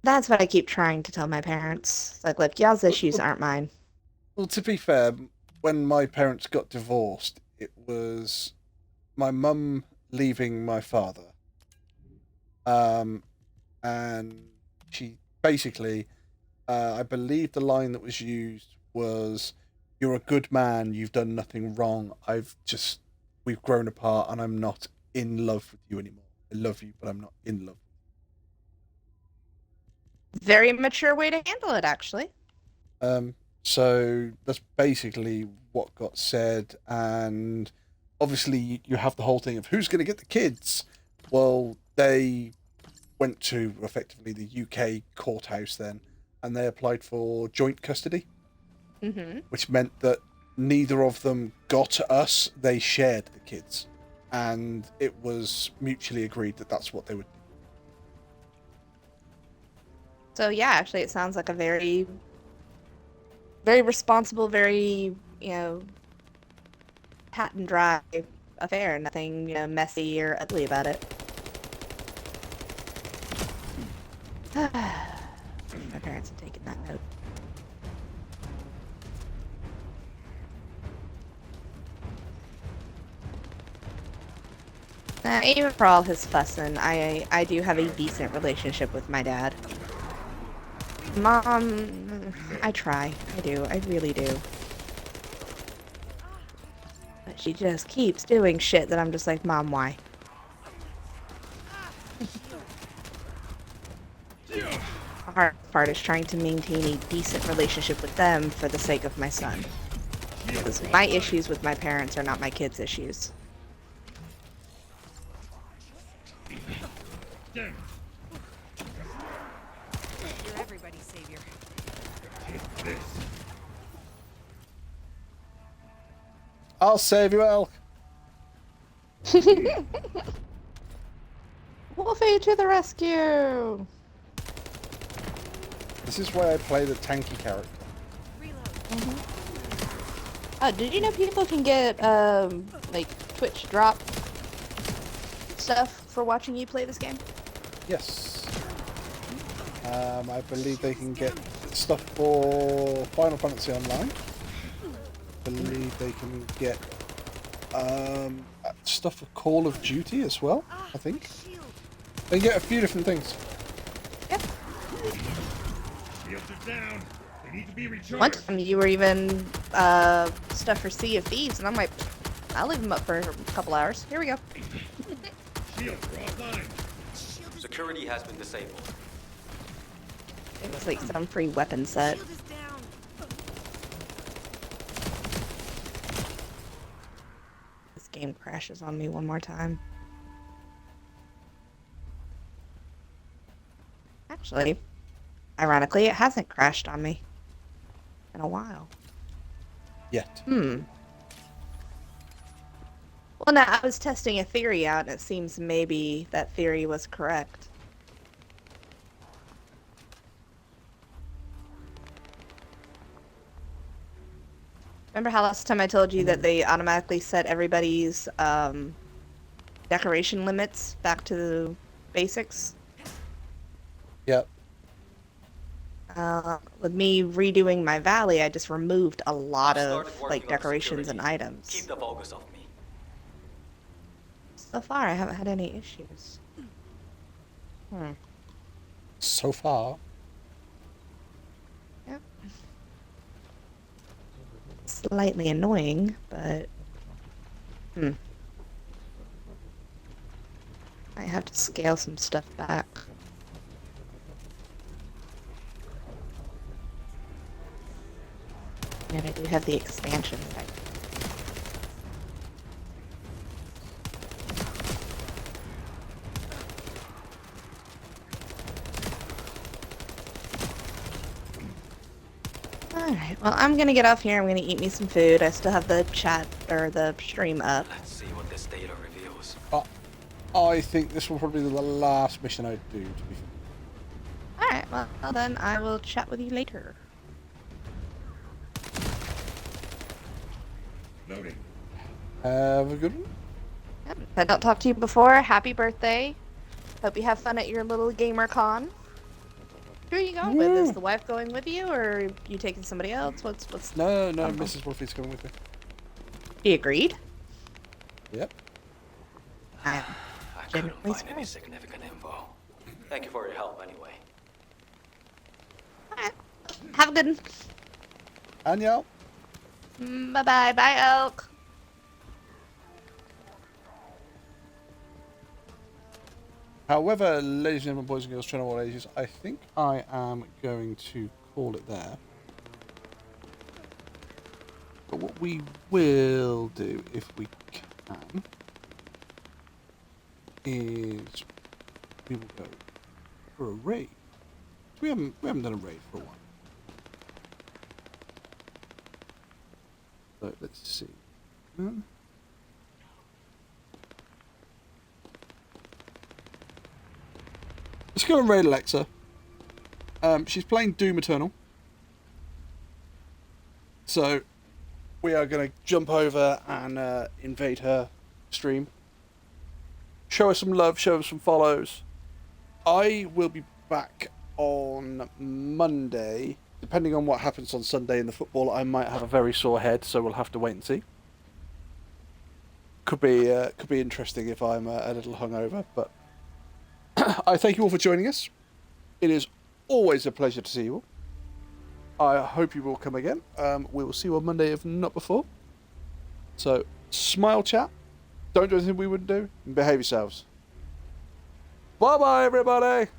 That's what I keep trying to tell my parents. Like, look, y'all's issues aren't mine. Well, to be fair, when my parents got divorced, it was my mum leaving my father. And she basically, I believe the line that was used was, "You're a good man, you've done nothing wrong. We've grown apart and I'm not in love with you anymore. I love you, but I'm not in love." Very mature way to handle it, actually. So that's basically what got said, and obviously you have the whole thing of who's going to get the kids. Well, they went to effectively the UK courthouse then, and they applied for joint custody, which meant that neither of them got us. They shared the kids, and it was mutually agreed that that's what they would do. So yeah, actually, it sounds like a very, very responsible, very, pat and dry affair. Nothing, messy or ugly about it. My parents have taken that note. Even for all his fussing, I do have a decent relationship with my dad. Mom, I try. I do. I really do. But she just keeps doing shit that I'm just like, Mom, why? The hard part is trying to maintain a decent relationship with them for the sake of my son. Because my issues with my parents are not my kids' issues. You're everybody's savior. I'll save you, Elk. Wolfie to the rescue! This is why I play the tanky character. Did you know people can get, like, Twitch drop stuff for watching you play this game? Yes. I believe they can get stuff for Final Fantasy Online. I believe they can get stuff for Call of Duty as well, I think. They get a few different things. Yep. Shields are down. They need to be recharged. One time you were even stuff for Sea of Thieves, and I'm like, I'll leave them up for a couple hours. Here we go. Shields are offline. Security has been disabled. It was like some free weapon set. This game crashes on me one more time. Actually, ironically, it hasn't crashed on me in a while. Yet. Well, no, I was testing a theory out, and it seems maybe that theory was correct. Remember how last time I told you that they automatically set everybody's decoration limits back to the basics? Yep. With me redoing my valley, I just removed a lot of like decorations and items. Keep the Vulgus off me. So far, I haven't had any issues. So far. Yep. Slightly annoying, but I have to scale some stuff back. And I do have the expansion pack. Alright, well, I'm gonna get off here. I'm gonna eat me some food. I still have the chat or the stream up. Let's see what this data reveals. I think this will probably be the last mission I do, to be fair. Alright, well then I will chat with you later. Loading. Have a good one. Yep. If I don't talk to you before, happy birthday. Hope you have fun at your little gamer con. Who are you going with? Is the wife going with you, or are you taking somebody else? What's No, Mrs. Wolfie's coming with me. He agreed? Yep. I couldn't find any significant info. Thank you for your help anyway. Alright. Have a good one. And y'all. Bye-bye. Bye, Elk. However, ladies and gentlemen, boys and girls, children of all ages, I think I am going to call it there. But what we will do, if we can, is we will go for a raid. We haven't done a raid for a while. So let's see. Let's go and raid Alexa. She's playing Doom Eternal. So we are going to jump over and invade her stream. Show her some love, show her some follows. I will be back on Monday. Depending on what happens on Sunday in the football, I might have a very sore head, so we'll have to wait and see. Could be interesting if I'm a little hungover, but I thank you all for joining us. It is always a pleasure to see you all. I hope you will come again. We will see you on Monday, if not before. So, smile, chat. Don't do anything we wouldn't do. And behave yourselves. Bye-bye, everybody.